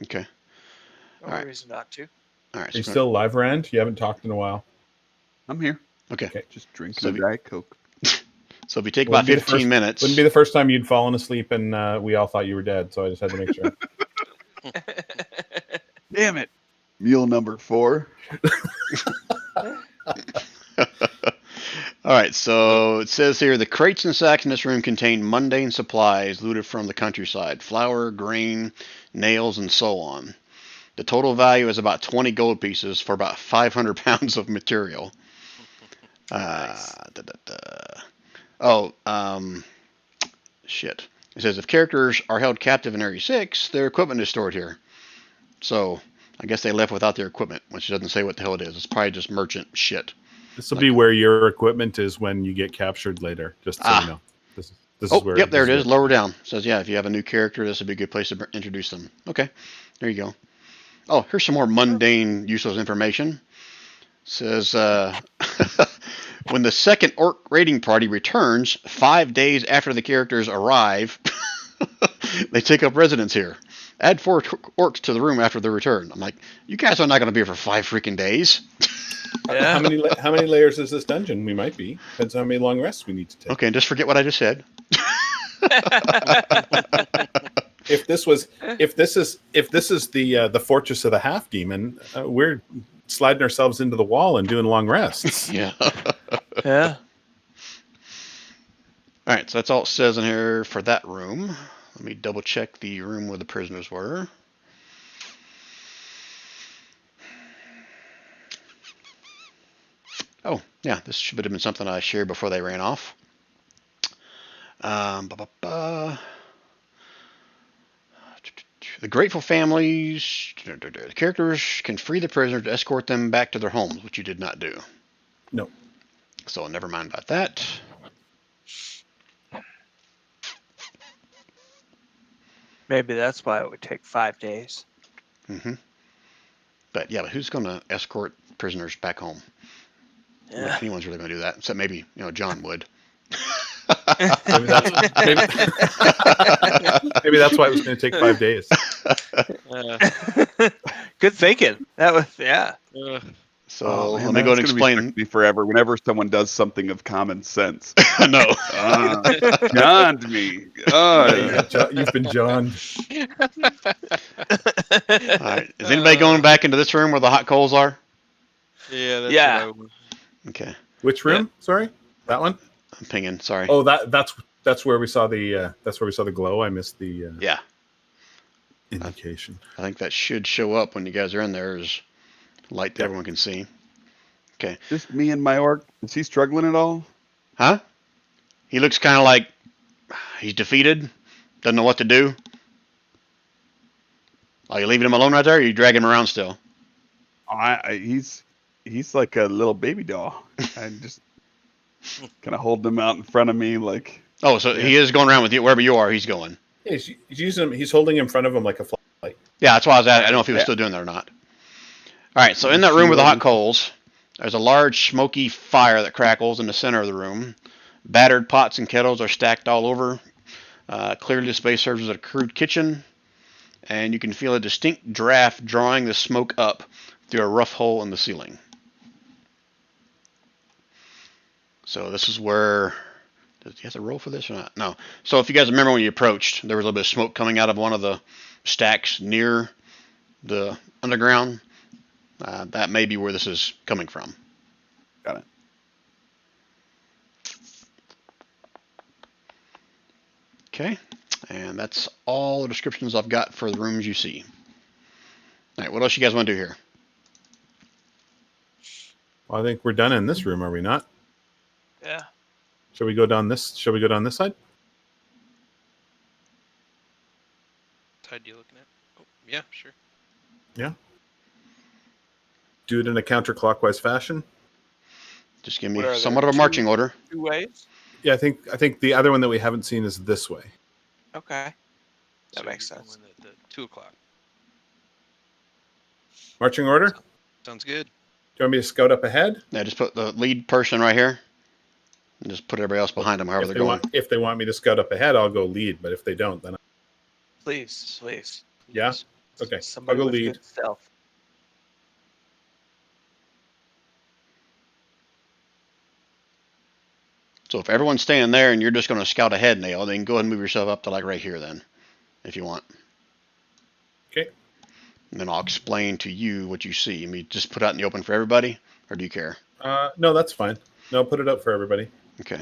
Okay. No All right. reason not to. All right. Are you So, still alive, Rand? You haven't talked in a while. I'm here. okay. Okay. Just drinking So a we- Diet Coke. So if you take Wouldn't about be the 15 first- minutes, Wouldn't be the first time you'd fallen asleep and we all thought you were dead, so I just had to make sure. Damn it. Meal number 4. All right, so it says here the crates and sacks in this room contain mundane supplies looted from the countryside: flour, grain, nails, and so on. The total value is about 20 gold pieces for about 500 pounds of material. Nice. Shit. It says if characters are held captive in Area 6, their equipment is stored here. So I guess they left without their equipment, which doesn't say what the hell it is. It's probably just merchant shit. This will be where your equipment is when you get captured later, just so you know. This is Oh, where. yep, there it this is, lower down. It says, yeah, if you have a new character, this would be a good place to introduce them. Okay, there you go. Oh, here's some more mundane, useless information. It says, when the second orc raiding party returns, 5 days after the characters arrive, they take up residence here. Add 4 orcs to the room after their return. I'm like, you guys are not going to be here for 5 freaking days. Yeah. How many layers is this dungeon? We might be. Depends on how many long rests we need to take. Okay, and just forget what I just said. If this is the fortress of the half demon, we're sliding ourselves into the wall and doing long rests. Yeah. Yeah. All right, so that's all it says in here for that room. Let me double check the room where the prisoners were. Oh, yeah, this should have been something I shared before they ran off. The grateful families, the characters can free the prisoners to escort them back to their homes, which you did not do. No. So never mind about that. Maybe that's why it would take 5 days. Hmm. But yeah, but who's going to escort prisoners back home? I don't Yeah. think anyone's really going to do that, except maybe John would. Maybe that's, maybe that's why it was going to take 5 days. Good thinking. That was So Oh, man, let me go and that's gonna be stuck explain. to me forever whenever someone does something of common sense. No. John me. You've been John. All right. Is anybody going back into this room where the hot coals are? Yeah, that's Yeah. what Okay. Which room? Sorry, that one. I'm pinging. Sorry. Oh, that's where we saw the glow. I missed the Yeah. indication. I think that should show up when you guys are in there as light that everyone can see. Just me and my orc. Is he struggling at all? Huh? He looks kind of like he's defeated. Doesn't know what to do. Are you leaving him alone right there, or are you dragging him around still? He's like a little baby doll. I just kind of hold him out in front of me, like. Oh, so he is going around with you wherever you are. He's going. Yeah, he's using him. He's holding in front of him like a flashlight. Yeah, that's why I was at. I don't know if he was Yeah. still doing that or not. All right, so in that room with the hot coals, there's a large smoky fire that crackles in the center of the room. Battered pots and kettles are stacked all over. Clearly, the space serves as a crude kitchen, and you can feel a distinct draft drawing the smoke up through a rough hole in the ceiling. So this is where. Does he have to roll for this or not? No. So if you guys remember when you approached, there was a little bit of smoke coming out of one of the stacks near the underground. That may be where this is coming from. Got it. Okay, and that's all the descriptions I've got for the rooms you see. All right, what else you guys want to do here? Well, I think we're done in this room, are we not? Yeah. Shall we go down this? Shall we go down this side? side you looking at? Oh, yeah, sure. Do it in a counterclockwise fashion. Just give me What are there, somewhat of a two? marching order. 2 ways? Yeah, I think the other one that we haven't seen is this way. Okay. That So makes you're sense. going at the 2 o'clock. Marching order. Sounds good. you want me to scout up ahead? Yeah, just put the lead person right here, and just put everybody else behind them, however they're going. If they want me to scout up ahead, I'll go lead. But if they don't, then Please. Yeah? Okay, Somebody I'll go with lead. good stealth. So if everyone's staying there and you're just going to scout ahead, Nail, then go ahead and move yourself up to like right here then, if you want. Okay. And then I'll explain to you what you see. I mean, just put out in the open for everybody, or do you care? No, that's fine. No, put it up for everybody. Okay.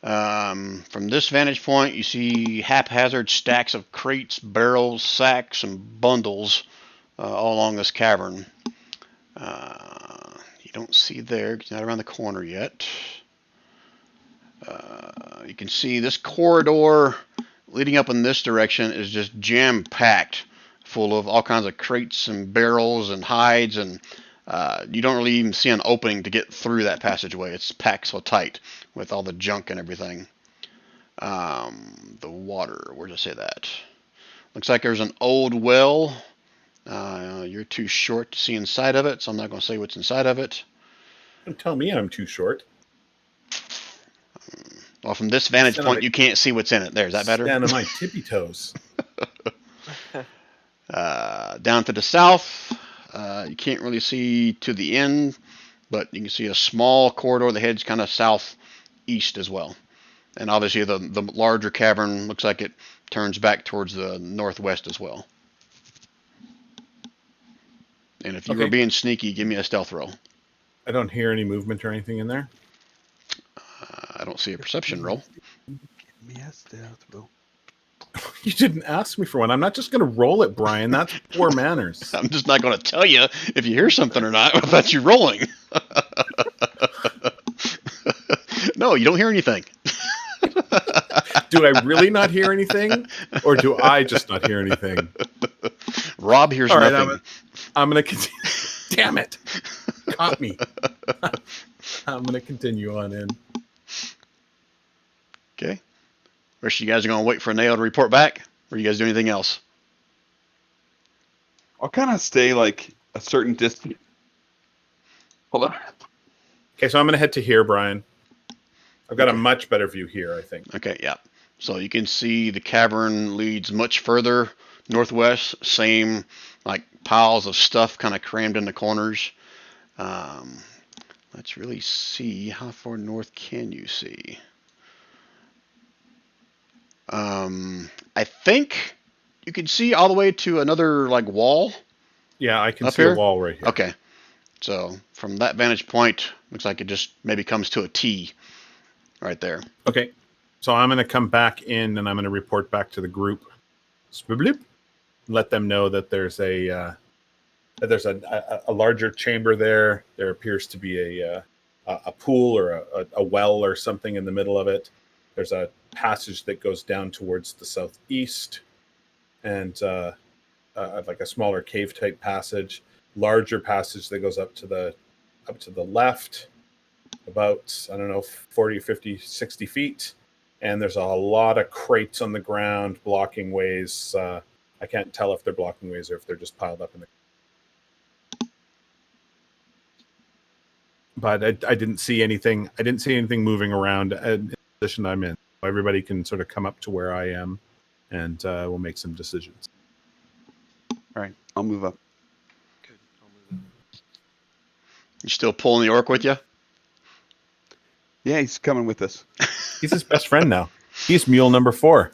From this vantage point, you see haphazard stacks of crates, barrels, sacks, and bundles all along this cavern. You don't see there, 'cause you're not around the corner yet. You can see this corridor leading up in this direction is just jam-packed full of all kinds of crates and barrels and hides, and you don't really even see an opening to get through that passageway. It's packed so tight with all the junk and everything. The water, where did I say that? Looks like there's an old well. You're too short to see inside of it, so I'm not going to say what's inside of it. Don't tell me I'm too short. Well, from this vantage point, you can't see what's in it. There, is that better? Stand on my tippy toes. Down to the south, you can't really see to the end, but you can see a small corridor that heads kind of southeast as well. And obviously the larger cavern looks like it turns back towards the northwest as well. And if you were being sneaky, give me a stealth roll. I don't hear any movement or anything in there. I don't see a perception roll. Give me a stealth roll. You didn't ask me for one. I'm not just going to roll it, Brian. That's poor manners. I'm just not going to tell you if you hear something or not without you rolling. No, you don't hear anything. Do I really not hear anything? Or do I just not hear anything? Rob hears All right, nothing. I'm going to continue. Damn it. Caught me. I'm going to continue on in. Okay. Rest of you guys are going to wait for Nail to report back? Or you guys do anything else? I'll kind of stay like a certain distance. Hold on. Okay, so I'm going to head to here, Brian. I've got a much better view here, I think. Okay, yeah. So you can see the cavern leads much further northwest. Same like piles of stuff kind of crammed in the corners. Let's really see, how far north can you see? I think you can see all the way to another like wall. Yeah, I can Up see here? a wall right here. Okay. So from that vantage point, looks like it just maybe comes to a T right there. Okay, so I'm going to come back in and I'm going to report back to the group. Swoop-bloop. Let them know that there's a larger chamber there. There appears to be a pool or a well or something in the middle of it. There's a passage that goes down towards the southeast, and like a smaller cave type passage. Larger passage that goes up to the left, about, I don't know, 40, 50, 60 feet. And there's a lot of crates on the ground blocking ways. I can't tell if they're blocking ways or if they're just piled up in the. But I didn't see anything. I didn't see anything moving around in the position I'm in. Everybody can sort of come up to where I am, and we'll make some decisions. All right, I'll move up. Good. I'll move up. You still pulling the orc with you? Yeah, he's coming with us. He's his best friend now. He's mule number 4.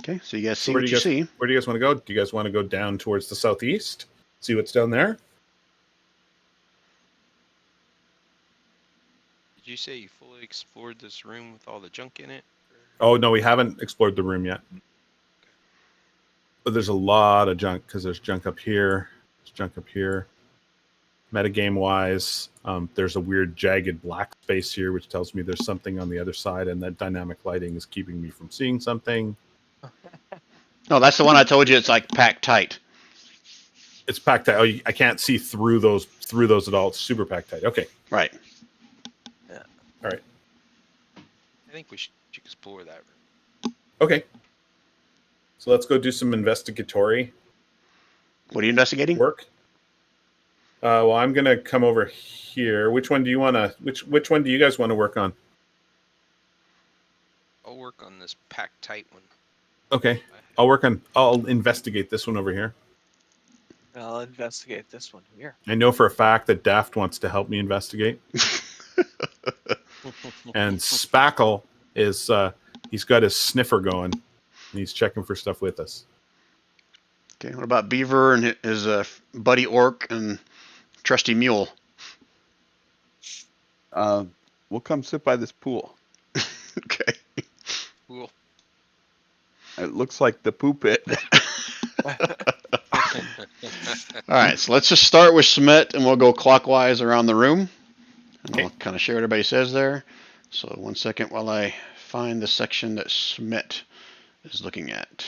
Okay, so you guys see Where what do you see. Where do you guys want to go? Do you guys want to go down towards the southeast? See what's down there? Did you say you fully explored this room with all the junk in it? Oh, no, we haven't explored the room yet. But there's a lot of junk, because there's junk up here. There's junk up here. Metagame wise, there's a weird jagged black space here, which tells me there's something on the other side, and that dynamic lighting is keeping me from seeing something. No, that's the one I told you. It's like packed tight. it's packed tight. Oh, I can't see through those at all. It's super packed tight. Okay. Right. All right. I think we should explore that room. Okay. So let's go do some investigatory What are you investigating? work. Well, I'm gonna come over here. Which one do you wanna? Which one do you guys want to work on? I'll work on this packed tight one. Okay. I'll investigate this one over here. I'll investigate this one here. I know for a fact that Daft wants to help me investigate. And Spackle is he's got his sniffer going, and he's checking for stuff with us. Okay. What about Beaver and his buddy Orc and trusty Mule? We'll come sit by this pool. Okay. Cool. It looks like the poo pit. All right. So let's just start with Smet, and we'll go clockwise around the room. And I'll kind of share what everybody says there. So 1 second while I find the section that Smet is looking at.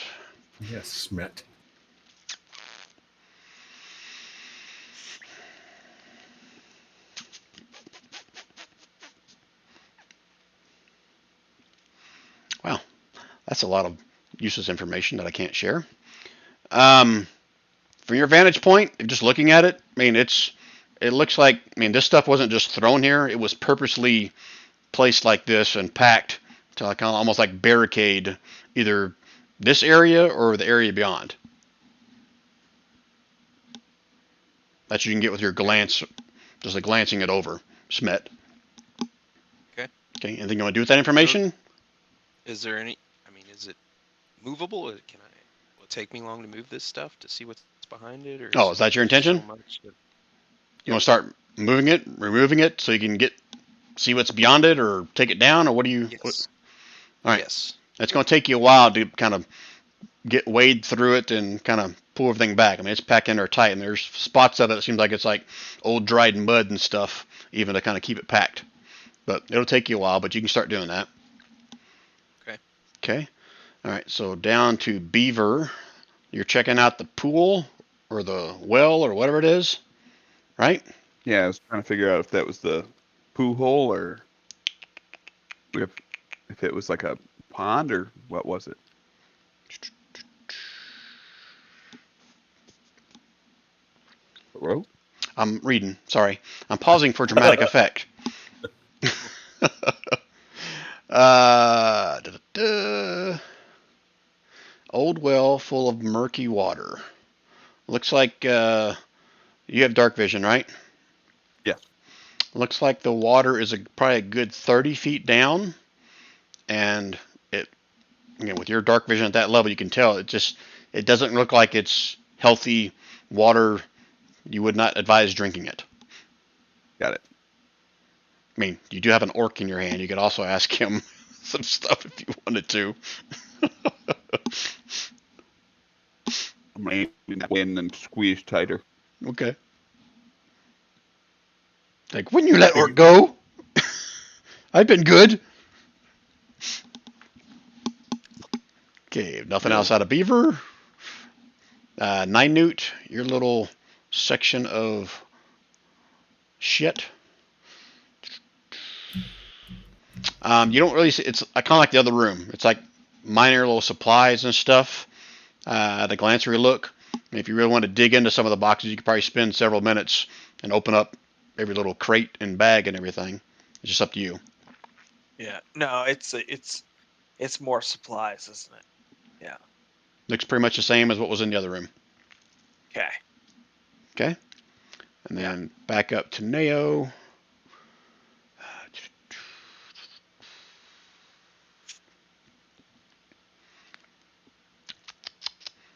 Yes, Smet. Wow, that's a lot of useless information that I can't share. From your vantage point, just looking at it, I mean, it looks like, I mean, this stuff wasn't just thrown here. It was purposely placed like this and packed to like almost like barricade either this area or the area beyond. That you can get with your glance, just like glancing it over, Smet. Okay. Okay. Anything you want to do with that information? Is there any? I mean, is it movable? Will it take me long to move this stuff to see what's behind it? Or Oh, is that your intention? so much that- You want to start moving it, removing it, so you can see what's beyond it, or take it down, or what do you? Yes. All right. Yes. It's going to take you a while to kind of wade through it and kind of pull everything back. I mean, it's packed in there tight, and there's spots of it that seems like it's like old dried mud and stuff, even to kind of keep it packed. But it'll take you a while, but you can start doing that. Okay. Okay. All right. So down to Beaver, you're checking out the pool or the well or whatever it is, right? Yeah, I was trying to figure out if that was the poo hole or if it was like a pond or what was it? Hello? I'm reading. Sorry. I'm pausing for dramatic effect. Old well full of murky water. Looks like you have dark vision, right? Yeah. Looks like the water is probably a good 30 feet down. And with your dark vision at that level, you can tell it doesn't look like it's healthy water. You would not advise drinking it. Got it. I mean, you do have an orc in your hand. You could also ask him some stuff if you wanted to. I'm going to in and squeeze tighter. Okay. Like, wouldn't you let orc go? I've been good. Okay, nothing else out of Beaver. Nine Newt, your little section of shit. You don't really see, it's kind of like the other room. It's like minor little supplies and stuff. The glancery look. And if you really want to dig into some of the boxes, you could probably spend several minutes and open up every little crate and bag and everything. It's just up to you. Yeah. No, it's more supplies, isn't it? Yeah. Looks pretty much the same as what was in the other room. Okay. Okay. And then back up to Neo.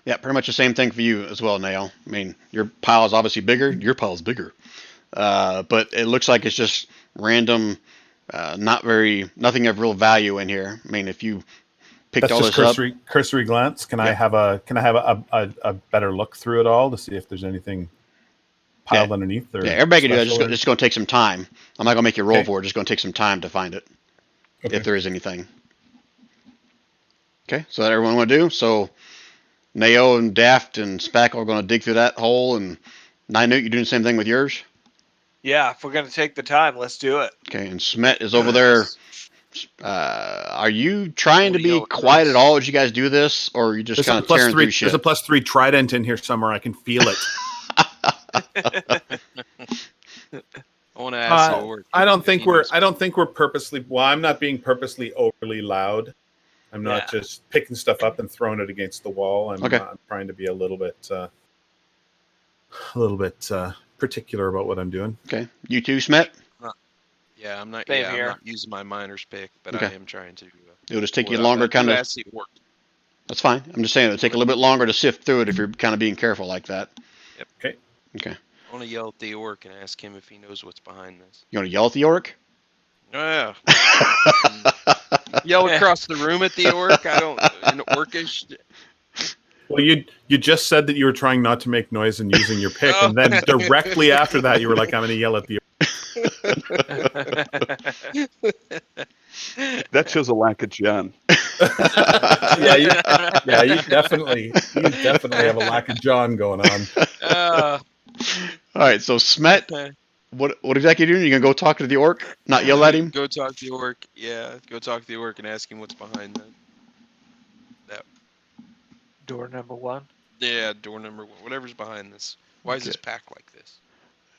Yeah, pretty much the same thing for you as well, Neo. I mean, your pile is obviously bigger. Your pile's bigger. But it looks like it's just random, nothing of real value in here. I mean, if you picked That's all just this up. cursory glance. Can I have a better look through it all to see if there's anything piled underneath? Or Yeah, everybody can do that. special It's going to take some time. I'm not going to make you roll Okay. for it. It's going to take some time to find it, Okay. if there is anything. Okay, so that everyone want to do. So Nao and Daft and Spackle are going to dig through that hole, and Ninoot, you're doing the same thing with yours? Yeah, if we're gonna take the time, let's do it. Okay, and Smet is over there. Are you trying to Wanna be yell quiet at across. all as you guys do this, or are you just There's kind a of plus tearing three. through shit? There's a plus 3 trident in here somewhere. I can feel it. I want to ask the orc. I don't if think he we're. knows I don't think we're purposely. Well, I'm not being purposely overly loud. I'm not Yeah. just picking stuff up and throwing it against the wall. I'm, Okay. I'm trying to be a little bit particular about what I'm doing. Okay, you too, Smet. Yeah, I'm not. Same Yeah, here. I'm not using my miner's pick, but Okay. I am trying to. It'll just take you well, longer, I kind do of. ask the orc. That's fine. I'm just saying it'll take a little bit longer to sift through it if you're kind of being careful like that. Yep. Okay. Okay. I want to yell at the orc and ask him if he knows what's behind this. You want to yell at the orc? Yeah. Yell across the room at the orc. I don't. In orcish. Well, you just said that you were trying not to make noise and using your pick, and then directly after that, you were like, "I'm going to yell at the." That shows a lack of John. Yeah, you definitely have a lack of John going on. Uh, All right, so Smet, okay. what exactly are you doing? You gonna go talk to the orc, not yell at him? Go talk to the orc. Yeah, go talk to the orc and ask him what's behind that. Door number 1. Yeah, door number 1. Whatever's behind this. Why is this packed like this?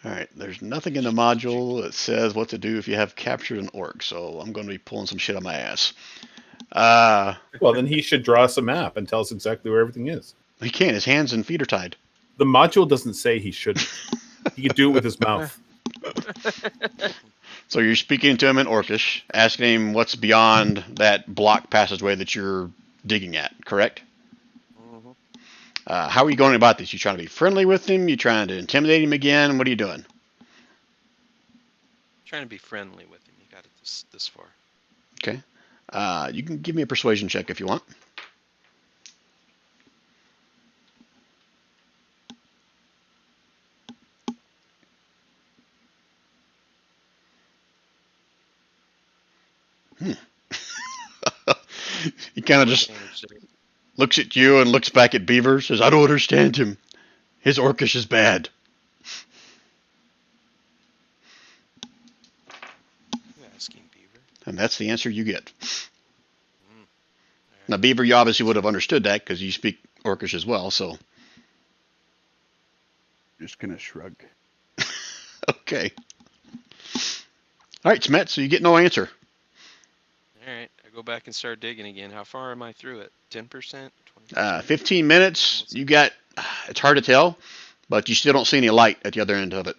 All right, there's nothing in the module that says what to do if you have captured an orc, so I'm going to be pulling some shit on my ass. Well, then he should draw us a map and tell us exactly where everything is. He can't. His hands and feet are tied. The module doesn't say he shouldn't. He could do it with his mouth. So you're speaking to him in Orcish, asking him what's beyond that block passageway that you're digging at, correct? Mhm. How are you going about this? You trying to be friendly with him? You trying to intimidate him again? What are you doing? Trying to be friendly with him. You got it this far. Okay. You can give me a persuasion check if you want. He kind of just Advantage there. looks at you and looks back at Beaver, says, I don't understand him. His Orcish is bad. You ask him, Beaver. And that's the answer you get. Mm. Now, Beaver, you obviously would have understood that because you speak Orcish as well, so. Just gonna shrug. Okay. All right, Smet, so you get no answer. All right, I go back and start digging again. How far am I through it? 10%? 20%? 15 minutes, you got, it's hard to tell, but you still don't see any light at the other end of it.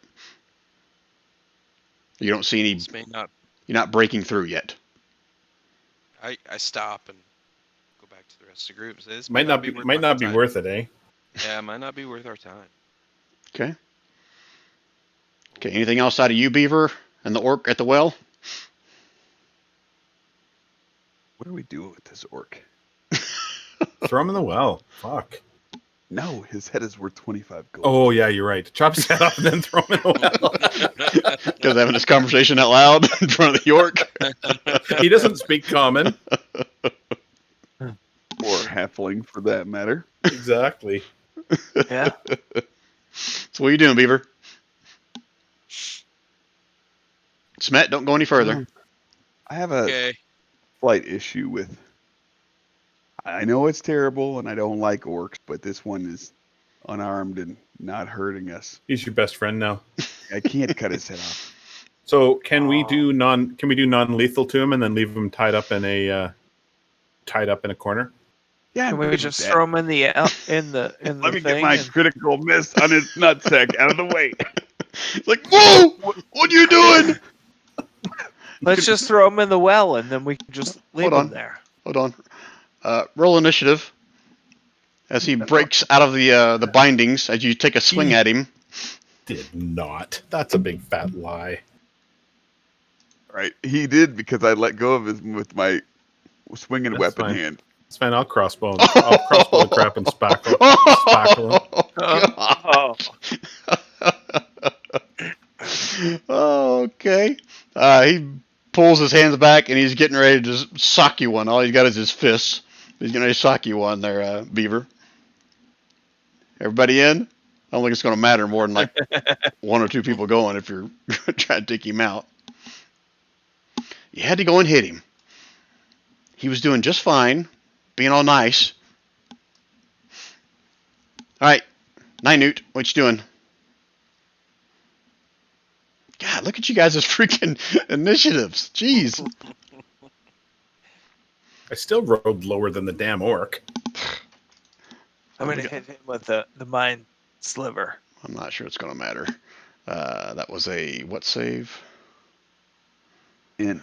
You don't see any, This may not. you're not breaking through yet. I stop and go back to the rest of the group and say, this Might not be worth might my not be time." worth it, eh? Yeah, it might not be worth our time. Okay. Okay, anything else out of you, Beaver, and the orc at the well? What do we do with this orc? Throw him in the well. Fuck. No, his head is worth 25 gold. Oh yeah, you're right. Chop his head off and then throw him in the well. Because having this conversation out loud in front of the orc. He doesn't speak common. Or halfling, for that matter. Exactly. Yeah. So what are you doing, Beaver? Smet, don't go any further. I have a Okay. slight issue with. I know it's terrible, and I don't like orcs, but this one is unarmed and not hurting us. He's your best friend now. I can't cut his head off. So can we do non-lethal to him and then leave him tied up in a corner? Yeah, Can I'm we good just with that. throw him in the Let me thing? get my and- critical miss on his nutsack out of the way. It's like, whoa! What are you doing? Let's just throw him in the well, and then we can just leave Hold him on. there. Hold on. Roll initiative. As he breaks out of the bindings, as you take a swing at him. Did not. That's a big fat lie. Right, he did because I let go of his with my swinging That's weapon fine. hand. It's fine. I'll crossbow him. I'll crossbow the crap and spackle him. Oh, okay. He pulls his hands back and he's getting ready to just sock you one. All he's got is his fists. He's getting ready to sock you one there, Beaver. Everybody in? I don't think it's going to matter more than like 1 or 2 people going if you're trying to take him out. You had to go and hit him. He was doing just fine, being all nice. All right, Newt, what you doing? God, look at you guys' freaking initiatives. Jeez. I still rolled lower than the damn orc. I'm going to hit him with the mind sliver. I'm not sure it's going to matter. That was a what save? In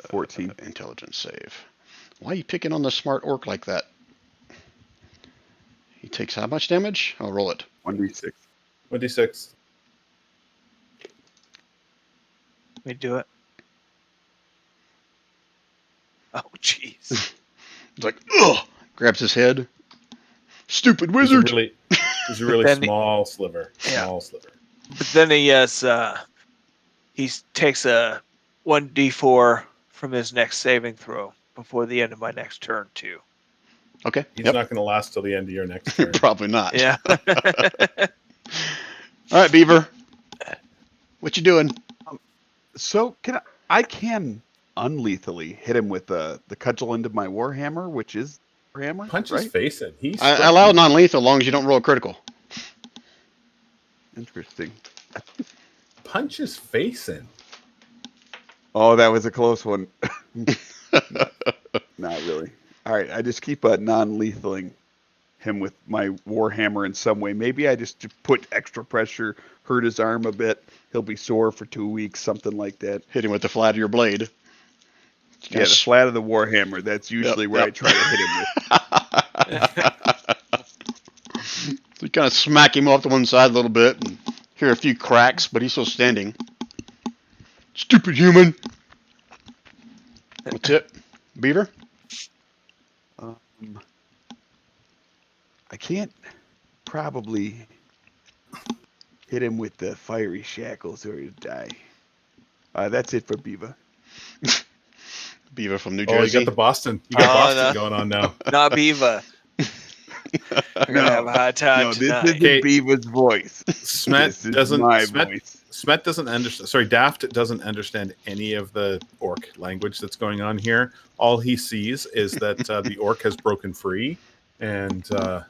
14. Intelligence save. Why are you picking on the smart orc like that? He takes how much damage? I'll roll it. 1d6. 26. Let me do it. Oh, jeez. He's like, ugh! Grabs his head. Stupid It was wizard! a really Then he- small sliver. Yeah. Small sliver. But then he has he takes a 1d4 from his next saving throw before the end of my next turn too. Okay. He's Yep. not going to last till the end of your next turn. Probably not. Yeah. All right, Beaver. What you doing? So I can unlethally hit him with the cudgel end of my warhammer, which is warhammer. Punch his right? face in. He's I allow non-lethal as long as you don't roll a critical. Interesting. punch his face in. Oh, that was a close one. Not really. All right, I just keep non-lethaling him with my warhammer in some way. Maybe I just put extra pressure, hurt his arm a bit. He'll be sore for 2 weeks, something like that. Hit him with the flat of your blade. Yeah, the flat of the warhammer. That's usually where I yep. try to hit him with. So you kind of smack him off to one side a little bit and hear a few cracks, but he's still standing. Stupid human. What's it? Beaver? I can't probably hit him with the fiery shackles or he'll die. That's it for Beaver. Beaver from New Oh, you Jersey. got the Boston. You got Oh, Boston no. going on now. Not Beaver. We're gonna have a hard time No, this tonight. isn't Okay. Beaver's voice. Smet This is doesn't. my Smet, voice. Smet doesn't understand. Sorry, Daft doesn't understand any of the orc language that's going on here. All he sees is that the orc has broken free, and oh,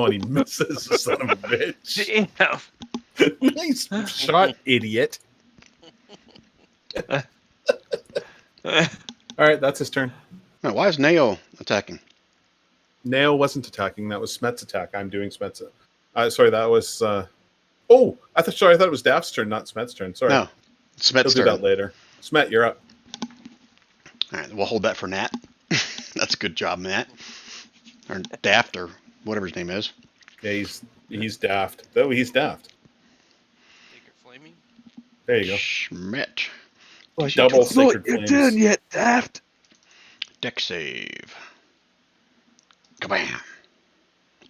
and he misses, the son of a bitch. Damn. Nice shot, idiot. All right, that's his turn. No, why is Nao attacking? Nail wasn't attacking. That was Smet's attack. I'm doing Smet's. Sorry, that was. Oh, I thought it was Daft's turn, not Smet's turn. Sorry. No. He'll Smet's do turn. that later. Smet, you're up. All right, we'll hold that for Nat. That's a good job, Nat. Or Daft, or whatever his name is. Yeah, he's Daft. Oh, he's Daft. Sacred Flaming. There you go. Schmidt. Double Sacred You're Flames. done yet, Daft. Deck save. Kabam.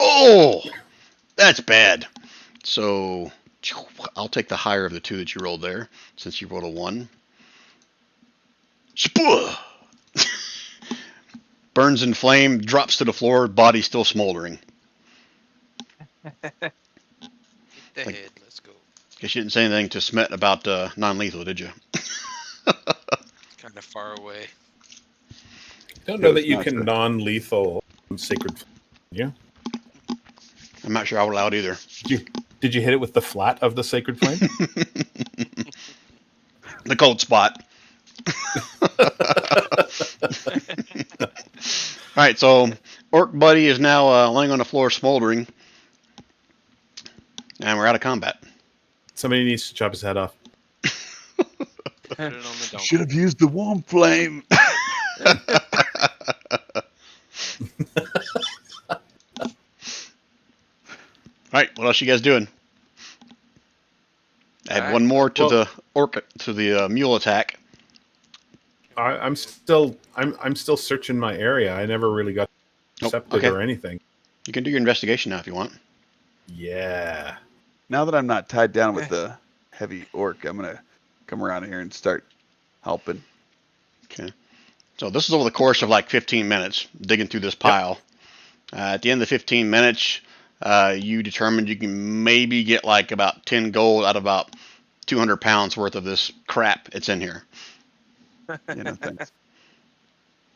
Oh! That's bad. So, I'll take the higher of the two that you rolled there, since you rolled a 1. Spoo! Burns in flame, drops to the floor, body still smoldering. Hit the Like- head. Let's go. Guess you didn't say anything to Smet about non-lethal, did you? Kind of far away. Don't know That that was you not can good. non-lethal Sacred. Yeah. I'm not sure I would allow it either. Did you hit it with the flat of the Sacred Flame? The cold spot. All right, so Orc Buddy is now laying on the floor smoldering. And we're out of combat. Somebody needs to chop his head off. Put it on the donkey. Should have used the warm flame. All right, what else you guys doing? Add All right. one more to Well- the orc to the mule attack. I'm still searching my area. I never really got Oh, accepted okay. or anything. You can do your investigation now if you want. Yeah. Now that I'm not tied down with the heavy orc, I'm gonna come around here and start helping. Okay. So this is over the course of like 15 minutes digging through this pile. At the end of the 15 minutes, you determined you can maybe get like about 10 gold out of about 200 pounds worth of this crap that's in here. Thanks.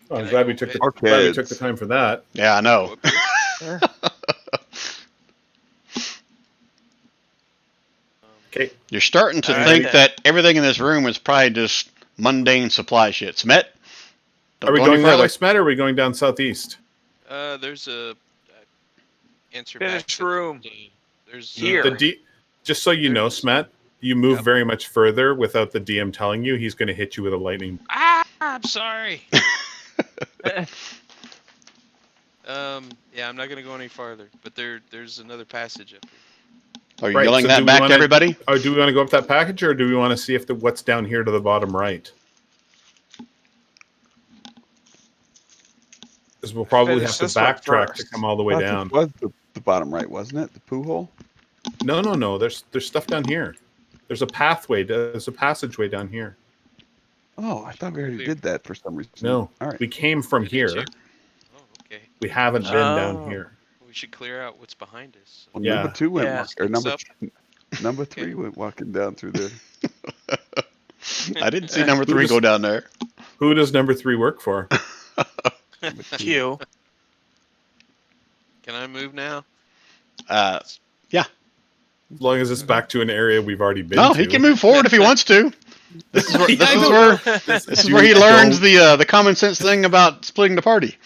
Well, I'm Can I glad we go took ahead? the glad we took the time for that. Yeah, I know. Go up here? Okay. You're starting to All right, think then. that everything in this room is probably just mundane supply shit. Smet, don't Are we go any going that further. way, Smet, or are we going down southeast? There's a answer Finish back to room. There's Here. Just so you know, There's- Smet, you move Yep. very much further without the DM telling you. He's going to hit you with a lightning. I'm sorry. Yeah, I'm not gonna go any farther, but there's another passage up here. Are you Right, yelling so do that we back to wanna- everybody? Oh, do we want to go up that package, or do we want to see if what's down here to the bottom right? Because we'll probably Finish have to this one backtrack to first. come all the way Well, I think down. it was the bottom right, wasn't it? The poo hole? No. There's stuff down here. There's a pathway. There's a passageway down here. Oh, I thought we already did that for some reason. No, All right. we came from Did here. you? Oh, okay. We haven't been down Oh. here. We should clear out what's behind us. Well, Yeah. number 2 went Yeah. or number Up. number 3 went walking down through there. I didn't see number 3 go down there. Who does number 3 work for? Number 2. Q. Can I move now? As long as it's back to an area we've already been No, to. he can move forward if he wants to. This is where Yeah, I know. this is where he learns the common sense thing about splitting the party.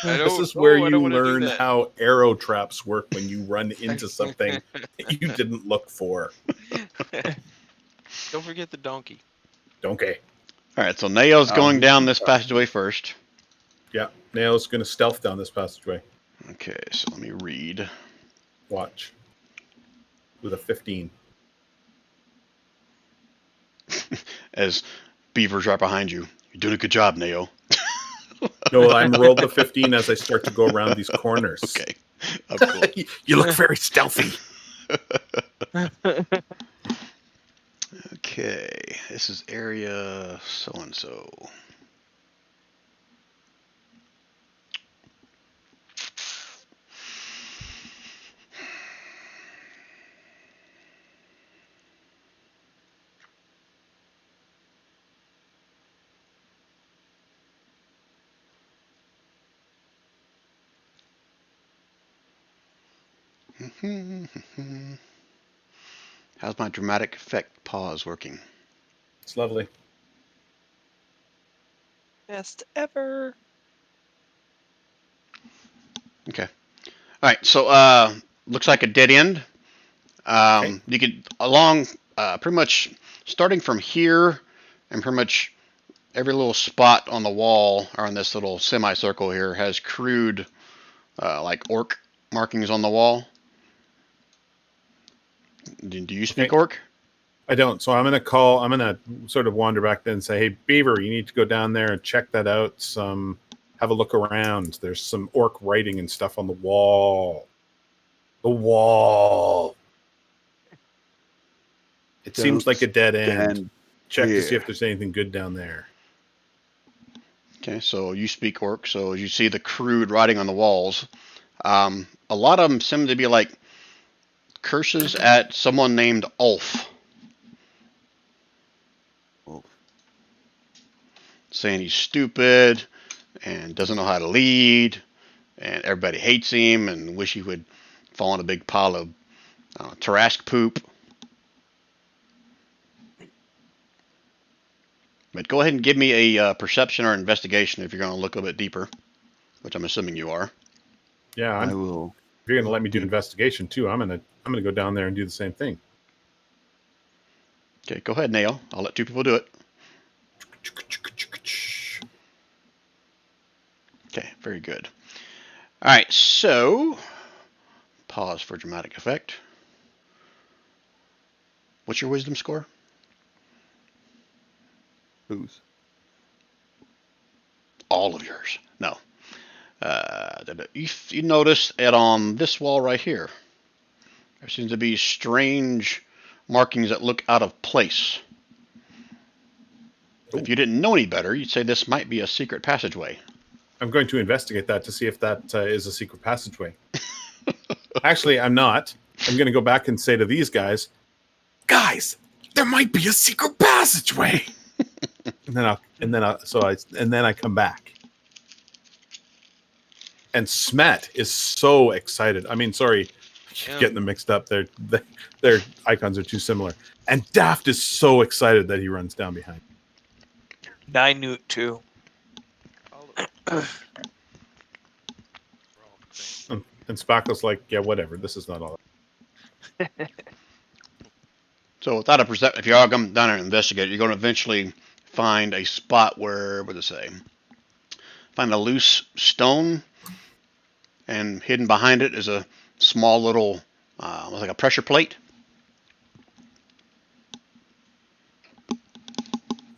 This is where I you don't wanna do learn that. how arrow traps work when you run into something you didn't look for. Don't forget the donkey. Okay. All right, so Neo's going down this passageway first. Yeah. Nail's going to stealth down this passageway. Okay, so let me read. Watch. With a 15. As Beaver's right behind you. You're doing a good job, Neo. No, I'm rolled the 15 as I start to go around these corners. Okay. Of course. You look very stealthy. Okay, this is area so-and-so. How's my dramatic effect pause working? It's lovely. Best ever. Okay. All right. So, looks like a dead end. Okay. You could along pretty much starting from here, and pretty much every little spot on the wall or on this little semicircle here has crude, like orc markings on the wall. Do you speak Okay. orc? I don't. So I'm going to sort of wander back then and say, hey, Beaver, you need to go down there and check that out. Have a look around. There's some orc writing and stuff on the wall. The wall. It seems like a dead end. And Check to see here. if there's anything good down there. Okay, so you speak orc. So as you see the crude writing on the walls, a lot of them seem to be like curses at someone named Ulf, Ulf. saying he's stupid and doesn't know how to lead, and everybody hates him and wish he would fall in a big pile of Tarask poop. But go ahead and give me a perception or investigation if you're going to look a bit deeper, which I'm assuming you are. Yeah, I if will. you're going to let me do investigation too, I'm going to go down there and do the same thing. Okay, go ahead, Nail. I'll let two people do it. Okay, very good. All right, so pause for dramatic effect. What's your wisdom score? Who's? All of yours. No. You notice it on this wall right here. There seems to be strange markings that look out of place. If you didn't know any better, you'd say this might be a secret passageway. I'm going to investigate that to see if that is a secret passageway. Actually, I'm not. I'm going to go back and say to these guys, there might be a secret passageway. and then I come back. And Smet is so excited. I mean, sorry, I keep getting them mixed up. Their icons are too similar. And Daft is so excited that he runs down behind. Ninute too. And Spackle's like, yeah, whatever. This is not all. So without a perception, if you all come down and investigate, you're going to eventually find a spot where, what does it say? Find a loose stone, and hidden behind it is a small little, like a pressure plate.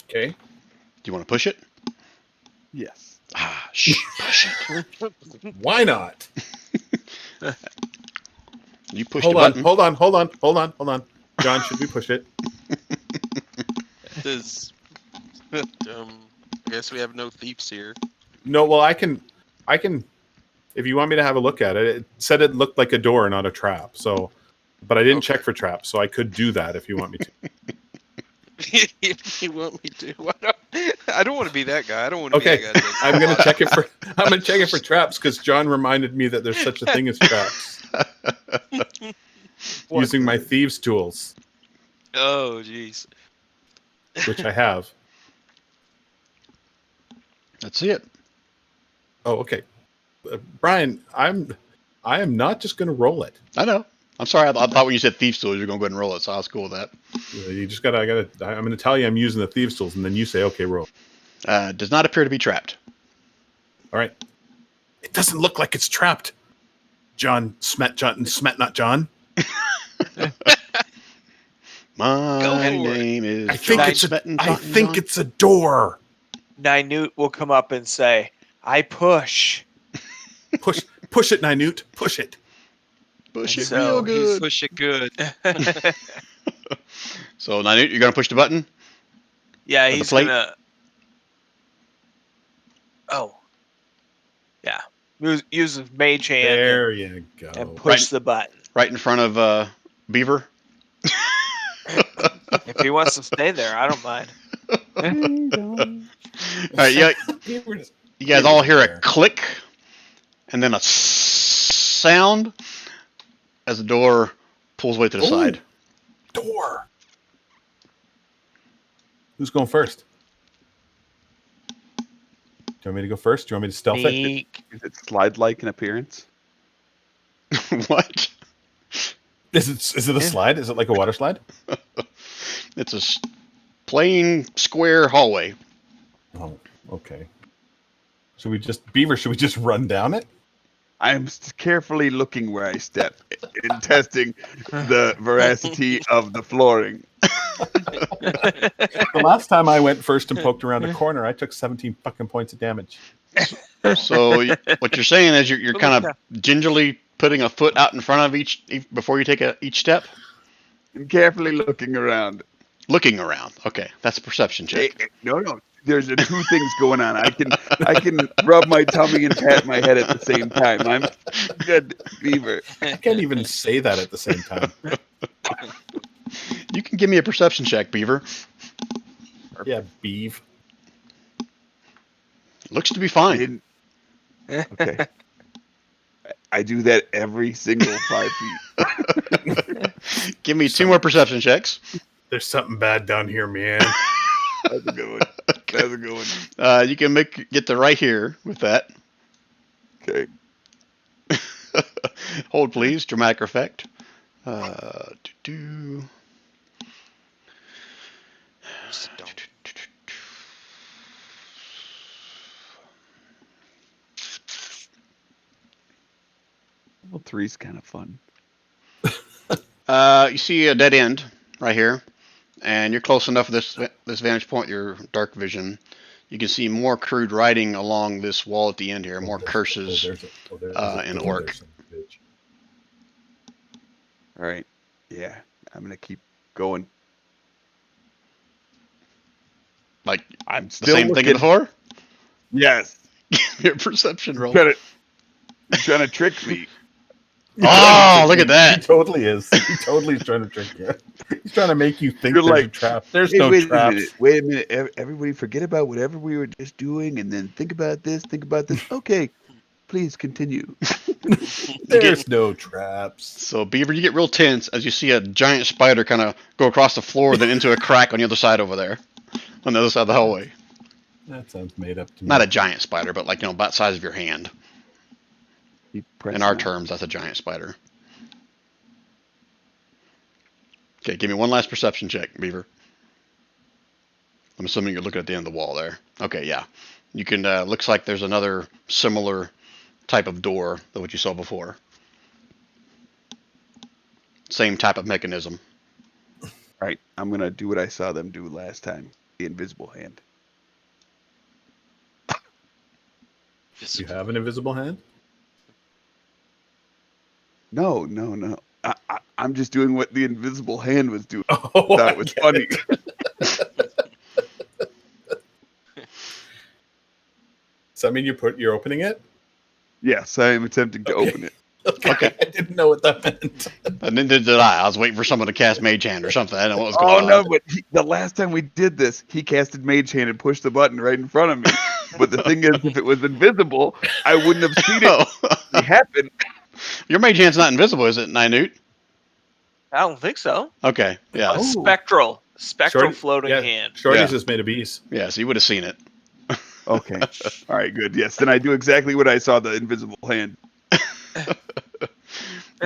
Okay. Do you want to push it? Yes. Push it. Why not? You push Hold the button. on. John, should we push it? Does I guess we have no thieves here. No, well, I can. If you want me to have a look at it, it said it looked like a door, not a trap. So, but I didn't check for traps, so I could do that if you want me to. If you want me to, I don't want to be that guy. I don't want to Okay, be that guy. that- I'm gonna check it for. I'm gonna check it for traps because John reminded me that there's such a thing as traps. Using my thieves' tools, Oh, jeez. which I have. Let's see it. Oh, okay. Brian, I am not just gonna roll it. I know. I'm sorry. I thought when you said thieves tools, you were going to go ahead and roll it, so I was cool with that. You just gotta. I'm gonna tell you I'm using the thieves' tools, and then you say, okay, roll. Does not appear to be trapped. All right. It doesn't look like it's trapped. John, Smet, not John. My Go for it. name is I think John it's Smetten, I Taunton think John. it's a door. Ninute will come up and say, "I push." Push it, Ninute. Push it. Push it So real good. Push it good. So, Ninute, you're going to push the button? Yeah, the he's plate? gonna. Oh, yeah. Use his mage hand There you go. and push Right. the button. Right in front of Beaver? If he wants to stay there, I don't mind. All right, yeah, you guys all hear a click and then a sound as the door pulls away to the Ooh. side. Door. Who's going first? Do you want me to go first? Do you want me to stealth it? Sneak. Is it slide-like in appearance? What? Is it a slide? Is it like a water slide? It's a plain square hallway. Oh, okay. Should we just run down it? I'm carefully looking where I step in testing the veracity of the flooring. The last time I went first and poked around a corner, I took 17 fucking points of damage. So what you're saying is you're kind of gingerly putting a foot out in front of each before you take each step? I'm carefully looking around. Looking around. Okay, that's a perception check. No. There's two things going on. I can rub my tummy and pat my head at the same time. I'm good, Beaver. I can't even say that at the same time. You can give me a perception check, Beaver. Yeah, beeve. Looks to be fine. Okay. I do that every single 5 feet. Give me 2 more perception checks. There's something bad down here, man. That's a good one. That's a good one. You can get to right here with that. Okay. Hold, please. Dramatic effect. Do-do. Sit down. Well, 3's kind of fun. You see a dead end right here, and you're close enough with this vantage point, your dark vision. You can see more crude writing along this wall at the end here, more curses in orc. All right. Yeah. I'm going to keep going. Like I'm the still same looking. thing before? Yes. Your perception roll. You're trying to trick me. Oh, look at He that. totally is. He totally is trying to trick you. He's trying to make you think You're there's a like, trap. There's Hey, no wait a traps. minute. Wait a minute. Everybody forget about whatever we were just doing and then think about this, think about this. Okay, please continue. There's no traps. So, Beaver, you get real tense as you see a giant spider kind of go across the floor, then into a crack on the other side over there, on the other side of the hallway. That sounds made up to me. Not a giant spider, but like, about the size of your hand. Keep pressing In our on. terms, that's a giant spider. Okay, give me one last perception check, Beaver. I'm assuming you're looking at the end of the wall there. Okay, yeah. You can, looks like there's another similar type of door than what you saw before. Same type of mechanism. All right, I'm gonna do what I saw them do last time. The invisible hand. You have an invisible hand? No. I'm just doing what the invisible hand was doing. Oh, Thought it was funny. Does that mean you're opening it? Yes, I am attempting to Okay. open it. Okay. I didn't know what that meant. And then did I. I was waiting for someone to cast Mage Hand or something. I didn't know what was Oh going no! on. But the last time we did this, he casted Mage Hand and pushed the button right in front of me. But the thing is, if it was invisible, I wouldn't have seen it Oh. happen. Your Mage Hand's not invisible, is it, Ninute? I don't think so. Okay, yeah. A spectral Shorty- floating yeah. hand. Shorty's Yeah. is made of bees. Yeah, so you would have seen it. Okay. All right. Good. Yes. Then I do exactly what I saw the invisible hand,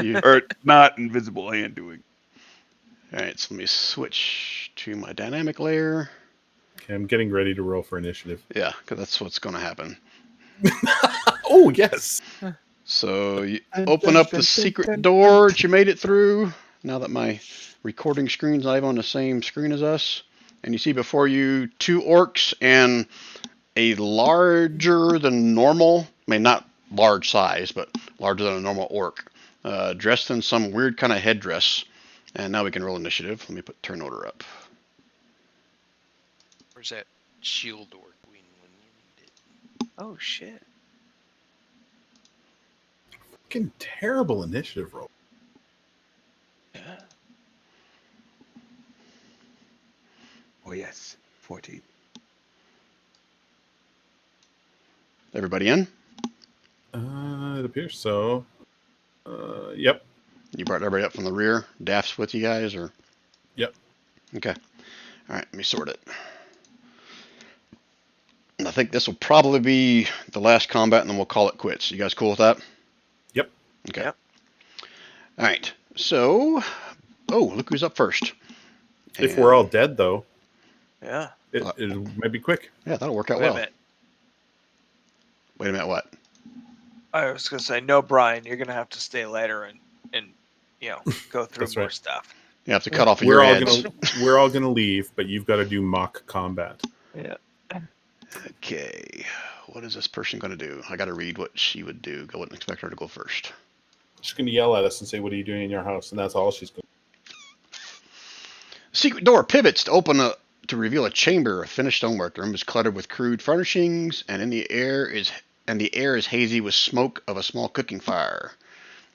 You- or not invisible hand, doing. All right, so let me switch to my dynamic layer. Okay, I'm getting ready to roll for initiative. Yeah, because that's what's going to happen. Oh, yes. So you open up the secret door that you made it through. Now that my recording screen's not even on the same screen as us. And you see before you 2 orcs and a larger than normal, I mean, not large size, but larger than a normal orc, dressed in some weird kind of headdress. And now we can roll initiative. Let me put turn order up. Where's that shield orc when you need it? Oh shit. Fucking terrible initiative roll. Yeah. Oh yes. 14. Everybody in? It appears so. Yep. You brought everybody up from the rear. Daft's with you guys, or? Yep. Okay. All right, let me sort it. And I think this will probably be the last combat, and then we'll call it quits. You guys cool with that? Yep. Okay. Yep. All right. So, look who's up first. If we're all dead, though, Yeah. it might be quick. Yeah, that'll work out Wait a well. minute. Wait a minute, what? I was gonna say no, Brian. You're gonna have to stay later and go through That's more right. stuff. You have to cut off of We're your all heads. we're all gonna leave, but you've got to do mock combat. Yeah. Okay. What is this person going to do? I got to read what she would do. I wouldn't expect her to go first. She's gonna yell at us and say, "What are you doing in your house?" And that's all she's going. Secret door pivots to reveal a chamber of finished stonework. The room is cluttered with crude furnishings, and the air is hazy with smoke of a small cooking fire.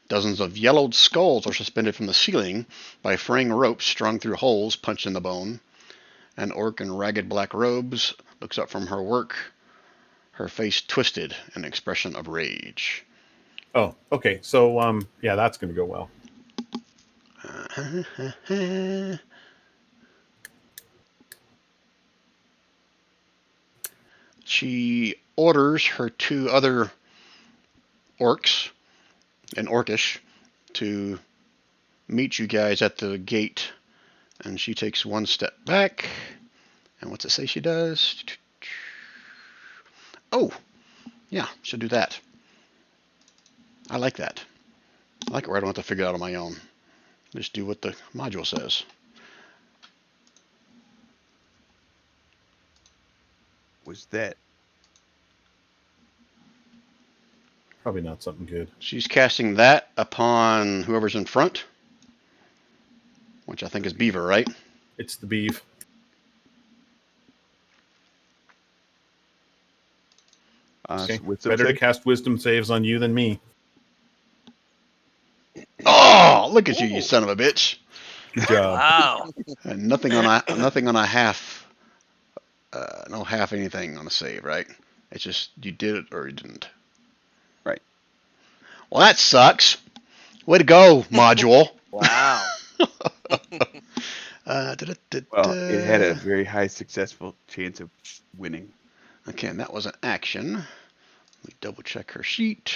Dozens of yellowed skulls are suspended from the ceiling by fraying ropes strung through holes punched in the bone. An orc in ragged black robes looks up from her work, her face twisted in an expression of rage. Oh, okay. So, yeah, that's gonna go well. She orders her 2 other orcs and orcish to meet you guys at the gate, and she takes 1 step back. And what's it say she does? Oh, yeah, she'll do that. I like that. I like it where I don't have to figure it out on my own. Just do what the module says. Was that? Probably not something good. She's casting that upon whoever's in front, which I think is Beaver, right? It's the beef. Okay. Wisdom Better to save? cast wisdom saves on you than me. Oh, look at you, you Ooh. son of a bitch! Good job. Wow. And nothing on a half. No half anything on a save, right? It's just you did it or you didn't. Right. Well, that sucks. Way to go, module. Wow. Well, it had a very high successful chance of winning. Okay, and that was an action. Let me double check her sheet.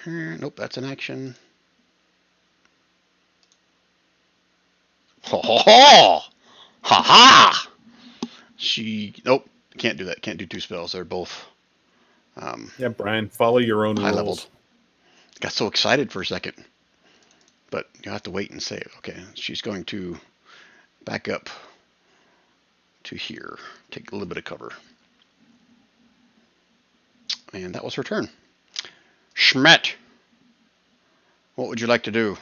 Nope, that's an action. Ho ho ho! Ha ha! Nope, can't do that. Can't do 2 spells. They're both Yeah, Brian, follow your own high rules. leveled. Got so excited for a second. But you'll have to wait and save. Okay, she's going to back up to here. Take a little bit of cover. And that was her turn. Schmet, what would you like to do?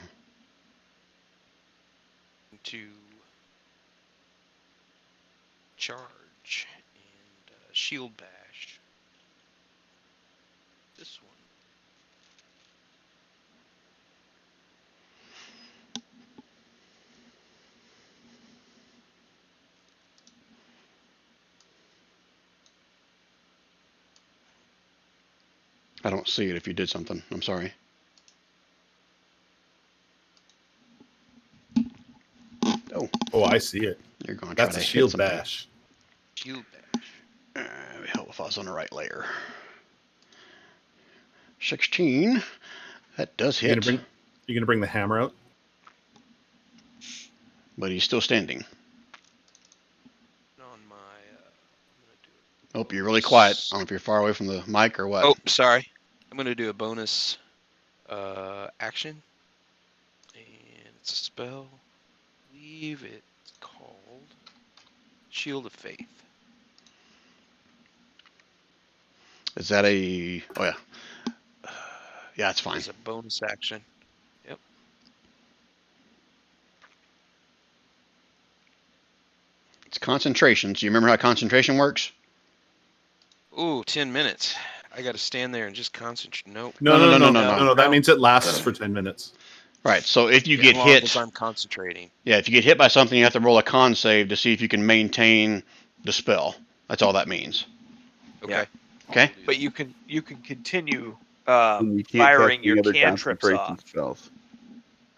To charge and shield bash. This one. I don't see it if you did something. I'm sorry. Oh, I see it. You're going to try That's to a hit shield something. bash. Shield bash. It would help if I was on the right layer. 16. That does You're hit. gonna bring the hammer out. But he's still standing. On my, I'm gonna do it. Oh, you're really quiet. I don't know if you're far away from the mic or what. Oh, sorry. I'm gonna do a bonus action, and it's a spell. I believe it's called Shield of Faith. Is that a... Oh, yeah. Yeah, it's fine. It's a bonus action. Yep. It's concentration. So you remember how concentration works? Ooh, 10 minutes. I gotta stand there and just concentrate. Nope. No. That means it lasts for 10 minutes. Right, so if you get as long hit... as I'm concentrating. Yeah, if you get hit by something, you have to roll a con save to see if you can maintain the spell. That's all that means. Okay. Yeah. Okay. I'll do But that. you can continue And you can't firing cast your any other cantrips concentration off. spells.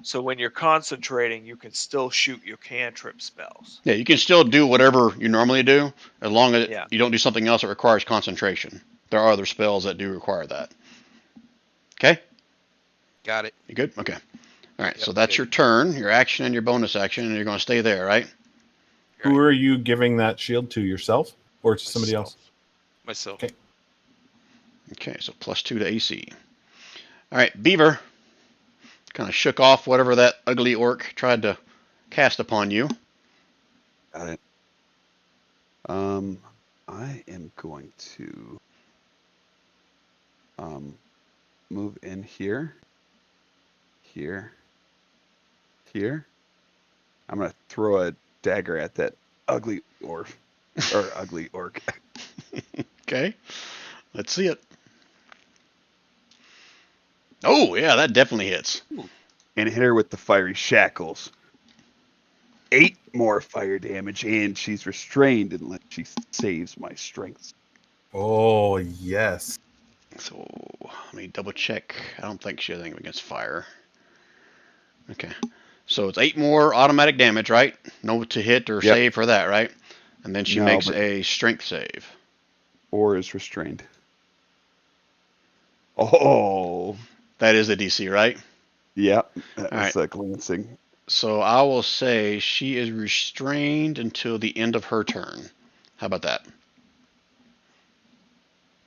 So when you're concentrating, you can still shoot your cantrip spells. Yeah, you can still do whatever you normally do, as long as Yeah. you don't do something else that requires concentration. There are other spells that do require that. Okay? Got it. You good? Okay. All right, Yep, so that's good. your turn, your action, and your bonus action, and you're going to stay there, right? Who are you giving that shield to? Yourself or to somebody else? Myself. Okay. Okay, so +2 to AC. All right, Beaver kind of shook off whatever that ugly orc tried to cast upon you. Got it. I am going to move in here. Here. I'm gonna throw a dagger at that ugly orc. Okay, let's see it. Oh, yeah, that definitely hits. And hit her with the fiery shackles. 8 more fire damage, and she's restrained unless she saves my strength. Oh, yes. So let me double check. I don't think she has anything against fire. Okay, so it's 8 more automatic damage, right? No to hit or Yep. save for that, right? And then she No, makes but- a strength save. Or is restrained. Oh, That is a DC, right? yeah. That All was glancing. So I will say she is restrained until the end of her turn. How about that?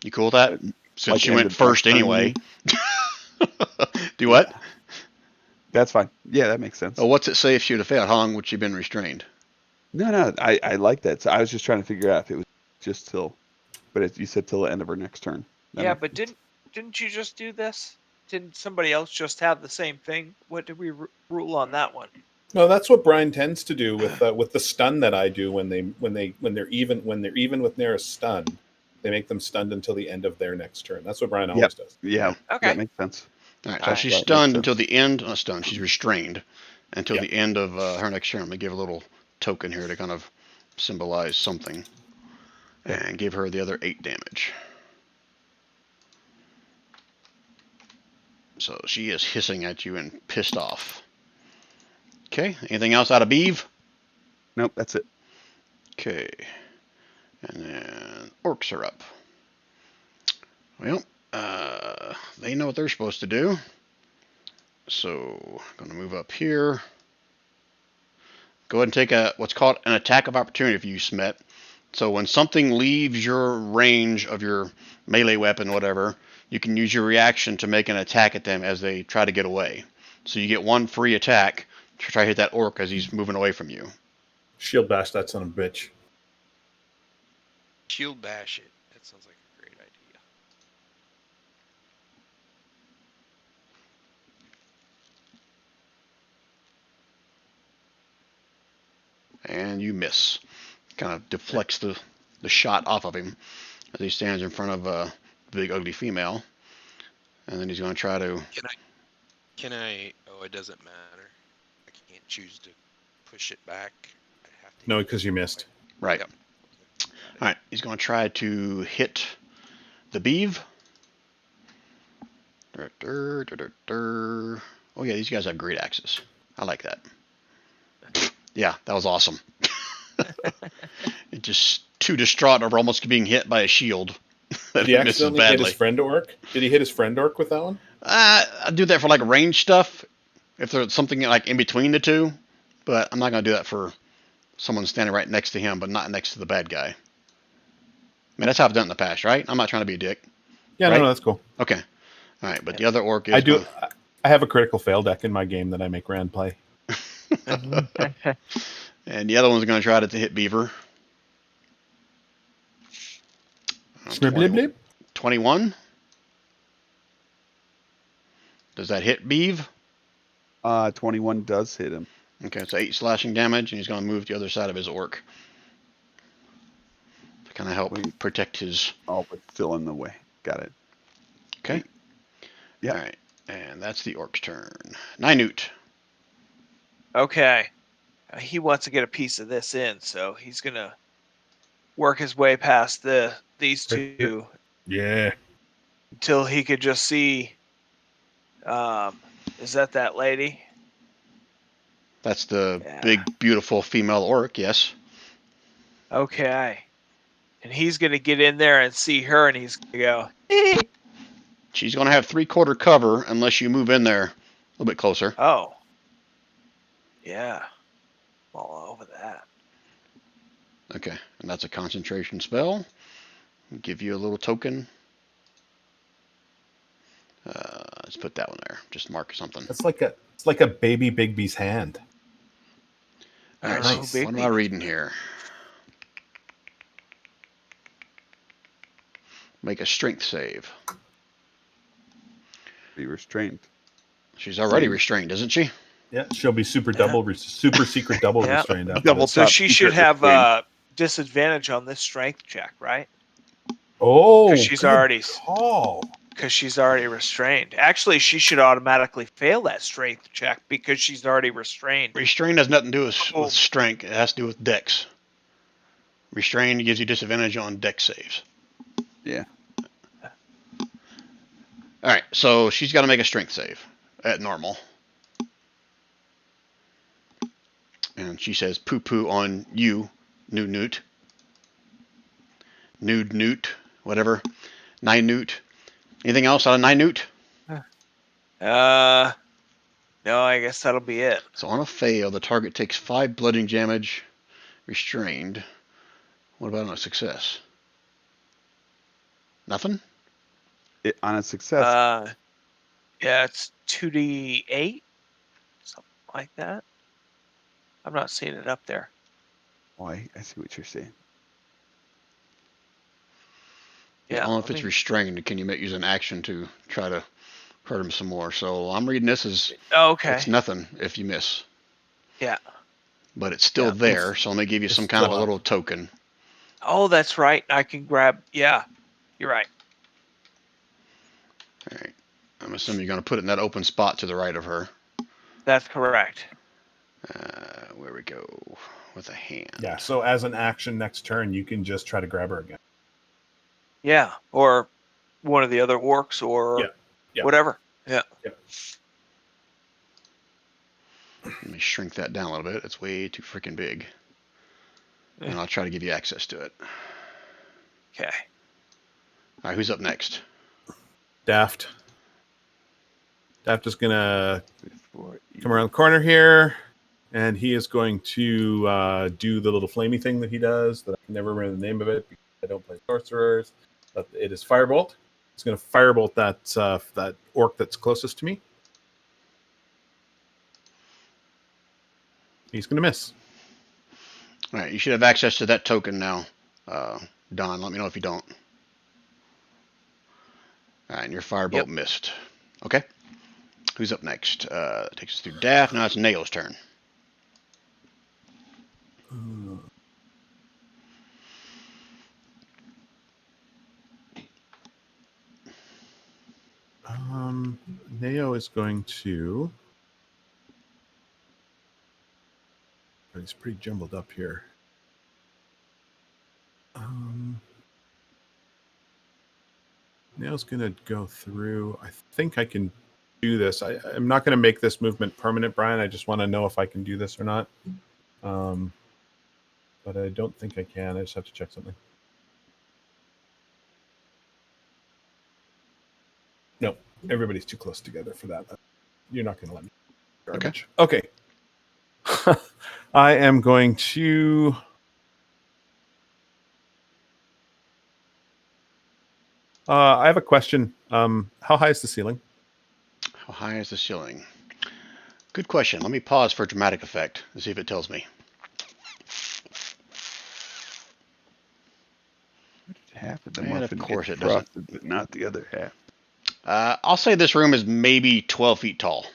You cool with that? Since Like she end went of next first turn, you anyway. Do what? That's fine. Yeah, that makes sense. Oh, what's it say if she would have failed? How long would she have been restrained? No, I like that. So I was just trying to figure out if it was just till, but you said till the end of her next turn. That Yeah, makes but sense. didn't you just do this? Didn't somebody else just have the same thing? What did we rule on that one? No, that's what Brian tends to do with the stun that I do when they're even with near a stun, they make them stunned until the end of their next turn. That's what Brian Yep. always does. Yeah, Okay. that makes sense. All right, so Alright. she's That makes stunned until sense. the end. Not stunned. She's restrained until Yeah. the end of her next turn. I'm gonna give her a little token here to kind of symbolize something, Okay. and give her the other 8 damage. So she is hissing at you and pissed off. Okay. Anything else out of Beeve? Nope, that's it. Okay. And then orcs are up. Well, they know what they're supposed to do. So I'm gonna move up here. Go ahead and take what's called an attack of opportunity if you use Smet. So when something leaves your range of your melee weapon, whatever, you can use your reaction to make an attack at them as they try to get away. So you get 1 free attack to try to hit that orc as he's moving away from you. Shield bash that son of a bitch. Shield bash it. That sounds like a great idea. And you miss. Kind of deflects the shot off of him as he stands in front of a big ugly female. And then he's going to try to... Can I? Oh, it doesn't matter. I can't choose to push it back. I have to. No, because you missed. Right. Yep. All right, he's going to try to hit the Beeve. Oh yeah, these guys have great axes. I like that. Yeah, that was awesome. It just too distraught over almost being hit by a shield. Did he accidentally hit his friend orc? Did he hit his friend orc with that one? I do that for like range stuff, if there's something like in between the two, but I'm not going to do that for someone standing right next to him, but not next to the bad guy. I mean, that's how I've done it in the past, right? I'm not trying to be a dick. Yeah, Right? no, that's cool. Okay. All right, but the other orc is... I do. I have a critical fail deck in my game that I make Rand play. And the other one's going to try to hit Beaver. Snibblib. 21. Does that hit Beeve? 21 does hit him. Okay, so 8 slashing damage, and he's going to move to the other side of his orc to kind of help Wait. protect his... Oh, but still in the way. Got it. Okay. Yeah. All right, and that's the orc's turn. Ninute. Okay. He wants to get a piece of this in, so he's gonna work his way past these two Yeah. until he could just see. Is that lady? That's the Yeah. big, beautiful female orc, yes. Okay. And he's gonna get in there and see her, and he's gonna go. She's going to have 3/4 cover unless you move in there a little bit closer. Oh. Yeah. I'm all over that. Okay, and that's a concentration spell. Give you a little token. Let's put that one there. Just mark something. It's like a baby Bigby's hand. All right, Nice. so what am I reading here? Make a strength save. Be restrained. She's already restrained, isn't she? Yeah, she'll be super secret double Yeah. restrained after Double this. So top she secret should have restraint. disadvantage on this strength check, right? Oh, 'Cause she's good already- call. Because she's already restrained. Actually, she should automatically fail that strength check because she's already restrained. Restrained has nothing to do Oh. with strength. It has to do with dex. Restrained gives you disadvantage on dex saves. Yeah. All right, so she's got to make a strength save at normal. And she says poo poo on you, nude newt. Nude newt, whatever. Nine newt. Anything else out of nine newt? No, I guess that'll be it. So on a fail, the target takes 5 bludgeoning damage, restrained. What about on a success? Nothing? On a success. Yeah, it's 2d8, something like that. I'm not seeing it up there. Oh, I see what you're saying. Yeah, I don't know if let it's me- restrained. Can you use an action to try to hurt him some more? So I'm reading this as Oh, okay. it's nothing if you miss. Yeah. But it's still Yeah, there, so let me give you it's some kind of a still up. little token. Oh, that's right. I can grab. Yeah, you're right. All right. I'm assuming you're going to put it in that open spot to the right of her. That's correct. Where we go with a hand. Yeah. So as an action next turn, you can just try to grab her again. Yeah, or one of the other orcs, or Yeah, yeah. whatever. Yeah. Let me shrink that down a little bit. It's way too freaking big. Yeah. And I'll try to give you access to it. Okay. All right, who's up next? Daft. Daft is gonna Before come around the corner here, and he is going to do the little flamey thing that he does. That I can never remember the name of it because I don't play sorcerers. But it is firebolt. He's going to firebolt that orc that's closest to me. He's going to miss. All right, you should have access to that token now. Don, let me know if you don't. All right, and your firebolt missed. Okay. Who's up next? Takes us through Daft. Now it's Nail's turn. Neo is going to. Oh, he's pretty jumbled up here. Neo's going to go through. I think I can do this. I'm not going to make this movement permanent, Brian. I just want to know if I can do this or not. But I don't think I can. I just have to check something. No, everybody's too close together for that. You're not going to let me. Garbage. Okay. I am going to. I have a question. How high is the ceiling? How high is the ceiling? Good question. Let me pause for dramatic effect and see if it tells me. Half of the And of muffin course gets it doesn't. frosted, but not the other half. I'll say this room is maybe 12 feet tall.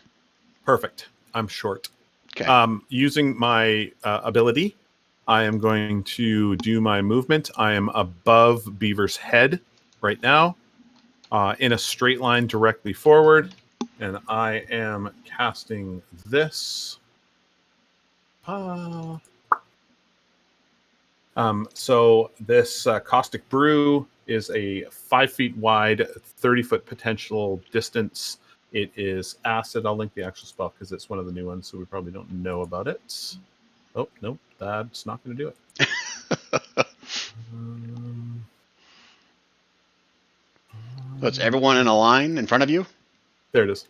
Perfect. I'm short. Okay. Using my ability, I am going to do my movement. I am above Beaver's head right now, in a straight line directly forward, and I am casting this. So this Caustic Brew is a 5 feet wide, 30-foot potential distance. It is acid. I'll link the actual spell because it's one of the new ones, so we probably don't know about it. Oh, nope, that's not going to do it. So it's everyone in a line in front of you? There it is.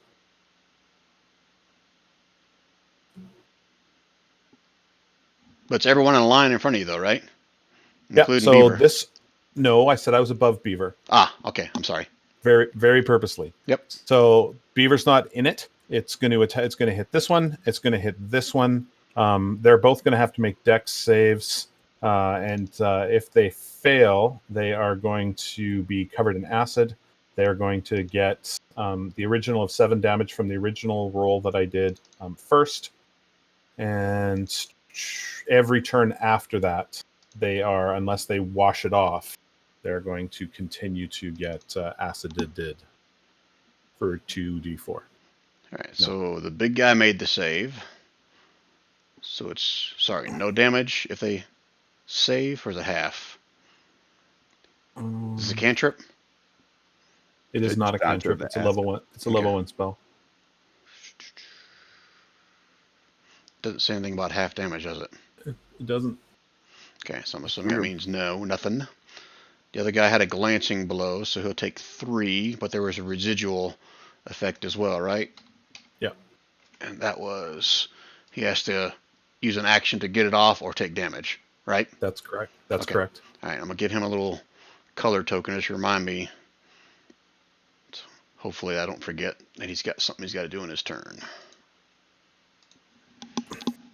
But it's everyone in a line in front of you, though, right? Yeah, Including so Beaver. this... No, I said I was above Beaver. Ah, okay. I'm sorry. Very, very purposely. Yep. So Beaver's not in it. It's going to hit this one. It's going to hit this one. They're both going to have to make dex saves, and if they fail, they are going to be covered in acid. They are going to get the original of 7 damage from the original roll that I did first, and every turn after that, they are, unless they wash it off, they're going to continue to get acided for 2d4. All right. So the big guy made the save. So it's, sorry, no damage if they save, or is it half? Is it a cantrip? It is It's not a down to cantrip. the It's a level 1. It's a level 1 spell. Doesn't say anything about half damage, does it? It doesn't. Okay, so I'm assuming that means no, nothing. The other guy had a glancing blow, so he'll take 3, but there was a residual effect as well, right? Yeah. And that was, he has to use an action to get it off or take damage, right? That's correct. That's Okay. correct. All right, I'm going to give him a little color token just to remind me. So hopefully I don't forget that he's got something he's got to do in his turn.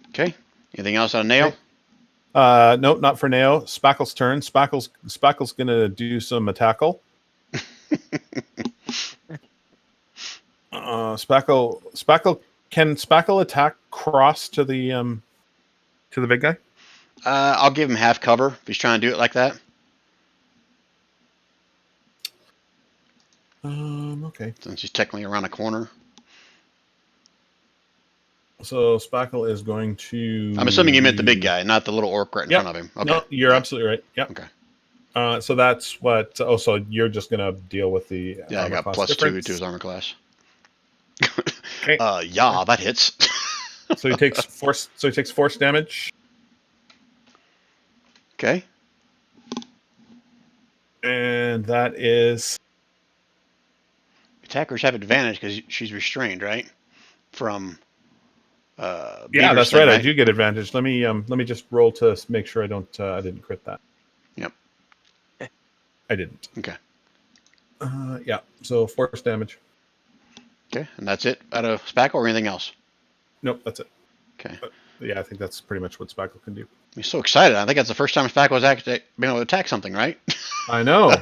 Okay. Anything else on Nail? Nope, not for Neo. Spackle's turn. Spackle's going to do some tackle. Spackle can Spackle attack across to the big guy? I'll give him half cover if he's trying to do it like that. Okay. Since he's technically around a corner. So Spackle is going to. I'm assuming you meant the big guy, not the little orc right in Yep. front of him. Okay. No, you're absolutely right. Yep. Okay. So that's what. Oh, so you're just gonna deal with the. Yeah, I armor got class +2 difference. to his armor class. Okay. Yeah, that hits. So he takes force. So he takes force damage, Okay. and that is. Attackers have advantage because she's restrained, right? From. Yeah, Beaver's that's thing, right. I do get advantage. Let me just roll to make sure I don't. I didn't crit that. Yep. I didn't. Okay. Yeah. So force damage. Okay, and that's it out of Spackle or anything else? Nope, that's it. Okay. Yeah, I think that's pretty much what Spackle can do. I'm so excited. I think that's the first time Spackle has actually been able to attack something, right? I know.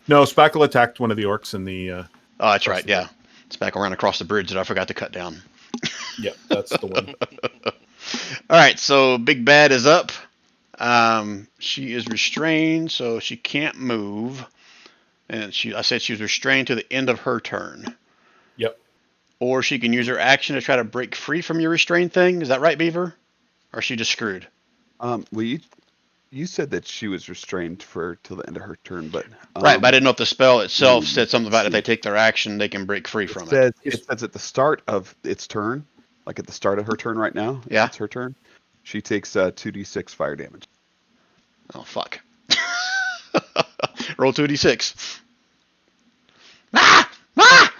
No, Spackle attacked one of the orcs in the. Oh, that's Across right. the Yeah. Spackle ran across the bridge that I forgot to cut down. Yeah, that's the one. All right, so Big Bad is up. She is restrained, so she can't move. And I said she was restrained to the end of her turn. Yep. Or she can use her action to try to break free from your restrained thing. Is that right, Beaver? Or is she just screwed? Well, you said that she was restrained till the end of her turn, but Right, but I didn't know if the spell itself mm, said something about if see. they take their action, they can break free from it. It says at the start of its turn, like at the start of her turn right now. Yeah. It's her turn. She takes 2d6 fire damage. Oh, fuck. Roll 2d6. Ah! Ah!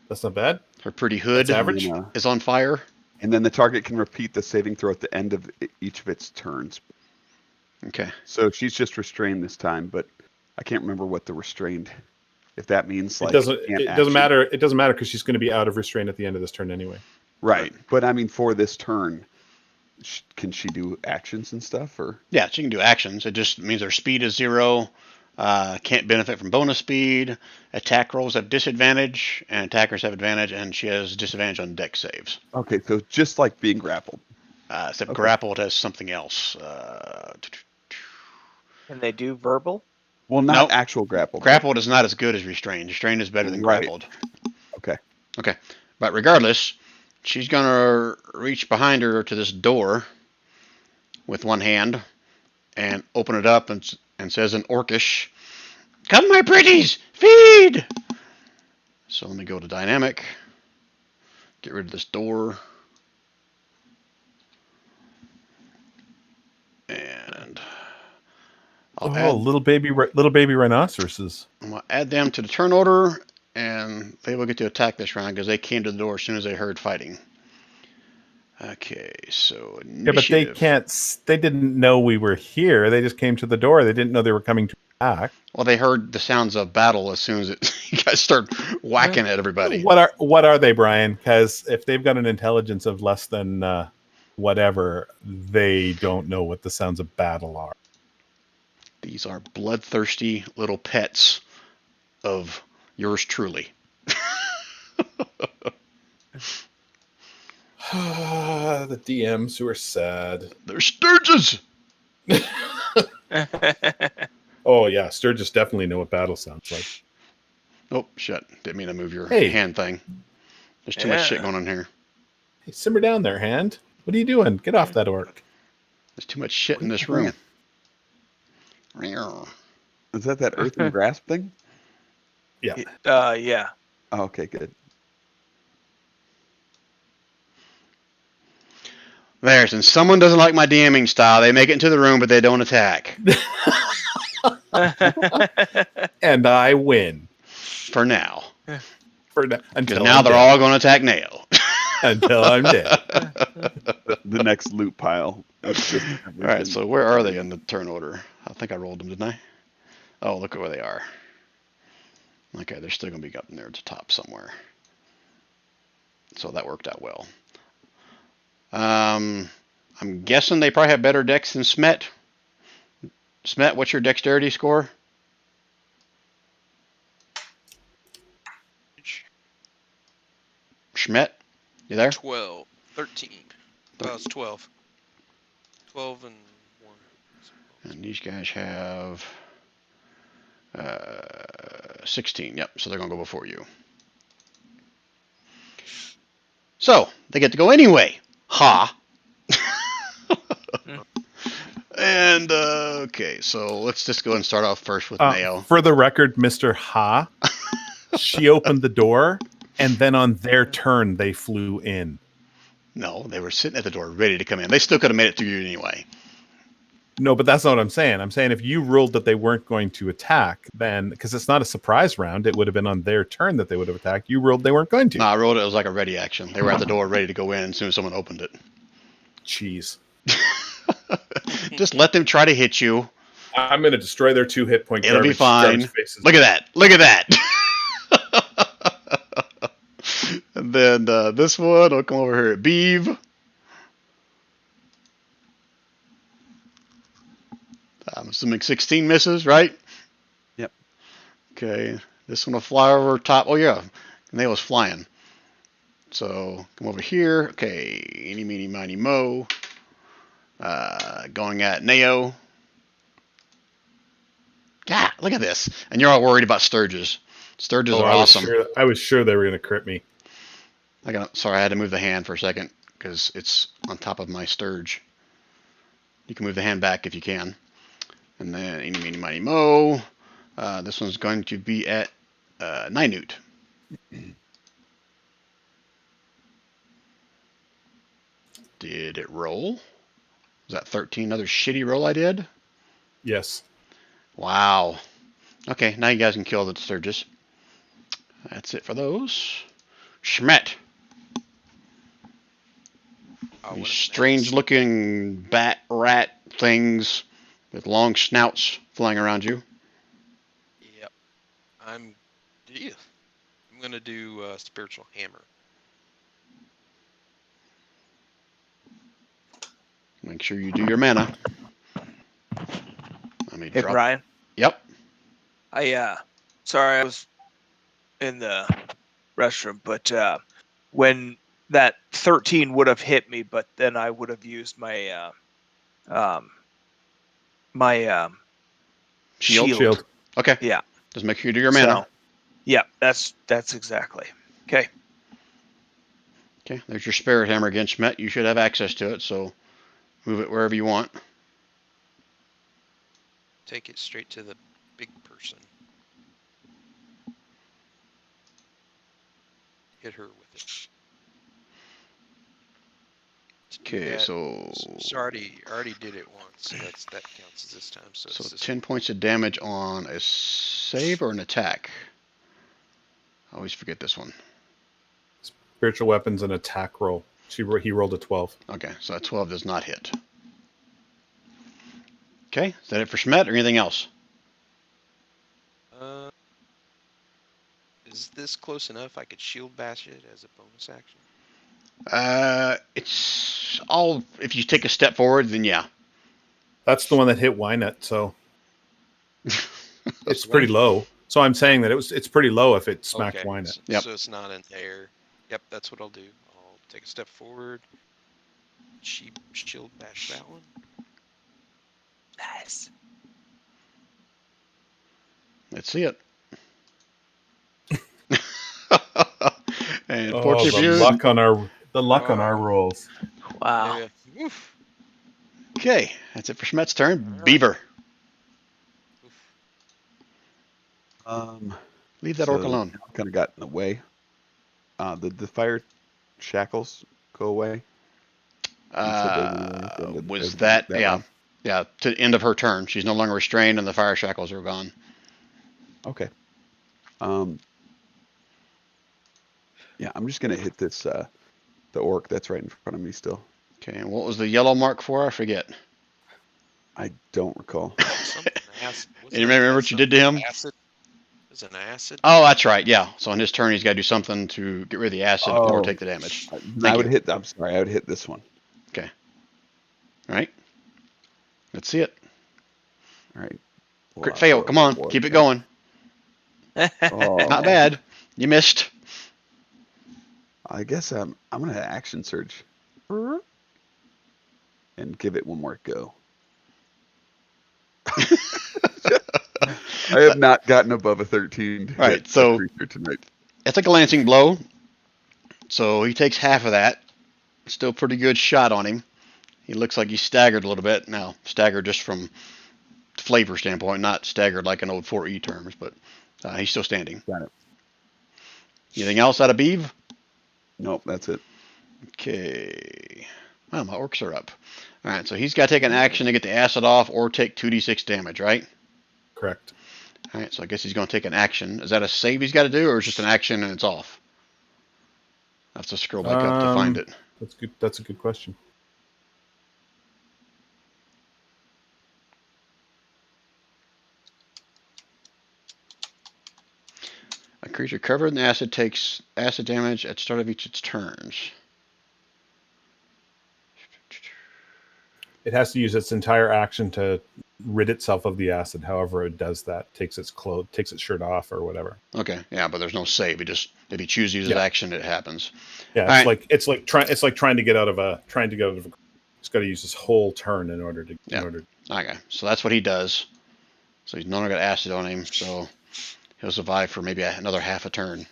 That's not bad. Her pretty hood That's average. And, is on fire. and then the target can repeat the saving throw at the end of each of its turns. Okay. So she's just restrained this time, but I can't remember what the restrained. If that means like It doesn't action. matter. It doesn't matter because she's going to be out of restraint at the end of this turn anyway. Right, but I mean for this turn, can she do actions and stuff or? Yeah, she can do actions. It just means her speed is 0. Can't benefit from bonus speed. Attack rolls have disadvantage, and attackers have advantage, and she has disadvantage on dex saves. Okay, so just like being grappled. Except Okay. grappled has something else. Can they do verbal? Well, not Nope. actual grappled. Grappled is not as good as restrained. Restrained is better than Right. grappled. Okay. Okay, but regardless, she's gonna reach behind her to this door with one hand and open it up and says in Orcish, "Come, my pretties, feed!" So let me go to dynamic, get rid of this door, and I'll little baby rhinoceroses. I'm gonna add them to the turn order, and they will get to attack this round because they came to the door as soon as they heard fighting. Okay, so Yeah, but they initiative. can't. They didn't know we were here. They just came to the door. They didn't know they were coming to attack. Well, they heard the sounds of battle as soon as you guys start whacking at everybody. What are they, Brian? Because if they've got an intelligence of less than whatever, they don't know what the sounds of battle are. These are bloodthirsty little pets of yours truly. The DMs who are sad. They're Sturges! Oh yeah, Sturgis definitely know what battle sounds like. Oh, shit. Didn't mean to move your Hey. hand thing. There's too much shit going on here. Hey, simmer down there, hand. What are you doing? Get off that orc. There's too much shit in this room. Is that earthen grasp thing? Yeah. Yeah. Oh, okay, good. There's, and someone doesn't like my DMing style. They make it into the room, but they don't attack. And I win. For now. Until Because now I'm they're dead. all going to attack Nail. Until I'm dead. The next loot pile. That's just All right, so where are they in the turn order? I think I rolled them, didn't I? Oh, look at where they are. Okay, they're still going to be up in there at the top somewhere. So that worked out well. I'm guessing they probably have better dex than Smet. Smet, what's your dexterity score? Schmet? You there? 12, 13. Oh, it's 12. 12 and 1. And these guys have 16. Yep, so they're going to go before you. So, they get to go anyway. Ha! And, okay, so let's just go and start off first with Mayo. For the record, Mr. Ha, she opened the door, and then on their turn, they flew in. No, they were sitting at the door ready to come in. They still could have made it through you anyway. No, but that's not what I'm saying. I'm saying if you ruled that they weren't going to attack, then, because it's not a surprise round, it would have been on their turn that they would have attacked. You ruled they weren't going to. No, I rolled it. It was like a ready action. They were at the door ready to go in as soon as someone opened it. Jeez. Just let them try to hit you. I'm going to destroy their 2 hit point. It'll be garbage fine. faces. Look at that. Look at that. And then this one, I'll come over here at Beeve. I'm assuming 16 misses, right? Yep. Okay. This one will fly over top. Oh, yeah. Nail was flying. So come over here. Okay. Eeny, meeny, miny, mo. Going at Neo. God, look at this. And you're all worried about Sturges. Sturges are awesome. I was sure they were going to crit me. Sorry, I had to move the hand for a second because it's on top of my Sturge. You can move the hand back if you can. And then eeny, meeny, miny, mo. This one's going to be at Ninute. Did it roll? Was that 13 another shitty roll I did? Yes. Wow. Okay, now you guys can kill the Sturgis. That's it for those. Schmet. These strange looking bat rat things with long snouts flying around you. Yep. I'm going to do Spiritual Hammer. Make sure you do your mana. Let me Hey, drop. Brian. Yep. Sorry, I was in the restroom, but when that 13 would have hit me, but then I would have used my shield. Okay. Yeah. Just make sure you do your mana. So, yeah, that's exactly. Okay. Okay. There's your Spirit Hammer again, Schmet. You should have access to it, so move it wherever you want. Take it straight to the big person. Hit her with it. Okay, so already did it once, so that counts as this time. So it's this 10 points of damage on a save or an attack. I always forget this one. Spiritual weapons and attack roll. He rolled a 12. Okay, so that 12 does not hit. Okay, is that it for Schmet or anything else? Is this close enough? I could shield bash it as a bonus action. It's all, if you take a step forward, then yeah. That's the one that hit Wynut, so it's pretty low. So I'm saying that it's pretty low if it smacked Wynut. Yep. So it's not in the air. Yep, that's what I'll do. I'll take a step forward. Shield bash that one. Nice. Let's see it. And Oh, fortune the view. luck on our rolls. Wow. Yeah. Oof. Okay, that's it for Schmet's turn. All right. Beaver. Um, Leave that orc alone. Kind of got in the way. The fire shackles go away. Was that yeah. Yeah, to the end of her turn. She's no longer restrained and the fire shackles are gone. Okay. Yeah, I'm just gonna hit this the orc that's right in front of me still. Okay, and what was the yellow mark for? I forget. I don't recall. Something acid. And you remember what you did to him? Acid. It was an acid. Oh, that's right. Yeah. So on his turn, he's got to do something to get rid of the acid or take the damage. I would hit this one. Okay. All right. Let's see it. All right. Crit fail. Come on. Keep it going. Oh, Not bad. You missed. I guess I'm gonna action surge and give it one more go. I have not gotten above a 13 to Right, hit so- a creature tonight. It's like a lancing blow. So he takes half of that. Still pretty good shot on him. He looks like he's staggered a little bit. Now, staggered just from flavor standpoint, not staggered like an old 4E terms, but he's still standing. Got it. Anything else out of Beeve? Nope, that's it. Okay. Well, my orcs are up. All right, so he's got to take an action to get the acid off or take 2d6 damage, right? Correct. All right, so I guess he's going to take an action. Is that a save he's got to do, or is it just an action and it's off? I have to scroll back up to find it. That's good. That's a good question. A creature covered in acid takes acid damage at start of each its turns. It has to use its entire action to rid itself of the acid. However, it does that, takes its shirt off or whatever. Okay, yeah, but there's no save. It just if he chooses to use his Yeah. action, it happens. Yeah, All right. it's like trying to get out of a. It's got to use his whole turn in order to. Yeah. Okay, so that's what he does. So he's no longer got acid on him, so he'll survive for maybe another half a turn.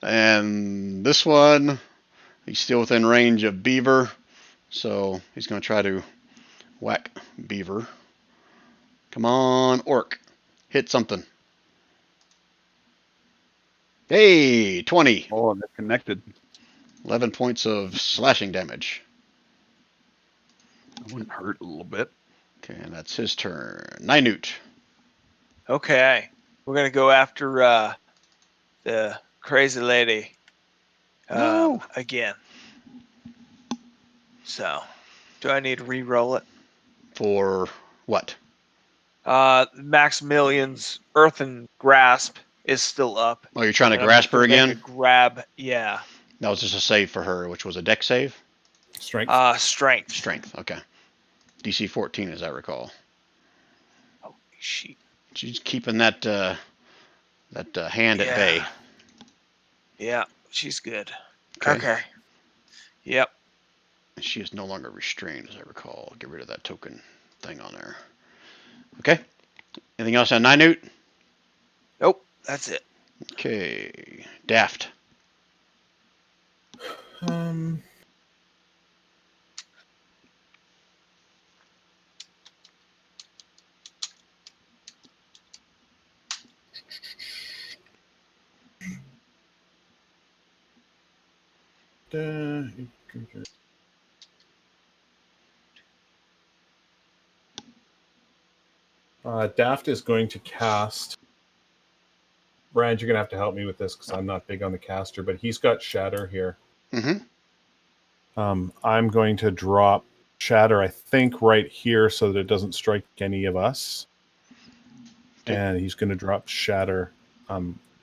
And this one, he's still within range of Beaver, so he's going to try to whack Beaver. Come on, Orc. Hit something. Hey, 20. Oh, they're connected. 11 points of slashing damage. That wouldn't hurt a little bit. Okay, and that's his turn. Ninute. Okay, we're gonna go after the crazy lady No. again. So, do I need to re-roll it? For what? Maximilian's Earthen Grasp is still up. Oh, you're trying to and I'm grasp just her gonna make again? a grab, yeah. That was just a save for her, which was a deck save? Strength. Strength. Strength, okay. DC 14, as I recall. Oh, sheet. She's keeping that hand at bay. Yeah, she's good. Okay. Okay. Yep. She is no longer restrained, as I recall. Get rid of that token thing on there. Okay. Anything else on Ninute? Nope, that's it. Okay. Daft. Daft is going to cast. Brian, you're gonna have to help me with this because I'm not big on the caster, but he's got Shatter here. Mm-hmm. I'm going to drop Shatter, I think, right here so that it doesn't strike any of us. Okay. And he's going to drop Shatter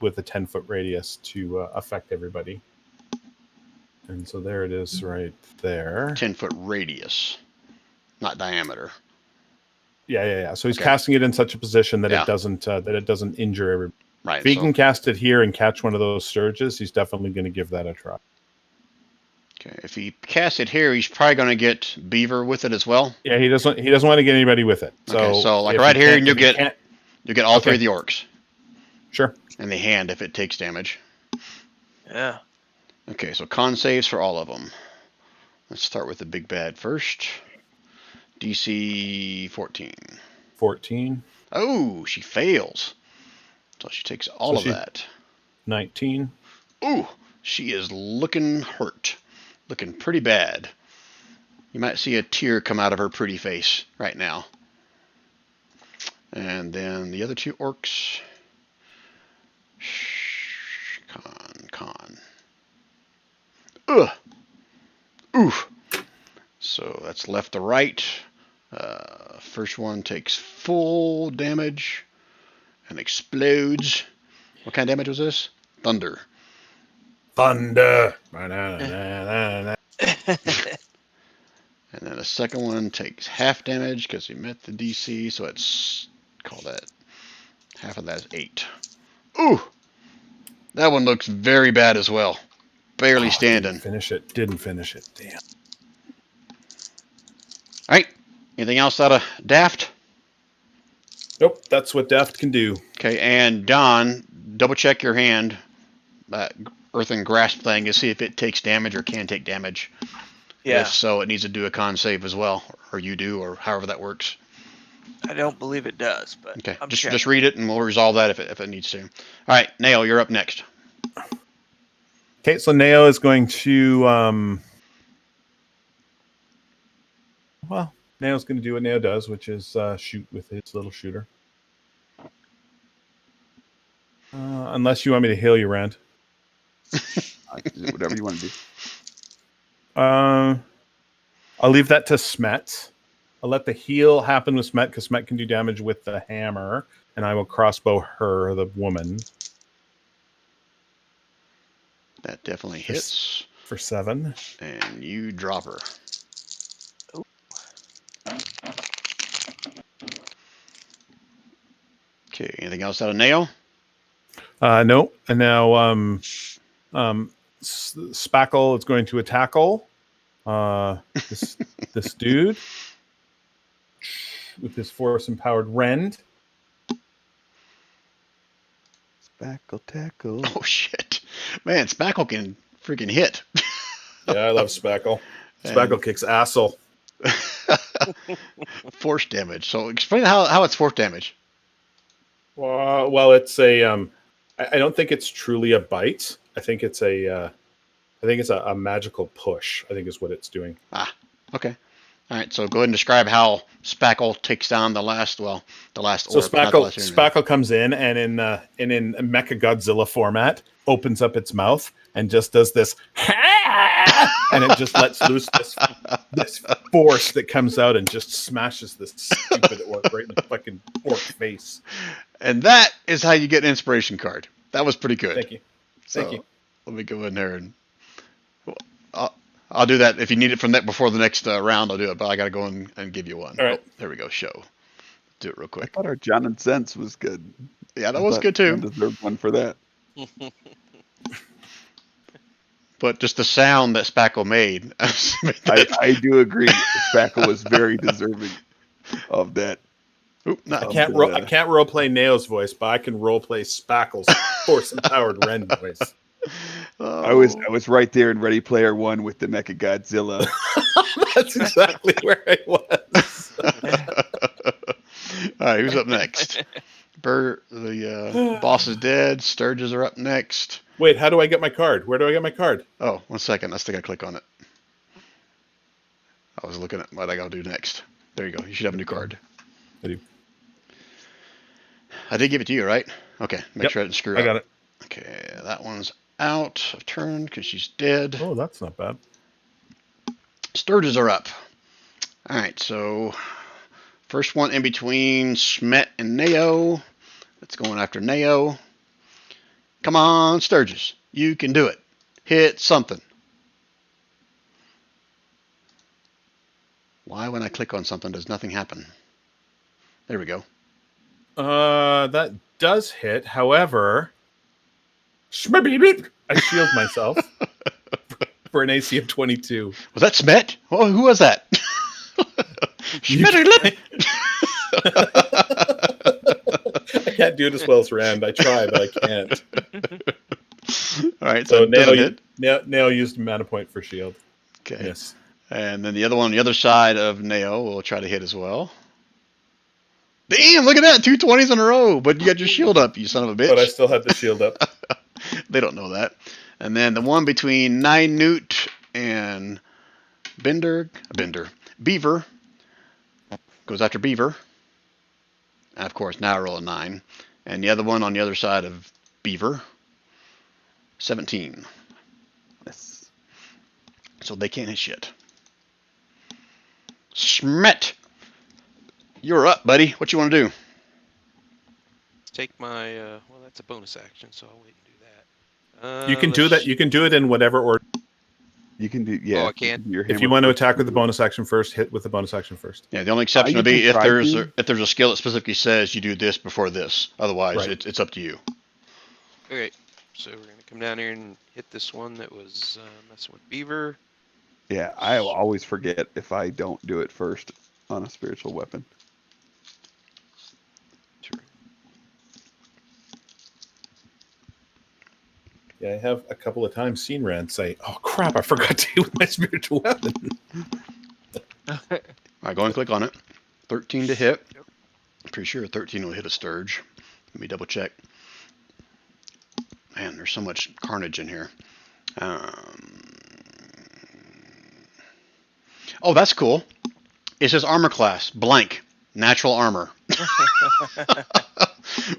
with a 10-foot radius to affect everybody. And so there it is right there. 10-foot radius, not diameter. Yeah. So he's Okay. casting it in such a position that Yeah. it doesn't injure everybody. Right. If he so- can cast it here and catch one of those surges, he's definitely going to give that a try. Okay. If he casts it here, he's probably going to get Beaver with it as well. Yeah, he doesn't want to get anybody with it. So, Okay, so, like, if right he here, can't- and you'll if he get- can't- You get all three Okay. of the orcs. Sure. And the hand if it takes damage. Yeah. Okay, so con saves for all of them. Let's start with the big bad first. DC 14. 14, Oh, she fails. So she takes all So of she- that. 19. Ooh, she is looking hurt. Looking pretty bad. You might see a tear come out of her pretty face right now. And then the other two orcs. Con. Ugh. Oof. So that's left to right. First one takes full damage and explodes. What kind of damage was this? Thunder. Thunder. And then the second one takes half damage because he met the DC, so it's call that half of that is 8. Ooh! That one looks very bad as well. Barely standing. Didn't finish it. Damn. All right. Anything else out of Daft? Nope. That's what Daft can do. Okay. And Don, double check your hand, that Earthen Grasp thing, to see if it takes damage or can take damage. Yeah, If so, it needs to do a con save as well, or you do, or however that works. I don't believe it does, but Okay. I'm Just checking. read it, and we'll resolve that if it needs to. All right, Nail, you're up next. Okay, so Neo is going to well, Neo's going to do what Neo does, which is shoot with his little shooter. Unless you want me to heal you, Rand. Whatever you want to do. I'll leave that to Smet. I'll let the heal happen with Smet because Smet can do damage with the hammer, and I will crossbow her, the woman, That definitely hits. for 7. And you drop her. Okay, anything else out of Nail? No, and now Spackle is going to tackle this dude with his force empowered rend. Spackle tackle. Oh, shit. Man, Spackle can freaking hit. Yeah, I love Spackle. Spackle kicks asshole. Force damage. So explain how it's force damage. Well, it's a. I don't think it's truly a bite. I think it's a. I think it's a magical push. I think is what it's doing. Okay. All right, so go ahead and describe how Spackle takes down the last So orc. not the Spackle last enemy. Spackle comes in and in Mecha Godzilla format opens up its mouth and just does this, and it just lets loose this force that comes out and just smashes this stupid orc right in the fucking orc face. And that is how you get an inspiration card. That was pretty good. Thank you. Thank you. Let me go in there and I'll do that. If you need it from that before the next round, I'll do it. But I got to go in and give you one. All right. Oh, there we go. Show. Do it real I quick. thought our John and Sense was good. Yeah, that I was thought good too. John deserved one for that. But just the sound that Spackle made. I do agree. Spackle was very deserving of that. Oop, no. I can't role play Neo's voice, but I can role play Spackle's force empowered Ren voice. Oh. I was right there in Ready Player One with the Mecha Godzilla. That's exactly where I was. All right, who's up next? The boss is dead. Sturges are up next. Wait, how do I get my card? Where do I get my card? Oh, 1 second. I think I click on it. I was looking at what I got to do next. There you go. You should have a new card. I do. I did give it to you, right? Okay. Make Yep, sure I didn't screw up. I got it. Okay, that one's out of turn because she's dead. Oh, that's not bad. Sturges are up. All right, so first one in between Smet and Neo. That's going after Neo. Come on, Sturges. You can do it. Hit something. Why, when I click on something, does nothing happen? There we go. That does hit. However, I shield myself for an AC of 22. Was that Smet? Oh, who was that? Schmetterlip! I can't do it as well as Rand. I try, but I can't. All right, So so Neo used mana point for shield. Okay. Yes. And then the other one on the other side of Neo will try to hit as well. Damn, look at that. 2 20s in a row. But you got your shield up, you son of a bitch. But I still had the shield up. They don't know that. And then the one between Nine Newt and Beaver goes after Beaver. And of course, now I roll a 9. And the other one on the other side of Beaver, 17. Yes. So they can't hit shit. Smet, you're up, buddy. What you want to do? Take my well, that's a bonus action, so I'll wait and do that. You can do that. You can do it in whatever order. You can do, yeah. Oh, I can? Your If you hammer want to first. attack with the bonus action first, hit with the bonus action first. Yeah, the only exception you would be can if try to. there's a skill that specifically says you do this before this. Otherwise, Right. it's up to you. Okay. So we're gonna come down here and hit this one that was messing with Beaver. Yeah, I always forget if I don't do it first on a spiritual weapon. Turn. Yeah, I have a couple of times seen Rand say, "Oh crap, I forgot to use my spiritual weapon." All right, go and click on it. 13 to hit. Yep. Pretty sure 13 will hit a Sturge. Let me double check. Man, there's so much carnage in here. Oh, that's cool. It says armor class, blank, natural armor.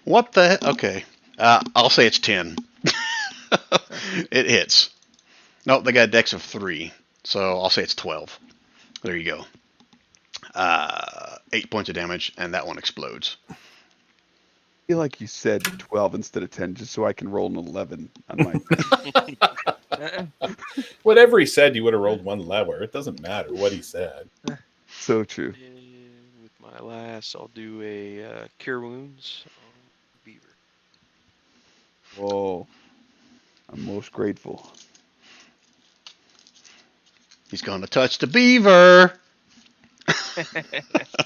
What the heck? Okay. I'll say it's 10. It hits. Nope, they got a dex of 3. So I'll say it's 12. There you go. 8 points of damage, and that one explodes. I feel like you said 12 instead of 10 just so I can roll an 11 on my. Whatever he said, you would have rolled one lower. It doesn't matter what he said. So true. And with my last, I'll do a cure wounds on Beaver. Whoa. I'm most grateful. He's going to touch the beaver.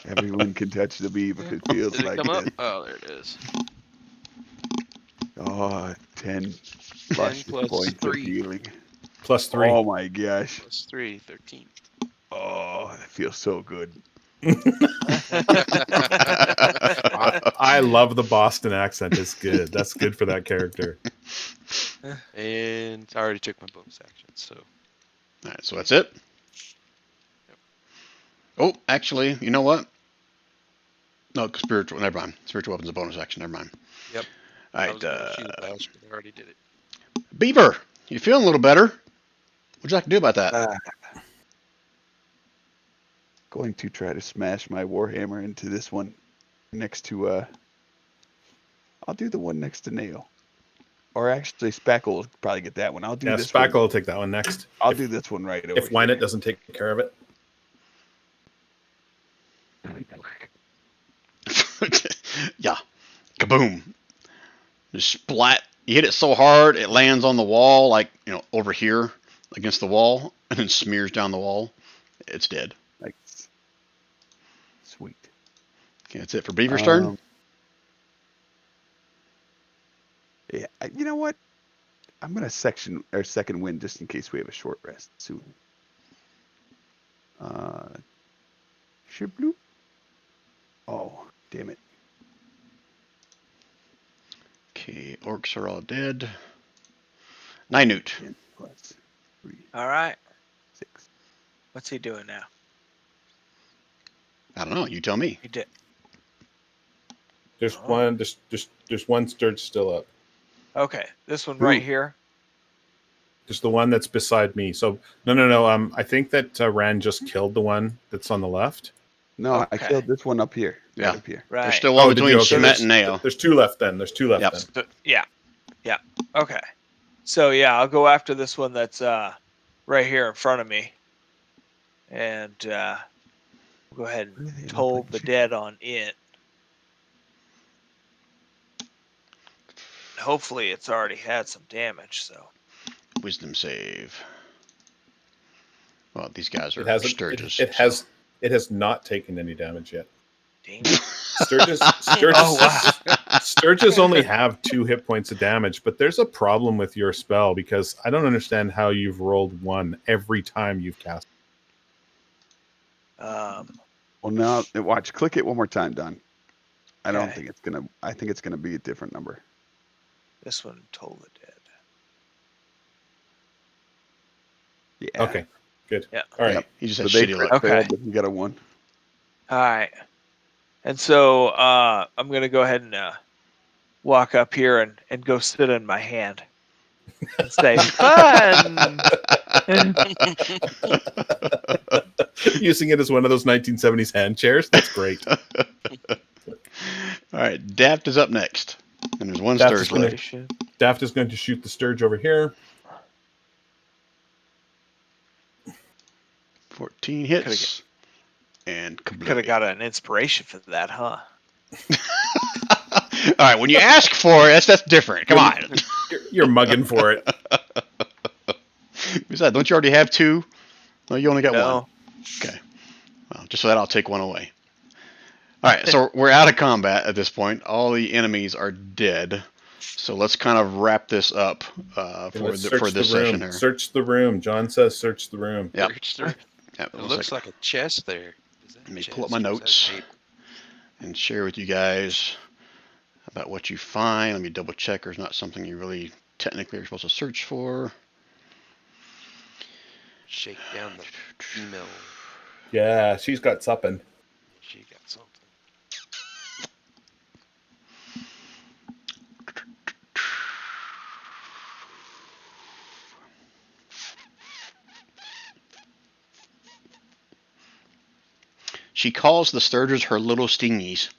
Everyone can touch the beaver if it feels Did it like come up? it. Oh, there it is. Oh, 10 10 plus plus points 3. of healing. +3. Oh my gosh. Plus 3, 13. Oh, that feels so good. I love the Boston accent. It's good. That's good for that character. And I already took my bonus action, so All right, so that's it. Oh, actually, you know what? No, spiritual. Never mind. Spiritual weapon's a bonus action. Never mind. Yep. All I right, was gonna shoot last, but I already did it. Beaver, you feeling a little better? What'd you like to do about that? Going to try to smash my warhammer into this one next to I'll do the one next to Nail. Or actually Spackle will probably get that one. I'll do Yeah, this Spackle one. will take that one next. I'll if, do this one right over if Wynett here. doesn't take care of it. Yeah. Kaboom. Just splat. You hit it so hard it lands on the wall, like, over here against the wall, and then smears down the wall. It's dead. Like, sweet. Okay, that's it for Beaver's turn. Yeah, you know what? I'm gonna second wind just in case we have a short rest soon. Shibloop. Oh, damn it. Okay, orcs are all dead. Ninute. 10 plus 3, All right. 6. What's he doing now? I don't know. You tell me. He did. There's Oh. one. There's one Sturge still up. Okay, this one right here. Just the one that's beside me. So no. I think that Rand just killed the one that's on the left. No, I Okay. killed this one up here. Yeah. Right up here. Right. There's still one did between you? Okay, Schmet and Nao. There's two left then. There's two left Yep. then. Yeah. Okay. So yeah, I'll go after this one that's right here in front of me, and we'll go ahead Where do they and look toll like the chickens? dead on it. Hopefully, it's already had some damage. So Wisdom save. Well, these guys are It hasn't. Sturges. It has not taken any damage yet. dang it. Sturges. Oh wow. Sturges only have 2 hit points of damage, but there's a problem with your spell because I don't understand how you've rolled 1 every time you've cast. Well, now watch. Click it one more time, Don. I don't Okay. think it's gonna. I think it's gonna be a different number. This one toll the dead. Yeah. Okay, good. Yeah. All right. Yep. He just So had they shitty crit luck. Okay. failed, but you got a 1. All right. And so I'm gonna go ahead and walk up here and go sit in my hand and say fun. Using it as one of those 1970s hand chairs. That's great. All right, Daft is up next, and there's one Daft is Sturge gonna- left. Daft is going to shoot the Sturge over here. 14 hits. And Could have kablooey. got an inspiration for that, huh? All right, when you ask for it, that's different. Come on. You're mugging for it. Besides, don't you already have 2? No, you only got 1. No. Okay. Well, just so that I'll take 1 away. All right, so we're out of combat at this point. All the enemies are dead. So let's kind of wrap this up Okay, for let's search this the room. session here. Search the room. John says search the room. Yep. Search through. Yeah, It looks like a chest there. Is that Let me a pull up my chest or is that notes. paper? and share with you guys about what you find. Let me double check there's not something you really technically are supposed to search for. Shake down the female. Yeah, she's got something. She got something. She calls the Sturgers her little stingies.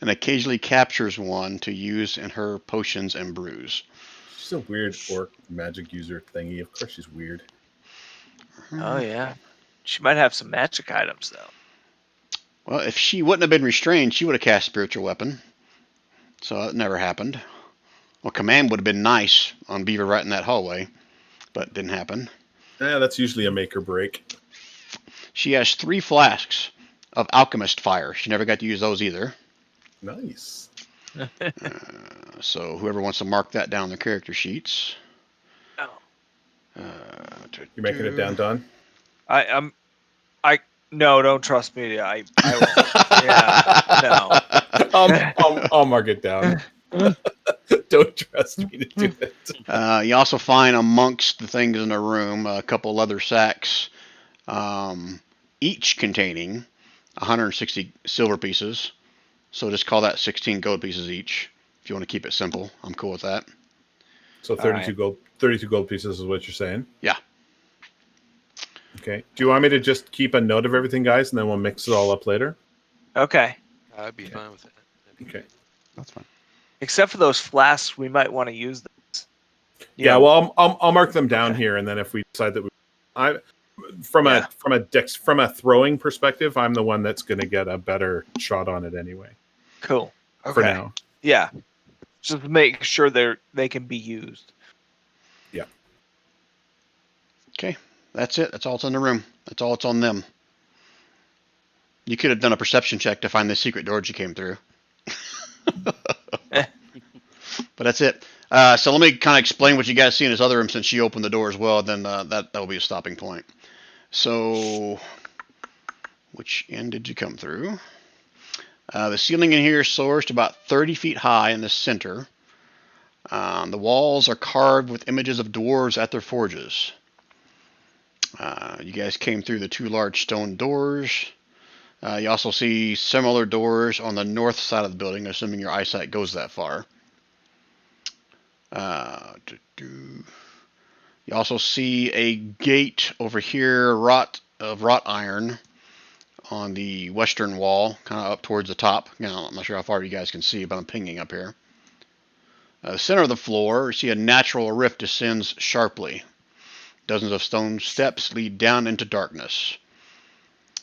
And occasionally captures one to use in her potions and brews. She's a weird orc magic user thingy. Of course she's weird. Oh yeah. She might have some magic items though. Well, if she wouldn't have been restrained, she would have cast spiritual weapon. So that never happened. Well, command would have been nice on Beaver right in that hallway, but it didn't happen. Yeah, that's usually a make or break. She has 3 flasks of alchemist fire. She never got to use those either. Nice. So whoever wants to mark that down their character sheets. Oh. You're making it down, Don? No, don't trust me. I won't. Yeah. No. I'll mark it down. Don't trust me to do it. You also find amongst the things in the room a couple leather sacks, each containing 160 silver pieces. So just call that 16 gold pieces each. If you want to keep it simple, I'm cool with that. So 32 gold pieces is what you're saying? Yeah. Okay. Do you want me to just keep a note of everything, guys, and then we'll mix it all up later? Okay. I'd be fine with that. Okay. That's fine. Except for those flasks, we might want to use those. Yeah, well, I'll mark them down here, and then if we decide that from a throwing perspective, I'm the one that's going to get a better shot on it anyway. Cool. For now. Yeah. Just make sure they can be used. Yeah. Okay. That's it. That's all that's in the room. That's all it's on them. You could have done a perception check to find the secret doors you came through. But that's it. So let me kind of explain what you guys see in this other room since she opened the door as well. Then that will be a stopping point. So, which end did you come through? The ceiling in here is sourced about 30 feet high in the center. The walls are carved with images of dwarves at their forges. You guys came through the 2 large stone doors. You also see similar doors on the north side of the building, assuming your eyesight goes that far. You also see a gate over here, wrought iron, on the western wall, kind of up towards the top. Now, I'm not sure how far you guys can see, but I'm pinging up here. The center of the floor, you see a natural rift descends sharply. Dozens of stone steps lead down into darkness.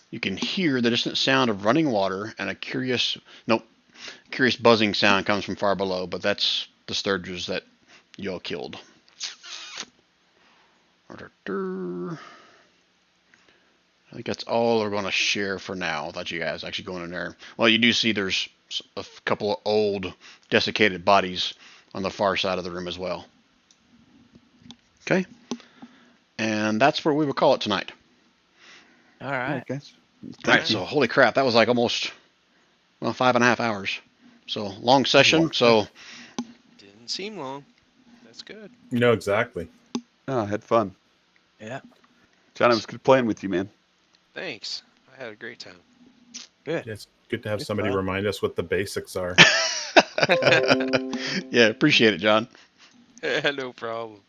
You can hear the distant sound of running water, and a curious buzzing sound comes from far below, but that's the Sturgers that y'all killed. I think that's all we're going to share for now. Without you guys actually going in there. Well, you do see there's a couple of old, desiccated bodies on the far side of the room as well. Okay. And that's where we will call it tonight. All right. Okay. All right. So, holy crap, that was like almost 5.5 hours. So, long session. So, Didn't seem long. That's good. No, exactly. Oh, I had fun. Yeah. John, it was good playing with you, man. Thanks. I had a great time. Good. Yeah, it's good to have Good somebody fun. remind us what the basics are. yeah, appreciate it, John. No problem.